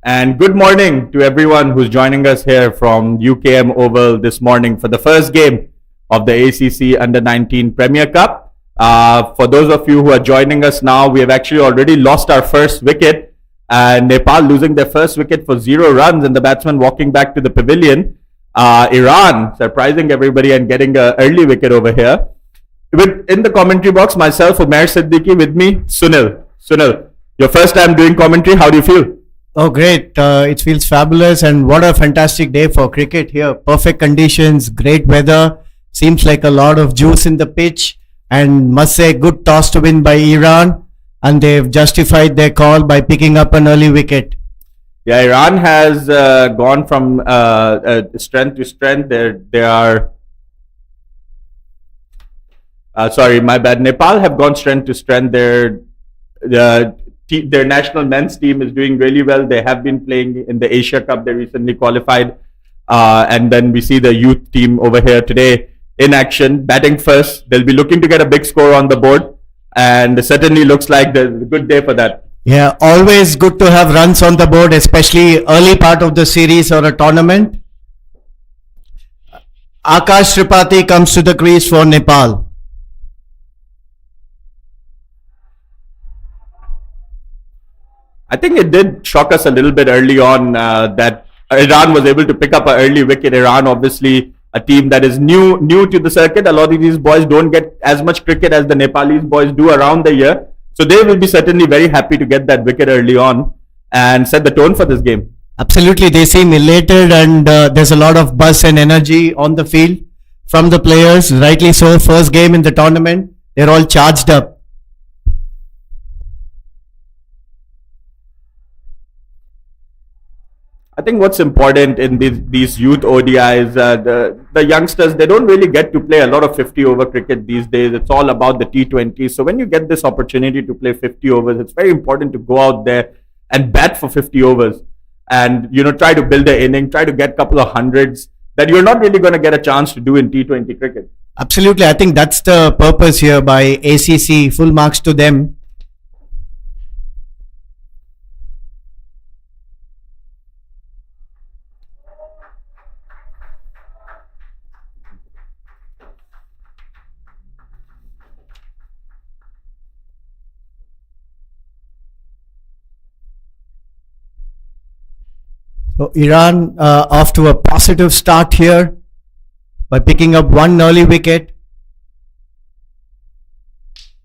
And good morning to everyone who's joining us here from UKM Oval this morning for the first game of the ACC Under-19 Premier Cup. For those of you who are joining us now, we have actually already lost our first wicket. Nepal losing their first wicket for 0 runs and the batsman walking back to the pavilion. Iran surprising everybody and getting an early wicket over here. In the commentary box, myself, Umair Siddiqui, with me, Sunil. Sunil, your first time doing commentary, how do you feel? Oh, great. It feels fabulous, and what a fantastic day for cricket here. Perfect conditions, great weather, seems like a lot of juice in the pitch, and must say, good toss to win by Iran, and they've justified their call by picking up an early wicket. Yeah, Iran has gone from strength to strength. They are... sorry, my bad. Nepal have gone strength to strength. Their national men's team is doing really well. They have been playing in the Asia Cup. They recently qualified. And then we see the youth team over here today in action, batting first. They'll be looking to get a big score on the board. And it certainly looks like a good day for that. Yeah, always good to have runs on the board, especially early part of the series or a tournament. Akash Tripathi comes to the crease for Nepal. I think it did shock us a little bit early on that Iran was able to pick up an early wicket. Iran, obviously, a team that is new to the circuit. A lot of these boys don't get as much cricket as the Nepalese boys do around the year. So they will be certainly very happy to get that wicket early on and set the tone for this game. Absolutely, they seem elated, and there's a lot of buzz and energy on the field from the players. Rightly so, first game in the tournament, they're all charged up. I think what's important in these youth ODIs, the youngsters, they don't really get to play a lot of 50-over cricket these days. It's all about the T20. So when you get this opportunity to play 50 overs, it's very important to go out there and bat for 50 overs and, try to build an inning, try to get a couple of hundreds that you're not really going to get a chance to do in T20 cricket. Absolutely. I think that's the purpose here by ACC. Full marks to them. So Iran off to a positive start here by picking up one early wicket.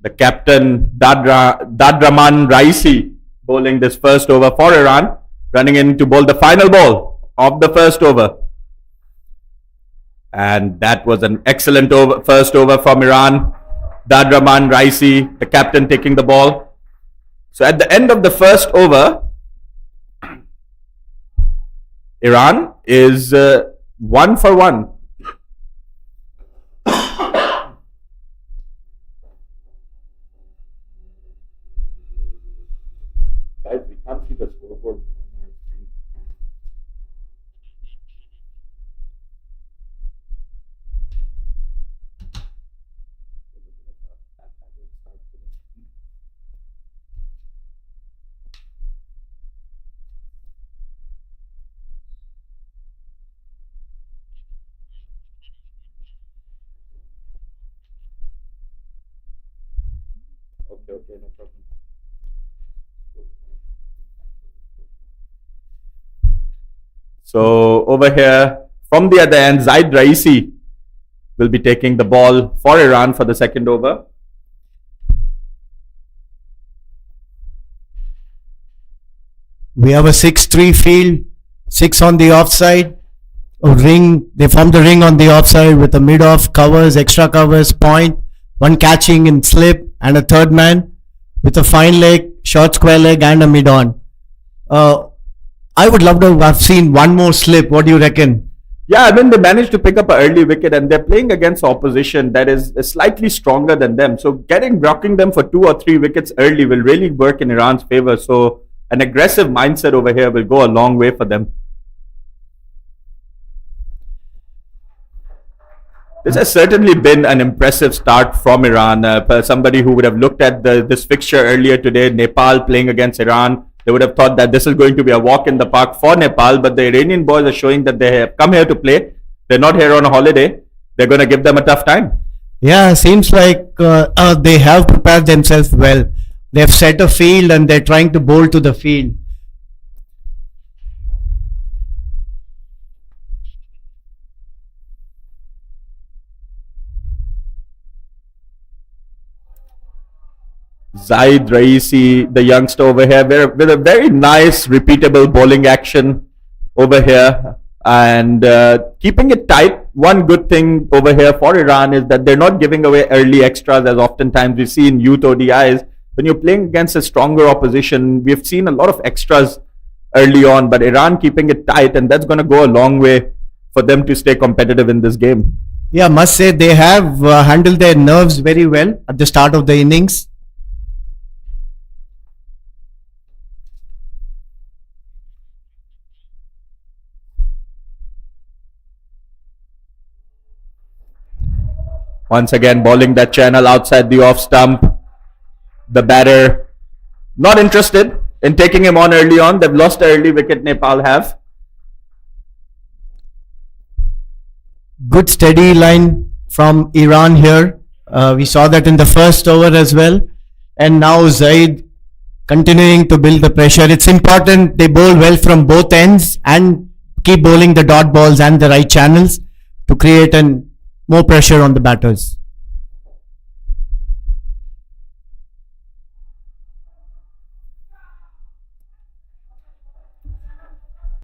The captain Dadraman Raisi bowling this first over for Iran, running in to bowl the final ball of the first over. And that was an excellent first over from Iran. Dadraman Raisi, the captain, taking the ball. So at the end of the first over, Iran is 1 for 1. Guys, we can't see the scoreboard. Okay, no problem. So over here, from the other end, Zaid Raisi will be taking the ball for Iran for the second over. We have a 6-3 field, 6 on the offside. A ring, they form the ring on the offside with a mid-off, covers, extra covers, point, one catching in slip, and a third man with a fine leg, short square leg, and a mid-on. I would love to have seen one more slip. What do you reckon? Yeah, I mean, they managed to pick up an early wicket and they're playing against opposition that is slightly stronger than them. So blocking them for 2 or 3 wickets early will really work in Iran's favor. So an aggressive mindset over here will go a long way for them. This has certainly been an impressive start from Iran. Somebody who would have looked at this fixture earlier today, Nepal playing against Iran, They would have thought that this is going to be a walk in the park for Nepal, but the Iranian boys are showing that they have come here to play. They're not here on a holiday. They're going to give them a tough time. Yeah, seems like they have prepared themselves well. They've set a field and they're trying to bowl to the field. Zaid Raisi, the youngster over here, with a very nice, repeatable bowling action over here, and keeping it tight. One good thing over here for Iran is that they're not giving away early extras as oftentimes we see in youth ODIs. When you're playing against a stronger opposition, we've seen a lot of extras early on, but Iran keeping it tight, and that's going to go a long way for them to stay competitive in this game. Yeah, must say they have handled their nerves very well at the start of the innings. Once again, bowling that channel outside the off stump. The batter not interested in taking him on early on. They've lost the early wicket, Nepal have. Good steady line from Iran here. We saw that in the first over as well. And now Zaid continuing to build the pressure. It's important they bowl well from both ends and keep bowling the dot balls and the right channels to create more pressure on the batters.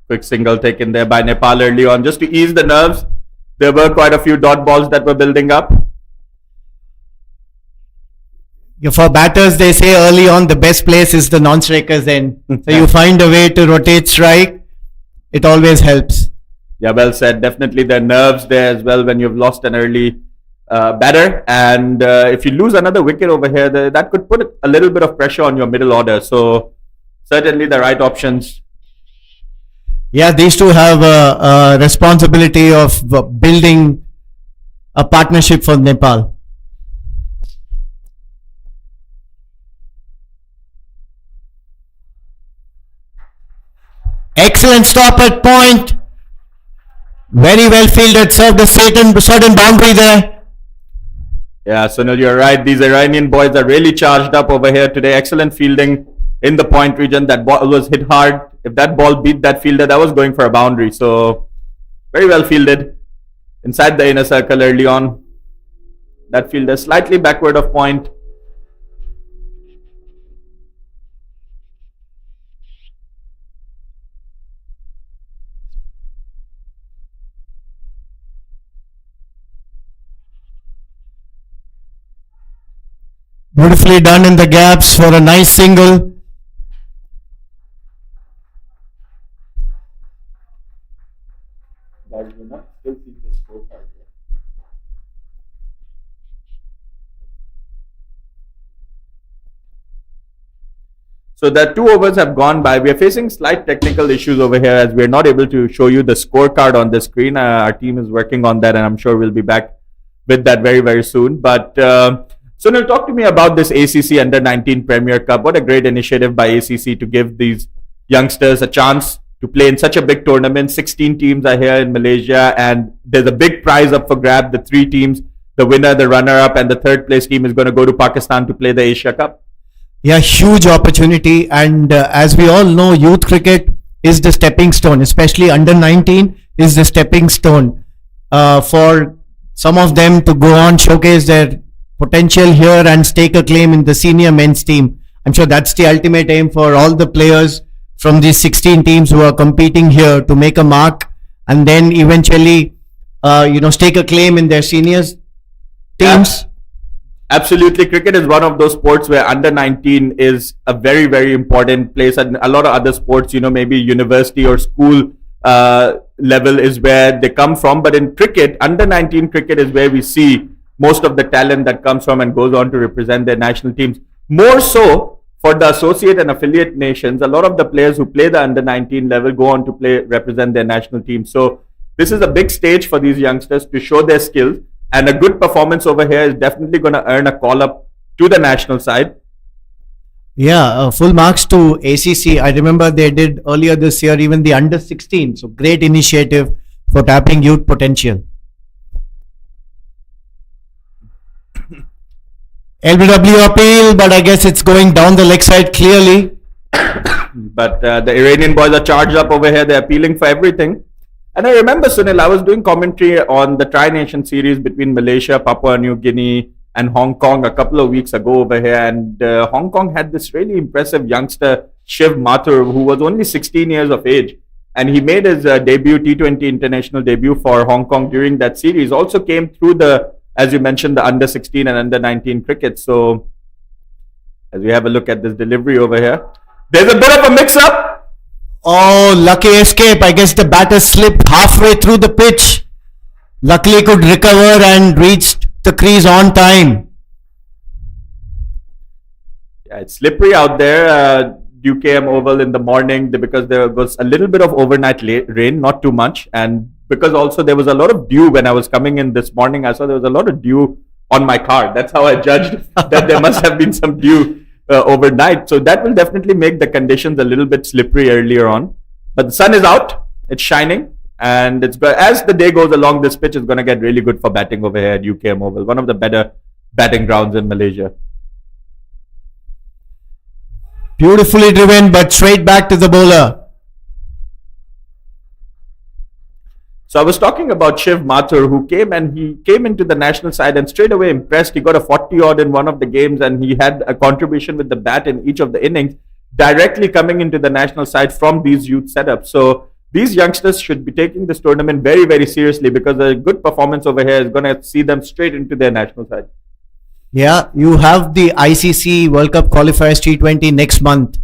Quick single taken there by Nepal early on just to ease the nerves. There were quite a few dot balls that were building up. Yeah, for batters, they say early on the best place is the non-strikers end. So you find a way to rotate strike. It always helps. Yeah, well said. Definitely the nerves there as well when you've lost an early batter. And if you lose another wicket over here, that could put a little bit of pressure on your middle order. So certainly the right options. Yeah, these two have a responsibility of building a partnership for Nepal. Excellent stop at point. Very well fielded, served a certain boundary there. Yeah, Sunil, you're right. These Iranian boys are really charged up over here today. Excellent fielding in the point region. That ball was hit hard. If that ball beat that fielder, that was going for a boundary. So, very well fielded. Inside the inner circle early on. That fielder slightly backward of point. Beautifully done in the gaps for a nice single. So that 2 overs have gone by. We are facing slight technical issues over here as we are not able to show you the scorecard on the screen. Our team is working on that and I'm sure we'll be back with that very, very soon. But Sunil, talk to me about this ACC Under-19 Premier Cup. What a great initiative by ACC to give these youngsters a chance to play in such a big tournament. 16 teams are here in Malaysia and there's a big prize up for grab. The 3 teams, the winner, the runner-up and the 3rd place team is going to go to Pakistan to play the Asia Cup. Yeah, huge opportunity. And as we all know, youth cricket is the stepping stone, especially under-19 is the stepping stone for some of them to go on, showcase their potential here and stake a claim in the senior men's team. I'm sure that's the ultimate aim for all the players from these 16 teams who are competing here to make a mark and then eventually, stake a claim in their seniors teams. Yeah. Absolutely. Cricket is one of those sports where under-19 is a very, very important place. And a lot of other sports, maybe university or school level is where they come from. But in cricket, under-19 cricket is where we see most of the talent that comes from and goes on to represent their national teams. More so for the associate and affiliate nations, a lot of the players who play the under-19 level go on to represent their national teams. So this is a big stage for these youngsters to show their skills. And a good performance over here is definitely going to earn a call up to the national side. Yeah, full marks to ACC. I remember they did earlier this year, even the under 16. So great initiative for tapping youth potential. LBW appeal, but I guess it's going down the leg side clearly. But the Iranian boys are charged up over here. They're appealing for everything. And I remember, Sunil, I was doing commentary on the Tri-Nation series between Malaysia, Papua New Guinea, and Hong Kong a couple of weeks ago over here. And Hong Kong had this really impressive youngster, Shiv Mathur, who was only 16 years of age. And he made his debut, T20 international debut for Hong Kong during that series. Also came through the, as you mentioned, the under 16 and under 19 cricket. So as we have a look at this delivery over here, there's a bit of a mix-up. Oh, lucky escape. I guess the batter slipped halfway through the pitch. Luckily could recover and reached the crease on time. Yeah, it's slippery out there. UKM Oval in the morning because there was a little bit of overnight rain, not too much. And because also there was a lot of dew when I was coming in this morning. I saw there was a lot of dew on my car. That's how I judged that there must have been some dew overnight. So that will definitely make the conditions a little bit slippery earlier on. But the sun is out, it's shining, and it's as the day goes along, this pitch is going to get really good for batting over here at UKM Oval, one of the better batting grounds in Malaysia. Beautifully driven, but straight back to the bowler. So I was talking about Shiv Mathur, who came into the national side and straight away impressed. He got a 40 odd in one of the games and he had a contribution with the bat in each of the innings, directly coming into the national side from these youth setups. So these youngsters should be taking this tournament very, very seriously because a good performance over here is going to see them straight into their national side. Yeah, you have the ICC World Cup qualifiers T20 next month.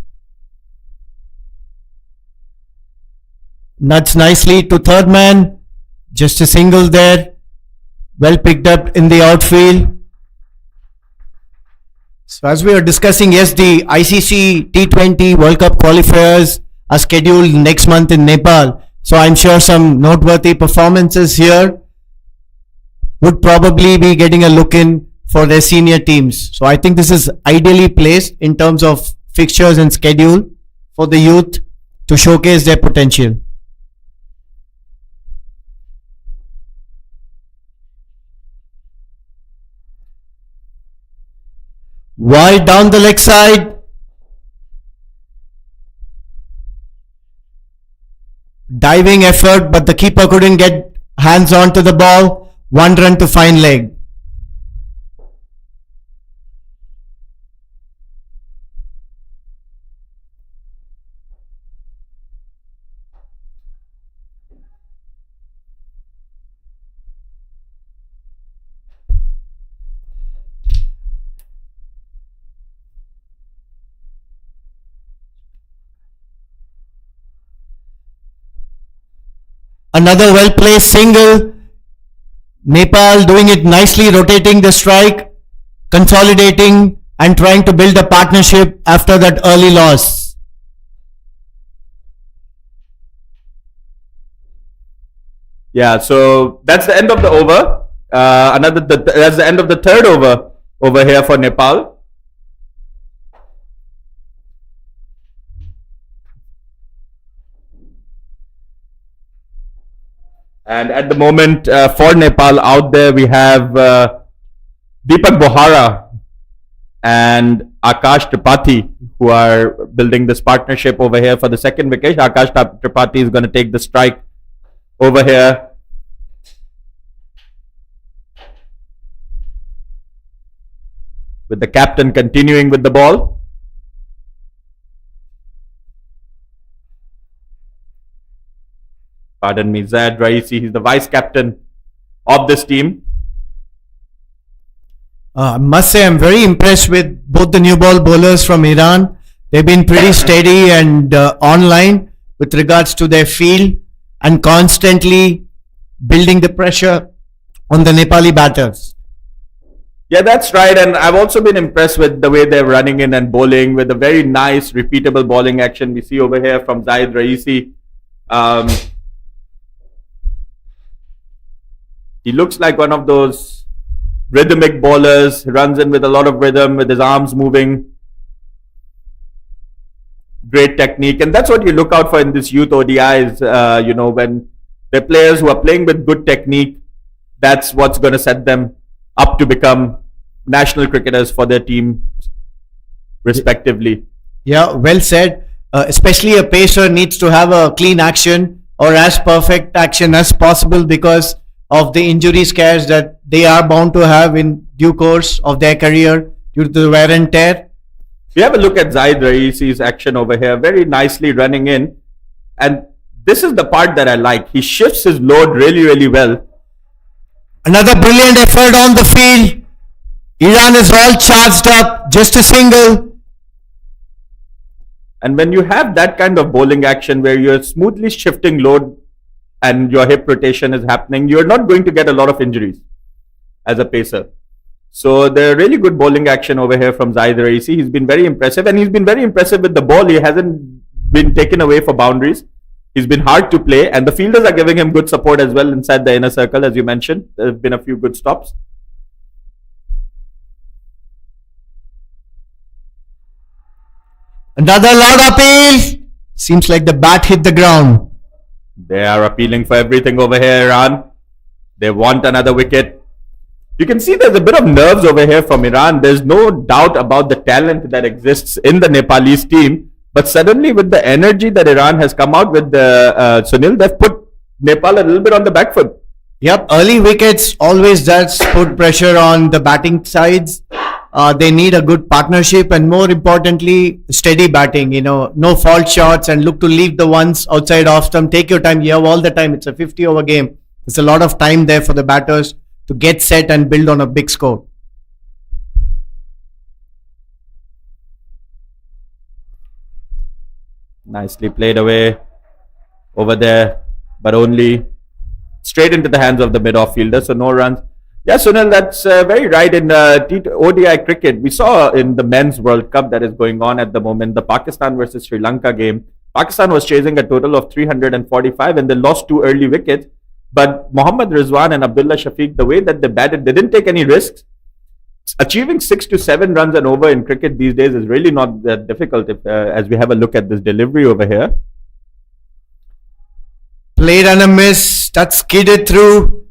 Nuts nicely to third man. Just a single there. Well picked up in the outfield. So as we were discussing, yes, the ICC T20 World Cup qualifiers are scheduled next month in Nepal. So I'm sure some noteworthy performances here would probably be getting a look in for their senior teams. So I think this is ideally placed in terms of fixtures and schedule for the youth to showcase their potential. Wide down the leg side. Diving effort, but the keeper couldn't get hands on to the ball. 1 run to fine leg. Another well placed single. Nepal doing it nicely, rotating the strike, consolidating and trying to build a partnership after that early loss. Yeah, so that's the end of the over. That's the end of the third over here for Nepal. And at the moment for Nepal out there, we have Deepak Bohara and Akash Tripathi who are building this partnership over here for the second wicket. Akash Tripathi is going to take the strike over here. With the captain continuing with the ball. Pardon me, Zad Raisi, he's the vice captain of this team. I must say I'm very impressed with both the new ball bowlers from Iran. They've been pretty steady and online with regards to their field and constantly building the pressure on the Nepali batters. Yeah, that's right. And I've also been impressed with the way they're running in and bowling with a very nice, repeatable bowling action we see over here from Zahid Raisi. He looks like one of those rhythmic bowlers, runs in with a lot of rhythm, with his arms moving. great technique, and that's what you look out for in this youth ODIs. When the players who are playing with good technique, that's what's going to set them up to become national cricketers for their team, respectively. Yeah, well said. Especially a pacer needs to have a clean action or as perfect action as possible because of the injury scares that they are bound to have in due course of their career due to the wear and tear. We have a look at Zaid Raisi's action over here, very nicely running in. And this is the part that I like. He shifts his load really, really well. Another brilliant effort on the field. Iran is all charged up, just a single. And when you have that kind of bowling action where you're smoothly shifting load and your hip rotation is happening, you're not going to get a lot of injuries as a pacer. So the really good bowling action over here from Zaid Raisi. He's been very impressive, and he's been very impressive with the ball. He hasn't been taken away for boundaries. He's been hard to play, and the fielders are giving him good support as well inside the inner circle, as you mentioned. There have been a few good stops. Another loud appeal. Seems like the bat hit the ground. They are appealing for everything over here, Iran. They want another wicket. You can see there's a bit of nerves over here from Iran. There's no doubt about the talent that exists in the Nepalese team. But suddenly, with the energy that Iran has come out with, Sunil, they've put Nepal a little bit on the back foot. Yep, early wickets always does put pressure on the batting sides. They need a good partnership and more importantly, steady batting, no fault shots and look to leave the ones outside off stump. Take your time. You have all the time. It's a 50 over game. There's a lot of time there for the batters to get set and build on a big score. Nicely played away over there, but only straight into the hands of the mid-off fielder, so no runs. Yeah, Sunil, that's very right. In ODI cricket, we saw in the men's World Cup that is going on at the moment, the Pakistan versus Sri Lanka game, Pakistan was chasing a total of 345 and they lost 2 early wickets. But Mohammad Rizwan and Abdullah Shafiq, the way that they batted, they didn't take any risks. Achieving 6 to 7 runs and over in cricket these days is really not that difficult as we have a look at this delivery over here. Played and a miss, that skidded through.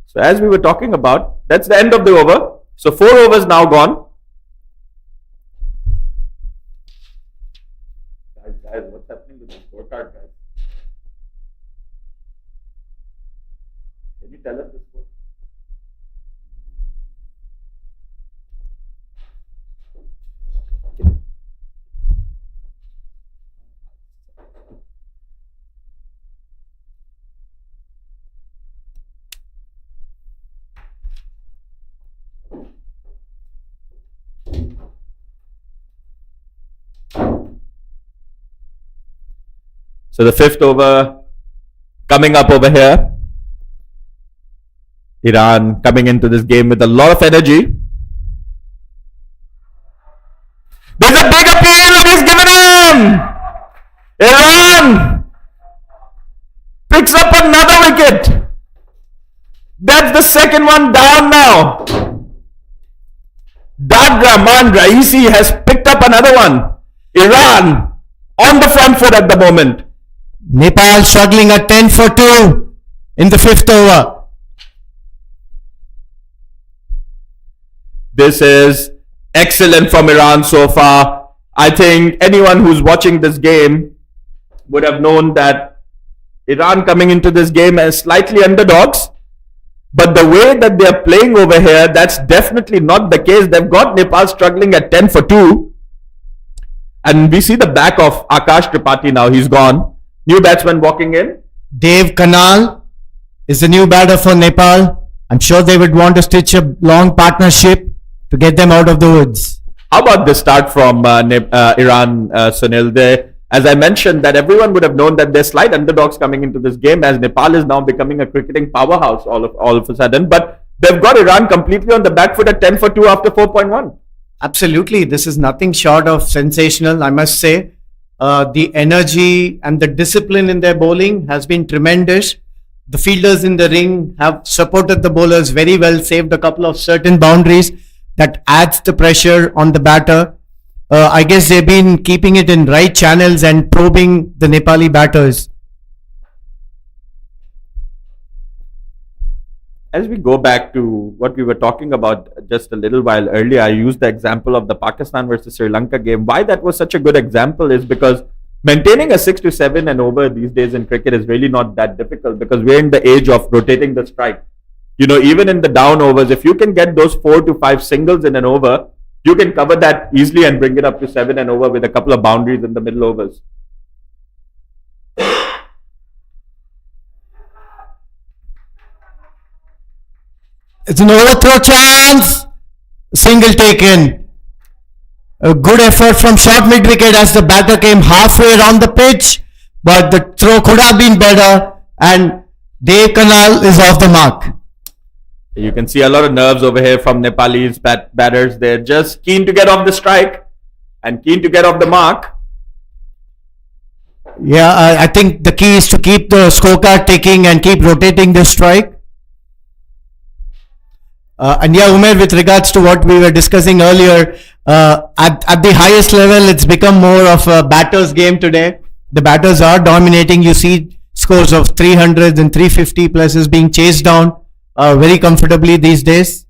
So as we were talking about, that's the end of the over. So 4 overs now gone. Guys, what's happening with the scorecard, guys? Can you tell us the score? So the 5th over coming up over here. Iran coming into this game with a lot of energy. There's a big appeal and he's given him. Iran picks up another wicket. That's the second one down now. Rahman Raisi has picked up another one. Iran on the front foot at the moment. Nepal struggling at 10 for 2 in the 5th over. This is excellent from Iran so far. I think anyone who's watching this game would have known that Iran coming into this game as slightly underdogs. But the way that they're playing over here, that's definitely not the case. They've got Nepal struggling at 10 for 2. And we see the back of Akash Tripathi now. He's gone. New batsman walking in. Dave Kanal is the new batter for Nepal. I'm sure they would want to stitch a long partnership to get them out of the woods. How about this start from Iran, Sunil? As I mentioned, that everyone would have known that they're slight underdogs coming into this game as Nepal is now becoming a cricketing powerhouse all of a sudden. But they've got Iran completely on the back foot at 10 for 2 after 4.1. Absolutely. This is nothing short of sensational, I must say. The energy and the discipline in their bowling has been tremendous. The fielders in the ring have supported the bowlers very well, saved a couple of certain boundaries that adds the pressure on the batter. I guess they've been keeping it in right channels and probing the Nepali batters. As we go back to what we were talking about just a little while earlier, I used the example of the Pakistan versus Sri Lanka game. Why that was such a good example is because maintaining a 6 to 7 and over these days in cricket is really not that difficult, because we're in the age of rotating the strike. You know, even in the down overs, if you can get those 4 to 5 singles in an over, you can cover that easily and bring it up to 7 and over with a couple of boundaries in the middle overs. It's an overthrow chance. Single taken. A good effort from short mid wicket as the batter came halfway around the pitch, but the throw could have been better, and Dave Kanal is off the mark. You can see a lot of nerves over here from Nepalese batters. They're just keen to get off the strike and keen to get off the mark. Yeah, I think the key is to keep the scorecard ticking and keep rotating the strike. And yeah, Umer, with regards to what we were discussing earlier, at the highest level, it's become more of a batter's game today. The batters are dominating. You see scores of 300 and 350 pluses being chased down very comfortably these days.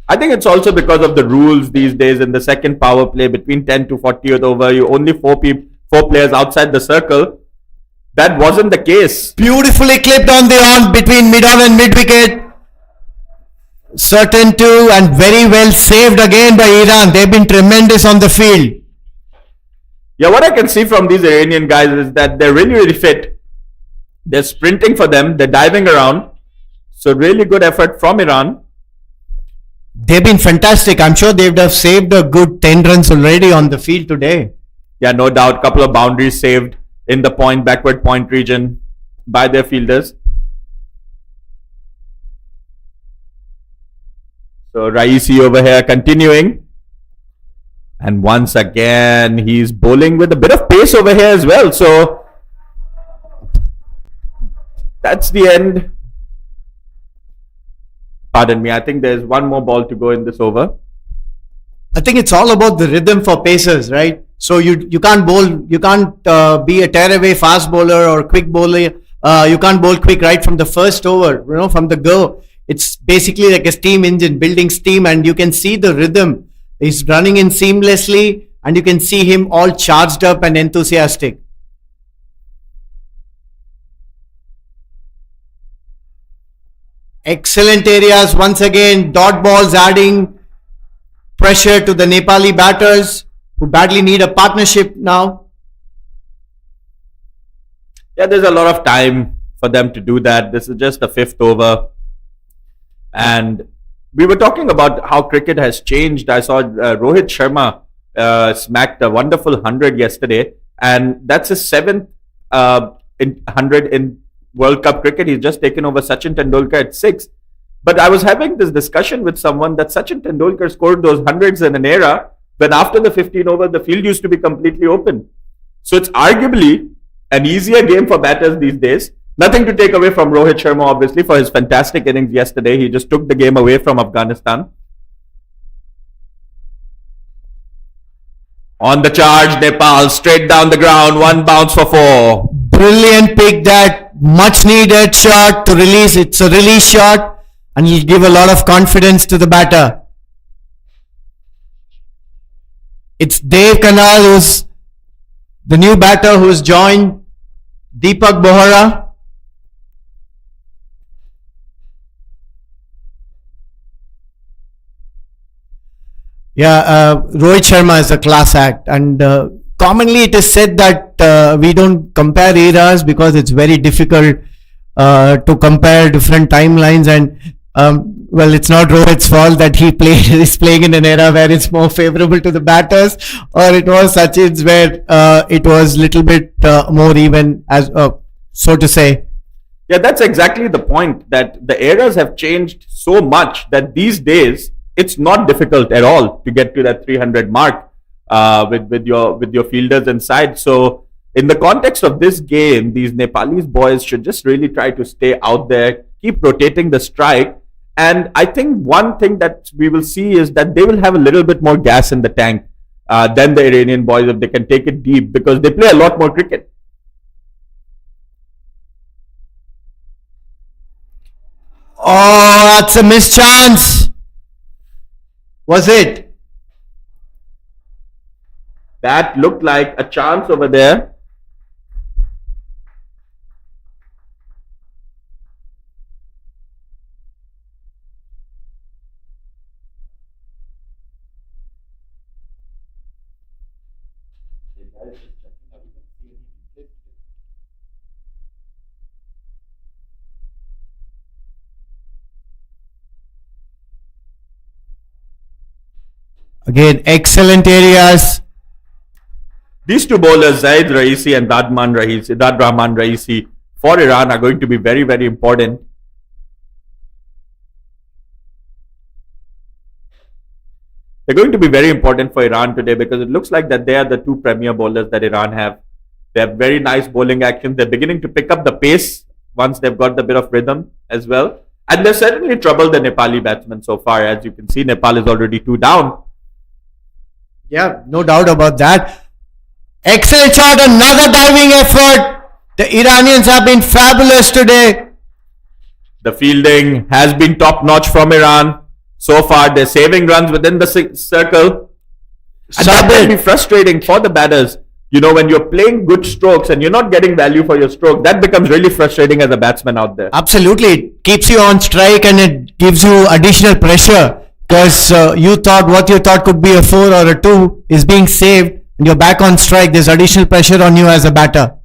I think it's also because of the rules these days. In the second power play between 10 to 40th over, you only four players outside the circle. That wasn't the case. Beautifully clipped on the on between mid-on and mid-wicket. Certain to and very well saved again by Iran. They've been tremendous on the field. Yeah, what I can see from these Iranian guys is that they're really, really fit. They're sprinting for them. They're diving around. So really good effort from Iran. They've been fantastic. I'm sure they'd have saved a good 10 runs already on the field today. Yeah, no doubt. Couple of boundaries saved in the backward point region by their fielders. So Raisi over here continuing. And once again, he's bowling with a bit of pace over here as well. So that's the end. Pardon me, I think there's one more ball to go in this over. I think it's all about the rhythm for pacers, right? So you can't bowl, you can't be a tearaway fast bowler or quick bowler. You can't bowl quick right from the first over, from the go. It's basically like a steam engine building steam, and you can see the rhythm. He's running in seamlessly, and you can see him all charged up and enthusiastic. Excellent areas once again. Dot balls adding pressure to the Nepali batters who badly need a partnership now. Yeah, there's a lot of time for them to do that. This is just the 5th over. And we were talking about how cricket has changed. I saw Rohit Sharma smacked a wonderful 100 yesterday, and that's his 7th 100 in World Cup cricket. He's just taken over Sachin Tendulkar at 6. But I was having this discussion with someone that Sachin Tendulkar scored those hundreds in an era when after the 15 over, the field used to be completely open. So it's arguably an easier game for batters these days. Nothing to take away from Rohit Sharma, obviously, for his fantastic innings yesterday. He just took the game away from Afghanistan. On the charge, Nepal, straight down the ground, one bounce for 4. Brilliant pick, that much needed shot to release. It's a release shot, and he'll give a lot of confidence to the batter. It's Dave Kanal, who's the new batter who's joined Deepak Bohra. Yeah, Rohit Sharma is a class act, and commonly it is said that we don't compare eras because it's very difficult to compare different timelines, and well, it's not Rohit's fault that is playing in an era where it's more favorable to the batters, or it was Sachin's where it was little bit more even, as so to say. Yeah, that's exactly the point, that the eras have changed so much that these days it's not difficult at all to get to that 300 mark with your fielders inside. So in the context of this game, these Nepalese boys should just really try to stay out there, keep rotating the strike. And I think one thing that we will see is that they will have a little bit more gas in the tank than the Iranian boys if they can take it deep, because they play a lot more cricket. Oh, that's a missed chance. Was it? That looked like a chance over there. Again, excellent areas. These two bowlers, Zaid Raisi and Dad Rahman Raisi, for Iran are going to be very, very important. They're going to be very important for Iran today, because it looks like that they are the two premier bowlers that Iran have. They have very nice bowling action. They're beginning to pick up the pace once they've got the bit of rhythm as well. And they've certainly troubled the Nepali batsmen so far. As you can see, Nepal is already 2 down. Yeah, no doubt about that. Excellent shot, another diving effort. The Iranians have been fabulous today. The fielding has been top notch from Iran. So far, they're saving runs within the circle. And that can be frustrating for the batters. You know, when you're playing good strokes and you're not getting value for your stroke, that becomes really frustrating as a batsman out there. Absolutely. It keeps you on strike and it gives you additional pressure, because what you thought could be a 4 or a 2 is being saved, and you're back on strike. There's additional pressure on you as a batter.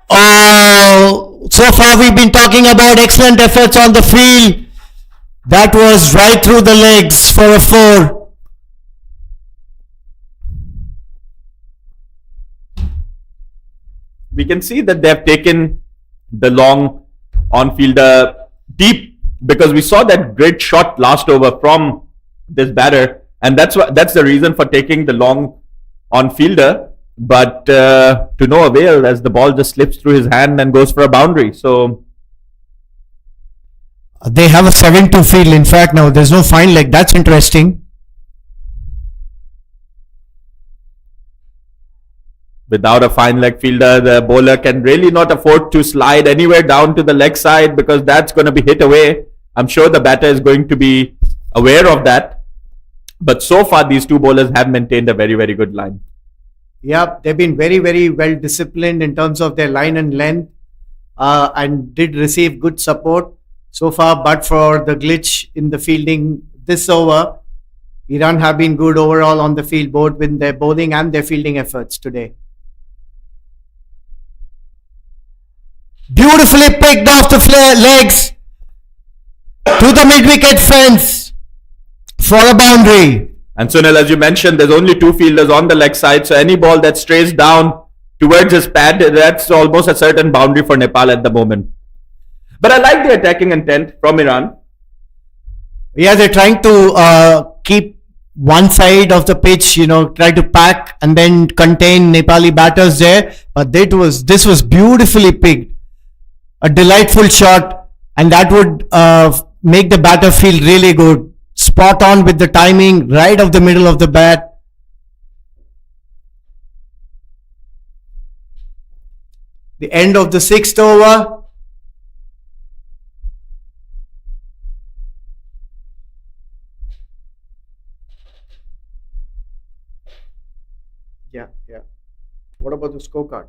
Oh, so far we've been talking about excellent efforts on the field. That was right through the legs for a 4. We can see that they have taken the long on-fielder deep, because we saw that great shot last over from this batter, and that's the reason for taking the long on-fielder. But to no avail, as the ball just slips through his hand and goes for a boundary. So they have a 7-2 field. In fact, now there's no fine leg. That's interesting. Without a fine leg fielder, the bowler can really not afford to slide anywhere down to the leg side, because that's going to be hit away. I'm sure the batter is going to be aware of that. But so far, these two bowlers have maintained a very, very good line. Yeah, they've been very, very well disciplined in terms of their line and length, and did receive good support so far. But for the glitch in the fielding this over, Iran have been good overall on the field, both with their bowling and their fielding efforts today. Beautifully picked off the legs to the mid-wicket fence for a boundary. And Sunil, as you mentioned, there's only 2 fielders on the leg side, so any ball that strays down towards his pad, that's almost a certain boundary for Nepal at the moment. But I like the attacking intent from Iran. Yeah, they're trying to keep one side of the pitch, try to pack and then contain Nepali batters there. But this was beautifully picked. A delightful shot, and that would make the batter feel really good. Spot on with the timing, right of the middle of the bat. The end of the 6th over. Yeah. What about the scorecard?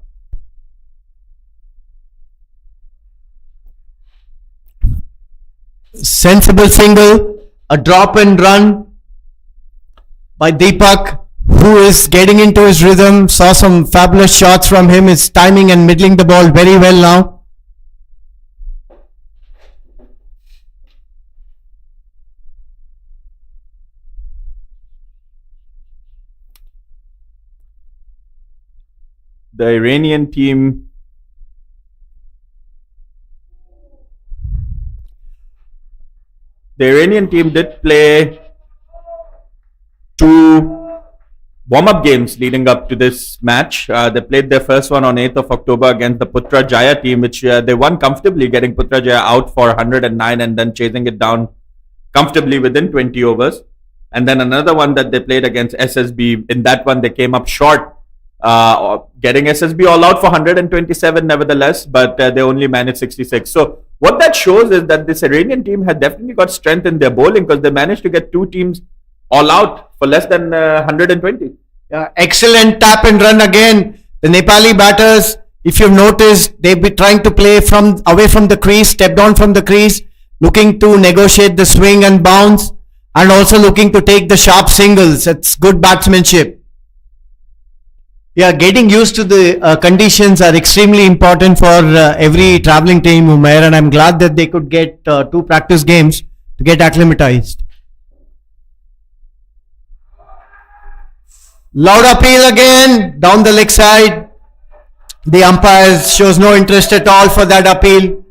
Sensible single. A drop and run by Deepak, who is getting into his rhythm. Saw some fabulous shots from him. His timing and middling the ball very well now. The Iranian team did play 2 warm-up games leading up to this match. They played their first one on 8th of October against the Putrajaya team, which they won comfortably, getting Putrajaya out for 109 and then chasing it down comfortably within 20 overs. And then another one that they played against SSB. In that one, they came up short, getting SSB all out for 127 nevertheless, but they only managed 66. So what that shows is that this Iranian team had definitely got strength in their bowling, because they managed to get two teams all out for less than 120. Yeah, excellent tap and run again. The Nepali batters, if you've noticed, they've been trying to play from away from the crease, step down from the crease, looking to negotiate the swing and bounce, and also looking to take the sharp singles. It's good batsmanship. Yeah, getting used to the conditions are extremely important for every traveling team, Umair, and I'm glad that they could get 2 practice games to get acclimatized. Loud appeal again, down the leg side. The umpire shows no interest at all for that appeal.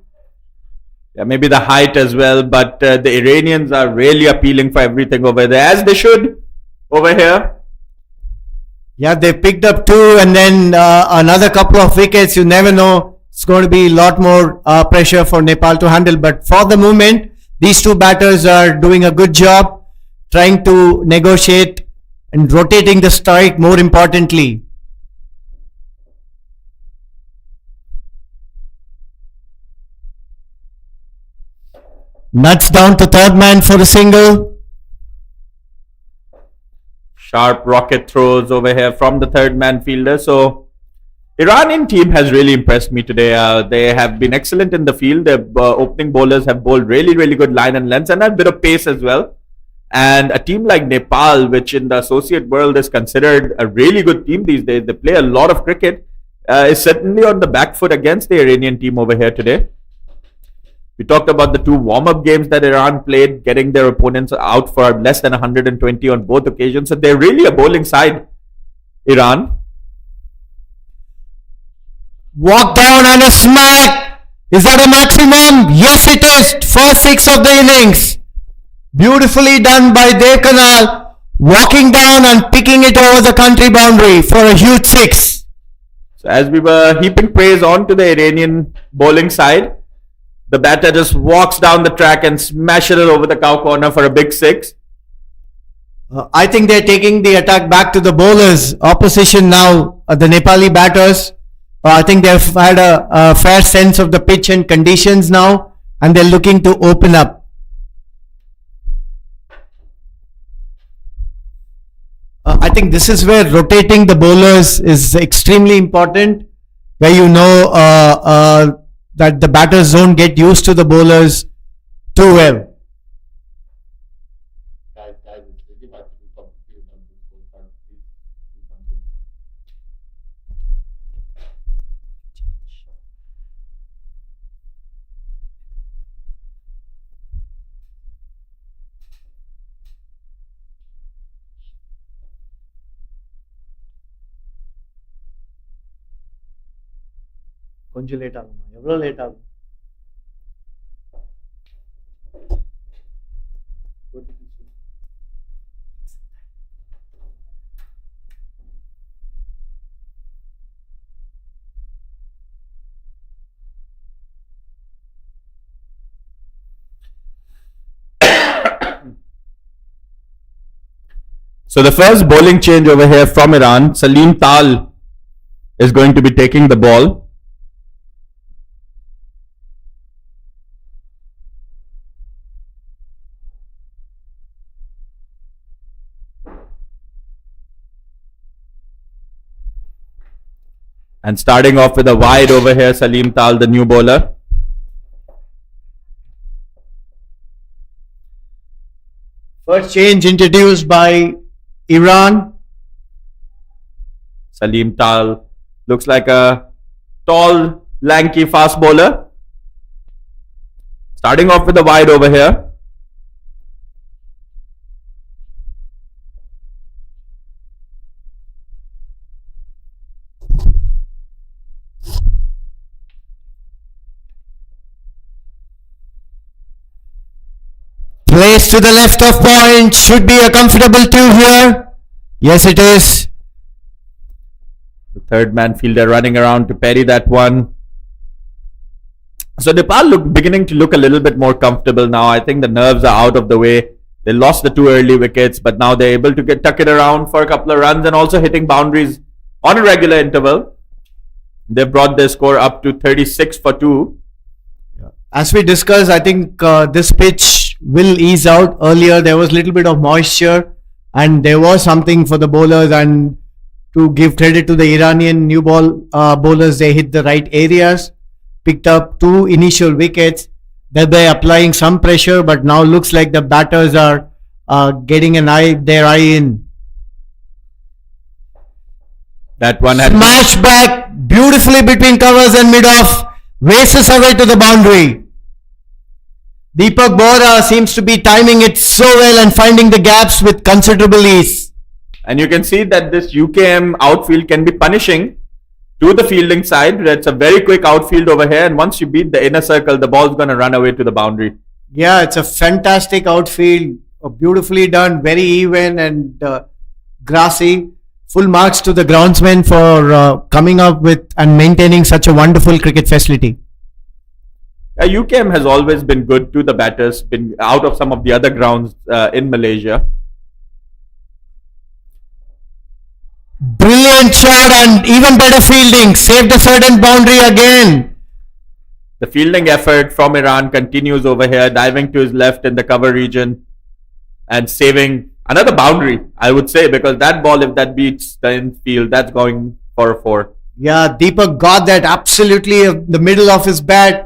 Yeah, maybe the height as well, but the Iranians are really appealing for everything over there, as they should over here. Yeah, they picked up 2 and then another couple of wickets. You never know. It's going to be a lot more pressure for Nepal to handle. But for the moment, these 2 batters are doing a good job trying to negotiate and rotating the strike more importantly. Nuts down to third man for a single. Sharp rocket throws over here from the third man fielder. So Iranian team has really impressed me today. They have been excellent in the field. Their opening bowlers have bowled really, really good line and length and a bit of pace as well. And a team like Nepal, which in the associate world is considered a really good team these days, they play a lot of cricket, is certainly on the back foot against the Iranian team over here today. We talked about the 2 warm-up games that Iran played, getting their opponents out for less than 120 on both occasions. So they're really a bowling side, Iran. Walk down and a smack. Is that a maximum? Yes, it is. First 6 of the innings. Beautifully done by Dekanal. Walking down and picking it over the country boundary for a huge 6. So as we were heaping praise onto the Iranian bowling side, the batter just walks down the track and smashes it over the cow corner for a big 6. I think they're taking the attack back to the bowlers. Opposition now, the Nepali batters. I think they've had a fair sense of the pitch and conditions now, and they're looking to open up. I think this is where rotating the bowlers is extremely important, where you know that the batters don't get used to the bowlers too well. கொஞ்சம் late ஆகுமா? எவ்வளோ late ஆகும்? So the first bowling change over here from Iran, Salim Tal is going to be taking the ball. And starting off with a wide over here, Salim Tal, the new bowler. First change introduced by Iran. Salim Tal looks like a tall, lanky, fast bowler. Starting off with a wide over here. Place to the left of point. Should be a comfortable 2 here. Yes, it is. Third man fielder running around to parry that one. So Nepal beginning to look a little bit more comfortable now. I think the nerves are out of the way. They lost the 2 early wickets, but now they're able to tuck it around for a couple of runs and also hitting boundaries on a regular interval. They brought their score up to 36 for 2. As we discussed, I think this pitch will ease out. Earlier, there was a little bit of moisture and there was something for the bowlers, and to give credit to the Iranian new ball bowlers, they hit the right areas, picked up 2 initial wickets, thereby applying some pressure, but now looks like the batters are getting their eye in. That one had smash back beautifully between covers and mid-off, races away to the boundary. Deepak Bohra seems to be timing it so well and finding the gaps with considerable ease. And you can see that this UKM outfield can be punishing to the fielding side. It's a very quick outfield over here, and once you beat the inner circle, the ball's going to run away to the boundary. Yeah, it's a fantastic outfield, beautifully done, very even and grassy. Full marks to the groundsmen for coming up with and maintaining such a wonderful cricket facility. UKM has always been good to the batters, been out of some of the other grounds in Malaysia. Brilliant shot and even better fielding. Saved a certain boundary again. The fielding effort from Iran continues over here, diving to his left in the cover region and saving another boundary, I would say, because that ball, if that beats the infield, that's going for a 4. Yeah, Deepak got that absolutely the middle of his bat.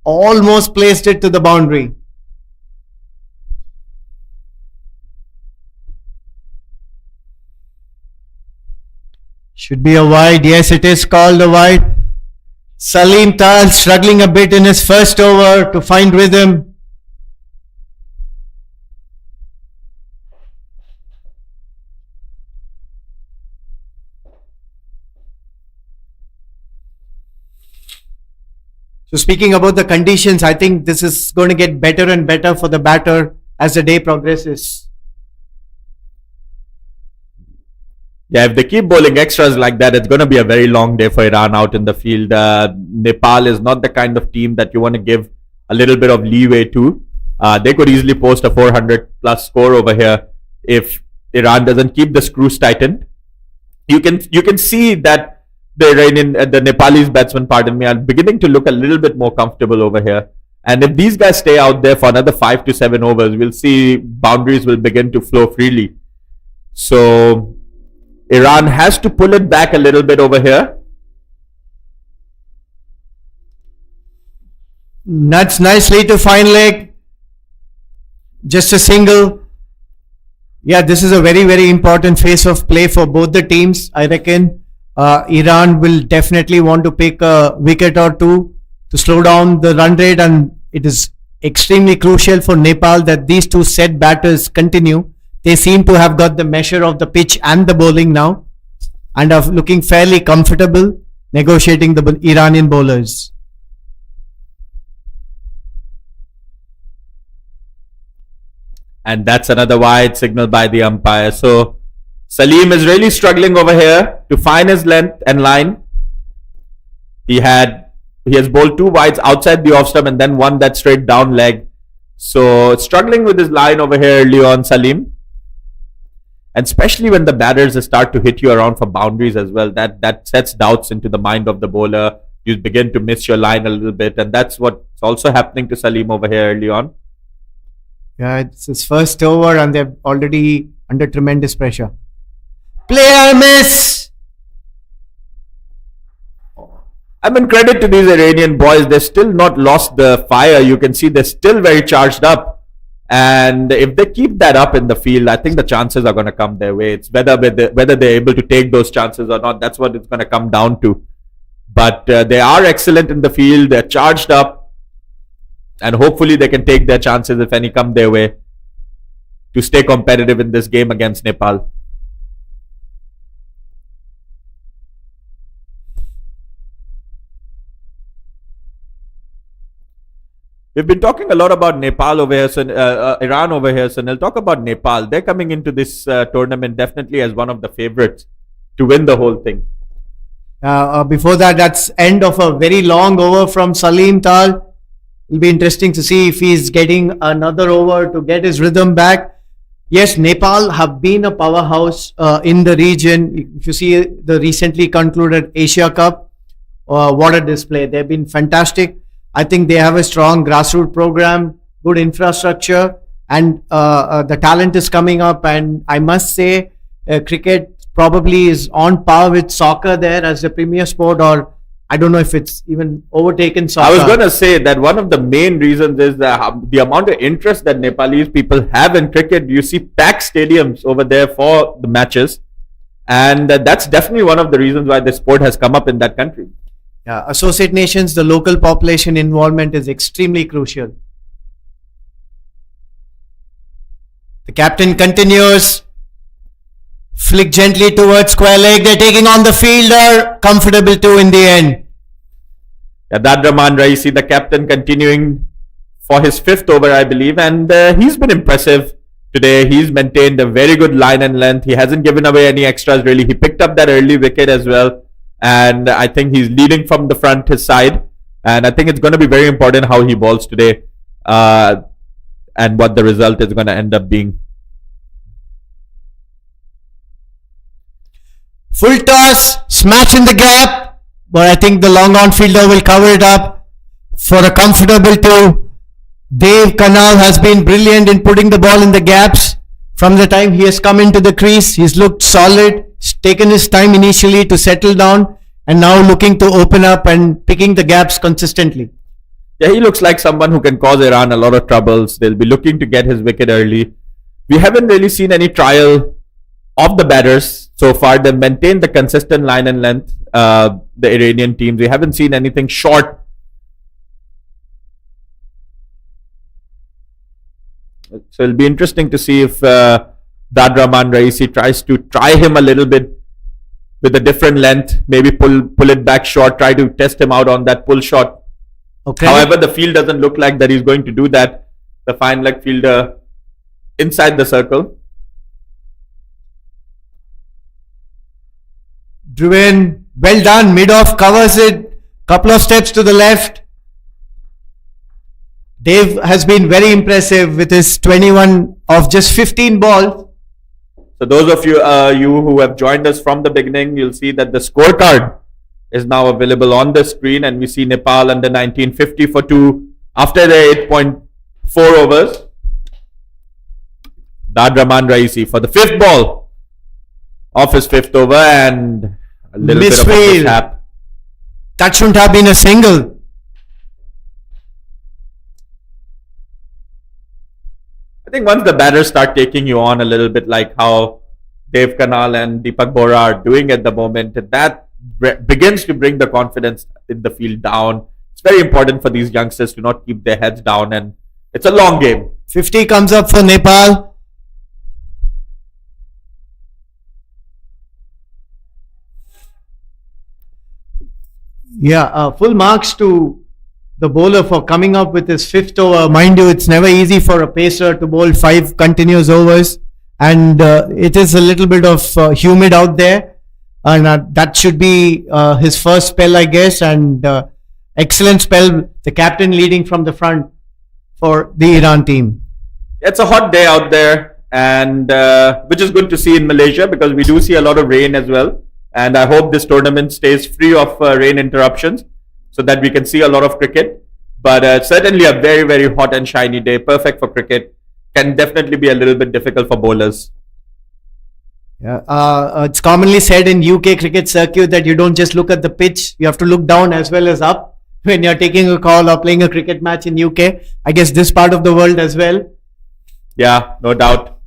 Almost placed it to the boundary. Should be a wide. Yes, it is called a wide. Salim Tal struggling a bit in his first over to find rhythm. So speaking about the conditions, I think this is going to get better and better for the batter as the day progresses. Yeah, if they keep bowling extras like that, it's going to be a very long day for Iran out in the field. Nepal is not the kind of team that you want to give a little bit of leeway to. They could easily post a 400 plus score over here if Iran doesn't keep the screws tightened. You can see that the Nepalese batsmen, pardon me, are beginning to look a little bit more comfortable over here. And if these guys stay out there for another 5 to 7 overs, we'll see boundaries will begin to flow freely. So Iran has to pull it back a little bit over here. Nuts nicely to fine leg. Just a single. Yeah, this is a very, very important phase of play for both the teams, I reckon. Iran will definitely want to pick a wicket or two to slow down the run rate, and it is extremely crucial for Nepal that these two set batters continue. They seem to have got the measure of the pitch and the bowling now and are looking fairly comfortable negotiating the Iranian bowlers. And that's another wide signal by the umpire. So Salim is really struggling over here to find his length and line. He has bowled 2 wides outside the off stump and then one that straight down leg. So struggling with his line over here early on, Salim. And especially when the batters start to hit you around for boundaries as well, that sets doubts into the mind of the bowler. You begin to miss your line a little bit, and that's what's also happening to Salim over here early on. Yeah, it's his first over and they're already under tremendous pressure. Player miss! I mean, credit to these Iranian boys. They've still not lost the fire. You can see they're still very charged up. And if they keep that up in the field, I think the chances are going to come their way. It's whether they're able to take those chances or not. That's what it's going to come down to. But they are excellent in the field. They're charged up. And hopefully they can take their chances, if any come their way, to stay competitive in this game against Nepal. We've been talking a lot about Nepal over here, so Iran over here. So I'll talk about Nepal. They're coming into this tournament definitely as one of the favorites to win the whole thing. Before that, that's end of a very long over from Salim Tal. It'll be interesting to see if he's getting another over to get his rhythm back. Yes, Nepal have been a powerhouse in the region. If you see the recently concluded Asia Cup, what a display. They've been fantastic. I think they have a strong grassroots program, good infrastructure, and the talent is coming up. And I must say, cricket probably is on par with soccer there as the premier sport, or I don't know if it's even overtaken soccer. I was going to say that one of the main reasons is the amount of interest that Nepalese people have in cricket. You see packed stadiums over there for the matches, and that's definitely one of the reasons why the sport has come up in that country. Yeah, associate nations, the local population involvement is extremely crucial. The captain continues. Flick gently towards square leg. They're taking on the fielder. Comfortable too in the end. Dadraman Raisi, the captain, continuing for his fifth over, I believe. And he's been impressive today. He's maintained a very good line and length. He hasn't given away any extras, really. He picked up that early wicket as well. And I think he's leading from the front, his side. And I think it's going to be very important how he bowls today. And what the result is going to end up being. Full toss, smash in the gap, but I think the long on fielder will cover it up for a comfortable two. Dave Kanal has been brilliant in putting the ball in the gaps. From the time he has come into the crease, he's looked solid. He's taken his time initially to settle down and now looking to open up and picking the gaps consistently. Yeah, he looks like someone who can cause Iran a lot of troubles. They'll be looking to get his wicket early. We haven't really seen any trial of the batters so far. They've maintained the consistent line and length, the Iranian teams. We haven't seen anything short. So it'll be interesting to see if Dadraman Raisi tries to try him a little bit with a different length, maybe pull it back short, try to test him out on that pull shot. Okay. However, the field doesn't look like that he's going to do that. The fine leg fielder inside the circle. Driven, well done, mid-off covers it, couple of steps to the left. Dave has been very impressive with his 21 of just 15 balls. So those of you who have joined us from the beginning, you'll see that the scorecard is now available on the screen, and we see Nepal under 19 50 for 2 after their 8.4 overs. Dadraman Raisi for the fifth ball of his fifth over, and a little bit of a mishap. That shouldn't have been a single. I think once the batters start taking you on a little bit, like how Dave Kanal and Deepak Bohra are doing at the moment, that begins to bring the confidence in the field down. It's very important for these youngsters to not keep their heads down, and it's a long game. 50 comes up for Nepal. Yeah, full marks to the bowler for coming up with his fifth over. Mind you, it's never easy for a pacer to bowl 5 continuous overs, and it is a little bit of humid out there, and that should be his first spell, I guess, and excellent spell. The captain leading from the front for the Iran team. It's a hot day out there, and which is good to see in Malaysia, because we do see a lot of rain as well. And I hope this tournament stays free of rain interruptions so that we can see a lot of cricket. But certainly a very, very hot and shiny day, perfect for cricket. Can definitely be a little bit difficult for bowlers. Yeah, it's commonly said in UK cricket circuit that you don't just look at the pitch, you have to look down as well as up when you're taking a call or playing a cricket match in UK. I guess this part of the world as well. Yeah, no doubt.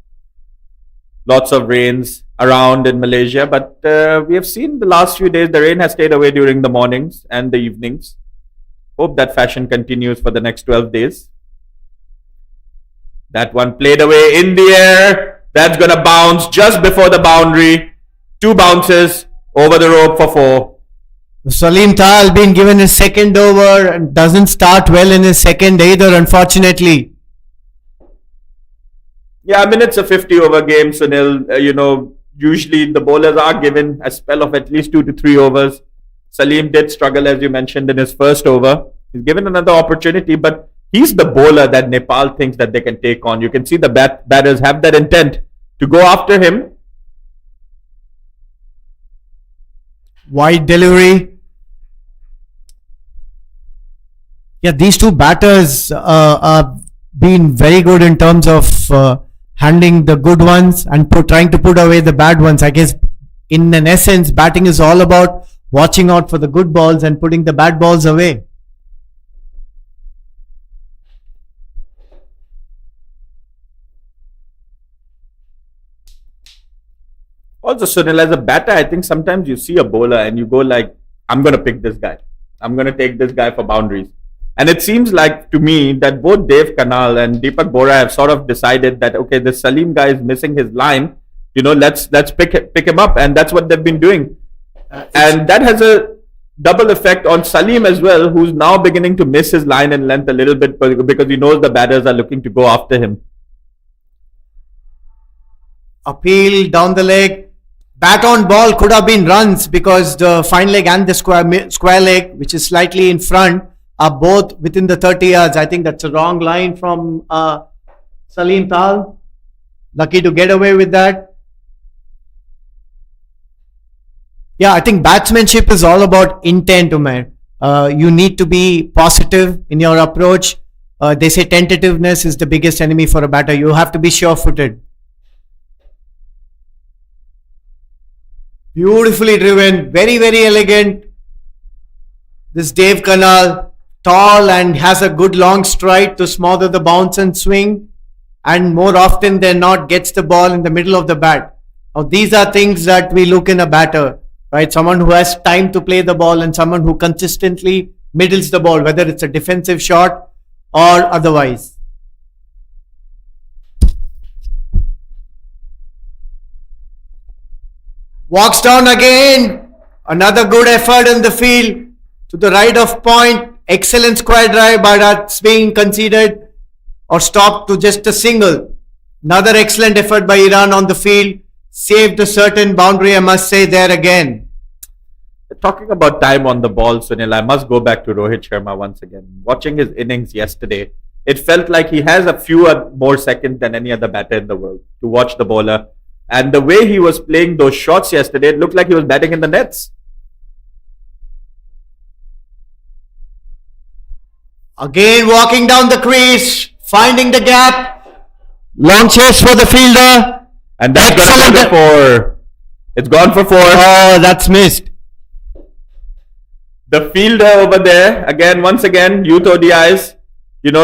Lots of rains around in Malaysia, but we have seen the last few days the rain has stayed away during the mornings and the evenings. Hope that fashion continues for the next 12 days. That one played away in the air. That's going to bounce just before the boundary. 2 bounces over the rope for 4. Salim Tal being given his second over and doesn't start well in his second either, unfortunately. Yeah, I mean, it's a 50 over game, Sunil. Usually the bowlers are given a spell of at least 2 to 3 overs Salim did struggle, as you mentioned, in his first over. He's given another opportunity, but he's the bowler that Nepal thinks that they can take on. You can see the batters have that intent to go after him. Wide delivery. Yeah, these two batters have been very good in terms of handling the good ones and trying to put away the bad ones. I guess in an essence, batting is all about watching out for the good balls and putting the bad balls away. Also, Sunil, as a batter, I think sometimes you see a bowler and you go like, I'm going to pick this guy. I'm going to take this guy for boundaries. And it seems like to me that both Dave Kanal and Deepak Bora have sort of decided that, okay, this Salim guy is missing his line. Let's pick him up. And that's what they've been doing. And that has a double effect on Salim as well, who's now beginning to miss his line and length a little bit because he knows the batters are looking to go after him. Appeal down the leg. Bat on ball could have been runs because the fine leg and the square leg, which is slightly in front, are both within the 30 yards. I think that's a wrong line from Salim Tal. Lucky to get away with that. Yeah, I think batsmanship is all about intent, Umar. You need to be positive in your approach. They say tentativeness is the biggest enemy for a batter. You have to be sure-footed. Beautifully driven, very, very elegant. This Dave Kanal, tall and has a good long stride to smother the bounce and swing, and more often than not gets the ball in the middle of the bat. Now these are things that we look in a batter, right? Someone who has time to play the ball and someone who consistently middles the ball, whether it's a defensive shot or otherwise. Walks down again. Another good effort in the field to the right of point. Excellent square drive, but that's being conceded or stopped to just a single. Another excellent effort by Iran on the field. Saved a certain boundary, I must say, there again. Talking about time on the ball, Sunil, I must go back to Rohit Sharma once again. Watching his innings yesterday, it felt like he has a few more seconds than any other batter in the world to watch the bowler. And the way he was playing those shots yesterday, it looked like he was batting in the nets. Again walking down the crease, finding the gap. Long chase for the fielder. And that's gone for 4. It's gone for 4. Oh, that's missed. The fielder over there, once again, youth ODIs,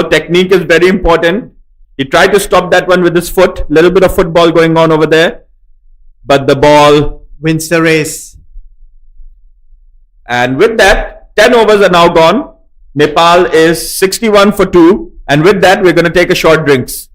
technique is very important. He tried to stop that one with his foot. Little bit of football going on over there. But the ball wins the race. And with that, 10 overs are now gone. Nepal is 61 for 2. And with that, we're going to take a short drinks.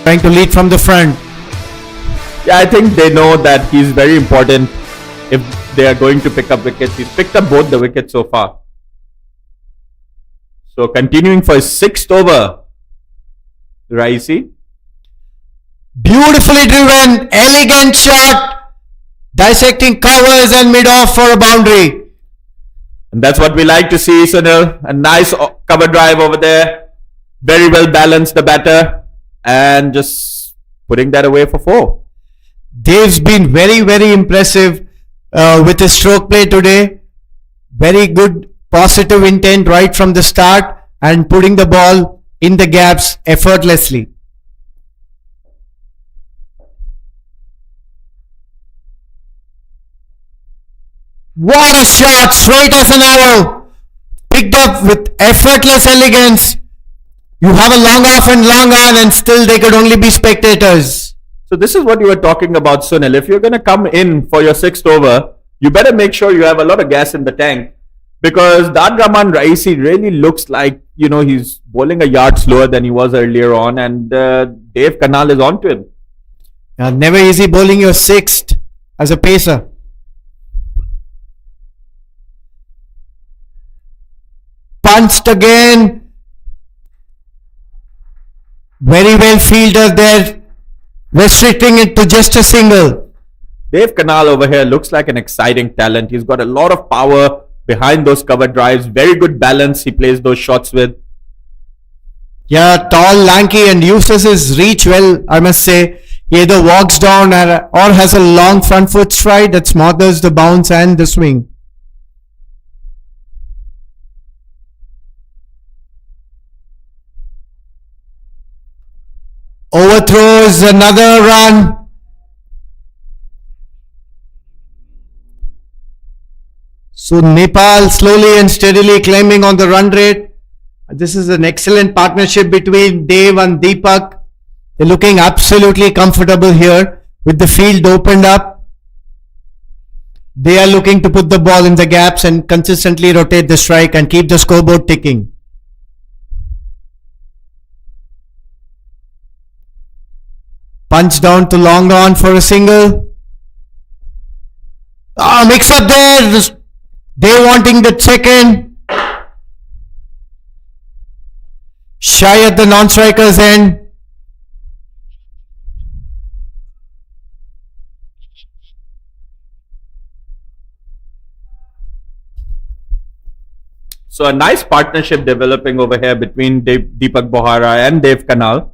Trying to lead from the front. Yeah, I think they know that he's very important if they are going to pick up wickets. He's picked up both the wickets so far. So continuing for his 6th over, Raisi. Beautifully driven, elegant shot, dissecting covers and mid-off for a boundary. And that's what we like to see, Sunil. A nice cover drive over there. Very well balanced, the batter. And just putting that away for 4. Dave's been very, very impressive with his stroke play today. Very good positive intent right from the start and putting the ball in the gaps effortlessly. What a shot, straight as an arrow. picked up with effortless elegance. You have a long off and long on, and still they could only be spectators. So this is what you were talking about, Sunil. If you're going to come in for your sixth over, you better make sure you have a lot of gas in the tank, because Rahman Raisi really looks like, he's bowling a yard slower than he was earlier on, and Dave Kanal is on to him. Never easy bowling your sixth as a pacer. Punched again. Very well fielded there, restricting it to just a single. Dave Kanal over here looks like an exciting talent. He's got a lot of power behind those cover drives. Very good balance he plays those shots with. Yeah, tall, lanky, and uses his reach well, I must say. He either walks down or has a long front foot stride that smothers the bounce and the swing. Overthrows another run. So Nepal slowly and steadily climbing on the run rate. This is an excellent partnership between Dave and Deepak. They're looking absolutely comfortable here with the field opened up. They are looking to put the ball in the gaps and consistently rotate the strike and keep the scoreboard ticking. Punch down to long on for a single. Mix up there. They wanting the check-in. Shy at the non-striker's end. So a nice partnership developing over here between Deepak Bohra and Dave Kanal.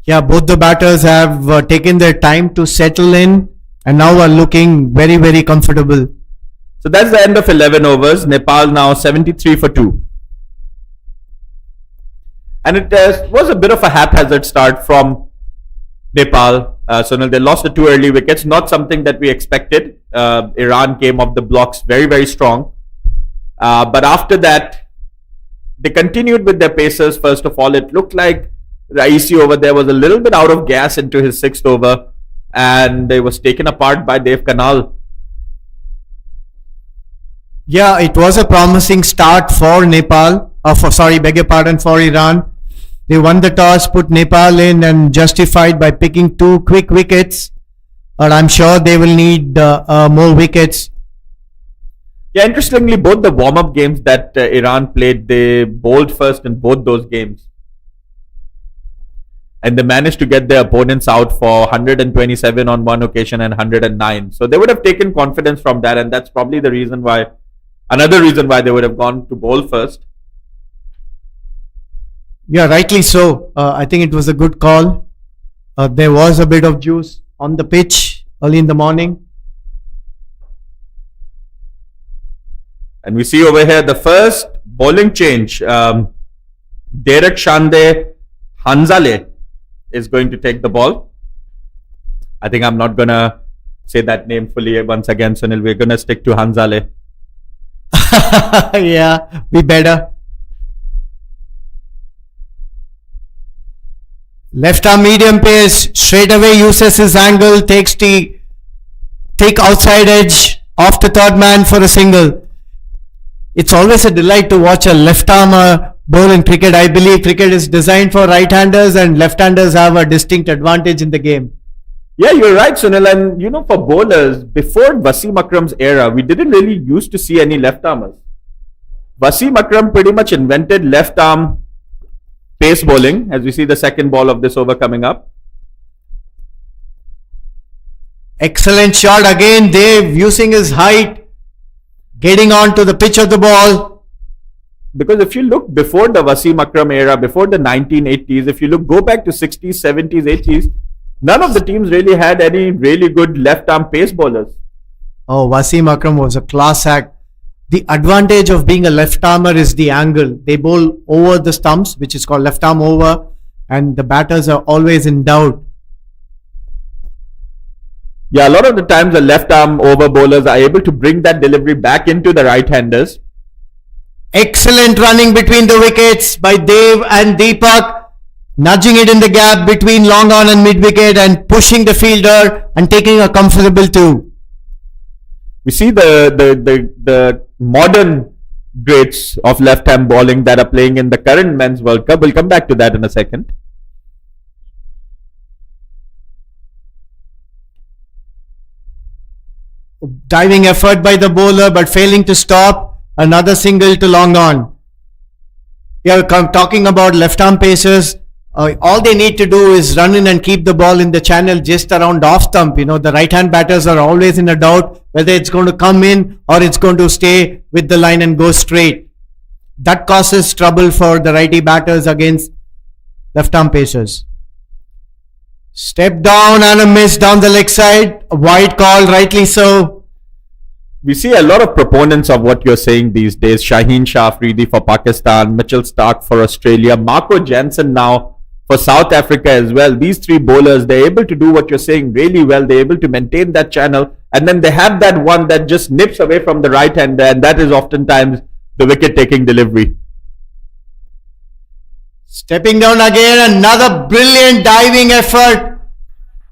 Yeah, both the batters have taken their time to settle in and now are looking very, very comfortable. So that's the end of 11 overs. Nepal now 73 for 2. And it was a bit of a haphazard start from Nepal. Sunil, they lost the 2 early wickets. Not something that we expected. Iran came off the blocks very, very strong. But after that, they continued with their paces. First of all, it looked like Raisi over there was a little bit out of gas into his 6th over, and it was taken apart by Dave Kanal. Yeah, it was a promising start for Nepal. For Iran. They won the toss, put Nepal in, and justified by picking 2 quick wickets. But I'm sure they will need more wickets. Yeah, interestingly, both the warm-up games that Iran played, they bowled first in both those games. And they managed to get their opponents out for 127 on one occasion and 109. So they would have taken confidence from that, and that's probably another reason why they would have gone to bowl first. Yeah, rightly so. I think it was a good call. There was a bit of juice on the pitch early in the morning. And we see over here the first bowling change. Derek Shande Hanzale is going to take the ball. I think I'm not going to say that name fully once again, Sunil. We're going to stick to Hanzale. Yeah, we better. Left arm medium pace, straight away uses his angle, takes the thick outside edge off the third man for a single. It's always a delight to watch a left armer bowl in cricket. I believe cricket is designed for right-handers, and left-handers have a distinct advantage in the game. Yeah, you're right, Sunil. And for bowlers, before Wasim Akram's era, we didn't really used to see any left armers. Wasim Akram pretty much invented left arm pace bowling, as we see the second ball of this over coming up. Excellent shot again, Dave, using his height, getting on to the pitch of the ball. Because if you look before the Wasim Akram era, before the 1980s, if you go back to 60s, 70s, 80s, none of the teams really had any really good left arm pace bowlers. Oh, Wasim Akram was a class act. The advantage of being a left armer is the angle. They bowl over the stumps, which is called left arm over, and the batters are always in doubt. Yeah, a lot of the times the left arm over bowlers are able to bring that delivery back into the right-handers. Excellent running between the wickets by Dev and Deepak, nudging it in the gap between long on and mid-wicket and pushing the fielder and taking a comfortable two. We see the modern greats of left-hand bowling that are playing in the current Men's World Cup. We'll come back to that in a second. Diving effort by the bowler but failing to stop. Another single to long on. We are talking about left arm pacers. All they need to do is run in and keep the ball in the channel just around off stump. You know, the right hand batters are always in a doubt whether it's going to come in or it's going to stay with the line and go straight. That causes trouble for the righty batters against left arm pacers. Step down and a miss down the leg side. A wide call, rightly so. We see a lot of proponents of what you're saying these days. Shaheen Shah Afridi for Pakistan, Mitchell Starc for Australia, Marco Jansen now for South Africa as well. These three bowlers, they're able to do what you're saying really well. They're able to maintain that channel, and then they have that one that just nips away from the right hander, and that is oftentimes the wicket-taking delivery. Stepping down again, another brilliant diving effort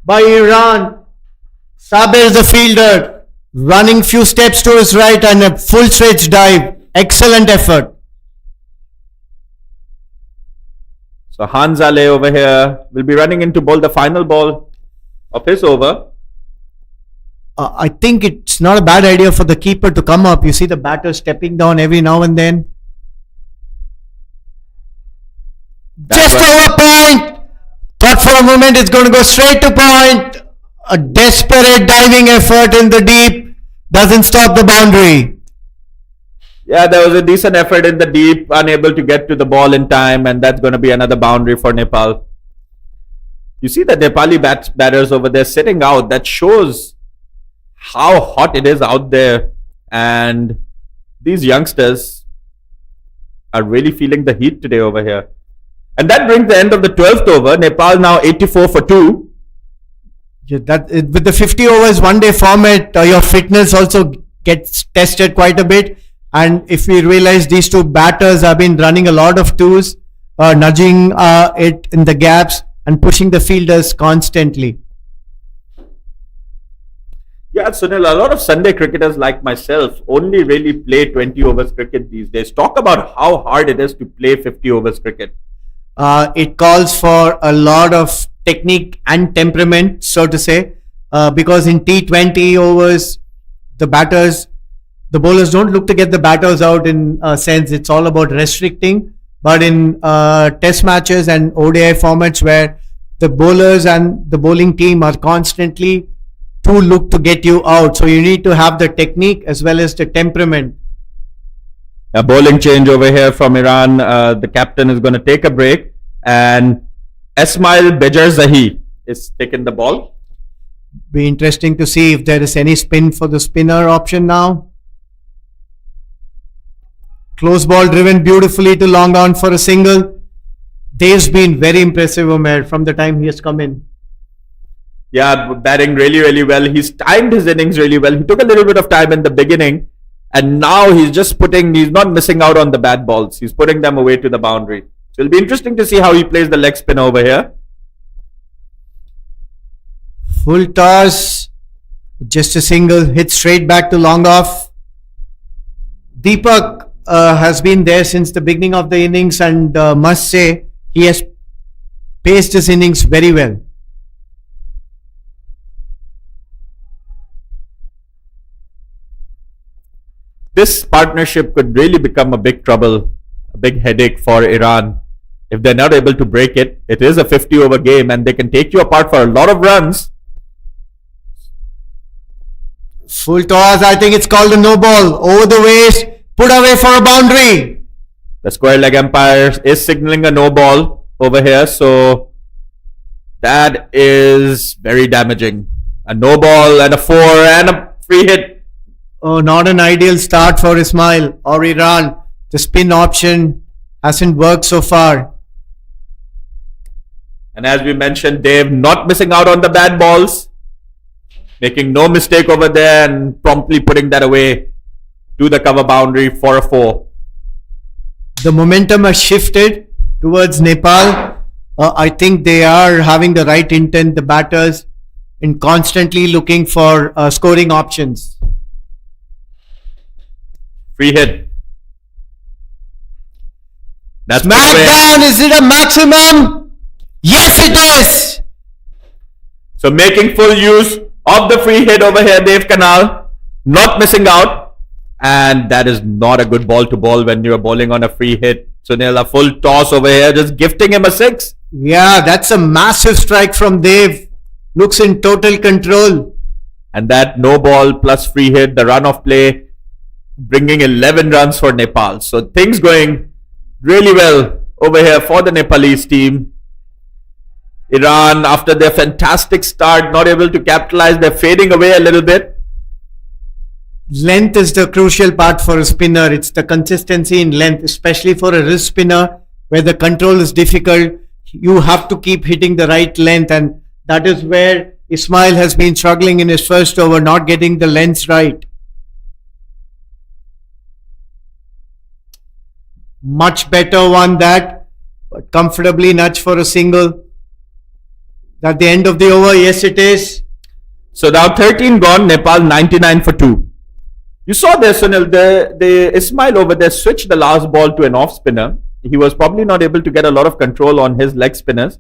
by Iran. Sabir the fielder, running few steps to his right and a full-stretch dive. Excellent effort. So Hanzale over here will be running in to bowl the final ball of his over. I think it's not a bad idea for the keeper to come up. You see the batter stepping down every now and then. Just over point. Thought for a moment it's going to go straight to point. A desperate diving effort in the deep doesn't stop the boundary. Yeah, there was a decent effort in the deep, unable to get to the ball in time, and that's going to be another boundary for Nepal. You see the Nepali batters over there sitting out. That shows how hot it is out there, and these youngsters are really feeling the heat today over here. And that brings the end of the 12th over. Nepal now 84 for 2. Yeah, with the 50 overs one day format, your fitness also gets tested quite a bit. And if we realize these two batters have been running a lot of twos, nudging it in the gaps and pushing the fielders constantly. Yeah, Sunil, a lot of Sunday cricketers like myself only really play 20 overs cricket these days. Talk about how hard it is to play 50 overs cricket. It calls for a lot of technique and temperament, so to say, because in T20 overs, the bowlers don't look to get the batters out in a sense. It's all about restricting. But in test matches and ODI formats where the bowlers and the bowling team are constantly to look to get you out. So you need to have the technique as well as the temperament. A bowling change over here from Iran. The captain is going to take a break, and Esmail Bejarzahi is taking the ball. Be interesting to see if there is any spin for the spinner option now. Close ball driven beautifully to long on for a single. Dev's been very impressive, Omer, from the time he has come in. Yeah, batting really, really well. He's timed his innings really well. He took a little bit of time in the beginning, and now he's not missing out on the bad balls. He's putting them away to the boundary. So it'll be interesting to see how he plays the leg spin over here. Full toss. Just a single, hit straight back to long off. Deepak has been there since the beginning of the innings, and must say he has paced his innings very well. This partnership could really become a big trouble, a big headache for Iran. If they're not able to break it, it is a 50 over game and they can take you apart for a lot of runs. Full toss, I think it's called a no ball. Over the waist, put away for a boundary. The square leg umpire is signaling a no ball over here, so that is very damaging. A no ball and a 4 and a free hit. Oh, not an ideal start for Ismail or Iran. The spin option hasn't worked so far. And as we mentioned, Dave not missing out on the bad balls, making no mistake over there and promptly putting that away to the cover boundary for a 4. The momentum has shifted towards Nepal. I think they are having the right intent, the batters, in constantly looking for scoring options. Free hit. That's Smackdown, is it a maximum? Yes, it is. So making full use of the free hit over here, Dave Canal, not missing out. And that is not a good ball to ball when you're bowling on a free hit. Sunil, a full toss over here, just gifting him a 6. Yeah, that's a massive strike from Dave. Looks in total control. And that no ball plus free hit, the run of play, bringing 11 runs for Nepal. So things going really well over here for the Nepalese team. Iran, after their fantastic start, not able to capitalize. They're fading away a little bit. Length is the crucial part for a spinner. It's the consistency in length, especially for a wrist spinner where the control is difficult. You have to keep hitting the right length, and that is where Ismail has been struggling in his first over, not getting the lengths right. Much better one that, but comfortably nudge for a single. At the end of the over, yes it is. So now 13 gone, Nepal 99 for 2. You saw there, Sunil, the Ismail over there switched the last ball to an off spinner. He was probably not able to get a lot of control on his leg spinners.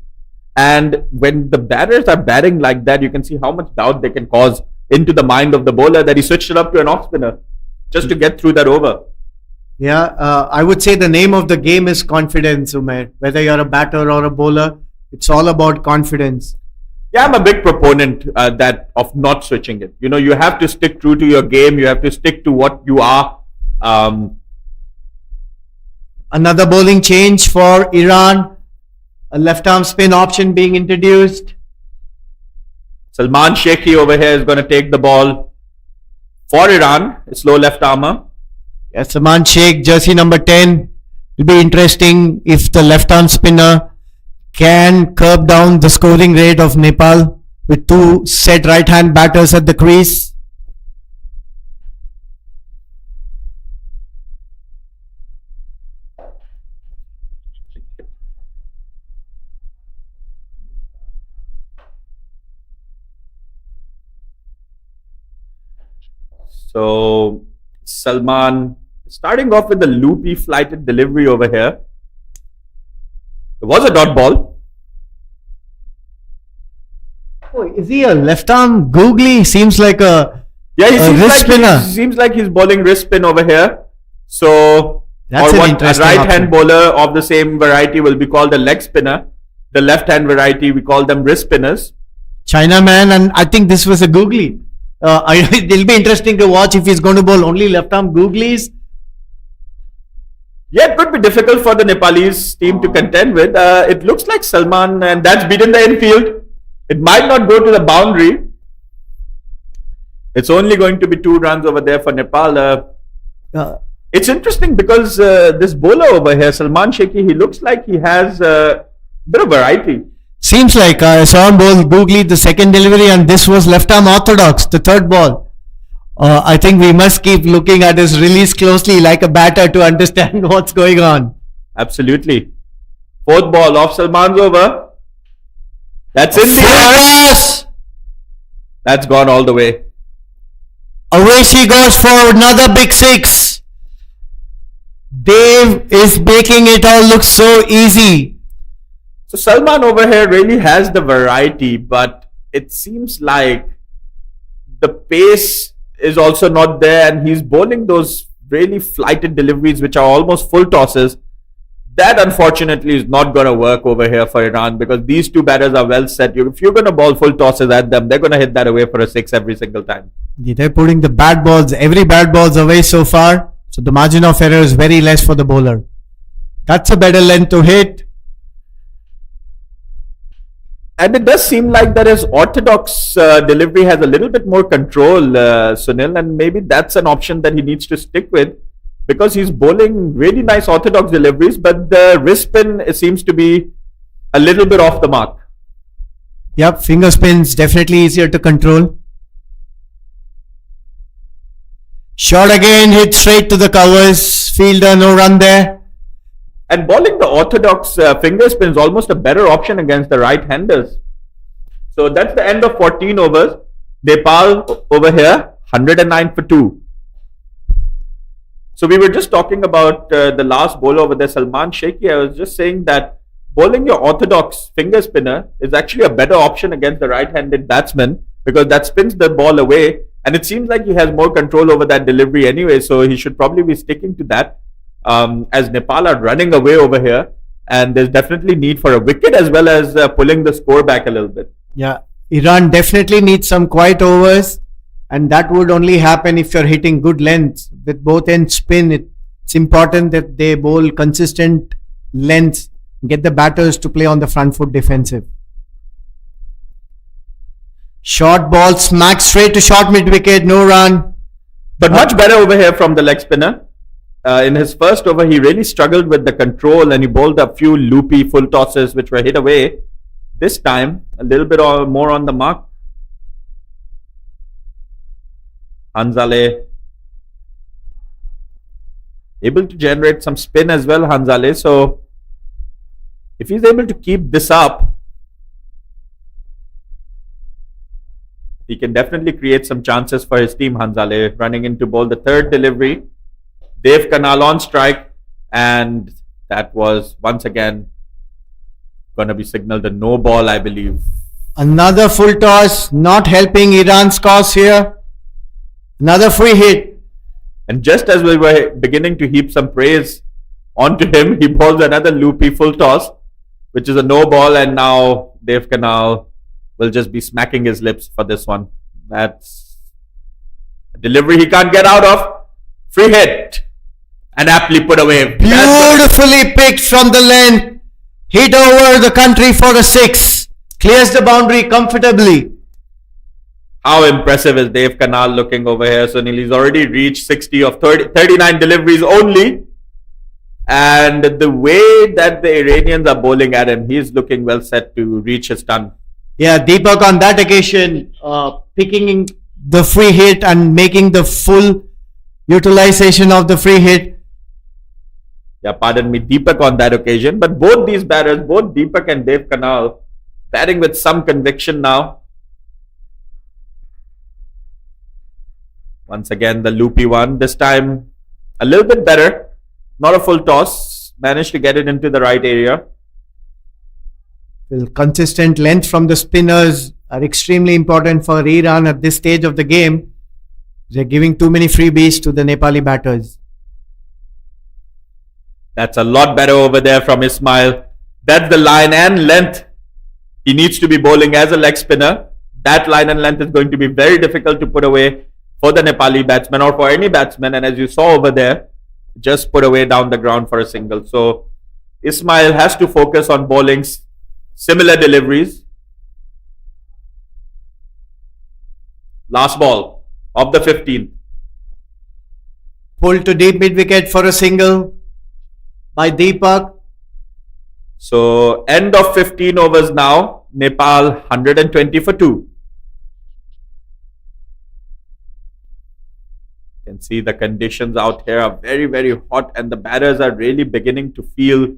And when the batters are batting like that, you can see how much doubt they can cause into the mind of the bowler that he switched it up to an off spinner just to get through that over. Yeah, I would say the name of the game is confidence, Umair. Whether you're a batter or a bowler, it's all about confidence. Yeah, I'm a big proponent that of not switching it. You know, you have to stick true to your game. You have to stick to what you are. Another bowling change for Iran. A left arm spin option being introduced. Salman Sheikhi over here is going to take the ball for Iran. Slow left armer. Yes, Salman Sheikh, jersey number 10. It'll be interesting if the left arm spinner can curb down the scoring rate of Nepal with 2 set right hand batters at the crease. So Salman starting off with the loopy flighted delivery over here. It was a dot ball. Oh, is he a left arm googly? Seems like a wrist spinner. Seems like he's bowling wrist spin over here. So That's or an what a interesting right option. hand bowler of the same variety will be called a leg spinner. The left hand variety we call them wrist spinners. Chinaman, and I think this was a googly. It'll be interesting to watch if he's going to bowl only left arm googlies. Yeah, it could be difficult for the Nepalese team to contend with. It looks like Salman, and that's beaten the infield. It might not go to the boundary. It's only going to be 2 runs over there for Nepal. It's interesting because this bowler over here, Salman Sheikhi, he looks like he has a bit of variety. Seems like I saw him bowl googly the second delivery, and this was left arm orthodox, the third ball. I think we must keep looking at his release closely like a batter to understand what's going on. Absolutely. 4th ball off Salman's over. That's in the Yes! That's gone all the way. Away she goes for another big 6. Dave is making it all look so easy. So Salman over here really has the variety, but it seems like the pace is also not there, and he's bowling those really flighted deliveries which are almost full tosses. That unfortunately is not going to work over here for Iran because these 2 batters are well set. If you're going to bowl full tosses at them, they're going to hit that away for a 6 every single time. They're putting the bad balls, every bad ball's away so far. So the margin of error is very less for the bowler. That's a better length to hit. And it does seem like that his orthodox delivery has a little bit more control, Sunil, and maybe that's an option that he needs to stick with because he's bowling really nice orthodox deliveries, but the wrist spin seems to be a little bit off the mark. Yep, finger spins definitely easier to control. Shot again, hit straight to the covers. Fielder, no run there. And bowling the orthodox finger spin is almost a better option against the right-handers. So that's the end of 14 overs. Nepal over here, 109 for 2. So we were just talking about the last bowler over there, Salman Sheikhi. I was just saying that bowling your orthodox finger spinner is actually a better option against the right-handed batsman because that spins the ball away. And it seems like he has more control over that delivery anyway. So he should probably be sticking to that. As Nepal are running away over here, and there's definitely need for a wicket as well as pulling the score back a little bit. Yeah, Iran definitely needs some quiet overs, and that would only happen if you're hitting good lengths with both ends spin. It's important that they bowl consistent lengths, get the batters to play on the front foot defensive. Short ball smacked straight to short mid wicket, no run. But much better over here from the leg spinner. In his first over, he really struggled with the control and he bowled a few loopy full tosses which were hit away. This time, a little bit more on the mark. Hanzale able to generate some spin as well, Hanzale. So, if he's able to keep this up, he can definitely create some chances for his team, Hanzale, running into bowl the third delivery. Dev Kanal on strike, and that was once again going to be signaled a no ball, I believe. Another full toss, not helping Iran's cause here. Another free hit. And just as we were beginning to heap some praise onto him, he bowls another loopy full toss, which is a no ball, and now Dev Kanal will just be smacking his lips for this one. That's a delivery he can't get out of. Free hit. And aptly put away. Beautifully picked from the length. Hit over the country for a 6. Clears the boundary comfortably. How impressive is Dev Kanal looking over here? Sunil, he's already reached 60 of 39 deliveries only. And the way that the Iranians are bowling at him, he's looking well set to reach his ton. Yeah, Deepak on that occasion, picking the free hit and making the full utilization of the free hit. Yeah, pardon me, Deepak on that occasion. But both these batters, both Deepak and Dev Kanal, batting with some conviction now. Once again, the loopy one. This time, a little bit better. Not a full toss. Managed to get it into the right area. Well, consistent length from the spinners are extremely important for Iran at this stage of the game. They're giving too many freebies to the Nepali batters. That's a lot better over there from Ismail. That's the line and length he needs to be bowling as a leg spinner. That line and length is going to be very difficult to put away for the Nepali batsman or for any batsman. And as you saw over there, just put away down the ground for a single. So Ismail has to focus on bowling similar deliveries. Last ball of the 15th. Pulled to deep mid wicket for a single by Deepak. So end of 15 overs now. Nepal 120 for 2. You can see the conditions out here are very, very hot and the batters are really beginning to feel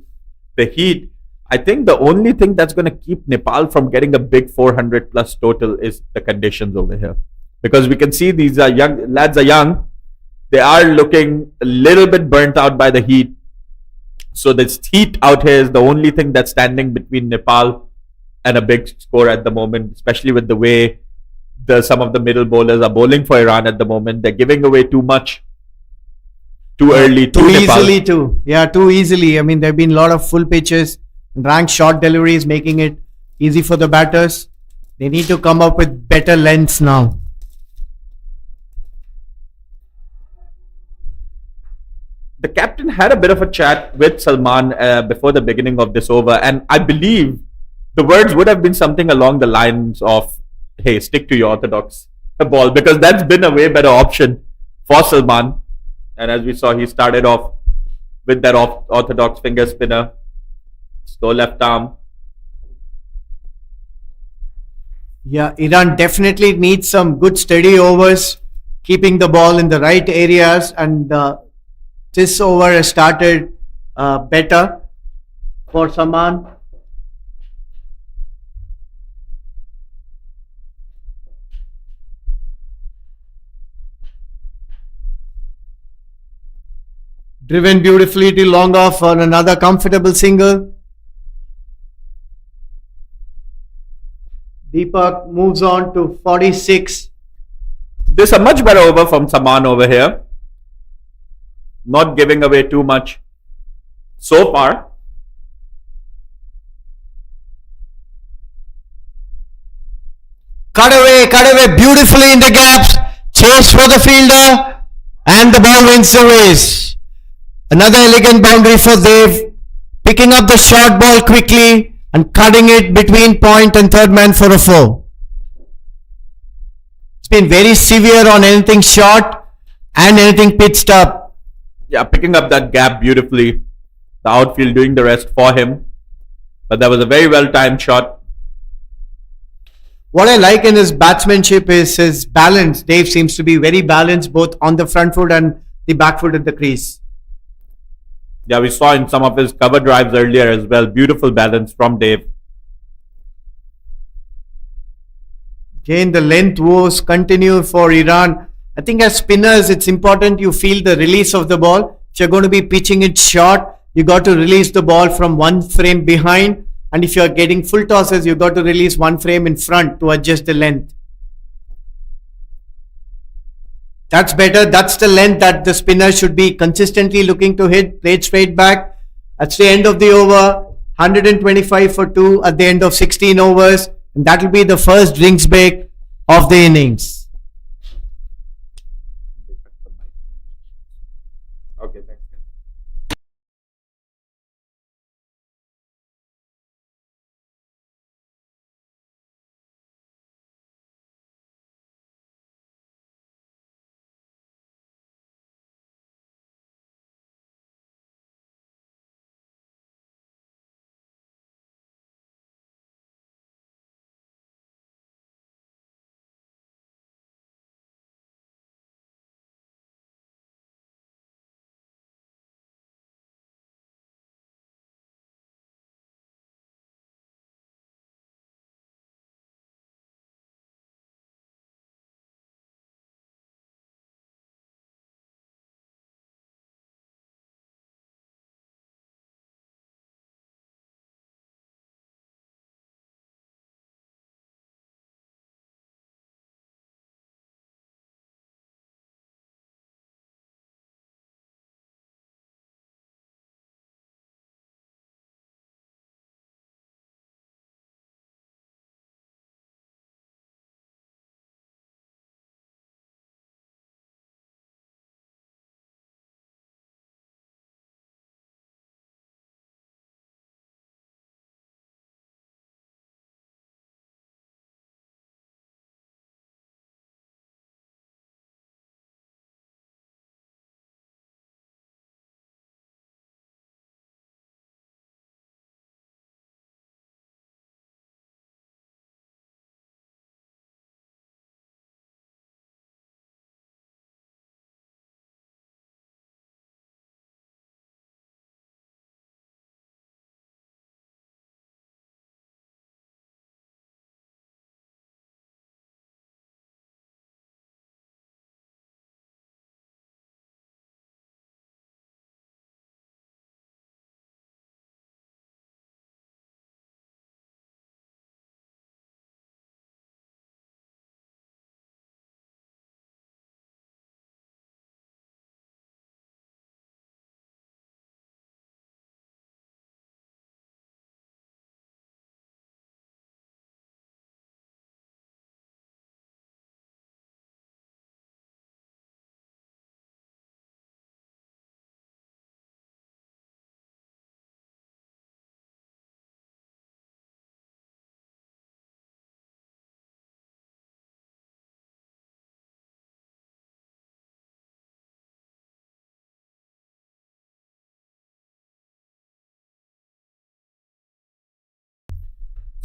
the heat. I think the only thing that's going to keep Nepal from getting a big 400 plus total is the conditions over here. Because we can see these are young, lads are young. They are looking a little bit burnt out by the heat. So this heat out here is the only thing that's standing between Nepal and a big score at the moment, especially with the way some of the middle bowlers are bowling for Iran at the moment. They're giving away too much, too early, too easily too. Yeah, too easily. I mean, there have been a lot of full pitches, ranked short deliveries, making it easy for the batters. They need to come up with better lengths now. The captain had a bit of a chat with Salman before the beginning of this over, and I believe the words would have been something along the lines of, hey, stick to your orthodox ball, because that's been a way better option for Salman. And as we saw, he started off with that orthodox finger spinner, slow left arm. Yeah, Iran definitely needs some good steady overs, keeping the ball in the right areas, and this over has started better for Saman. Driven beautifully to long off on another comfortable single. Deepak moves on to 46. This is a much better over from Saman over here. Not giving away too much so far. Cut away beautifully in the gaps. Chase for the fielder, and the ball wins the race. Another elegant boundary for Dev, picking up the short ball quickly and cutting it between point and third man for a 4. It's been very severe on anything short and anything pitched up. Yeah, picking up that gap beautifully. The outfield doing the rest for him. But that was a very well timed shot. What I like in his batsmanship is his balance. Dave seems to be very balanced both on the front foot and the back foot at the crease. Yeah, we saw in some of his cover drives earlier as well. Beautiful balance from Dave. Again, the length woes continue for Iran. I think as spinners, it's important you feel the release of the ball. If you're going to be pitching it short, you got to release the ball from one frame behind. And if you're getting full tosses, you got to release one frame in front to adjust the length. That's better. That's the length that the spinner should be consistently looking to hit. Played straight back. That's the end of the over. 125 for 2 at the end of 16 overs. And that will be the first drinks break of the innings.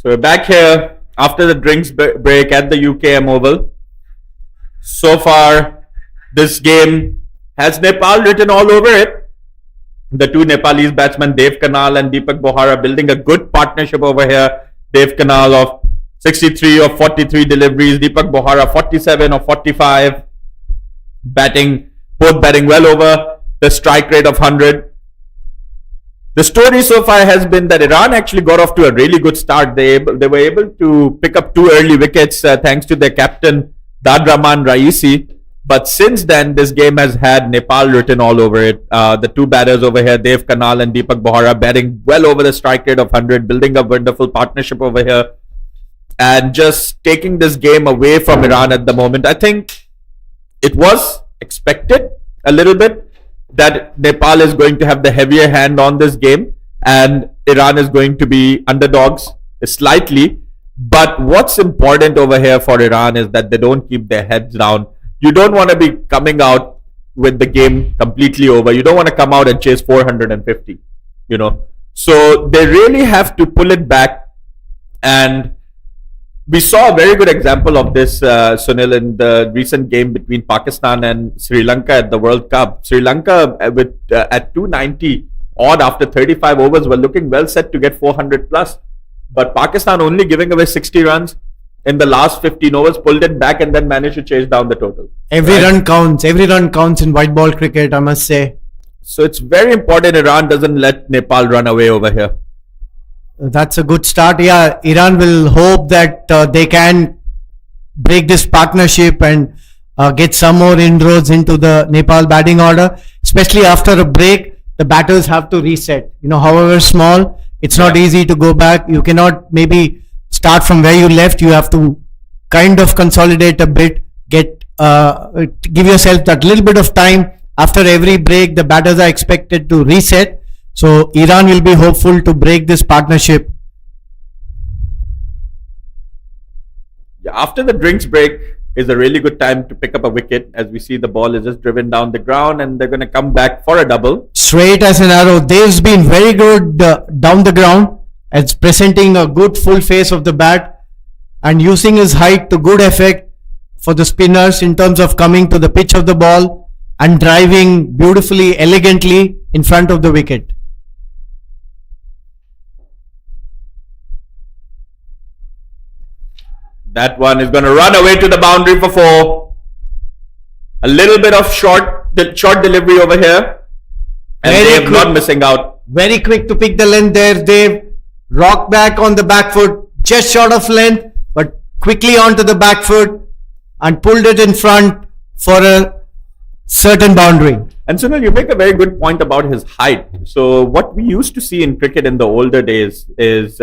So we're back here after the drinks break at the UKM Oval. So far, this game has Nepal written all over it. The two Nepalese batsmen, Dev Kanal and Deepak Bohara, building a good partnership over here. Dev Kanal of 63 of 43 deliveries, Deepak Bohara 47 of 45, both batting well over the strike rate of 100. The story so far has been that Iran actually got off to a really good start. They were able to pick up 2 early wickets thanks to their captain Dadraman Raisi. But since then, this game has had Nepal written all over it. The two batters over here, Dev Kanal and Deepak Bohara, batting well over the strike rate of 100, building a wonderful partnership over here, and just taking this game away from Iran at the moment. I think it was expected a little bit that Nepal is going to have the heavier hand on this game and Iran is going to be underdogs slightly. But what's important over here for Iran is that they don't keep their heads down. You don't want to be coming out with the game completely over. You don't want to come out and chase 450, So they really have to pull it back. And we saw a very good example of this, Sunil, in the recent game between Pakistan and Sri Lanka at the World Cup. Sri Lanka at 290 odd after 35 overs were looking well set to get 400 plus. But Pakistan only giving away 60 runs in the last 15 overs, pulled it back and then managed to chase down the total. Every run counts. Every run counts in white ball cricket, I must say. So it's very important Iran doesn't let Nepal run away over here. That's a good start. Yeah, Iran will hope that they can break this partnership and get some more inroads into the Nepal batting order. Especially after a break, the batters have to reset. However small, it's not easy to go back. You cannot maybe start from where you left. You have to kind of consolidate a bit, give yourself that little bit of time. After every break, the batters are expected to reset. So Iran will be hopeful to break this partnership. Yeah, after the drinks break is a really good time to pick up a wicket. As we see, the ball is just driven down the ground and they're going to come back for a double. Straight as an arrow. Dev's been very good down the ground. It's presenting a good full face of the bat and using his height to good effect for the spinners in terms of coming to the pitch of the ball and driving beautifully, elegantly in front of the wicket. That one is going to run away to the boundary for 4. A little bit of short delivery over here. And Dave not missing out. Very quick to pick the length there. Dave rocked back on the back foot, just short of length, but quickly onto the back foot and pulled it in front for a certain boundary. And Sunil, you make a very good point about his height. So what we used to see in cricket in the older days is...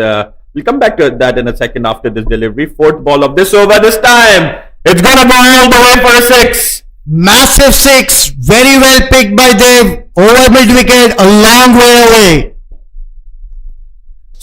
we'll come back to that in a second after this delivery. 4th ball of this over. This time, it's going to go all the way for a 6. Massive 6. Very well picked by Dev. Over mid-wicket, a long way away.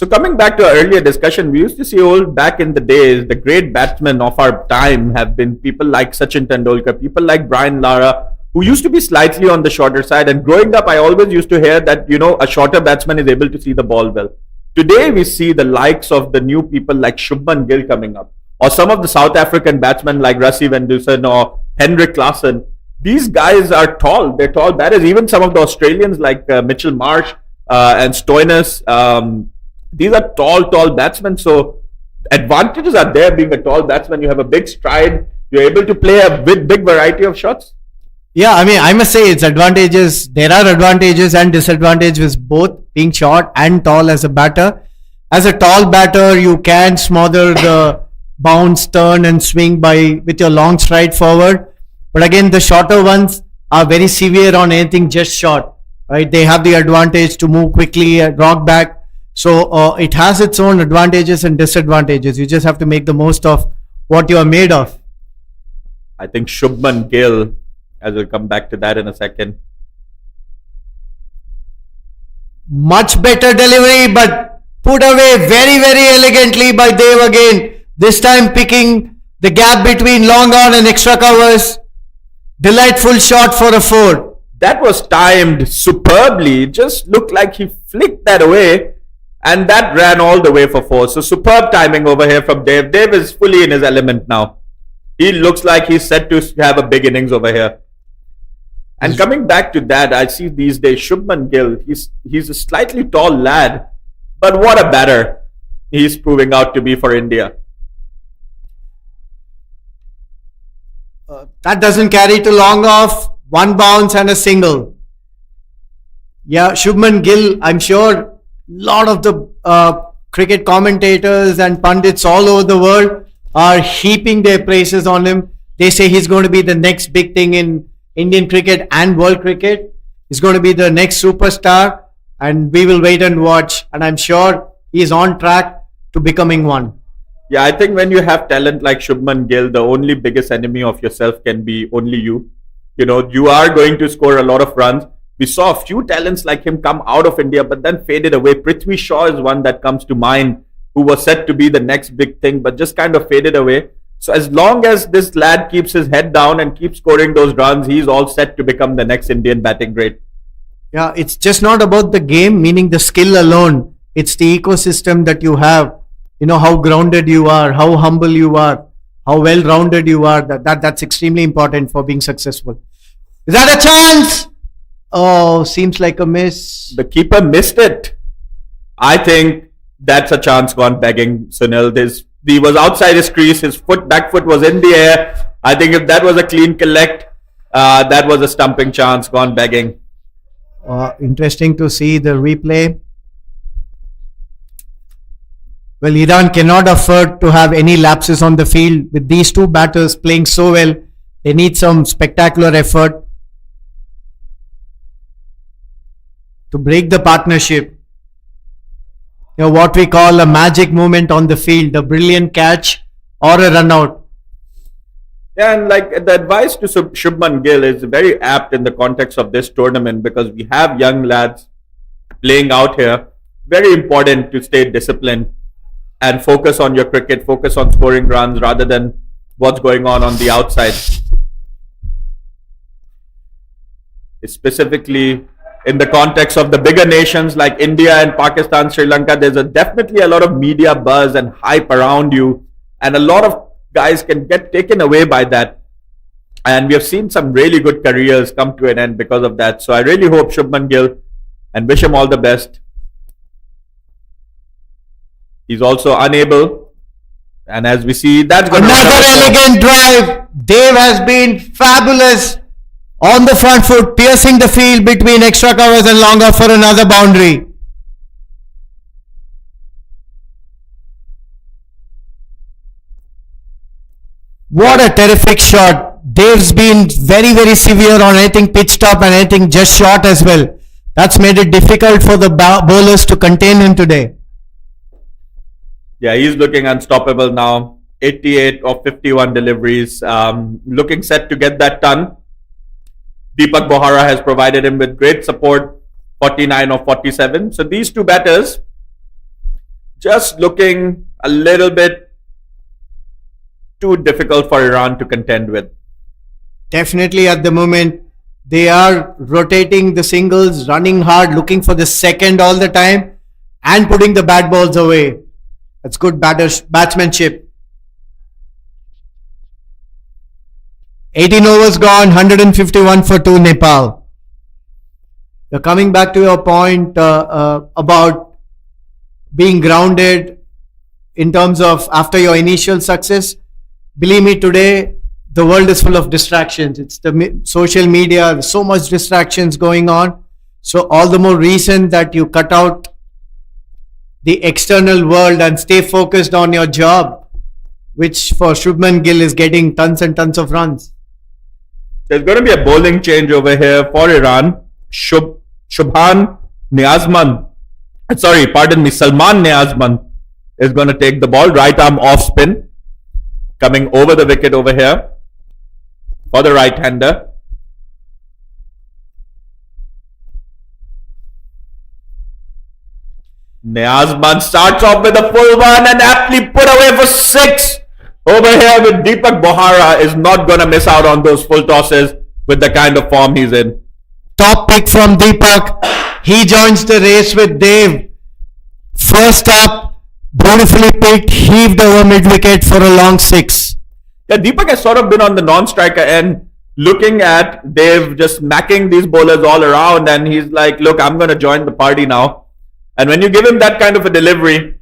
So coming back to our earlier discussion, we used to see back in the days, the great batsmen of our time have been people like Sachin Tendulkar, people like Brian Lara, who used to be slightly on the shorter side. And growing up, I always used to hear that, a shorter batsman is able to see the ball well. Today, we see the likes of the new people like Shubman Gill coming up, or some of the South African batsmen like Rassie van Dusen or Henrik Klaassen. These guys are tall. They're tall batters. Even some of the Australians like Mitchell Marsh and Stoinis. These are tall batsmen. So advantages are there being a tall batsman. You have a big stride. You're able to play a big variety of shots. Yeah, I must say it's advantages. There are advantages and disadvantages with both being short and tall as a batter. As a tall batter, you can smother the bounce, turn and swing with your long stride forward. But again, the shorter ones are very severe on anything just short. Right? They have the advantage to move quickly, rock back. So it has its own advantages and disadvantages. You just have to make the most of what you are made of. I think Shubman Gill, as we'll come back to that in a second. Much better delivery, but put away very, very elegantly by Dev again. This time picking the gap between long on and extra covers. Delightful shot for a 4. That was timed superbly. It just looked like he flicked that away. And that ran all the way for 4. So superb timing over here from Dave. Dave is fully in his element now. He looks like he's set to have a big innings over here. And coming back to that, I see these days Shubman Gill. He's a slightly tall lad, but what a batter he's proving out to be for India. That doesn't carry too long off. One bounce and a single. Yeah, Shubman Gill, I'm sure lot of the cricket commentators and pundits all over the world are heaping their praises on him. They say he's going to be the next big thing in Indian cricket and world cricket. He's going to be the next superstar, and we will wait and watch. And I'm sure he's on track to becoming one. Yeah, I think when you have talent like Shubman Gill, the only biggest enemy of yourself can be only you. You know, you are going to score a lot of runs. We saw a few talents like him come out of India but then faded away. Prithvi Shaw is one that comes to mind, who was set to be the next big thing but just kind of faded away. So as long as this lad keeps his head down and keeps scoring those runs, he's all set to become the next Indian batting great. Yeah, it's just not about the game, meaning the skill alone. It's the ecosystem that you have. You know, how grounded you are, how humble you are, how well-rounded you are. That's extremely important for being successful. Is that a chance? Oh, seems like a miss. The keeper missed it. I think that's a chance gone begging, Sunil. He was outside his crease. His back foot was in the air. I think if that was a clean collect, that was a stumping chance gone begging. Interesting to see the replay. Well, Iran cannot afford to have any lapses on the field. With these two batters playing so well, they need some spectacular effort to break the partnership. You know, what we call a magic moment on the field, a brilliant catch or a run out. Yeah, and like the advice to Shubman Gill is very apt in the context of this tournament, because we have young lads playing out here. Very important to stay disciplined and focus on your cricket, focus on scoring runs rather than what's going on the outside. Specifically in the context of the bigger nations like India and Pakistan, Sri Lanka, there's definitely a lot of media buzz and hype around you, and a lot of guys can get taken away by that. And we have seen some really good careers come to an end because of that. So I really hope Shubman Gill, and wish him all the best. He's also unable, and as we see, that's going to be another elegant drive. Dave has been fabulous on the front foot, piercing the field between extra covers and longer for another boundary. What a terrific shot. Dave's been very, very severe on anything pitched up and anything just short as well. That's made it difficult for the bowlers to contain him today. Yeah, he's looking unstoppable now. 88 of 51 deliveries. Looking set to get that done. Deepak Bohara has provided him with great support. 49 of 47. So these two batters just looking a little bit too difficult for Iran to contend with. Definitely at the moment, they are rotating the singles, running hard, looking for the second all the time and putting the bad balls away. That's good batsmanship. 18 overs gone, 151 for 2 Nepal. You're coming back to your point about being grounded in terms of after your initial success. Believe me, today the world is full of distractions. It's the social media, there's so much distractions going on. So all the more reason that you cut out the external world and stay focused on your job, which for Shubman Gill is getting tons and tons of runs. There's going to be a bowling change over here for Iran. Salman Niazman is going to take the ball. Right arm off spin. Coming over the wicket over here for the right-hander. Niazman starts off with a full one and aptly put away for 6. Over here with Deepak Bohara is not going to miss out on those full tosses with the kind of form he's in. Top pick from Deepak. He joins the race with Dave First up, beautifully picked, heaved over mid wicket for a long 6. Yeah, Deepak has sort of been on the non-striker end, looking at Dave just macking these bowlers all around, and he's like, look, I'm going to join the party now. And when you give him that kind of a delivery,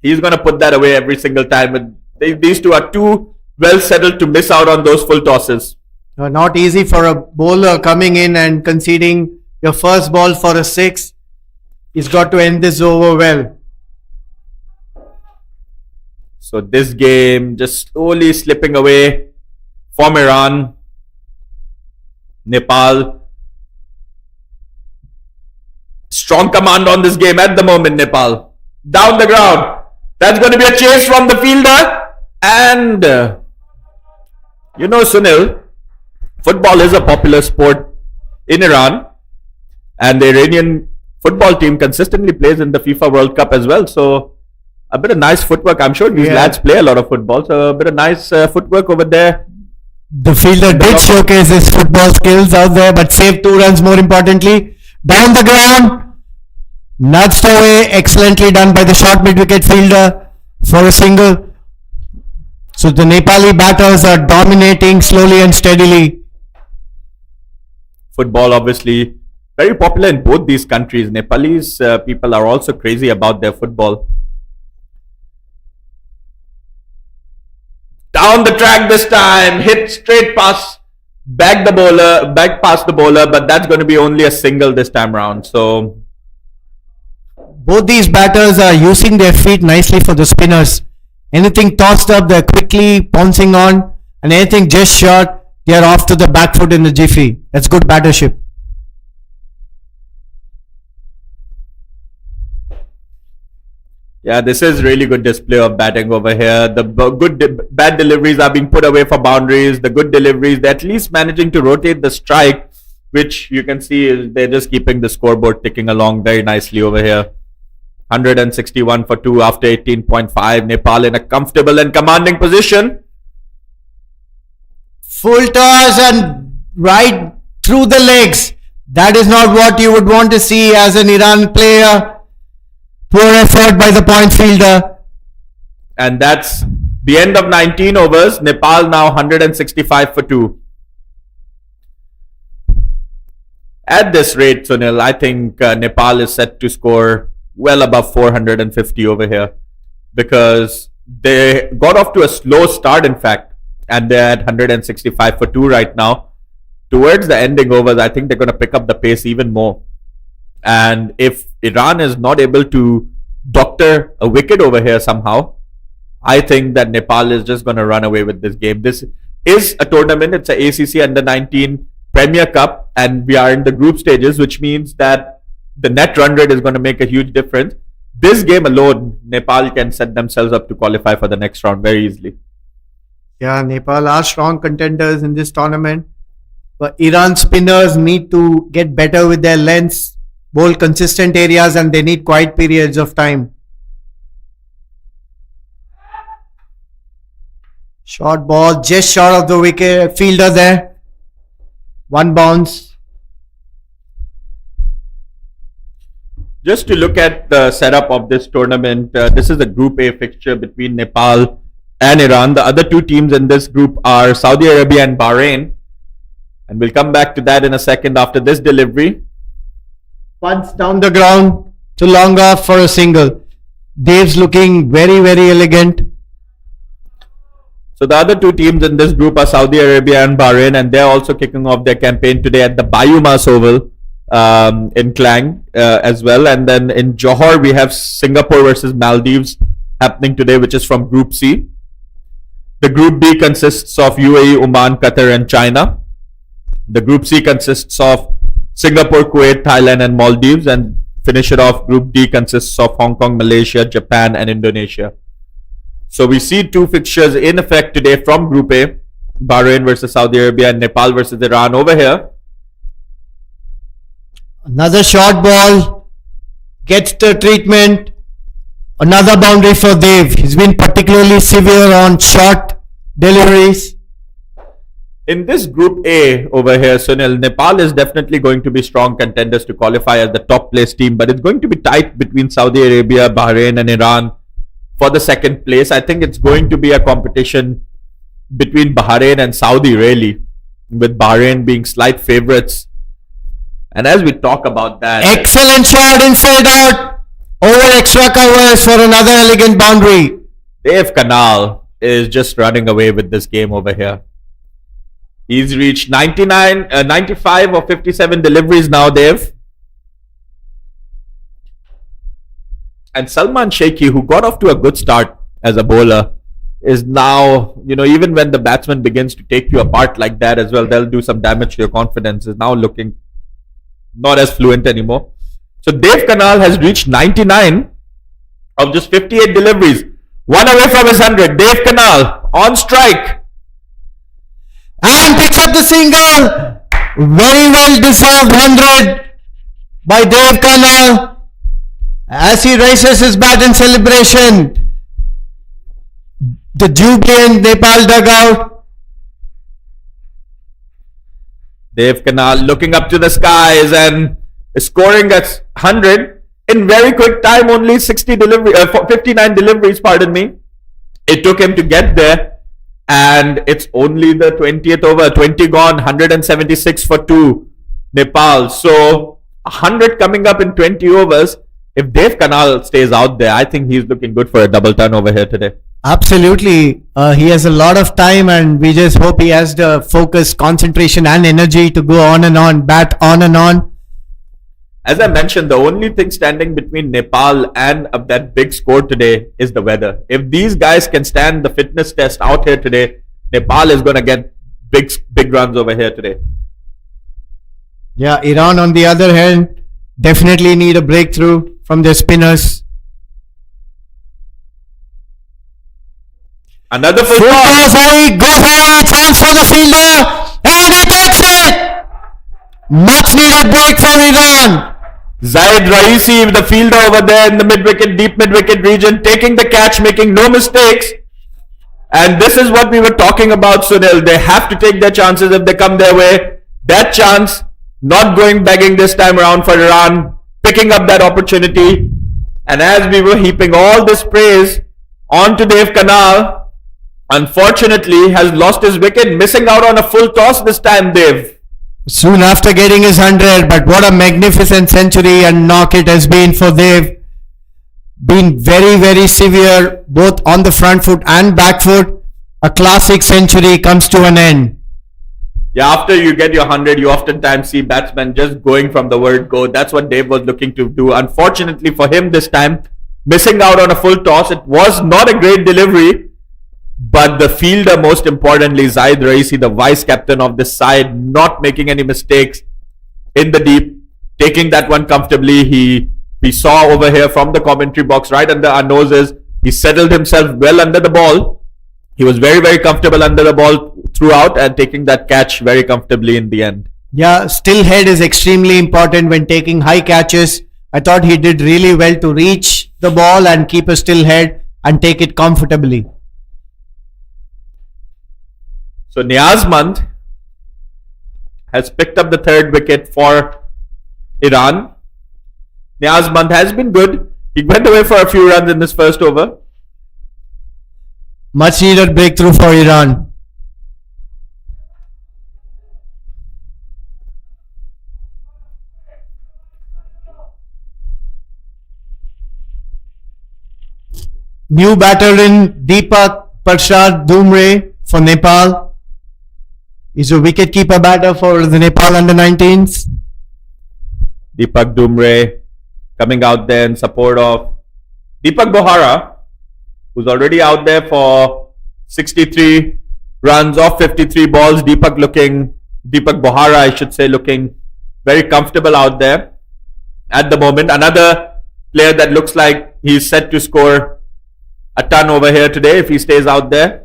he's going to put that away every single time. These two are too well settled to miss out on those full tosses. Not easy for a bowler coming in and conceding your first ball for a 6. He's got to end this over well. So this game just slowly slipping away from Iran. Nepal. Strong command on this game at the moment, Nepal. Down the ground. That's going to be a chase from the fielder. And, Sunil, football is a popular sport in Iran. And the Iranian football team consistently plays in the FIFA World Cup as well. So, a bit of nice footwork. I'm sure these lads play a lot of football. So, a bit of nice footwork over there. The fielder did showcase his football skills out there, but saved 2 runs more importantly. Down the ground. Nudged away. Excellently done by the short mid-wicket fielder for a single. So, the Nepali batters are dominating slowly and steadily. Football, obviously, very popular in both these countries. Nepalese people are also crazy about their football. Down the track this time, hit straight pass, back past the bowler, but that's going to be only a single this time round. So both these batters are using their feet nicely for the spinners. Anything tossed up, they're quickly pouncing on, and anything just short, they're off to the back foot in the jiffy. That's good battership. Yeah, this is really good display of batting over here. The bad deliveries are being put away for boundaries. The good deliveries, they're at least managing to rotate the strike, which you can see is they're just keeping the scoreboard ticking along very nicely over here. 161 for 2 after 18.5. Nepal in a comfortable and commanding position. Full toss and right through the legs. That is not what you would want to see as an Iran player. Poor effort by the point fielder. And that's the end of 19 overs. Nepal now 165 for 2. At this rate, Sunil, I think Nepal is set to score well above 450 over here. Because they got off to a slow start, in fact. And they're at 165 for 2 right now. Towards the ending overs, I think they're going to pick up the pace even more. And if Iran is not able to doctor a wicket over here somehow, I think that Nepal is just going to run away with this game. This is a tournament. It's a ACC Under-19 Premier Cup, and we are in the group stages, which means that the net run rate is going to make a huge difference. This game alone, Nepal can set themselves up to qualify for the next round very easily. Yeah, Nepal are strong contenders in this tournament. But Iran spinners need to get better with their lengths, bowl consistent areas, and they need quiet periods of time. Short ball, just short of the wicket fielder there. 1 bounce. Just to look at the setup of this tournament, this is a Group A fixture between Nepal and Iran. The other 2 teams in this group are Saudi Arabia and Bahrain. And we'll come back to that in a second after this delivery. Punch down the ground to long off for a single. Dave's looking very, very elegant. So the other 2 teams in this group are Saudi Arabia and Bahrain, and they're also kicking off their campaign today at the Biomass Oval in Klang as well. And then in Johor, we have Singapore versus Maldives happening today, which is from Group C. The Group B consists of UAE, Oman, Qatar, and China. The Group C consists of Singapore, Kuwait, Thailand, and Maldives, and finish it off. Group D consists of Hong Kong, Malaysia, Japan, and Indonesia. So we see 2 fixtures in effect today from Group A. Bahrain versus Saudi Arabia and Nepal versus Iran over here. Another short ball gets the treatment. Another boundary for Dave. He's been particularly severe on short deliveries. In this Group A over here, Sunil, Nepal is definitely going to be strong contenders to qualify as the top place team, but it's going to be tight between Saudi Arabia, Bahrain, and Iran for the second place. I think it's going to be a competition between Bahrain and Saudi, really, with Bahrain being slight favorites. And as we talk about that, Excellent shot inside out. Over extra covers for another elegant boundary. Dave Canal is just running away with this game over here. He's reached 95 or 57 deliveries now, Dave. And Salman Sheikhi, who got off to a good start as a bowler, is now, even when the batsman begins to take you apart like that as well, they'll do some damage to your confidence, is now looking not as fluent anymore. So Dave Canal has reached 99 of just 58 deliveries. One away from his 100. Dave Canal on strike. And picks up the single. Very well deserved 100 by Dave Canal as he raises his bat in celebration. The jubilant Nepal dugout. Dave Canal looking up to the skies and scoring at 100 in very quick time. Only 59 deliveries, pardon me. It took him to get there. And it's only the 20th over, 20 gone, 176 for 2, Nepal. So 100 coming up in 20 overs. If Dave Canal stays out there, I think he's looking good for a double turn over here today. Absolutely. He has a lot of time and we just hope he has the focus, concentration and energy to go on and on, bat on and on. As I mentioned, the only thing standing between Nepal and that big score today is the weather. If these guys can stand the fitness test out here today, Nepal is going to get big runs over here today. Yeah, Iran on the other hand definitely need a breakthrough from their spinners. Another full toss. Go for a chance for the fielder and he takes it. Much needed break for Iran. Zaid Raisi, the fielder over there in the deep mid-wicket region, taking the catch, making no mistakes. And this is what we were talking about, Sunil. They have to take their chances if they come their way. That chance, not going begging this time around for Iran, picking up that opportunity. And as we were heaping all this praise onto Dave Canal, unfortunately has lost his wicket, missing out on a full toss this time, Dave. Soon after getting his 100, but what a magnificent century and knock it has been for Dev. Been very, very severe, both on the front foot and back foot. A classic century comes to an end. Yeah, after you get your 100, you oftentimes see batsmen just going from the word go. That's what Dave was looking to do. Unfortunately for him this time, missing out on a full toss. It was not a great delivery. But the fielder, most importantly, Zaid Raisi, the vice captain of this side, not making any mistakes in the deep, taking that one comfortably. We saw over here from the commentary box right under our noses, he settled himself well under the ball. He was very, very comfortable under the ball throughout and taking that catch very comfortably in the end. Yeah, still head is extremely important when taking high catches. I thought he did really well to reach the ball and keep a still head and take it comfortably. So Niazmand has picked up the third wicket for Iran. Niazmand has been good. He went away for a few runs in this first over. Much needed breakthrough for Iran. New batter in Deepak Prasad Dumre for Nepal. Is a wicket-keeper batter for the Nepal under-19s. Deepak Dumre coming out there in support of Deepak Bohara, who's already out there for 63 runs off 53 balls. Deepak Bohara, I should say, looking very comfortable out there at the moment. Another player that looks like he's set to score a ton over here today if he stays out there.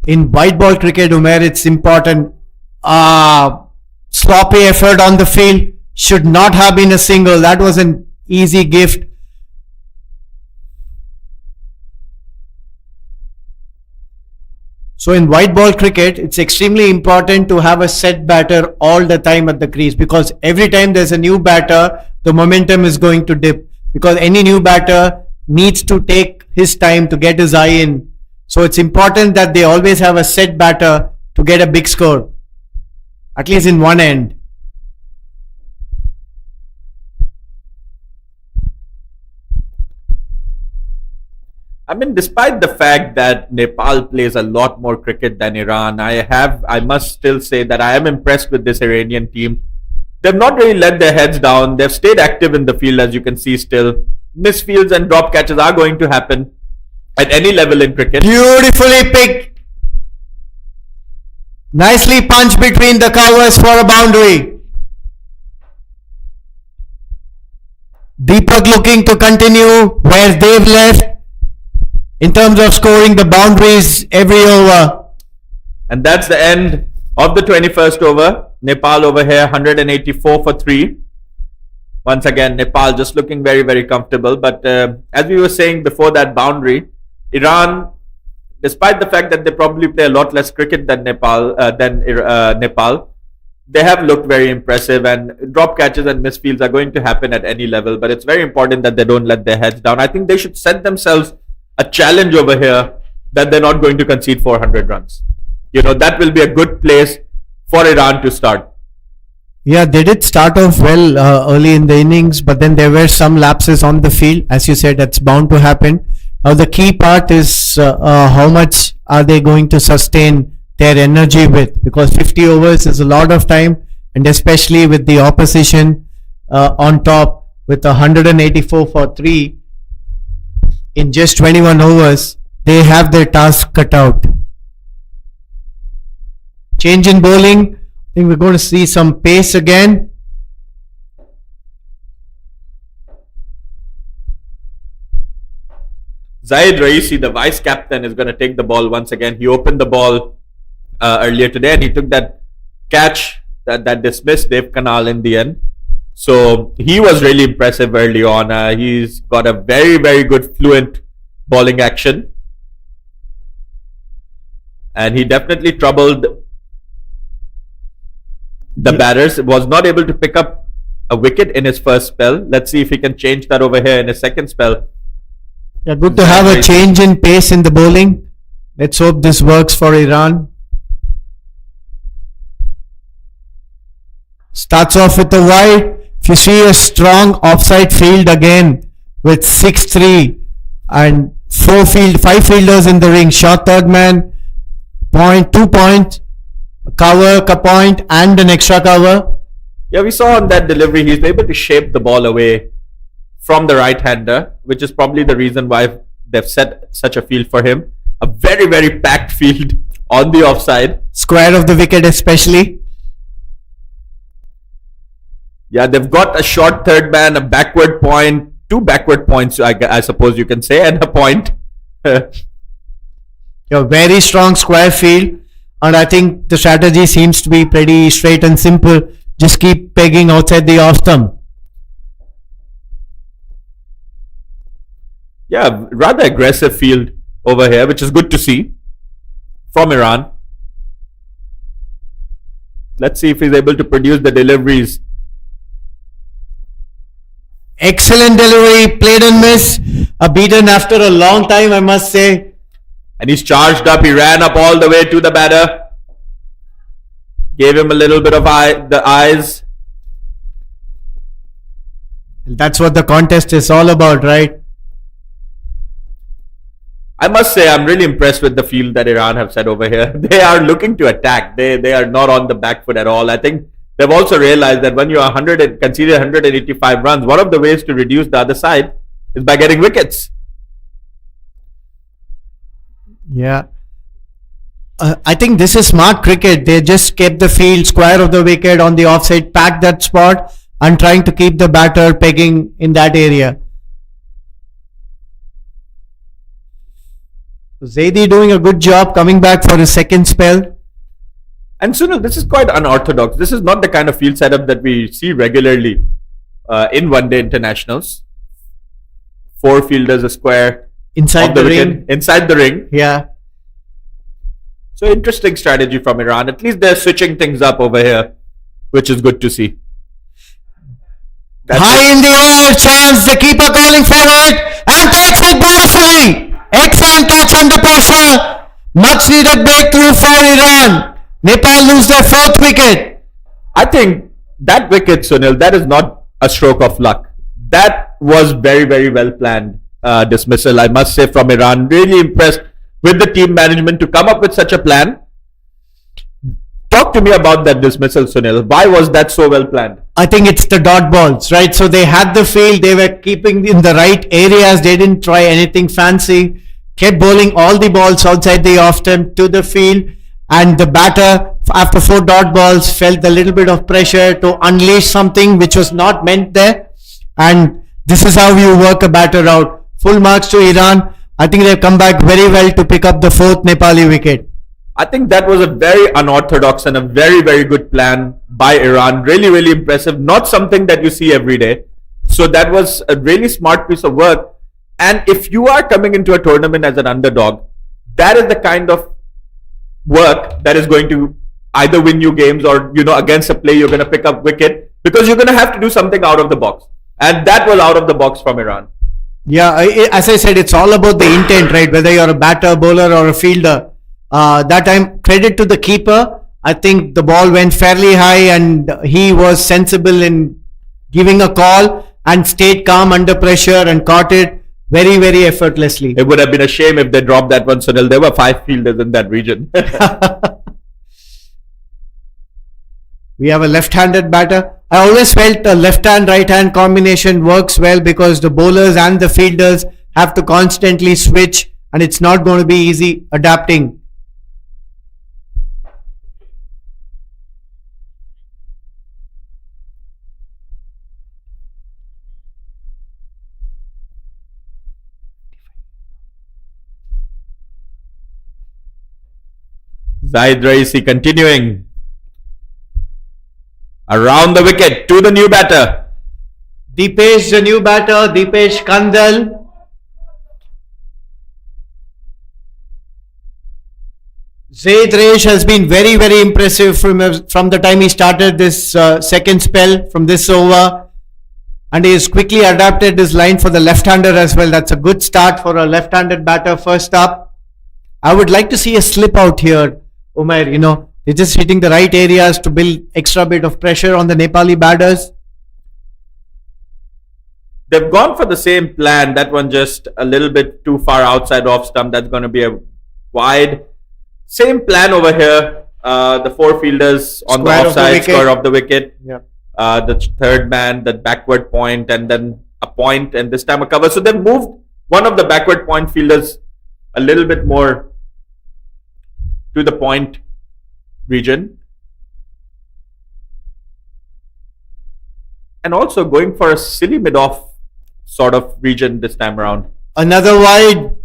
In white ball cricket, Umair, it's important. Sloppy effort on the field should not have been a single. That was an easy gift. So in white ball cricket, it's extremely important to have a set batter all the time at the crease, because every time there's a new batter, the momentum is going to dip, because any new batter needs to take his time to get his eye in. So it's important that they always have a set batter to get a big score, at least in one end. I mean, despite the fact that Nepal plays a lot more cricket than Iran, I must still say that I am impressed with this Iranian team. They've not really let their heads down. They've stayed active in the field, as you can see still. Misfields and drop catches are going to happen at any level in cricket. Beautifully picked. Nicely punched between the covers for a boundary. Deepak looking to continue where they've left in terms of scoring the boundaries every over. And that's the end of the 21st over. Nepal over here, 184 for 3. Once again, Nepal just looking very, very comfortable. But as we were saying before that boundary, Iran, despite the fact that they probably play a lot less cricket than Nepal, they have looked very impressive, and drop catches and misfields are going to happen at any level. But it's very important that they don't let their heads down. I think they should set themselves a challenge over here that they're not going to concede 400 runs. You know, that will be a good place for Iran to start. Yeah, they did start off well early in the innings, but then there were some lapses on the field. As you said, that's bound to happen. Now the key part is how much are they going to sustain their energy with, because 50 overs is a lot of time, and especially with the opposition on top with 184 for 3 in just 21 overs, they have their task cut out. Change in bowling. I think we're going to see some pace again. Zahid Raisi, the vice captain, is going to take the ball once again. He opened the ball earlier today, and he took that catch that dismissed Dev Kanal in the end. So he was really impressive early on. He's got a very, very good fluent bowling action. And he definitely troubled the batters. Was not able to pick up a wicket in his first spell. Let's see if he can change that over here in his second spell. Yeah, good to have a change in pace in the bowling. Let's hope this works for Iran. Starts off with the wide. If you see a strong offside field again with 6-3 and 5 fielders in the ring. Shot third man, 2 points, cover, point, and an extra cover. Yeah, we saw on that delivery, he's able to shape the ball away from the right-hander, which is probably the reason why they've set such a field for him. A very, very packed field on the offside. Square of the wicket especially. Yeah, they've got a short third man, a backward point, 2 backward points, I suppose you can say, and a point. Yeah, very strong square field. And I think the strategy seems to be pretty straight and simple. Just keep pegging outside the off stump. Yeah, rather aggressive field over here, which is good to see from Iran. Let's see if he's able to produce the deliveries. Excellent delivery, played and missed. A beaten after a long time, I must say. And he's charged up. He ran up all the way to the batter. Gave him a little bit of the eyes. That's what the contest is all about, right? I must say, I'm really impressed with the field that Iran have set over here. They are looking to attack. They are not on the back foot at all. I think they've also realized that when you are conceded 185 runs, one of the ways to reduce the other side is by getting wickets. Yeah. I think this is smart cricket. They just kept the field square of the wicket on the offside, packed that spot, and trying to keep the batter pegging in that area. Zaidi doing a good job coming back for his second spell. And Sunil, this is quite unorthodox. This is not the kind of field setup that we see regularly in one-day internationals. 4 fielders a square inside the ring. Inside the ring. Yeah. So interesting strategy from Iran. At least they're switching things up over here, which is good to see. High in the air, chance, the keeper calling for it and takes it beautifully. Excellent catch under pressure. Much needed breakthrough for Iran. Nepal lose their 4th wicket. I think that wicket, Sunil, that is not a stroke of luck. That was very, very well planned dismissal, I must say, from Iran. Really impressed with the team management to come up with such a plan. Talk to me about that dismissal, Sunil. Why was that so well planned? I think it's the dot balls, right? So they had the field, they were keeping in the right areas, they didn't try anything fancy, kept bowling all the balls outside the off stump to the field, and the batter, after 4 dot balls, felt a little bit of pressure to unleash something which was not meant there. And this is how you work a batter out. Full marks to Iran. I think they've come back very well to pick up the 4th Nepali wicket. I think that was a very unorthodox and a very, very good plan by Iran. Really, really impressive. Not something that you see every day. So that was a really smart piece of work. And if you are coming into a tournament as an underdog, that is the kind of work that is going to either win you games or, against a play, you're going to pick up wicket because you're going to have to do something out of the box. And that was out of the box from Iran. Yeah, as I said, it's all about the intent, right? Whether you're a batter, bowler or a fielder. That time, credit to the keeper. I think the ball went fairly high and he was sensible in giving a call and stayed calm under pressure and caught it very, very effortlessly. It would have been a shame if they dropped that one, Sunil. There were 5 fielders in that region. We have a left-handed batter. I always felt a left-hand, right-hand combination works well because the bowlers and the fielders have to constantly switch and it's not going to be easy adapting. Zahid Raisi continuing around the wicket to the new batter. Deepesh, the new batter, Deepesh Kandal. Zaid Reish has been very, very impressive from the time he started this second spell from this over. And he has quickly adapted his line for the left-hander as well. That's a good start for a left-handed batter first up. I would like to see a slip out here, Umair. They're just hitting the right areas to build extra bit of pressure on the Nepali batters. They've gone for the same plan. That one just a little bit too far outside off stump. That's going to be a wide. Same plan over here. The 4 fielders on the offside square of the wicket. Yeah. The 3rd man, that backward point, and then a point, and this time a cover. So they've moved one of the backward point fielders a little bit more to the point region. And also going for a silly mid-off sort of region this time around. Another wide.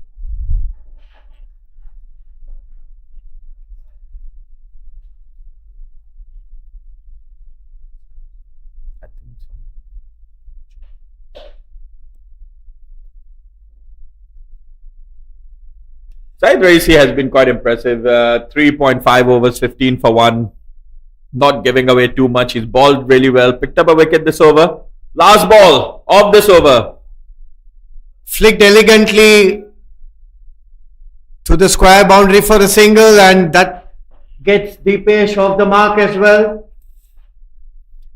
Zahid Raisi has been quite impressive. 3.5 overs, 15 for 1. Not giving away too much. He's bowled really well. Picked up a wicket this over. Last ball of this over. Flicked elegantly to the square boundary for a single, and that gets Deepesh off the mark as well.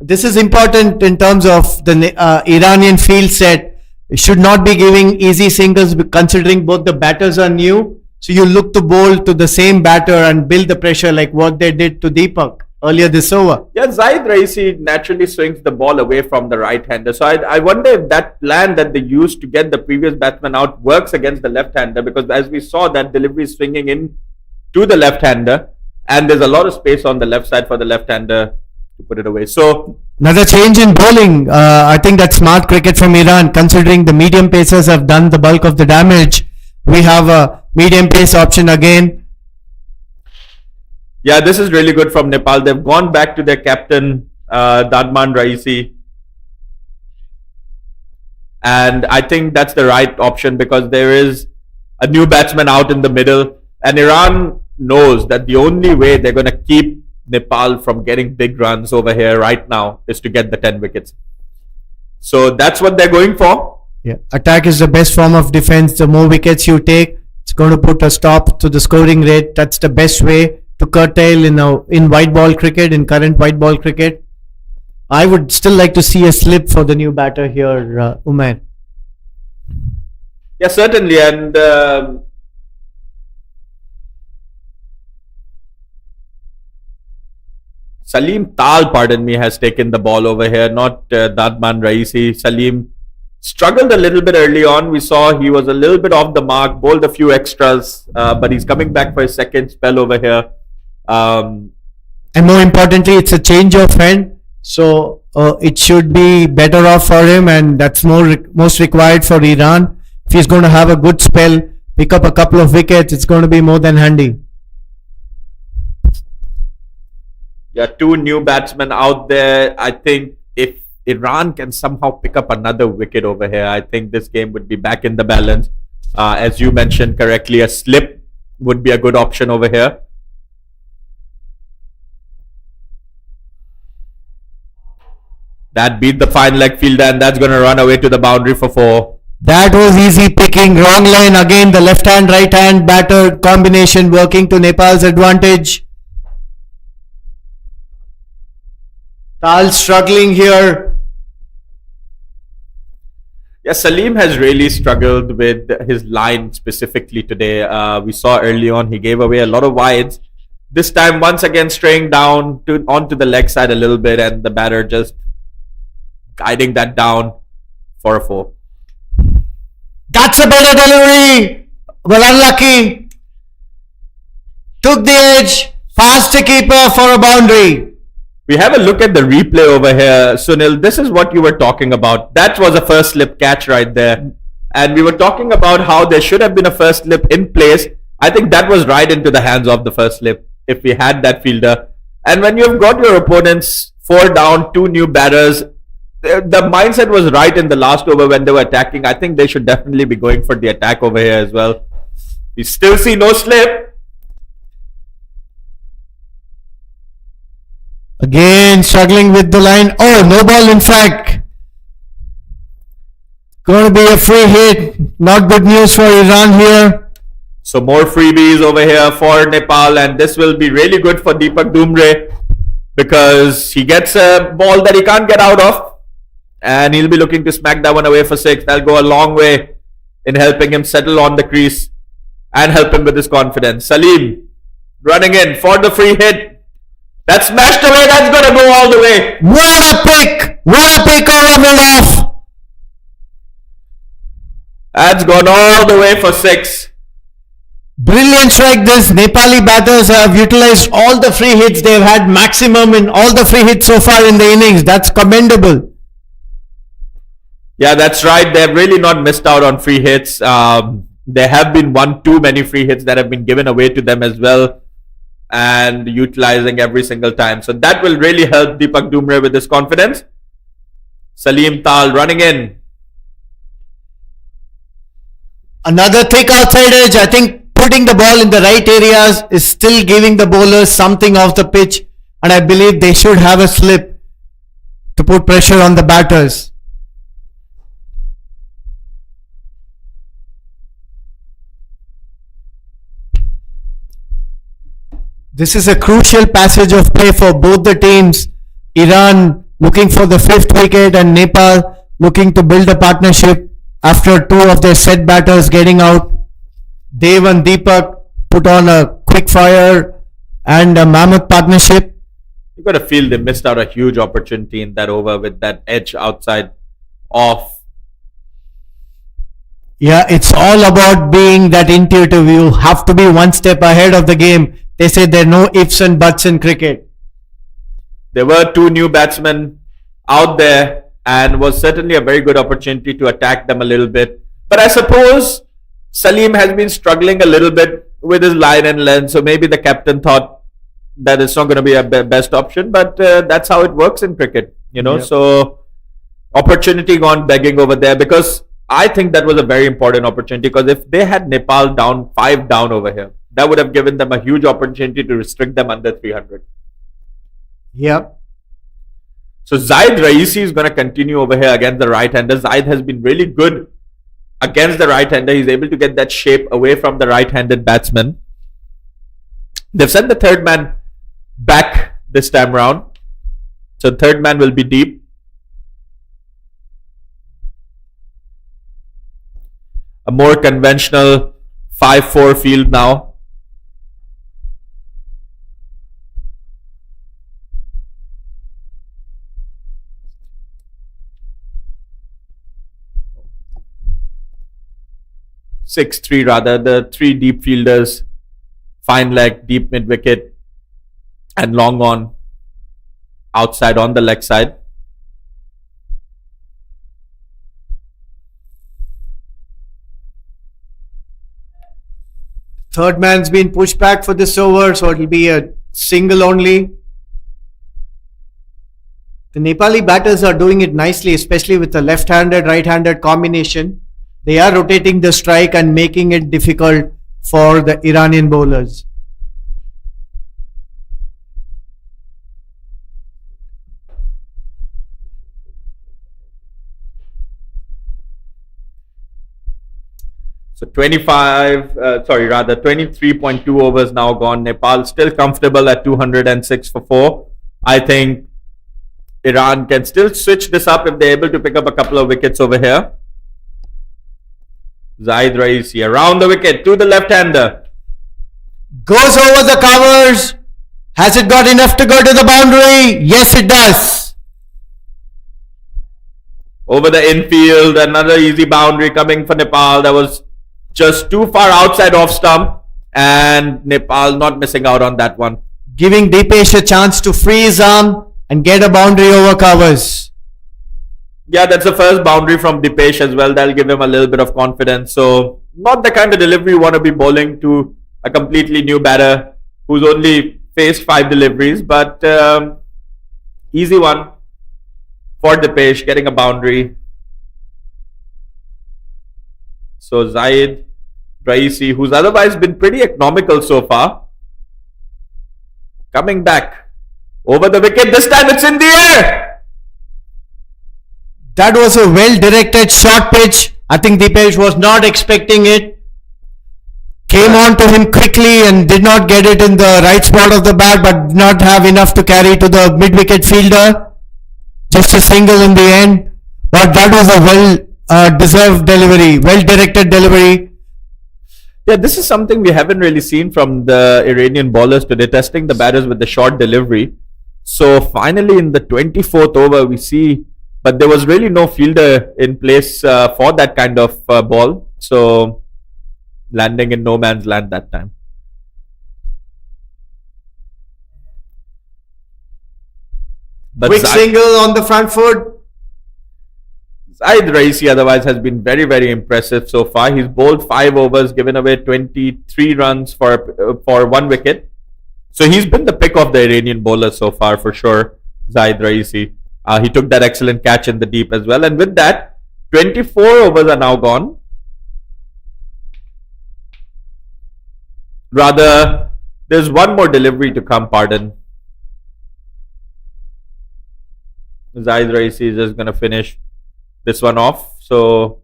This is important in terms of the Iranian field set. Should not be giving easy singles considering both the batters are new. So you look to bowl to the same batter and build the pressure like what they did to Deepak earlier this over. Yeah, Zahid Raisi naturally swings the ball away from the right-hander. So I wonder if that plan that they used to get the previous batsman out works against the left-hander, because as we saw, that delivery is swinging in to the left-hander and there's a lot of space on the left side for the left-hander to put it away. So another change in bowling. I think that's smart cricket from Iran considering the medium pacers have done the bulk of the damage. We have a medium pace option again. Yeah, this is really good from Nepal. They've gone back to their captain, Dadman Raisi. And I think that's the right option because there is a new batsman out in the middle. And Iran knows that the only way they're going to keep Nepal from getting big runs over here right now is to get the 10 wickets. So that's what they're going for. Yeah, attack is the best form of defense. The more wickets you take, it's going to put a stop to the scoring rate. That's the best way to curtail in white ball cricket, in current white ball cricket. I would still like to see a slip for the new batter here, Umair. Yeah, certainly. And Salim Tal, pardon me, has taken the ball over here, not Dadman Raisi. Salim struggled a little bit early on. We saw he was a little bit off the mark, bowled a few extras, but he's coming back for his second spell over here. And more importantly, it's a change of hand. So it should be better off for him, and that's most required for Iran. If he's going to have a good spell, pick up a couple of wickets, it's going to be more than handy. Yeah, two new batsmen out there. I think if Iran can somehow pick up another wicket over here, I think this game would be back in the balance. As you mentioned correctly, a slip would be a good option over here. That beat the fine leg fielder, and that's going to run away to the boundary for 4. That was easy picking. Wrong line again. The left hand, right hand batter combination working to Nepal's advantage. Tal struggling here. Yeah, Salim has really struggled with his line specifically today. We saw early on he gave away a lot of wides. This time, once again, straying down onto the leg side a little bit, and the batter just guiding that down for a 4. That's a better delivery. Well, unlucky. Took the edge. Past the keeper for a boundary. We have a look at the replay over here, Sunil. This is what you were talking about. That was a first slip catch right there. And we were talking about how there should have been a first slip in place. I think that was right into the hands of the first slip if we had that fielder. And when you've got your opponents 4 down, 2 new batters, the mindset was right in the last over when they were attacking. I think they should definitely be going for the attack over here as well. We still see no slip. Again, struggling with the line. Oh, no ball in fact. Going to be a free hit. Not good news for Iran here. So more freebies over here for Nepal, and this will be really good for Deepak Dumre because he gets a ball that he can't get out of, and he'll be looking to smack that one away for 6. That'll go a long way in helping him settle on the crease and help him with his confidence. Salim running in for the free hit. That's smashed away. That's going to go all the way. What a pick. What a pick over mid-off. That's gone all the way for 6. Brilliant strike. This Nepali batters have utilized all the free hits. They've had maximum in all the free hits so far in the innings. That's commendable. Yeah, that's right. They've really not missed out on free hits. There have been one too many free hits that have been given away to them as well, and utilizing every single time. So that will really help Deepak Dumre with his confidence. Salim Tal running in. Another thick outside edge. I think putting the ball in the right areas is still giving the bowlers something off the pitch, and I believe they should have a slip to put pressure on the batters. This is a crucial passage of play for both the teams. Iran looking for the 5th wicket and Nepal looking to build a partnership after 2 of their set batters getting out. Dev and Deepak put on a quick fire and a mammoth partnership. You've got to feel they missed out a huge opportunity in that over with that edge outside off. Yeah, it's all about being that intuitive. You have to be one step ahead of the game. They say there are no ifs and buts in cricket. There were 2 new batsmen out there, and was certainly a very good opportunity to attack them a little bit. But I suppose Salim has been struggling a little bit with his line and length, so maybe the captain thought that it's not going to be a best option, but that's how it works in cricket, you know. Yep. So opportunity gone begging over there, because I think that was a very important opportunity, because if they had Nepal down 5 down over here, that would have given them a huge opportunity to restrict them under 300. Yeah. So Zaid Raisi is going to continue over here against the right-hander. Zaid has been really good against the right-hander. He's able to get that shape away from the right-handed batsman. They've sent the third man back this time round. So third man will be deep. A more conventional 5-4 field now. Six-three rather. The three deep fielders, fine leg, deep mid wicket, and long on outside on the leg side. Third man's been pushed back for this over, so it'll be a single only. The Nepali batters are doing it nicely, especially with the left-handed, right-handed combination. They are rotating the strike and making it difficult for the Iranian bowlers. So 23.2 overs now gone. Nepal still comfortable at 206 for 4. I think Iran can still switch this up if they're able to pick up a couple of wickets over here. Zaid Raisi around the wicket to the left-hander. Goes over the covers. Has it got enough to go to the boundary? Yes, it does. Over the infield, another easy boundary coming for Nepal. That was just too far outside off stump, and Nepal not missing out on that one. Giving Dipesh a chance to free his arm and get a boundary over covers. Yeah, that's the first boundary from Dipesh as well. That'll give him a little bit of confidence. So, not the kind of delivery you want to be bowling to a completely new batter who's only faced 5 deliveries, but easy one for Dipesh, getting a boundary. So Zaid Raisi, who's otherwise been pretty economical so far, coming back over the wicket. This time it's in the air. That was a well-directed short pitch. I think Dipesh was not expecting it. Came on to him quickly and did not get it in the right spot of the bat, but did not have enough to carry to the mid-wicket fielder. Just a single in the end. But that was a well-deserved delivery, well-directed delivery. Yeah, this is something we haven't really seen from the Iranian bowlers today, testing the batters with the short delivery. So finally in the 24th over we see, but there was really no fielder in place for that kind of ball. So landing in no man's land that time. But Quick single on the front foot. Zaid Raisi otherwise has been very, very impressive so far. He's bowled 5 overs, given away 23 runs for 1 wicket. So he's been the pick of the Iranian bowlers so far for sure, Zaid Raisi. He took that excellent catch in the deep as well. And with that, 24 overs are now gone. Rather, there's one more delivery to come, pardon. Zaid Raisi is just going to finish this one off. So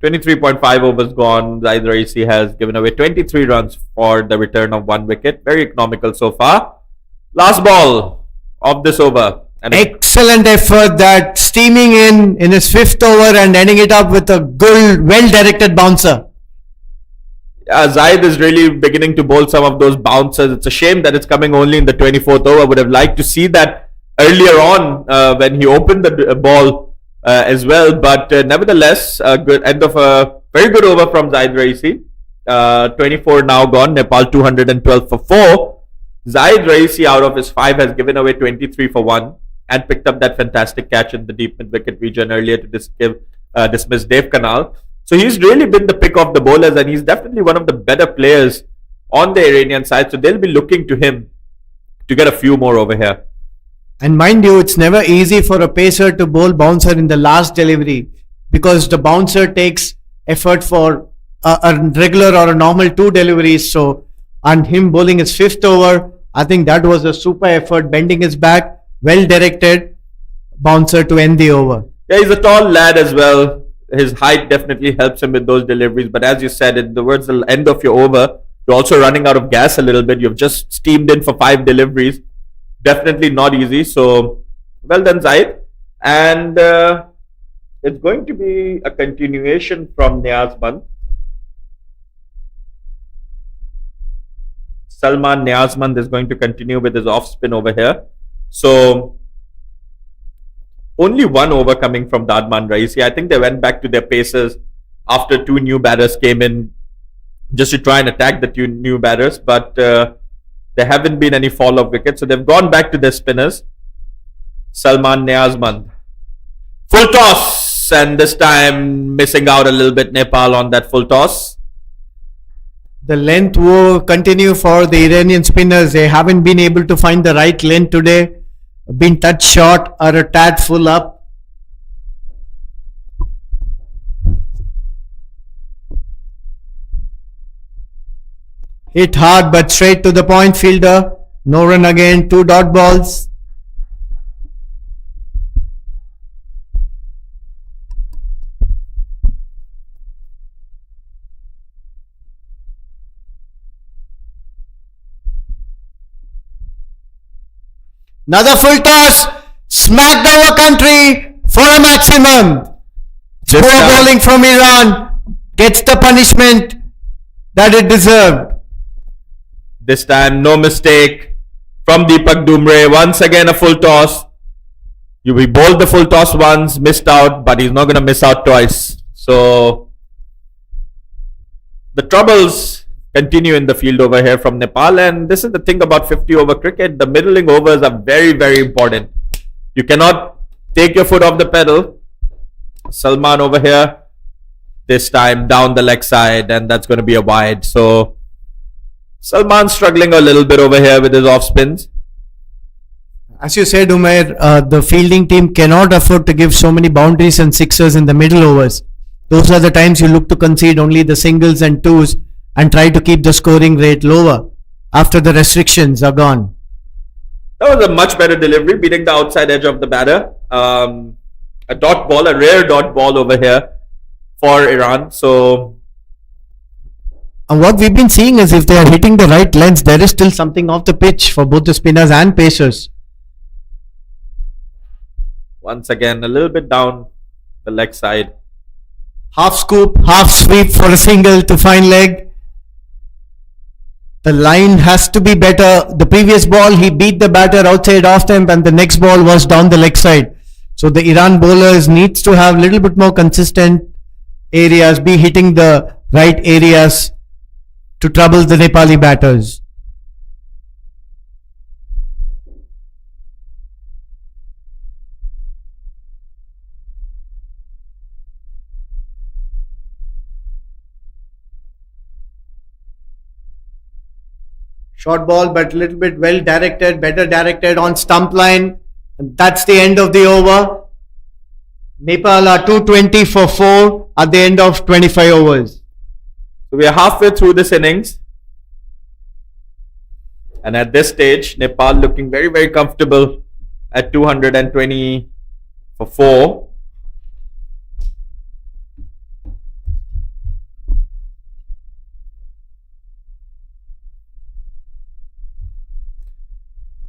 23.5 overs gone. Zaid Raisi has given away 23 runs for the return of 1 wicket. Very economical so far. Last ball of this over. And excellent effort, that steaming in his 5th over and ending it up with a good, well-directed bouncer. Zaid is really beginning to bowl some of those bouncers. It's a shame that it's coming only in the 24th over. Would have liked to see that earlier on when he opened the ball as well. But nevertheless, a good end of a very good over from Zaid Raisi. 24 now gone. Nepal 212 for 4. Zaid Raisi out of his 5 has given away 23 for 1 and picked up that fantastic catch in the deep mid-wicket region earlier to dismiss Dave Kanal. So he's really been the pick of the bowlers, and he's definitely one of the better players on the Iranian side. So they'll be looking to him to get a few more over here. And mind you, it's never easy for a pacer to bowl bouncer in the last delivery, because the bouncer takes effort for a regular or a normal 2 deliveries. So and him bowling his fifth over. I think that was a super effort, bending his back, well directed bouncer to end the over. Yeah, he's a tall lad as well. His height definitely helps him with those deliveries. But as you said, towards the end of your over, you're also running out of gas a little bit. You've just steamed in for 5 deliveries. Definitely not easy. So, well done, Zaid. And it's going to be a continuation from Niazman. Salman Niazman is going to continue with his off spin over here. So, only one over coming from Dadman Raisi. I think they went back to their paces after 2 new batters came in just to try and attack the 2 new batters. But there haven't been any fall of wickets. So they've gone back to their spinners. Salman Niazman. Full toss. And this time missing out a little bit Nepal on that full toss. The length will continue for the Iranian spinners. They haven't been able to find the right length today. Been touch short or a tad full up. Hit hard but straight to the point, fielder. No run again, 2 dot balls. Another full toss, smacked over country for a maximum. Poor bowling from Iran gets the punishment that it deserved. This time, no mistake from Deepak Dumre. Once again, a full toss. He bowled the full toss once, missed out, but he's not going to miss out twice. So, the troubles continue in the field over here from Nepal. And this is the thing about 50 over cricket. The middling overs are very, very important. You cannot take your foot off the pedal. Salman over here, this time down the leg side, and that's going to be a wide. So Salman struggling a little bit over here with his off spins. As you said, Umair, the fielding team cannot afford to give so many boundaries and sixers in the middle overs. Those are the times you look to concede only the singles and twos and try to keep the scoring rate lower after the restrictions are gone. That was a much better delivery, beating the outside edge of the batter. A dot ball, a rare dot ball over here for Iran. So, and what we've been seeing is if they are hitting the right lengths, there is still something off the pitch for both the spinners and pacers. Once again, a little bit down the leg side. Half scoop, half sweep for a single to fine leg. The line has to be better. The previous ball, he beat the batter outside off stump, and the next ball was down the leg side. So the Iran bowlers needs to have a little bit more consistent areas, be hitting the right areas to trouble the Nepali batters. Short ball, but a little bit well directed, better directed on stump line. And that's the end of the over. Nepal are 220 for 4 at the end of 25 overs. So we are halfway through this innings. And at this stage, Nepal looking very, very comfortable at 220 for 4.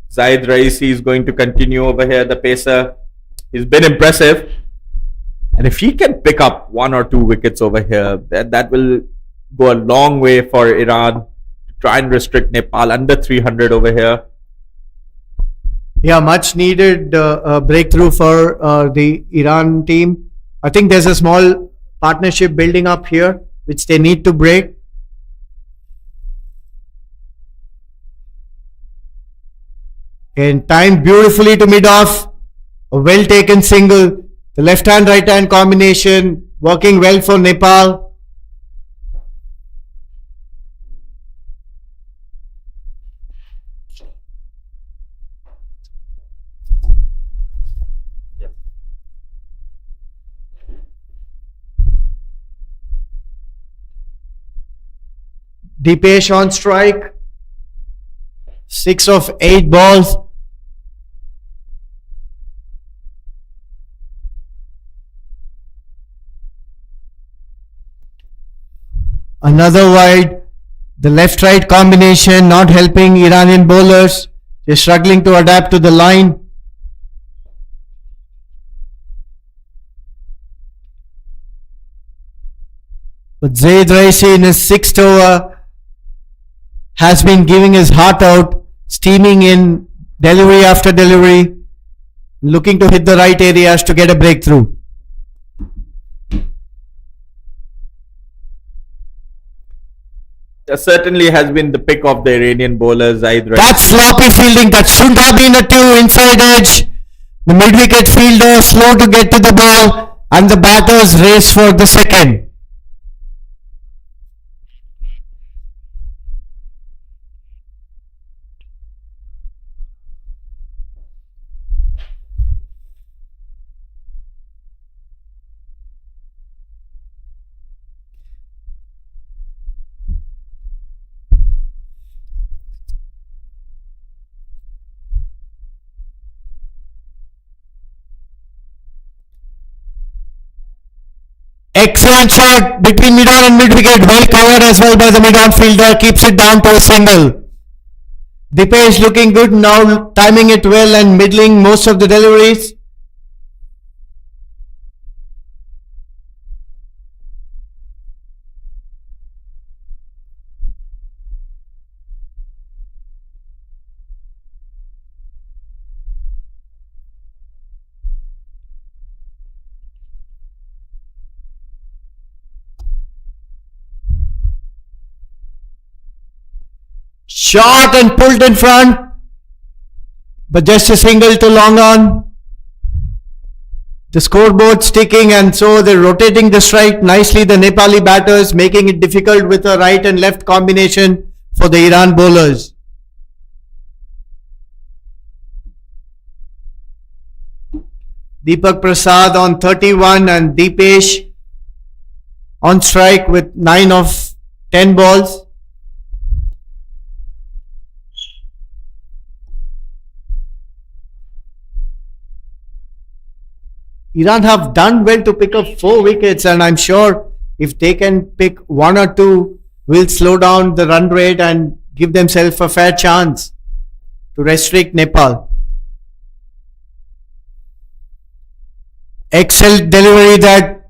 Zaid Raisi is going to continue over here, the pacer. He's been impressive. And if he can pick up 1 or 2 wickets over here, that will go a long way for Iran to try and restrict Nepal under 300 over here. Yeah, much needed breakthrough for the Iran team. I think there's a small partnership building up here, which they need to break. And timed beautifully to mid-off. A well taken single. The left hand, right hand combination working well for Nepal. Deepesh on strike. 6 of 8 balls. Another wide. The left-right combination not helping Iranian bowlers. They're struggling to adapt to the line. But Zaid Raisi in his 6th over has been giving his heart out, steaming in delivery after delivery, looking to hit the right areas to get a breakthrough. Certainly has been the pick of the Iranian bowlers. That's sloppy fielding. That shouldn't have been a 2 inside edge. The mid-wicket fielder slow to get to the ball and the batters race for the second. Excellent shot between mid-on and mid-wicket. Well covered as well by the mid-on fielder. Keeps it down to a single. Dipesh looking good now, timing it well and middling most of the deliveries. Shot and pulled in front, but just a single to long on. The scoreboard sticking, and so they're rotating the strike nicely. The Nepali batters making it difficult with a right and left combination for the Iran bowlers. Deepak Prasad on 31 and Dipesh on strike with 9 of 10 balls. Iran have done well to pick up 4 wickets, and I'm sure if they can pick 1 or 2, will slow down the run rate and give themselves a fair chance to restrict Nepal. Excellent delivery that.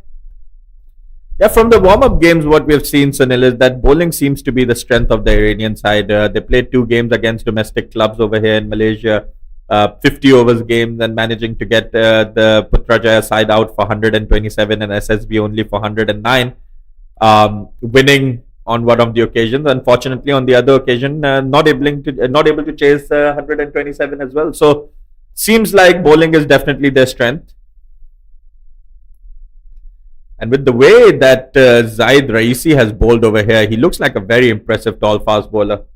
Yeah, from the warm-up games, what we've seen, Sunil, is that bowling seems to be the strength of the Iranian side. They played 2 games against domestic clubs over here in Malaysia. 50 overs games and managing to get the Putrajaya side out for 127 and SSB only for 109, winning on one of the occasions. Unfortunately, on the other occasion, not able to chase 127 as well. So seems like bowling is definitely their strength. And with the way that Zaid Raisi has bowled over here, he looks like a very impressive tall fast bowler.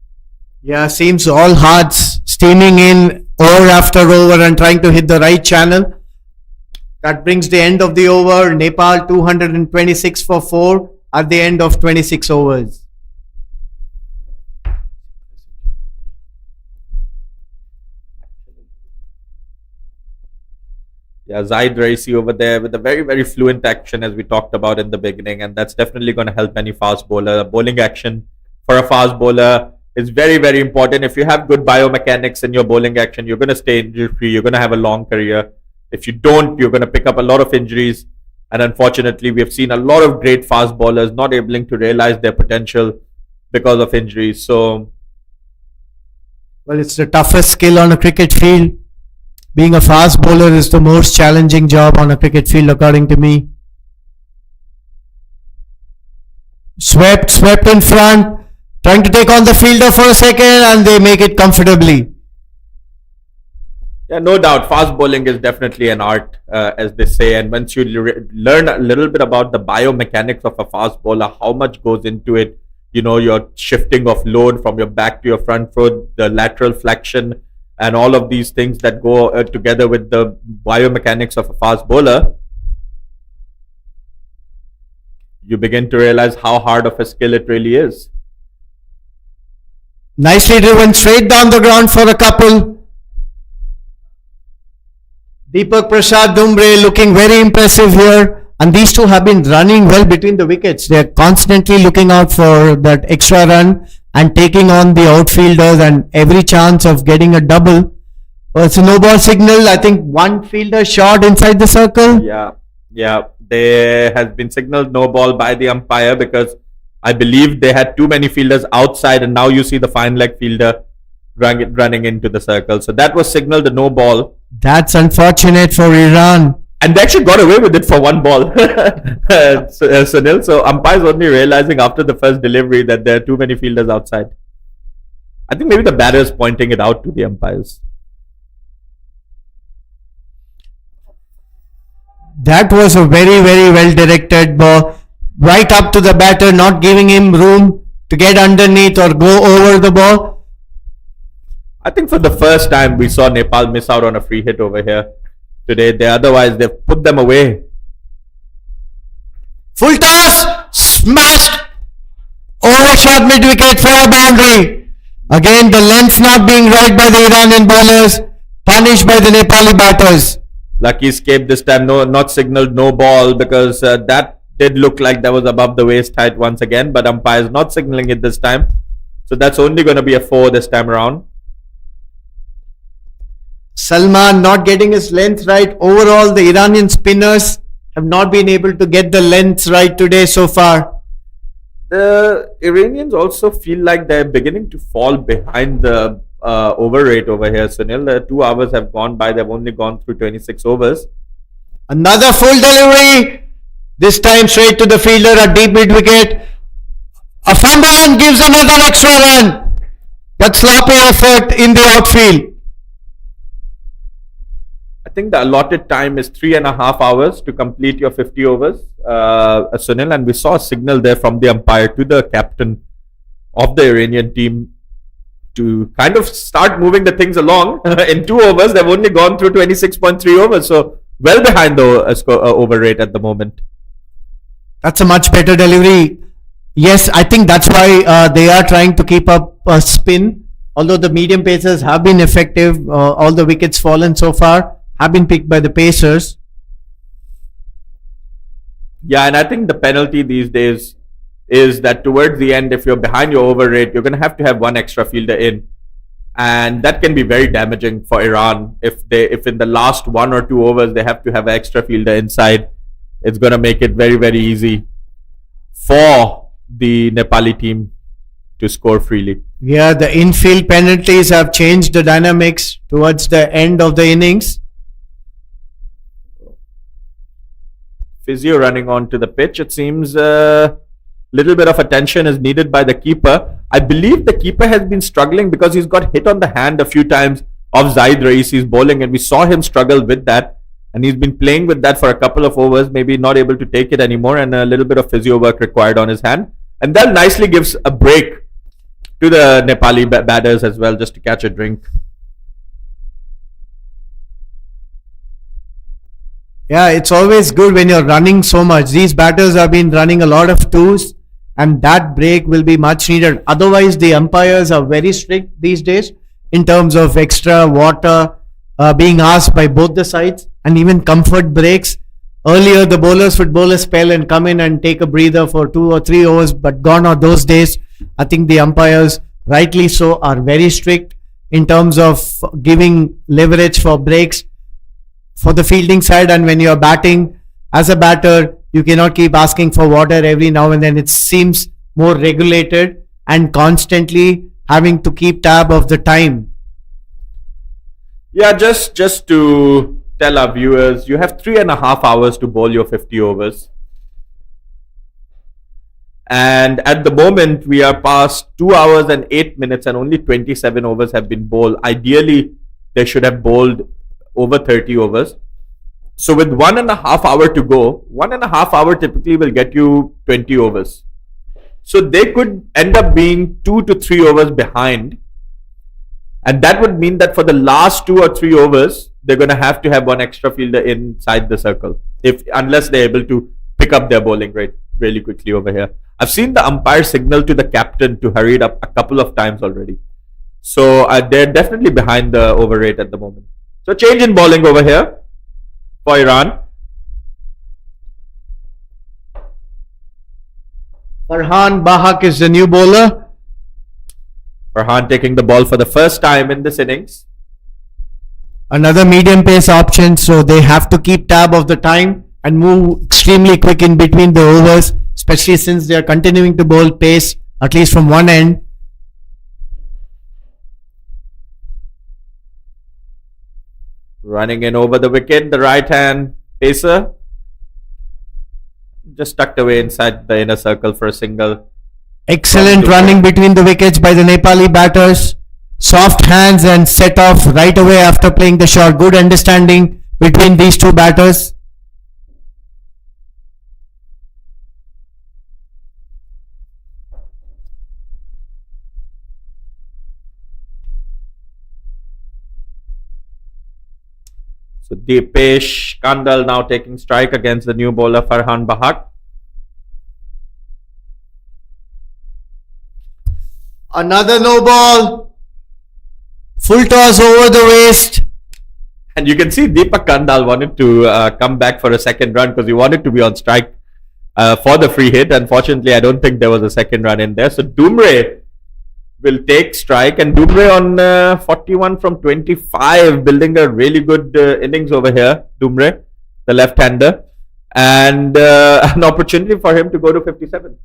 Yeah, seems all hearts steaming in over after over and trying to hit the right channel. That brings the end of the over. Nepal 226 for 4 at the end of 26 overs. Yeah, Zaid Raisi over there with a very, very fluent action as we talked about in the beginning. And that's definitely going to help any fast bowler. Bowling action for a fast bowler is very, very important. If you have good biomechanics in your bowling action, you're going to stay injury free. You're going to have a long career. If you don't, you're going to pick up a lot of injuries. And unfortunately, we have seen a lot of great fast bowlers not able to realize their potential because of injuries. So, well, it's the toughest skill on a cricket field. Being a fast bowler is the most challenging job on a cricket field, according to me. Swept in front, trying to take on the fielder for a second, and they make it comfortably. Yeah, no doubt. Fast bowling is definitely an art, as they say. And once you learn a little bit about the biomechanics of a fast bowler, how much goes into it, you know, your shifting of load from your back to your front foot, the lateral flexion, and all of these things that go together with the biomechanics of a fast bowler, you begin to realize how hard of a skill it really is. Nicely driven straight down the ground for a couple. Deepak Prasad Dumbre looking very impressive here. And these two have been running well between the wickets. They are constantly looking out for that extra run and taking on the outfielders and every chance of getting a double. It's a no ball signal. I think one fielder shot inside the circle. Yeah. There has been signaled no ball by the umpire because I believe they had too many fielders outside, and now you see the fine leg fielder running into the circle. So that was signaled a no ball. That's unfortunate for Iran. And they actually got away with it for one ball, Sunil. So umpires only realizing after the first delivery that there are too many fielders outside. I think maybe the batters pointing it out to the umpires. That was a very, very well directed ball. Right up to the batter, not giving him room to get underneath or go over the ball. I think for the first time we saw Nepal miss out on a free hit over here today. Otherwise they've put them away. Full toss, smashed, overshot mid wicket for a boundary. Again, the length not being right by the Iranian bowlers, punished by the Nepali batters. Lucky escape this time. No, not signaled no ball because that did look like that was above the waist height once again, but umpires not signaling it this time. So that's only going to be a 4 this time around. Salman not getting his length right. Overall, the Iranian spinners have not been able to get the lengths right today so far. The Iranians also feel like they're beginning to fall behind the over rate over here, Sunil. 2 hours have gone by. They've only gone through 26 overs. Another full delivery. This time straight to the fielder at deep mid wicket. A fumble and gives another extra run. That sloppy effort in the outfield. I think the allotted time is 3.5 hours to complete your 50 overs, Sunil. And we saw a signal there from the umpire to the captain of the Iranian team to kind of start moving the things along. In 2 overs, they've only gone through 26.3 overs. So well behind the over rate at the moment. That's a much better delivery. Yes, I think that's why they are trying to keep up a spin. Although the medium pacers have been effective, all the wickets fallen so far have been picked by the pacers. Yeah, and I think the penalty these days is that towards the end, if you're behind your over rate, you're going to have one extra fielder in. And that can be very damaging for Iran. If in the last 1 or 2 overs, they have to have an extra fielder inside, it's going to make it very, very easy for the Nepali team to score freely. Yeah, the infield penalties have changed the dynamics towards the end of the innings. Physio running onto the pitch. It seems a little bit of attention is needed by the keeper. I believe the keeper has been struggling because he's got hit on the hand a few times of Zaid Raisi's bowling, and we saw him struggle with that. And he's been playing with that for a couple of overs, maybe not able to take it anymore, and a little bit of physio work required on his hand. And that nicely gives a break to the Nepali batters as well, just to catch a drink. Yeah, it's always good when you're running so much. These batters have been running a lot of twos, and that break will be much needed. Otherwise, the umpires are very strict these days in terms of extra water being asked by both the sides, and even comfort breaks. Earlier, the bowlers would bowl a spell and come in and take a breather for 2 or 3 overs, but gone are those days. I think the umpires, rightly so, are very strict in terms of giving leverage for breaks for the fielding side. And when you're batting, as a batter, you cannot keep asking for water every now and then. It seems more regulated and constantly having to keep tab of the time. Yeah, just to tell our viewers, you have 3.5 hours to bowl your 50 overs. And at the moment, we are past 2 hours and 8 minutes and only 27 overs have been bowled. Ideally, they should have bowled over 30 overs. So with 1.5 hour to go, 1.5 hour typically will get you 20 overs. So they could end up being 2 to 3 overs behind. And that would mean that for the last 2 or 3 overs, they're going to have one extra fielder inside the circle, unless they're able to pick up their bowling rate really quickly over here. I've seen the umpire signal to the captain to hurry it up a couple of times already. So they're definitely behind the over rate at the moment. So change in bowling over here for Iran. Farhan Bahak is the new bowler. Farhan taking the ball for the first time in this innings. Another medium pace option, so they have to keep tab of the time and move extremely quick in between the overs, especially since they are continuing to bowl pace at least from one end. Running in over the wicket, the right hand pacer. Just tucked away inside the inner circle for a single. Excellent running between the wickets by the Nepali batters. Soft hands and set off right away after playing the shot. Good understanding between these two batters. So Deepesh Kandal now taking strike against the new bowler Farhan Bahak. Another no ball. Full toss over the waist. And you can see Deepak Kandal wanted to come back for a second run because he wanted to be on strike for the free hit. Unfortunately, I don't think there was a second run in there. So Dumre will take strike, and Dumre on 41 from 25, building a really good innings over here. Dumre, the left-hander, and an opportunity for him to go to 57.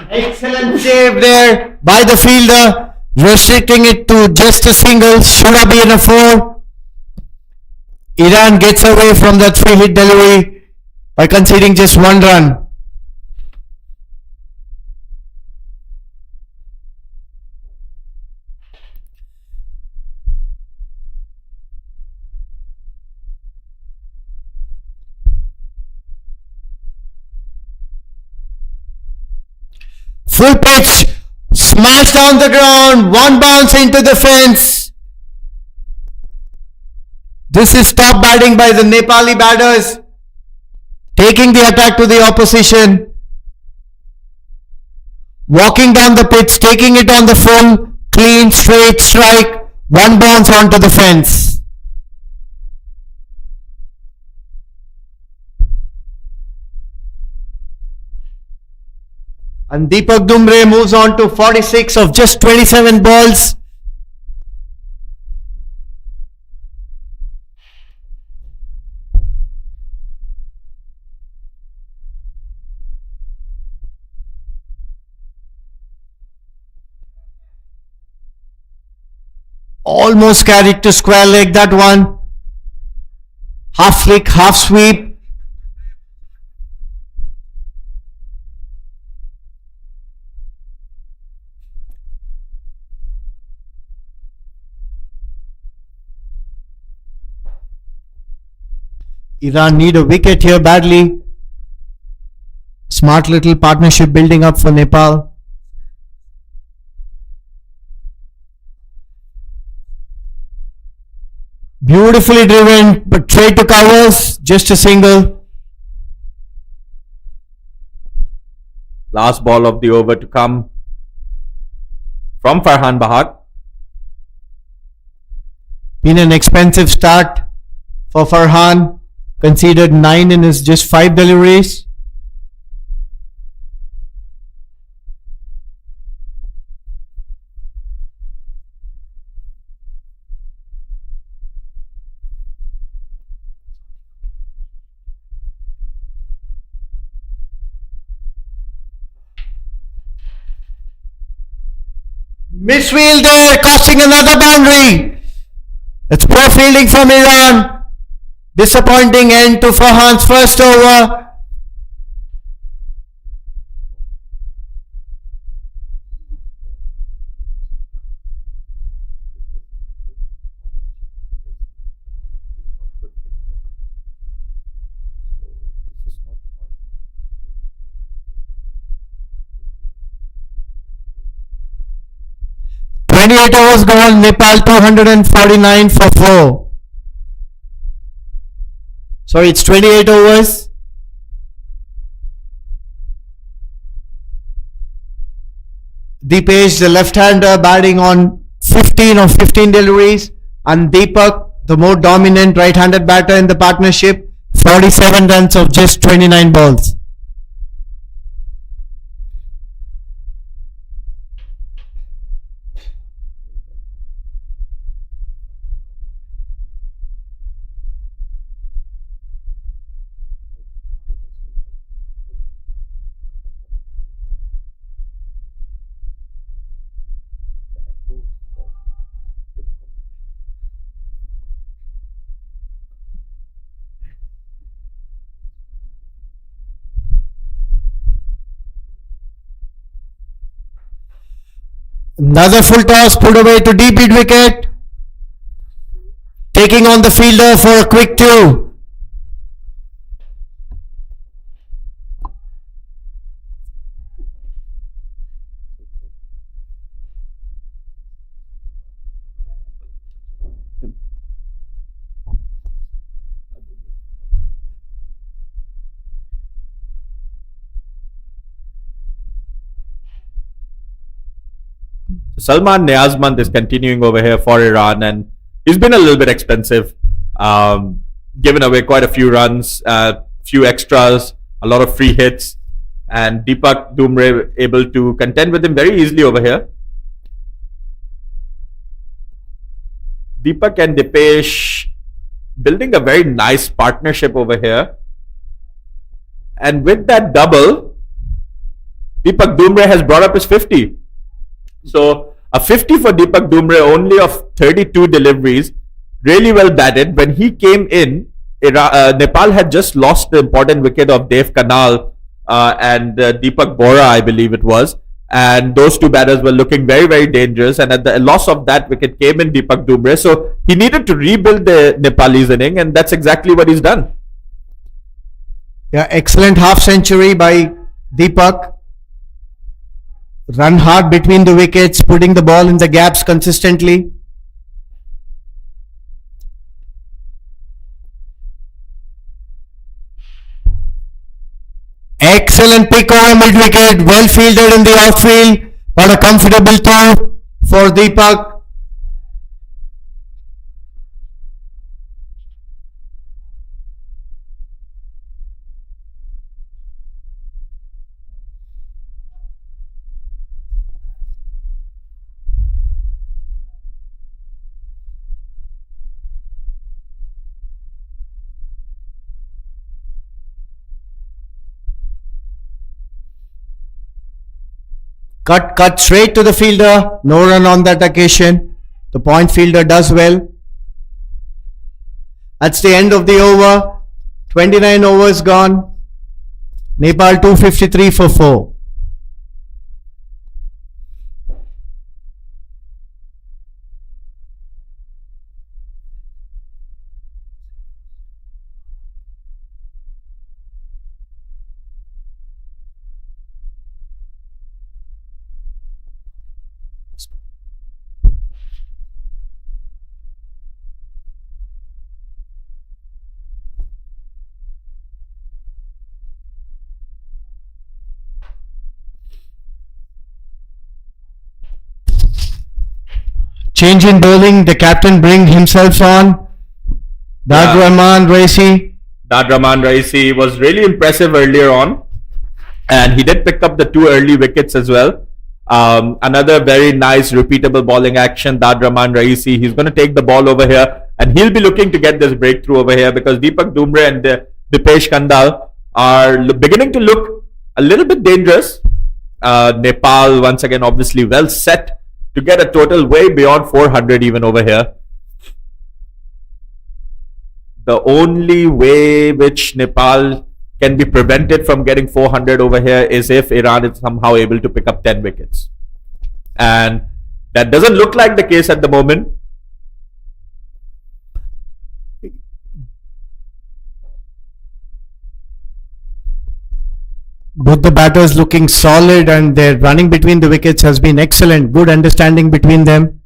Excellent save there by the fielder, restricting it to just a single. Should have been a 4. Iran gets away from that free hit delivery by conceding just 1 run. Full pitch, smash down the ground, 1 bounce into the fence. This is top batting by the Nepali batters, taking the attack to the opposition. Walking down the pitch, taking it on the full, clean, straight strike, 1 bounce onto the fence. And Deepak Dumre moves on to 46 of just 27 balls. Almost carried to square leg, that one. Half flick, half sweep. Iran need a wicket here badly. Smart little partnership building up for Nepal. Beautifully driven, but trade to covers, just a single. Last ball of the over to come from Farhan Bahak. Been an expensive start for Farhan. Conceded 9 in his just 5 deliveries. Misfield there, costing another boundary. It's poor fielding from Iran. Disappointing end to Farhan's first over. 28 overs gone. Nepal 249 for 4. Sorry, it's 28 overs. Deepesh, the left-hander, batting on 15 of 15 deliveries, and Deepak, the more dominant right-handed batter in the partnership, 47 runs of just 29 balls. Another full toss pulled away to deep mid wicket. Taking on the fielder for a quick 2. Salman Niazmand is continuing over here for Iran, and he's been a little bit expensive, given away quite a few runs, few extras, a lot of free hits, and Deepak Dumre able to contend with him very easily over here. Deepak and Deepesh building a very nice partnership over here, and with that double, Deepak Dumre has brought up his 50. So a 50 for Deepak Dumre, only of 32 deliveries, really well batted. When he came in, Nepal had just lost the important wicket of Dev Kanal and Deepak Bora, I believe it was. And those two batters were looking very, very dangerous. And at the loss of that wicket came in Deepak Dumre. So he needed to rebuild the Nepalese inning, and that's exactly what he's done. Yeah, excellent half century by Deepak. Run hard between the wickets, putting the ball in the gaps consistently. Excellent pick over mid wicket, well fielded in the outfield, but a comfortable throw for Deepak. Cut straight to the fielder. No run on that occasion. The point fielder does well. That's the end of the over. 29 overs gone. Nepal 253 for 4. Change in bowling, the captain bring himself on. Rahman Raisi. Rahman Raisi was really impressive earlier on, and he did pick up the 2 early wickets as well. Another very nice repeatable bowling action. Rahman Raisi, he's going to take the ball over here, and he'll be looking to get this breakthrough over here, because Deepak Dumre and Deepesh Kandal are beginning to look a little bit dangerous. Nepal once again obviously well set to get a total way beyond 400 even over here. The only way which Nepal can be prevented from getting 400 over here is if Iran is somehow able to pick up 10 wickets. And that doesn't look like the case at the moment. Both the batters looking solid, and their running between the wickets has been excellent. Good understanding between them.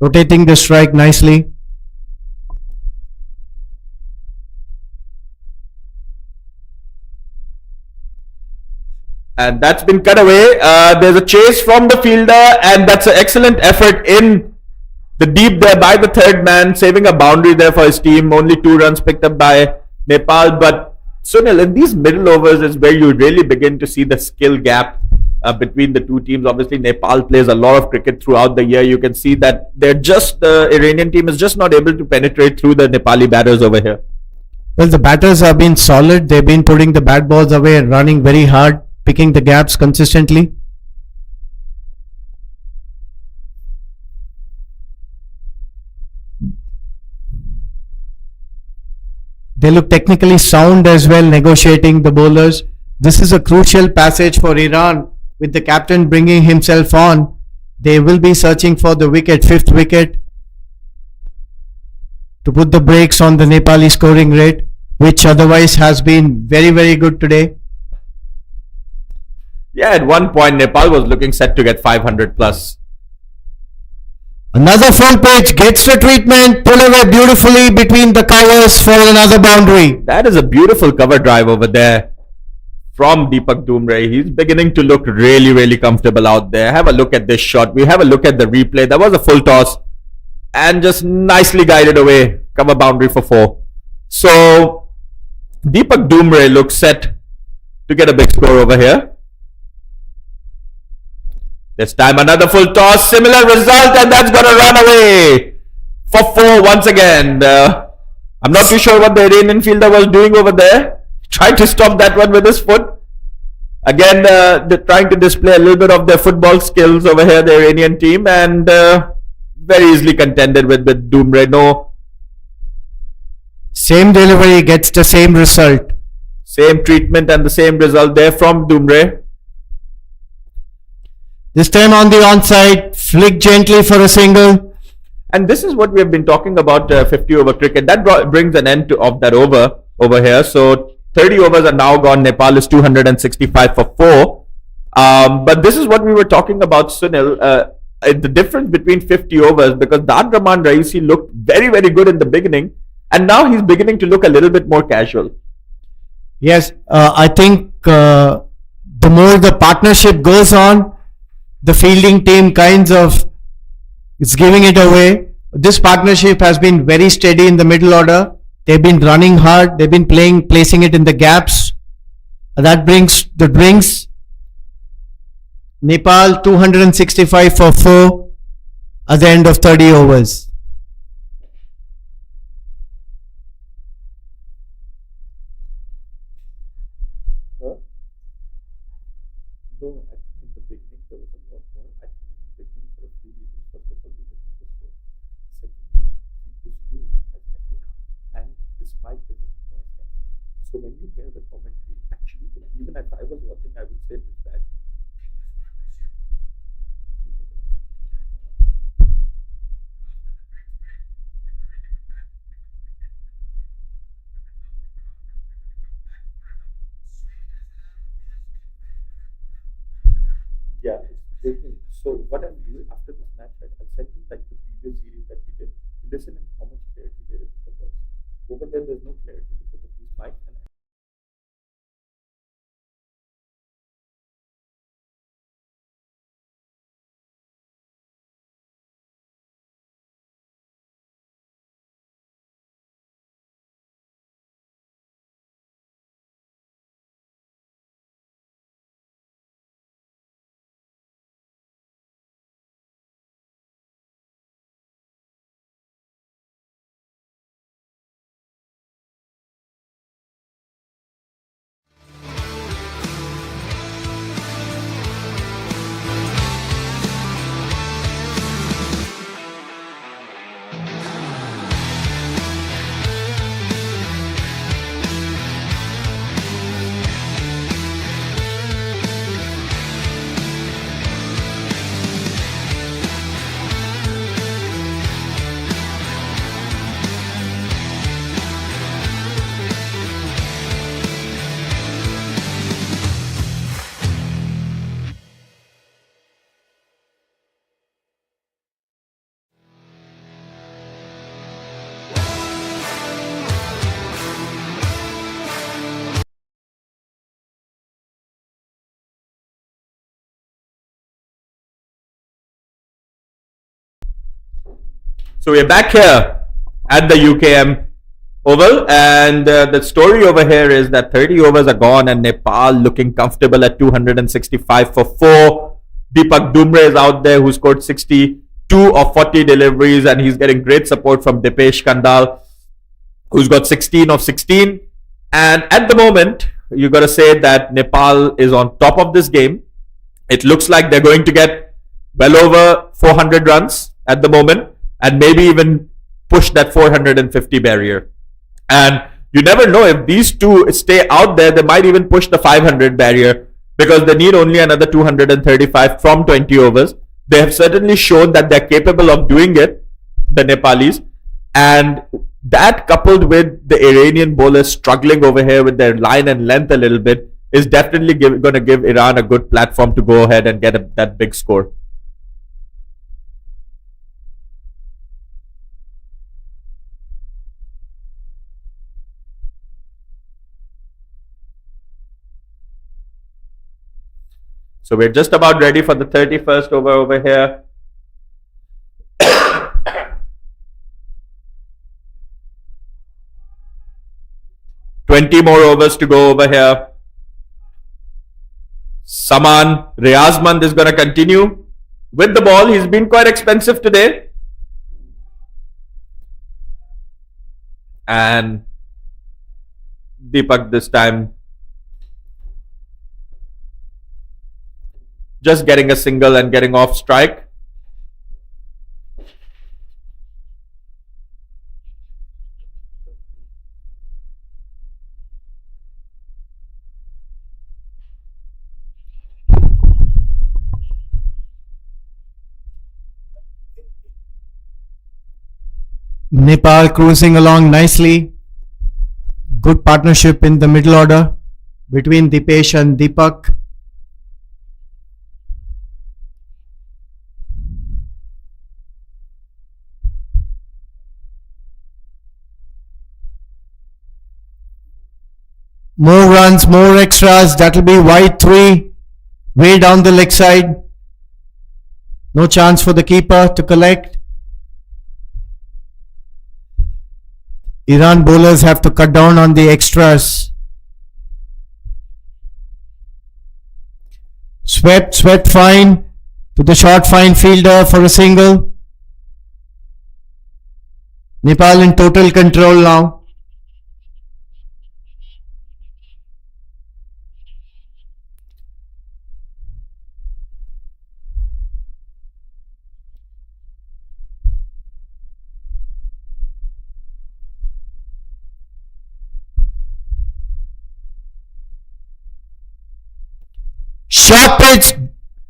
rotating the strike nicely. And that's been cut away. There's a chase from the fielder, and that's an excellent effort in the deep there by the third man, saving a boundary there for his team. Only 2 runs picked up by Nepal. But Sunil, in these middle overs is where you really begin to see the skill gap between the two teams. Obviously, Nepal plays a lot of cricket throughout the year. You can see that the Iranian team is just not able to penetrate through the Nepali batters over here. Well, the batters have been solid. They've been putting the bat balls away and running very hard, picking the gaps consistently. They look technically sound as well, negotiating the bowlers. This is a crucial passage for Iran, with the captain bringing himself on. They will be searching for the wicket, 5th wicket, to put the brakes on the Nepali scoring rate, which otherwise has been very, very good today. Yeah, at one point, Nepal was looking set to get 500 plus. Another full pitch, gets the treatment, pull away beautifully between the covers for another boundary. That is a beautiful cover drive over there from Deepak Dumre. He's beginning to look really, really comfortable out there. Have a look at this shot. We have a look at the replay. That was a full toss and just nicely guided away. Cover boundary for 4. So Deepak Dumre looks set to get a big score over here. This time another full toss, similar result, and that's going to run away for 4 once again. I'm not too sure what the Iranian fielder was doing over there. Tried to stop that one with his foot. Again, they're trying to display a little bit of their football skills over here, the Iranian team, and very easily contended with Dumre. No. Same delivery gets the same result. Same treatment and the same result there from Dumre. This time on the onside, flick gently for a single. And this is what we have been talking about 50 over cricket. That brings an end of that over here. So 30 overs are now gone. Nepal is 265 for 4. But this is what we were talking about, Sunil. The difference between 50 overs, because Dad Rahman Raisi looked very, very good in the beginning. And now he's beginning to look a little bit more casual. Yes, I think the more the partnership goes on, the fielding team kinds of is giving it away. This partnership has been very steady in the middle order. They've been running hard. They've been placing it in the gaps. That brings Nepal 265 for 4 at the end of 30 overs. So when you hear the commentary, actually, even if I was watching, I would say this bad. Yeah, it's breaking. So what I'm doing after this match, right, I'll send you like the previous series that we did. Listen in how much clarity there is in the box. Over there, there's no clarity because of these mics and So we're back here at the UKM Oval, and the story over here is that 30 overs are gone and Nepal looking comfortable at 265 for 4. Deepak Dumre is out there who scored 62 of 40 deliveries, and he's getting great support from Dipesh Kandal, who's got 16 of 16. And at the moment, you got to say that Nepal is on top of this game. It looks like they're going to get well over 400 runs at the moment, and maybe even push that 450 barrier. And you never know, if these two stay out there, they might even push the 500 barrier, because they need only another 235 from 20 overs. They have certainly shown that they're capable of doing it, the Nepalis, and that coupled with the Iranian bowlers struggling over here with their line and length a little bit is definitely going to give Iran a good platform to go ahead and get that big score. So we're just about ready for the 31st over here. $20 more overs to go over here. Saman Riazmand is going to continue with the ball. He's been quite expensive today. And Deepak this time just getting a single and getting off strike. Nepal cruising along nicely. Good partnership in the middle order between Dipesh and Deepak. More runs, more extras. That will be wide 3, way down the leg side. No chance for the keeper to collect. Iran bowlers have to cut down on the extras. Swept fine to the short fine fielder for a single. Nepal in total control now. Short pitch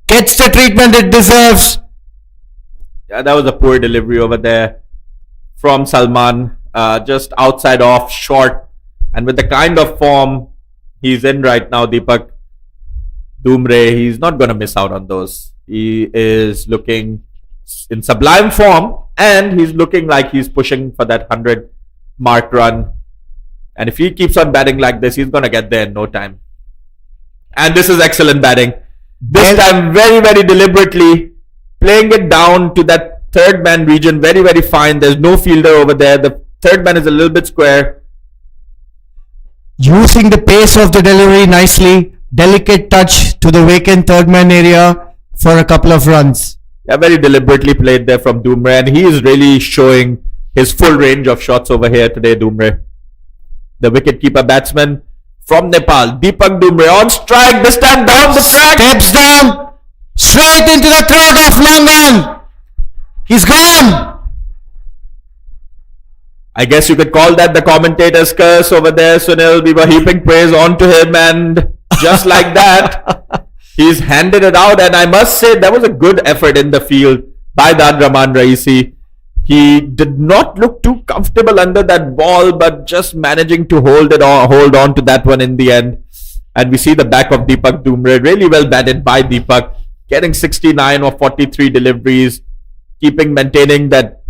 gets the treatment it deserves. Yeah, that was a poor delivery over there from Salman. Just outside off, short. And with the kind of form he's in right now, Deepak Dumre, he's not going to miss out on those. He is looking in sublime form, and he's looking like he's pushing for that 100 mark run. And if he keeps on batting like this, he's going to get there in no time. And this is excellent batting. This time very, very deliberately playing it down to that third man region. Very, very fine. There's no fielder over there. The third man is a little bit square. Using the pace of the delivery nicely. Delicate touch to the vacant third man area for a couple of runs. Yeah, very deliberately played there from Dumre. And he is really showing his full range of shots over here today, Dumre. The wicketkeeper batsman from Nepal, Deepak Dumre on strike, this time down the track. Steps down, straight into the throat of Langan. He's gone. I guess you could call that the commentator's curse over there, Sunil. We were heaping praise onto him, and just like that, he's handed it out. And I must say, that was a good effort in the field by Dad Rahman Raisi. He did not look too comfortable under that ball, but just managing to hold on to that one in the end. And we see the back of Deepak Dumre, really well batted by Deepak, getting 69 or 43 deliveries, maintaining that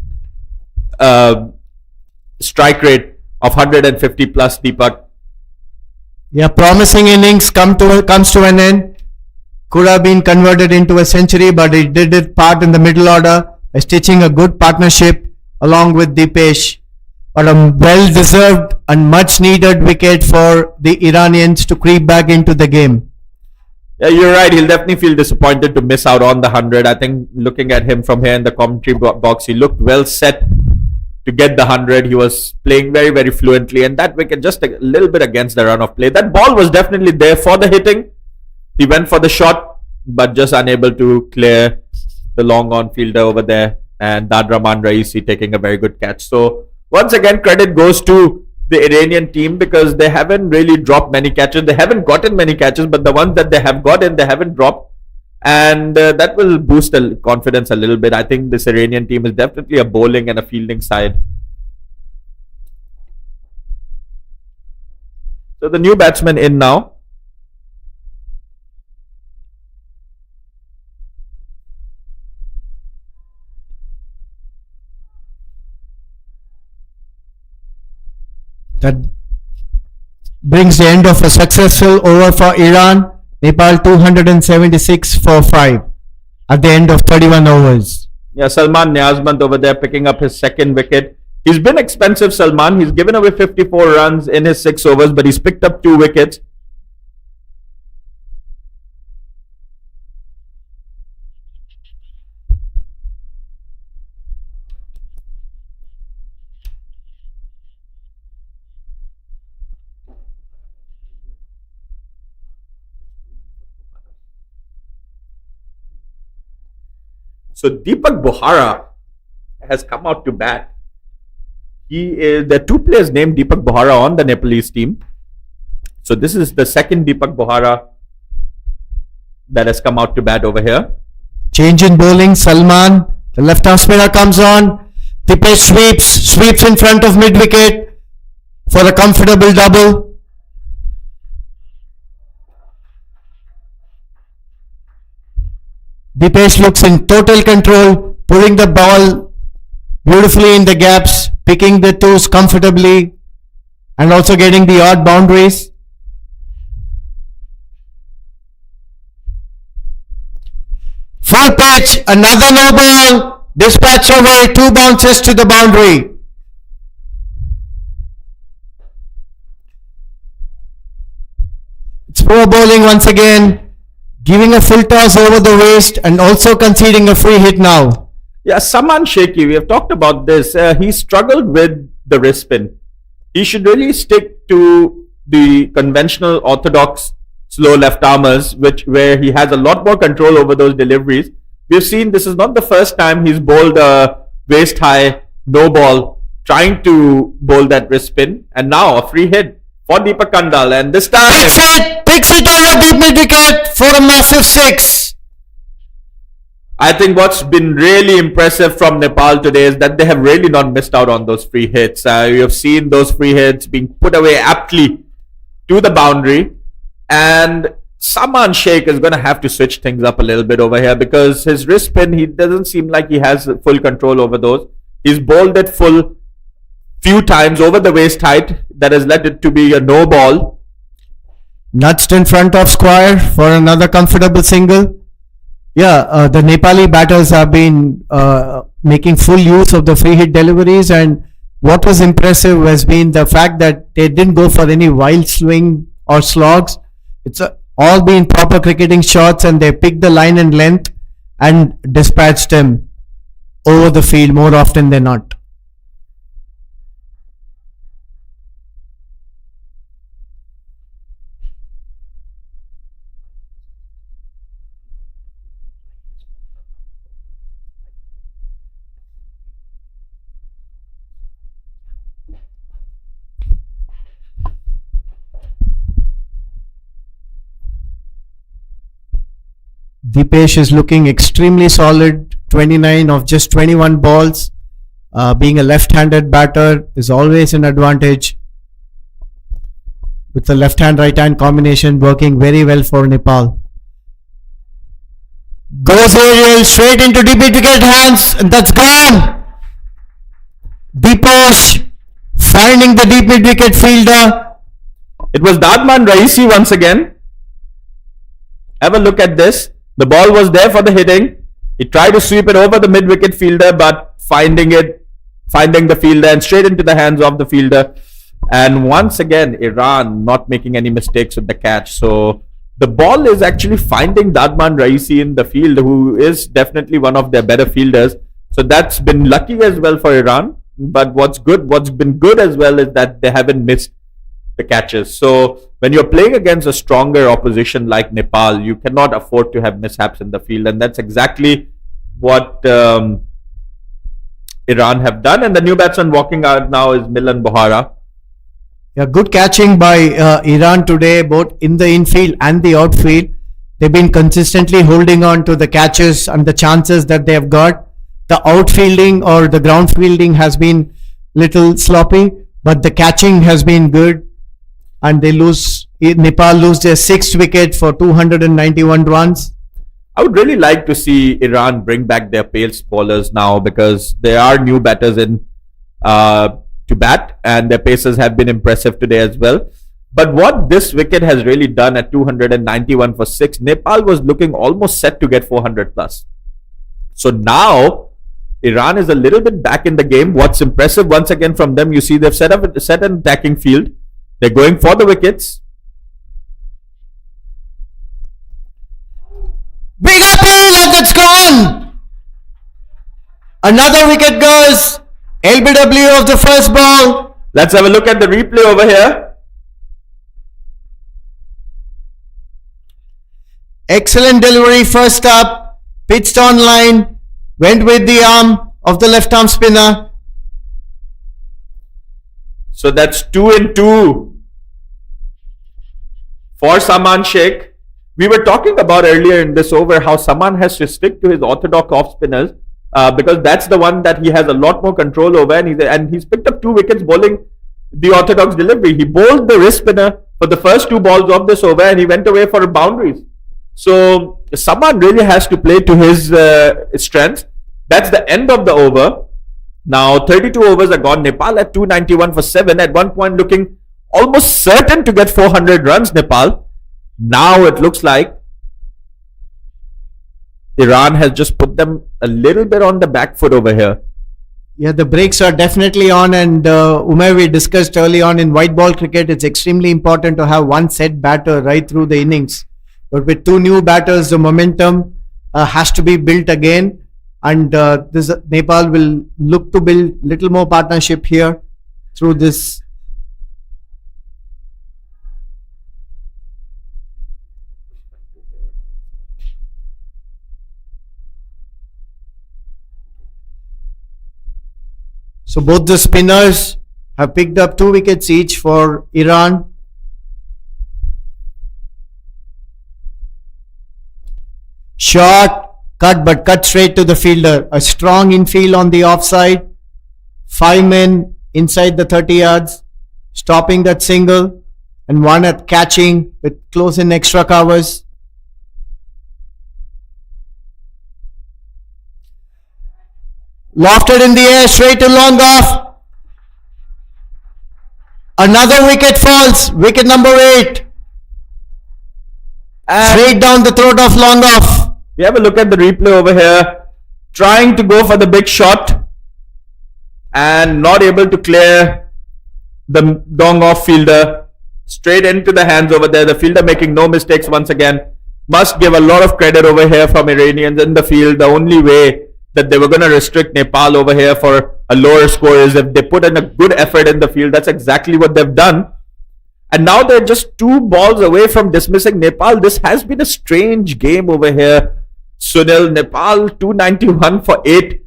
strike rate of 150 plus. Deepak. Yeah, promising innings comes to an end. Could have been converted into a century, but he did it part in the middle order by stitching a good partnership along with Dipesh. But a well-deserved and much-needed wicket for the Iranians to creep back into the game. Yeah, you're right. He'll definitely feel disappointed to miss out on the 100. I think looking at him from here in the commentary box, he looked well set to get the 100. He was playing very, very fluently, and that wicket just a little bit against the run of play. That ball was definitely there for the hitting. He went for the shot, but just unable to clear the long on fielder over there, and Dadraman Raisi taking a very good catch. So once again, credit goes to the Iranian team because they haven't really dropped many catches. They haven't gotten many catches, but the ones that they have gotten, they haven't dropped. And that will boost the confidence a little bit. I think this Iranian team is definitely a bowling and a fielding side. So the new batsman in now. That brings the end of a successful over for Iran. Nepal 276 for 5 at the end of 31 overs. Yeah, Salman Niazmand over there picking up his second wicket. He's been expensive, Salman. He's given away 54 runs in his 6 overs, but he's picked up 2 wickets. So Deepak Bohara has come out to bat. There are 2 players named Deepak Bohara on the Nepalese team. So this is the second Deepak Bohara that has come out to bat over here. Change in bowling. Salman, the left arm spinner comes on. Dipesh sweeps in front of mid wicket for a comfortable double. Dipesh looks in total control, pulling the ball beautifully in the gaps, picking the toes comfortably, and also getting the odd boundaries. Full pitch, another no ball, dispatch away, 2 bounces to the boundary. It's poor bowling once again. Giving a full toss over the waist and also conceding a free hit now. Yeah, Saman Shaky, we have talked about this. He struggled with the wrist spin. He should really stick to the conventional orthodox slow left armers, where he has a lot more control over those deliveries. We've seen this is not the first time he's bowled a waist high no ball, trying to bowl that wrist spin, and now a free hit for Deepak Kandal, and this time picks it over deep mid wicket for a massive 6. I think what's been really impressive from Nepal today is that they have really not missed out on those free hits. You have seen those free hits being put away aptly to the boundary, and Saman Sheikh is going to have to switch things up a little bit over here because his wrist spin, he doesn't seem like he has full control over those. He's bowled it full few times over the waist height that has led it to be a no ball. Nudged in front of Squire for another comfortable single. Yeah, the Nepali batters have been making full use of the free hit deliveries, and what was impressive has been the fact that they didn't go for any wild swing or slogs. It's all been proper cricketing shots, and they picked the line and length and dispatched them over the field more often than not. Dipesh is looking extremely solid, 29 of just 21 balls. Being a left-handed batter is always an advantage, with the left-hand right-hand combination working very well for Nepal. Goes aerial straight into deep mid-wicket hands, and that's gone. Dipesh finding the deep mid-wicket fielder. It was Dadman Raisi once again. Have a look at this. The ball was there for the hitting. He tried to sweep it over the mid-wicket fielder, but finding it finding the fielder and straight into the hands of the fielder. And once again, Iran not making any mistakes with the catch. So the ball is actually finding Dadman Raisi in the field, who is definitely one of their better fielders. So that's been lucky as well for Iran. But what's been good as well is that they haven't missed the catches. So when you're playing against a stronger opposition like Nepal, you cannot afford to have mishaps in the field. And that's exactly what Iran have done. And the new batsman walking out now is Milan Bohara. Yeah, good catching by Iran today, both in the infield and the outfield. They've been consistently holding on to the catches and the chances that they have got. The outfielding or the ground fielding has been little sloppy, but the catching has been good. And Nepal lose their 6th wicket for 291 runs. I would really like to see Iran bring back their pace bowlers now, because there are new batters in to bat, and their paces have been impressive today as well. But what this wicket has really done at 291 for 6, Nepal was looking almost set to get 400 plus. So now Iran is a little bit back in the game. What's impressive once again from them, you see they've set an attacking field. They're going for the wickets. Big appeal and it's gone. Another wicket goes. LBW of the first ball. Let's have a look at the replay over here. Excellent delivery first up. Pitched on line. Went with the arm of the left arm spinner. So that's 2 and 2 for Saman Sheikh. We were talking about earlier in this over how Saman has to stick to his orthodox off spinners. Because that's the one that he has a lot more control over, and he's picked up 2 wickets bowling the orthodox delivery. He bowled the wrist spinner for the first 2 balls of this over, and he went away for boundaries. So Saman really has to play to his strengths. That's the end of the over. Now 32 overs are gone. Nepal at 291 for 7. At one point looking almost certain to get 400 runs, Nepal. Now it looks like Iran has just put them a little bit on the back foot over here. Yeah, the brakes are definitely on, and Umair, we discussed early on in white ball cricket, it's extremely important to have one set batter right through the innings. But with 2 new batters, the momentum has to be built again, and this Nepal will look to build little more partnership here through this. So both the spinners have picked up 2 wickets each for Iran. Shot, cut, but cut straight to the fielder. A strong infield on the offside. 5 men inside the 30 yards, stopping that single, and 1 at catching with close in extra covers. Lofted in the air, straight to long off. Another wicket falls. Wicket number 8. And straight down the throat of long off. We have a look at the replay over here. Trying to go for the big shot and not able to clear the long off fielder. Straight into the hands over there. The fielder making no mistakes once again. Must give a lot of credit over here from Iranians in the field. The only way that they were going to restrict Nepal over here for a lower score is if they put in a good effort in the field. That's exactly what they've done. And now they're just 2 balls away from dismissing Nepal. This has been a strange game over here. Sunil, Nepal 291 for 8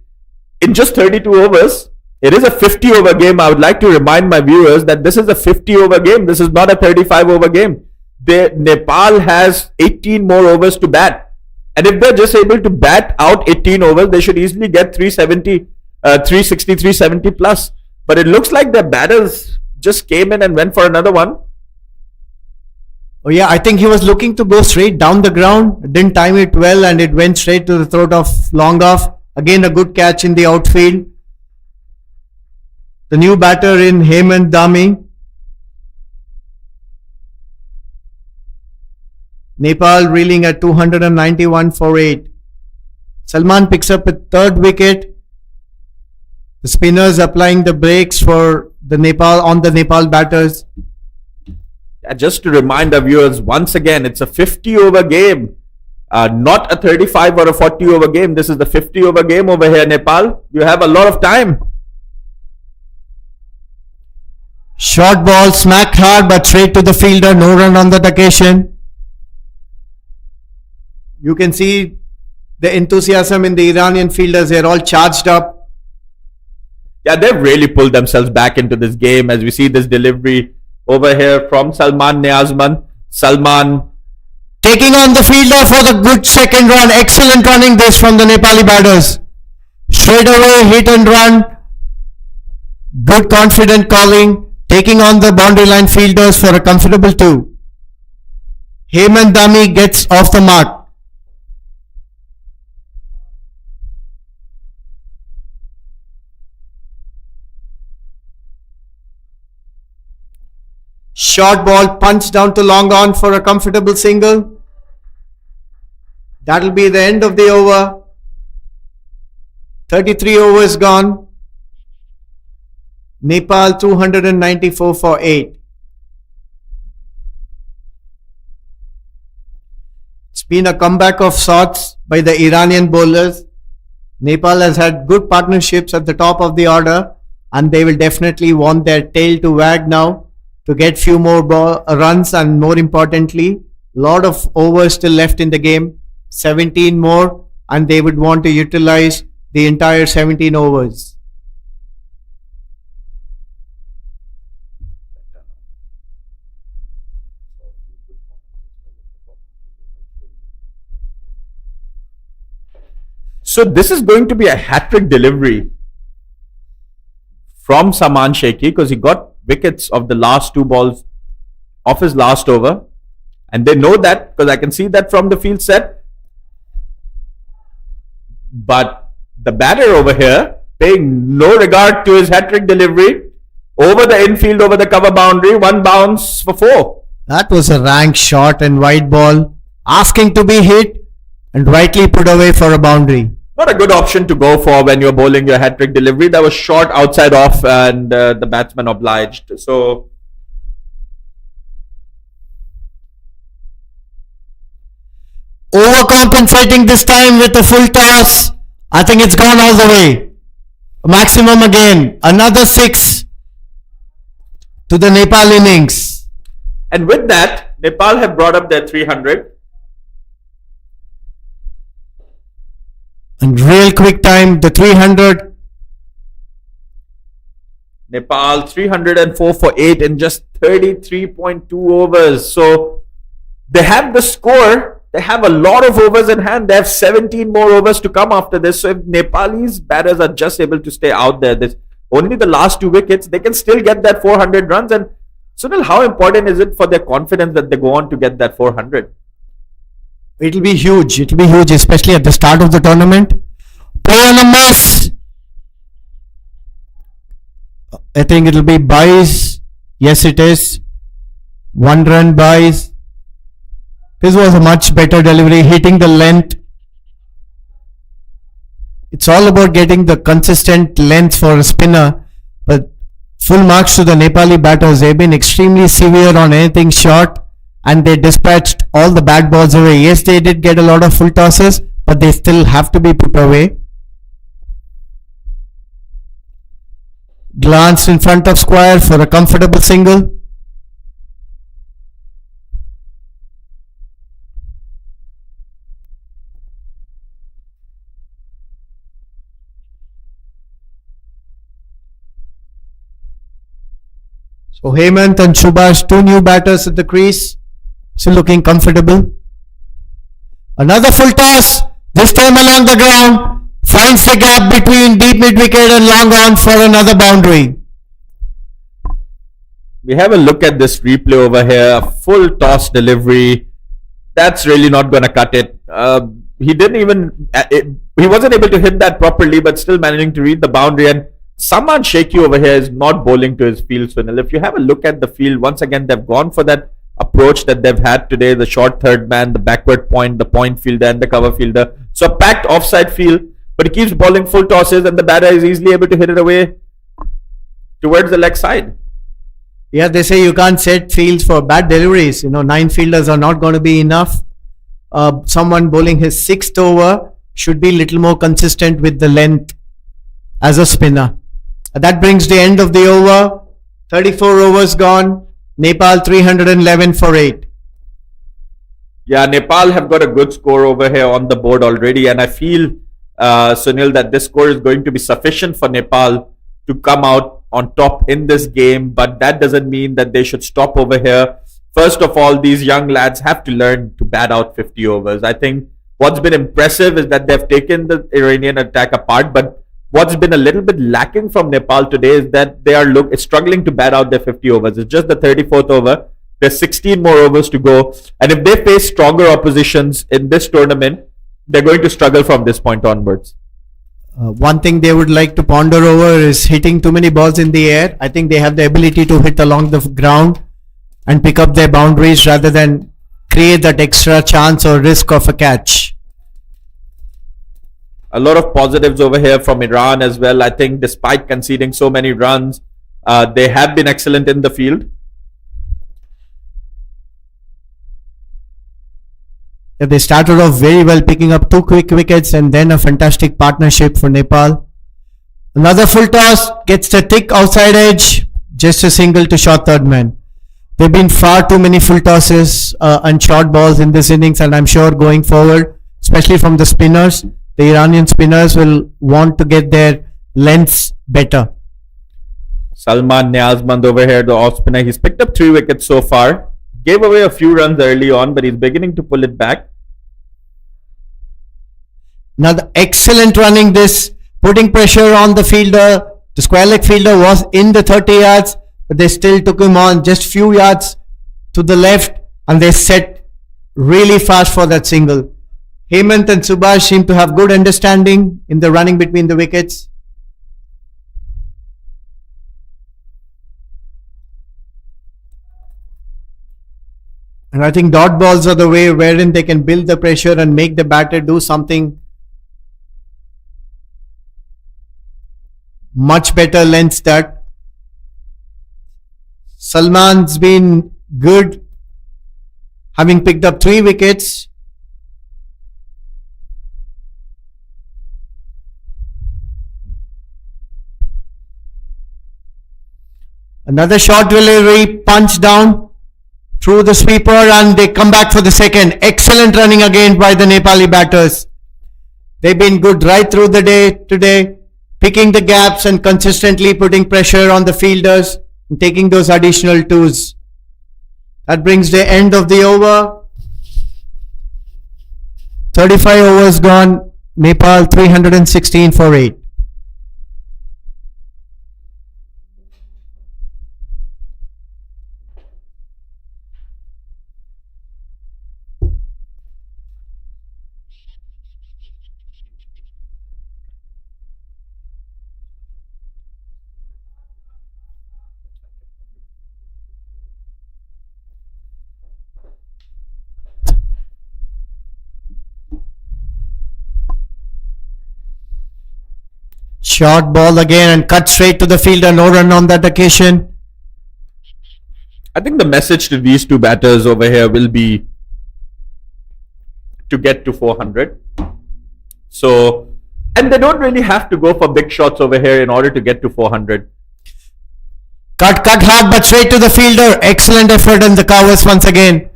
in just 32 overs. It is a 50 over game. I would like to remind my viewers that this is a 50 over game. This is not a 35 over game. Nepal has 18 more overs to bat. And if they're just able to bat out 18 overs, they should easily get 360, 370 plus. But it looks like the batters just came in and went for another one. Oh yeah, I think he was looking to go straight down the ground. Didn't time it well, and it went straight to the throat of long off. Again, a good catch in the outfield. The new batter in Hemant Dami. Nepal reeling at 291 for 8. Salman picks up a 3rd wicket. The spinners applying the brakes for the Nepal batters. Just to remind our viewers, once again, it's a 50 over game, not a 35 or a 40 over game. This is the 50 over game over here, Nepal. You have a lot of time. Short ball smacked hard but straight to the fielder. No run on that occasion. You can see the enthusiasm in the Iranian fielders. They're all charged up. Yeah, they've really pulled themselves back into this game as we see this delivery over here from Salman Niazman. Salman taking on the fielder for the good second run. Excellent running this from the Nepali batters. Straight away hit and run. Good confident calling. Taking on the boundary line fielders for a comfortable 2. Hemant Dami gets off the mark. Short ball punched down to long on for a comfortable single. That'll be the end of the over. 33 overs gone. Nepal 294 for 8. It's been a comeback of sorts by the Iranian bowlers. Nepal has had good partnerships at the top of the order and they will definitely want their tail to wag now to get few more runs, and more importantly, lot of overs still left in the game, 17 more, and they would want to utilize the entire 17 overs. So this is going to be a hat-trick delivery from Saman Sheikhi because he got wickets of the last 2 balls of his last over, and they know that because I can see that from the field set. But the batter over here paying no regard to his hat-trick delivery over the infield, over the cover boundary, 1 bounce for 4. That was a rank shot and wide ball asking to be hit and rightly put away for a boundary. Not a good option to go for when you're bowling your hat-trick delivery. That was short outside off and the batsman obliged. So overcompensating this time with a full toss. I think it's gone all the way. Maximum again. Another 6 to the Nepal innings. And with that, Nepal have brought up their 300. And real quick time, the 300. Nepal 304 for 8 in just 33.2 overs. So they have the score. They have a lot of overs in hand. They have 17 more overs to come after this. So if Nepalese batters are just able to stay out there, this only the last 2 wickets, they can still get that 400 runs. And Sunil, how important is it for their confidence that they go on to get that 400? It'll be huge. It'll be huge, especially at the start of the tournament. Play on a mess. I think it'll be buys. Yes, it is. 1 run buys. This was a much better delivery, hitting the length. It's all about getting the consistent length for a spinner. But full marks to the Nepali batters. They've been extremely severe on anything short. And they dispatched all the bad balls away. Yes, they did get a lot of full tosses, but they still have to be put away. Glanced in front of square for a comfortable single. So Hemant and Subhash, 2 new batters at the crease. Still looking comfortable. Another full toss. This time along the ground. Finds the gap between deep mid wicket and long on for another boundary. We have a look at this replay over here. Full toss delivery. That's really not going to cut it. He didn't even... he wasn't able to hit that properly, but still managing to read the boundary. And Saman Sheikhi over here is not bowling to his field, Sunil. If you have a look at the field, once again, they've gone for that approach that they've had today, the short third man, the backward point, the point fielder and the cover fielder. So a packed offside field. but he keeps bowling full tosses and the batter is easily able to hit it away towards the leg side. Yeah, they say you can't set fields for bad deliveries. 9 fielders are not going to be enough. Someone bowling his 6th over should be little more consistent with the length as a spinner. That brings the end of the over. 34 overs gone. Nepal 311 for 8. Yeah, Nepal have got a good score over here on the board already, and I feel, Sunil, that this score is going to be sufficient for Nepal to come out on top in this game, but that doesn't mean that they should stop over here. First of all, these young lads have to learn to bat out 50 overs. I think what's been impressive is that they've taken the Iranian attack apart, but what's been a little bit lacking from Nepal today is that they are struggling to bat out their 50 overs. It's just the 34th over. There's 16 more overs to go. And if they face stronger oppositions in this tournament, they're going to struggle from this point onwards. One thing they would like to ponder over is hitting too many balls in the air. I think they have the ability to hit along the ground and pick up their boundaries rather than create that extra chance or risk of a catch. A lot of positives over here from Iran as well. I think despite conceding so many runs, they have been excellent in the field. They started off very well, picking up 2 quick wickets and then a fantastic partnership for Nepal. Another full toss, gets the tick outside edge, just a single to short third man. There have been far too many full tosses and short balls in this innings, and I'm sure going forward, especially from the spinners, the Iranian spinners will want to get their lengths better. Salman Niazmand over here, the off spinner, he's picked up 3 wickets so far. Gave away a few runs early on, but he's beginning to pull it back. Now the excellent running this, putting pressure on the fielder. The square leg fielder was in the 30 yards, but they still took him on just few yards to the left and they set really fast for that single. Hemant and Subhash seem to have good understanding in the running between the wickets. And I think dot balls are the way wherein they can build the pressure and make the batter do something much better. Lengths that Salman's been good, having picked up 3 wickets. Another short delivery, punch down through the sweeper, and they come back for the second. Excellent running again by the Nepali batters. They've been good right through the day today, picking the gaps and consistently putting pressure on the fielders and taking those additional 2s. That brings the end of the over. 35 overs gone. Nepal 316 for 8. Short ball again and cut straight to the fielder. No run on that occasion. I think the message to these 2 batters over here will be to get to 400. So, and they don't really have to go for big shots over here in order to get to 400. Cut hard but straight to the fielder. Excellent effort in the covers once again.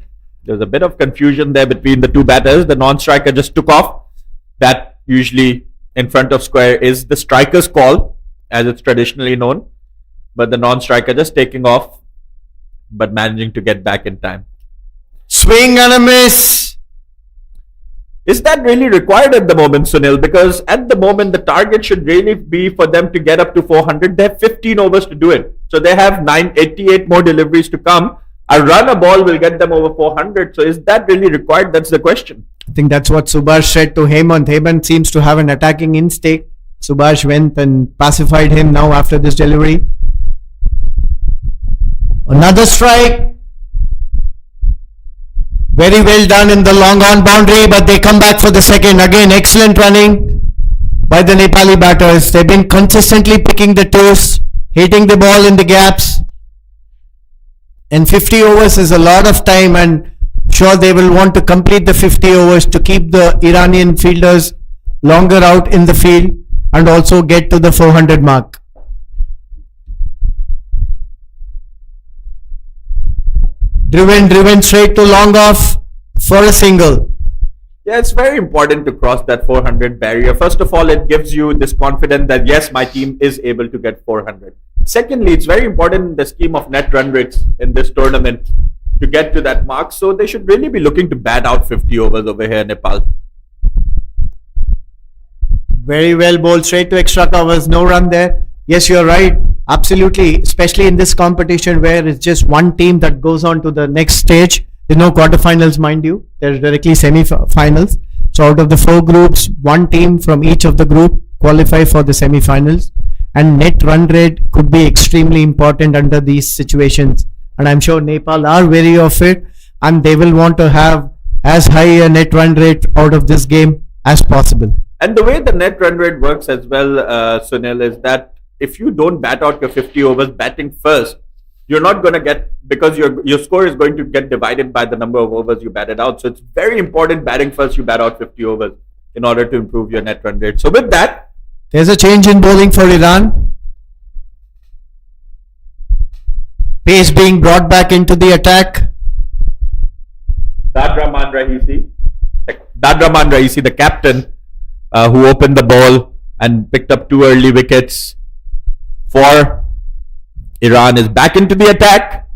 There's a bit of confusion there between the 2 batters. The non-striker just took off. That usually in front of square is the striker's call, as it's traditionally known. But the non-striker just taking off, but managing to get back in time. Swing and a miss. Is that really required at the moment, Sunil? Because at the moment, the target should really be for them to get up to 400. They have 15 overs to do it. So they have 88 more deliveries to come. A run a ball will get them over 400. So is that really required? That's the question. I think that's what Subhash said to Hemant. Hemant seems to have an attacking instinct. Subhash went and pacified him now after this delivery. Another strike. Very well done in the long on boundary, but they come back for the second. Again, excellent running. by the Nepali batters. They've been consistently picking the toes, hitting the ball in the gaps. And 50 overs is a lot of time, and sure they will want to complete the 50 overs to keep the Iranian fielders longer out in the field and also get to the 400 mark. Driven straight to long off for a single. Yeah, it's very important to cross that 400 barrier. First of all, it gives you this confidence that yes, my team is able to get 400. Secondly, it's very important in the scheme of net run rates in this tournament to get to that mark. So they should really be looking to bat out 50 overs over here in Nepal. Very well bowled, straight to extra covers, no run there. Yes, you're right. Absolutely, especially in this competition where it's just one team that goes on to the next stage. There's no quarterfinals, mind you. There's directly semi-finals. So out of the 4 groups, one team from each of the group qualify for the semi-finals. And net run rate could be extremely important under these situations. And I'm sure Nepal are wary of it. And they will want to have as high a net run rate out of this game as possible. And the way the net run rate works as well, Sunil, is that if you don't bat out your 50 overs batting first, you're not going to get, because your score is going to get divided by the number of overs you batted out. So it's very important batting first, you bat out 50 overs in order to improve your net run rate. So with that, there's a change in bowling for Iran. Pace being brought back into the attack. Dadraman Raisi, the captain, who opened the ball and picked up 2 early wickets for Iran, is back into the attack.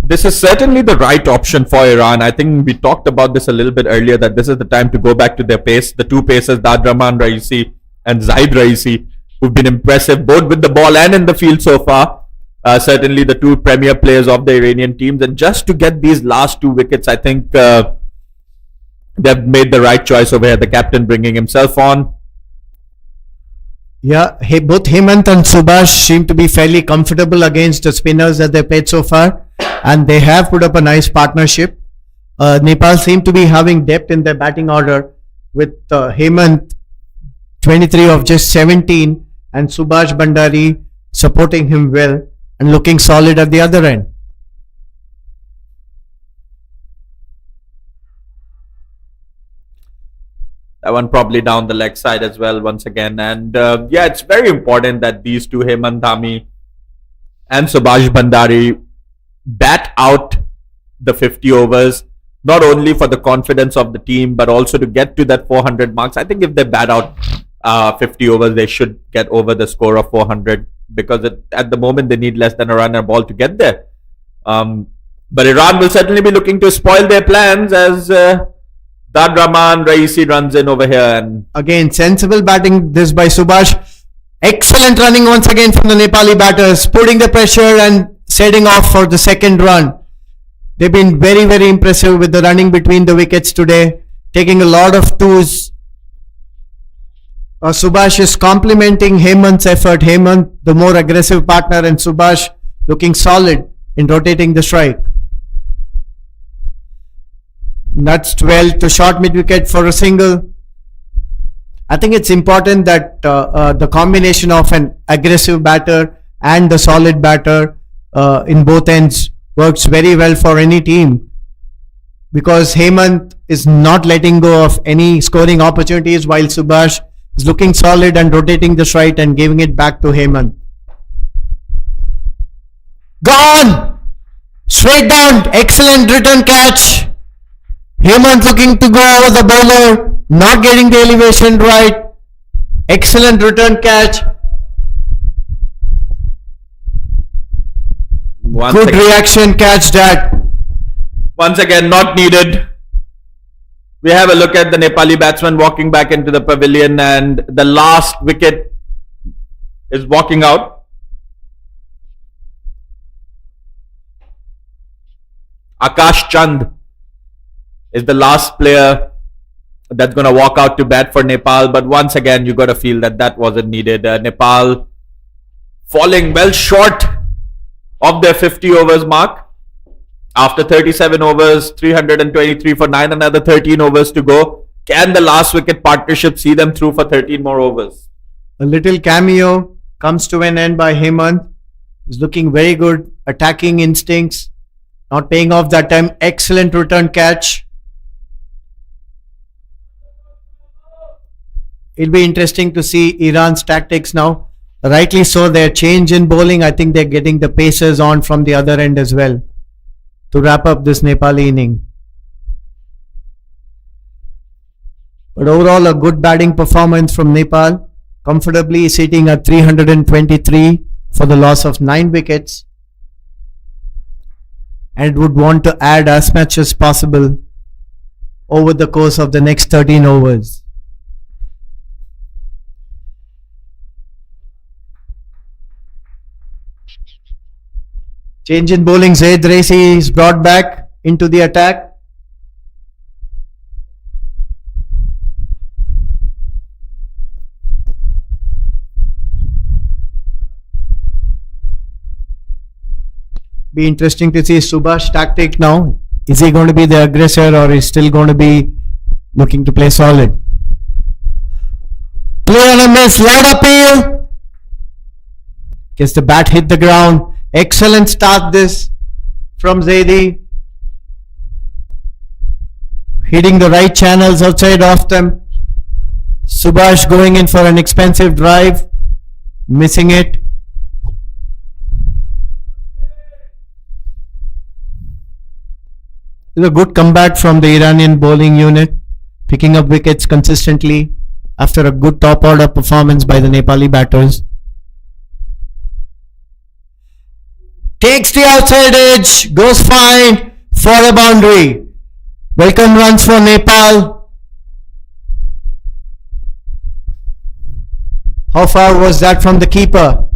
This is certainly the right option for Iran. I think we talked about this a little bit earlier, that this is the time to go back to their pace. The 2 pacers, Dadraman Raisi and Zaid Raisi, who've been impressive both with the ball and in the field so far. Certainly the 2 premier players of the Iranian teams. And just to get these last 2 wickets, I think they've made the right choice over here. The captain bringing himself on. Yeah, both Hemant and Subhash seem to be fairly comfortable against the spinners that they've played so far. And they have put up a nice partnership. Nepal seem to be having depth in their batting order with Hemant 23 of just 17 and Subhash Bandari supporting him well and looking solid at the other end. That one probably down the leg side as well once again. And yeah, it's very important that these 2, Hemant Dhami and Subhash Bandari, bat out the 50 overs, not only for the confidence of the team, but also to get to that 400 marks. I think if they bat out 50 overs, they should get over the score of 400, because at the moment they need less than a run and a ball to get there. But Iran will certainly be looking to spoil their plans as Dadraman Raisi runs in over here. And again, sensible batting this by Subhash. Excellent running once again from the Nepali batters, putting the pressure and setting off for the second run. They've been very, very impressive with the running between the wickets today, taking a lot of twos. Subhash is complimenting Hemant's effort. Hemant, the more aggressive partner, and Subhash looking solid in rotating the strike. Nudged well to short mid-wicket for a single. I think it's important that the combination of an aggressive batter and the solid batter in both ends works very well for any team, because Hemant is not letting go of any scoring opportunities while Subhash is looking solid and rotating the strike and giving it back to Hemant. Gone! Straight down, excellent return catch. Hemant looking to go over the bowler, not getting the elevation right. Excellent return catch. Good reaction catch that. Once again, not needed. We have a look at the Nepali batsman walking back into the pavilion, and the last wicket is walking out. Akash Chand is the last player that's going to walk out to bat for Nepal. But once again, you got to feel that that wasn't needed. Nepal falling well short of their 50 overs mark. After 37 overs, 323 for 9, another 13 overs to go. Can the last wicket partnership see them through for 13 more overs? A little cameo comes to an end by Hemant. He's looking very good. Attacking instincts. Not paying off that time. Excellent return catch. It'll be interesting to see Iran's tactics now. Rightly so, their change in bowling. I think they're getting the pacers on from the other end as well to wrap up this Nepali inning. But overall, a good batting performance from Nepal. Comfortably sitting at 323 for the loss of 9 wickets. And would want to add as much as possible over the course of the next 13 overs. Change in bowling. Zaid Raisi is brought back into the attack. Be interesting to see Subhash tactic now. Is he going to be the aggressor or is still going to be looking to play solid? Play on a miss, loud appeal. Guess the bat hit the ground. Excellent start this from Zaidi. Hitting the right channels outside off them. Subhash going in for an expensive drive. Missing it. It's a good comeback from the Iranian bowling unit, picking up wickets consistently after a good top order performance by the Nepali batters. Takes the outside edge, goes fine for a boundary. Welcome runs for Nepal. How far was that from the keeper?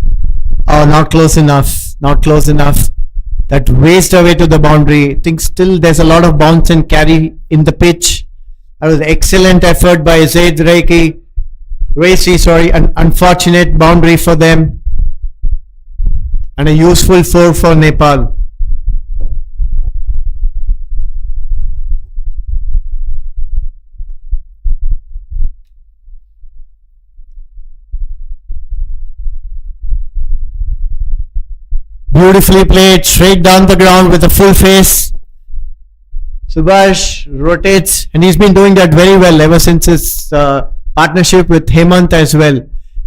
Oh, not close enough. Not close enough. That raced away to the boundary. I think still there's a lot of bounce and carry in the pitch. That was excellent effort by Zaid Raisi. An unfortunate boundary for them. And a useful 4 for Nepal. Beautifully played, straight down the ground with a full face. Subhash rotates, and he's been doing that very well ever since his partnership with Hemant as well.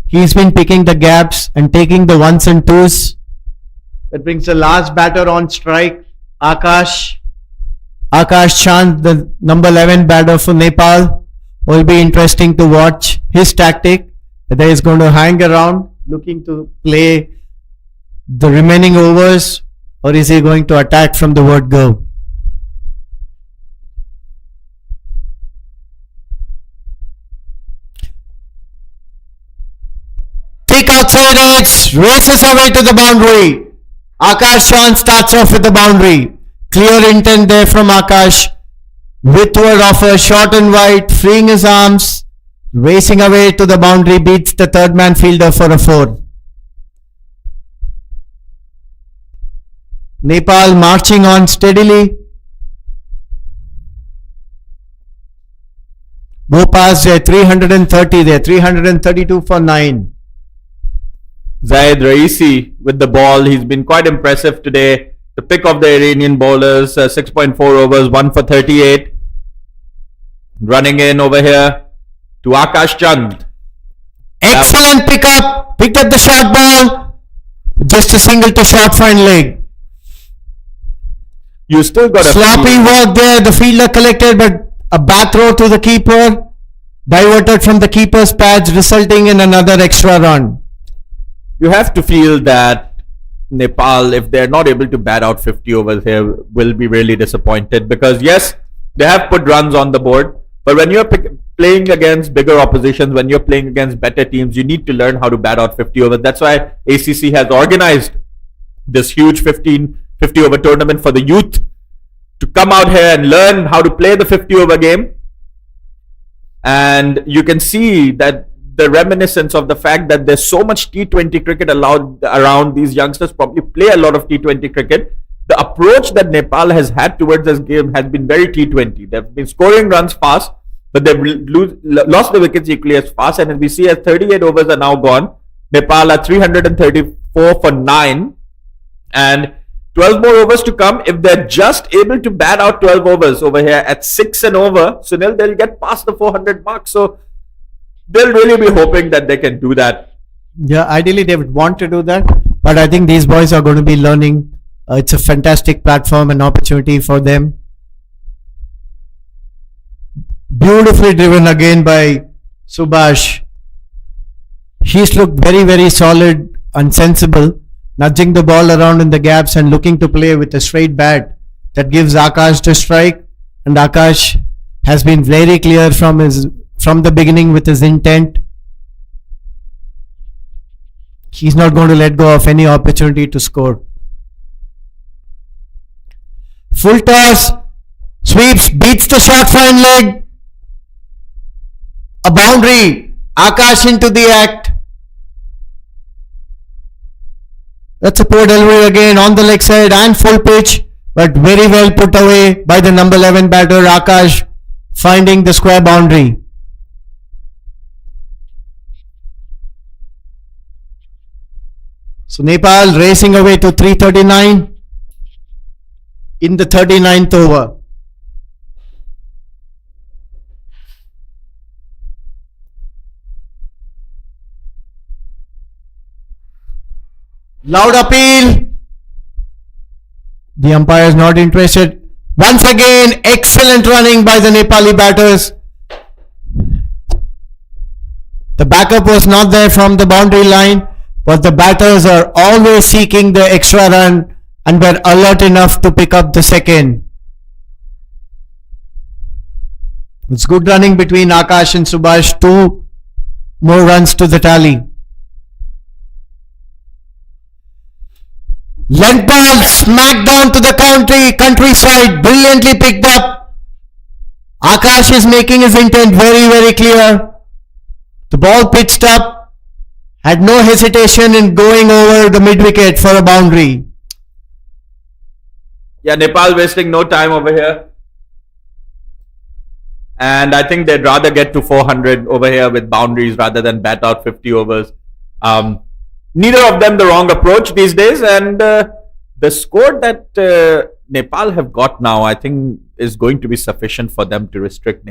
He's been picking the gaps and taking the 1s and 2s. That brings the last batter on strike, Akash. Akash Chand, the number 11 batter for Nepal. Will be interesting to watch his tactic. Whether he's going to hang around looking to play the remaining overs, or is he going to attack from the word go? Thick outside edge, races away to the boundary. Akash Chand starts off with the boundary. Clear intent there from Akash. Withward offer, short and wide, freeing his arms, racing away to the boundary, beats the third man fielder for a 4. Nepal marching on steadily. Go past their 330 there, 332 for 9. Zaid Raisi with the ball. He's been quite impressive today. The pick of the Iranian bowlers, 6.4 overs, 1 for 38. Running in over here to Akash Chand. Excellent pickup. Picked up the short ball. Just a single to short fine leg. You still got a sloppy work there. The fielder collected, but a bat throw to the keeper. Diverted from the keeper's pads, resulting in another extra run. You have to feel that Nepal, if they're not able to bat out 50 overs here, will be really disappointed. Because yes, they have put runs on the board. But when you're playing against bigger oppositions, when you're playing against better teams, you need to learn how to bat out 50 overs. That's why ACC has organized this huge 50 over tournament for the youth to come out here and learn how to play the 50 over game. And you can see that the reminiscence of the fact that there's so much T20 cricket allowed around. These youngsters probably play a lot of T20 cricket. The approach that Nepal has had towards this game has been very T20. They've been scoring runs fast, but they've lost the wickets equally as fast. And we see as 38 overs are now gone, Nepal are 334 for 9, and 12 more overs to come. If they're just able to bat out 12 overs over here at 6 and over, Sunil, they'll get past the 400 mark. So they'll really be hoping that they can do that. Yeah, ideally they would want to do that, but I think these boys are going to be learning. It's a fantastic platform and opportunity for them. Beautifully driven again by Subhash. He's looked very, very solid and sensible, nudging the ball around in the gaps and looking to play with a straight bat that gives Akash the strike. And Akash has been very clear from the beginning with his intent. He's not going to let go of any opportunity to score. Full toss, sweeps, beats the short fine leg. A boundary, Akash into the act. That's a poor delivery again on the leg side and full pitch, but very well put away by the number 11 batter Akash, finding the square boundary. So Nepal racing away to 339 in the 39th over. Loud appeal. The umpire is not interested. Once again, excellent running by the Nepali batters. The backup was not there from the boundary line, but the batters are always seeking the extra run and were alert enough to pick up the second. It's good running between Akash and Subhash. 2 more runs to the tally. Length ball smacked down to the countryside, brilliantly picked up. Akash is making his intent very, very clear. The ball pitched up, had no hesitation in going over the mid wicket for a boundary. Yeah, Nepal wasting no time over here. And I think they'd rather get to 400 over here with boundaries rather than bat out 50 overs. Neither of them the wrong approach these days, and the score that Nepal have got now, I think, is going to be sufficient for them to restrict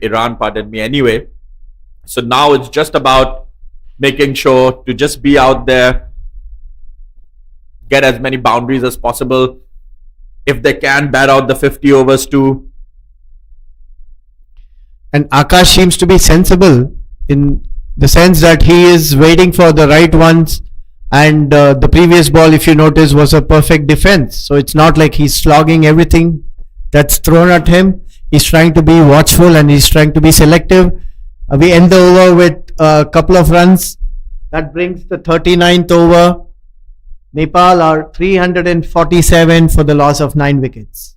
Iran, pardon me, anyway. So now it's just about making sure to just be out there, get as many boundaries as possible. If they can, bat out the 50 overs too. And Akash seems to be sensible in the sense that he is waiting for the right ones, and the previous ball, if you notice, was a perfect defense. So it's not like he's slogging everything that's thrown at him. He's trying to be watchful and he's trying to be selective. We end the over with a couple of runs. That brings the 39th over. Nepal are 347 for the loss of 9 wickets.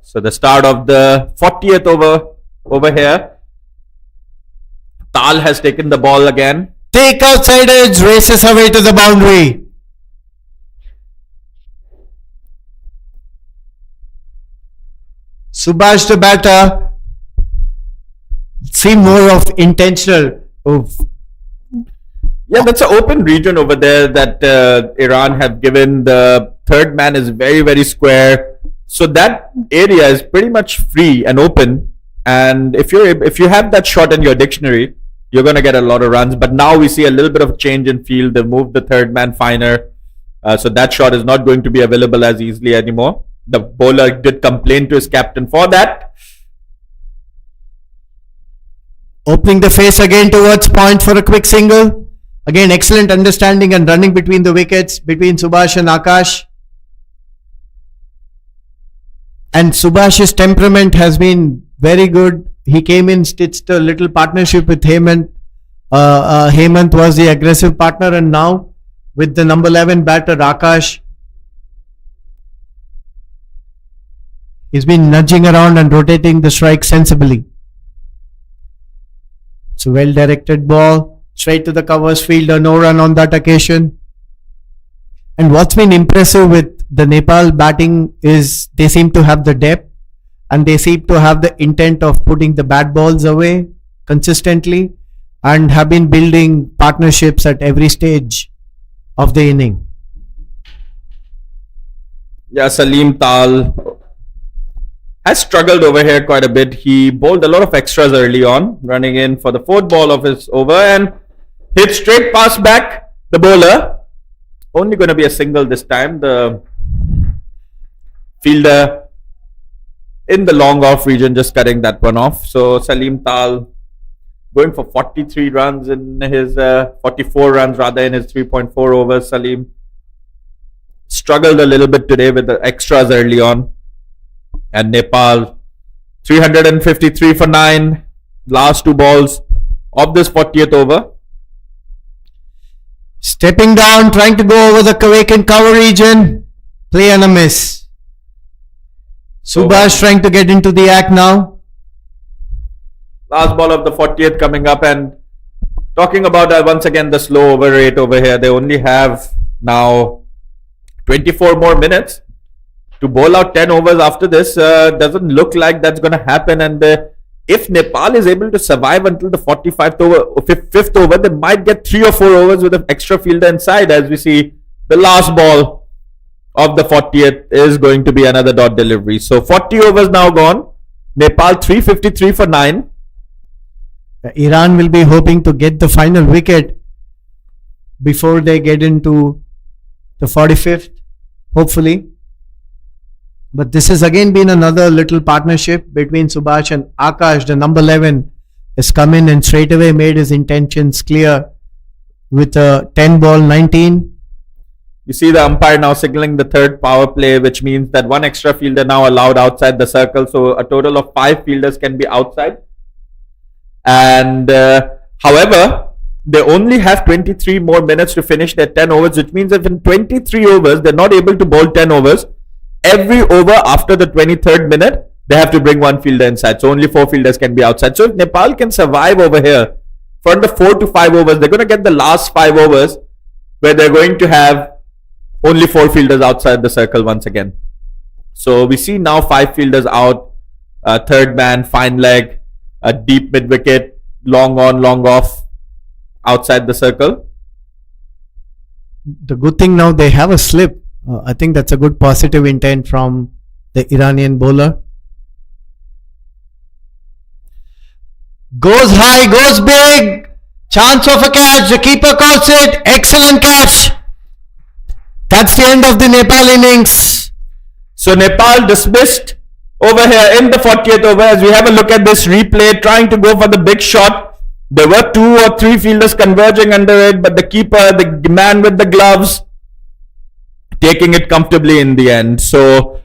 So the start of the 40th over here. Tal has taken the ball again. Take outside edge, races away to the boundary. Subhash the batter seemed more of intentional. Yeah, that's an open region over there that Iran have given. The third man is very, very square. So that area is pretty much free and open. And if you have that shot in your dictionary, you're going to get a lot of runs. But now we see a little bit of change in field. They've moved the third man finer. So that shot is not going to be available as easily anymore. The bowler did complain to his captain for that. Opening the face again towards point for a quick single. Again, excellent understanding and running between the wickets between Subhash and Akash. And Subhash's temperament has been very good. He came in, stitched a little partnership with Hemant. Hemant was the aggressive partner, and now with the number 11 batter Akash, he's been nudging around and rotating the strike sensibly. It's a well directed ball, straight to the covers fielder, no run on that occasion. And what's been impressive with the Nepal batting is they seem to have the depth and they seem to have the intent of putting the bad balls away consistently and have been building partnerships at every stage of the inning. Yeah, Salim Tal has struggled over here quite a bit. He bowled a lot of extras early on, running in for the fourth ball of his over and hit straight past back the bowler. Only going to be a single this time. The fielder in the long off region just cutting that one off. So Salim Tal going for 43 runs in his 44 runs rather in his 3.4 overs. Salim struggled a little bit today with the extras early on. And Nepal 353 for 9, last two balls of this 40th over. Stepping down, trying to go over the vacant cover region. Play and a miss. Subhash trying to get into the act now. Last ball of the 40th coming up, and talking about once again the slow over rate over here. They only have now 24 more minutes to bowl out 10 overs after this. Doesn't look like that's going to happen, and if Nepal is able to survive until the 45th over, 5th over, they might get 3 or 4 overs with an extra fielder inside. As we see, the last ball of the 40th is going to be another dot delivery. So 40 overs now gone. Nepal 353 for 9. Iran will be hoping to get the final wicket before they get into the 45th, hopefully. But this has again been another little partnership between Subhash and Akash. The number 11 has come in and straight away made his intentions clear with a 10 ball 19. You see the umpire now signaling the third power play, which means that one extra fielder now allowed outside the circle. So a total of 5 fielders can be outside. And however, they only have 23 more minutes to finish their 10 overs, which means if in 23 overs, they're not able to bowl 10 overs, every over after the 23rd minute, they have to bring one fielder inside. So only 4 fielders can be outside. So if Nepal can survive over here for the 4 to 5 overs, they're going to get the last 5 overs where they're going to have only 4 fielders outside the circle once again. So we see now 5 fielders out, third man, fine leg, a deep mid wicket, long on, long off, outside the circle. The good thing now they have a slip. I think that's a good positive intent from the Iranian bowler. Goes high, goes big. Chance of a catch. The keeper calls it. Excellent catch. That's the end of the Nepal innings. So Nepal dismissed over here in the 40th over. As we have a look at this replay, trying to go for the big shot. There were 2 or 3 fielders converging under it, but the keeper, the man with the gloves, taking it comfortably in the end. So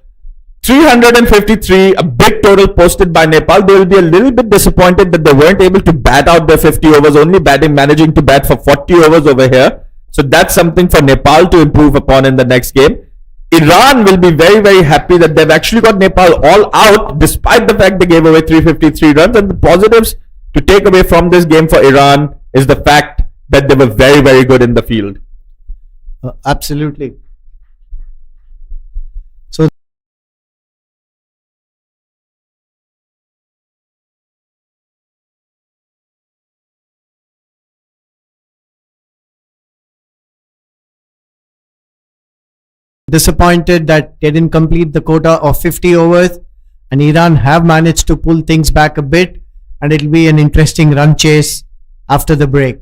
353, a big total posted by Nepal. They will be a little bit disappointed that they weren't able to bat out their 50 overs, only managing to bat for 40 overs over here. So that's something for Nepal to improve upon in the next game. Iran will be very, very happy that they've actually got Nepal all out, despite the fact they gave away 353 runs. And the positives to take away from this game for Iran is the fact that they were very, very good in the field. Absolutely. Disappointed that they didn't complete the quota of 50 overs, and Iran have managed to pull things back a bit, and it'll be an interesting run chase after the break.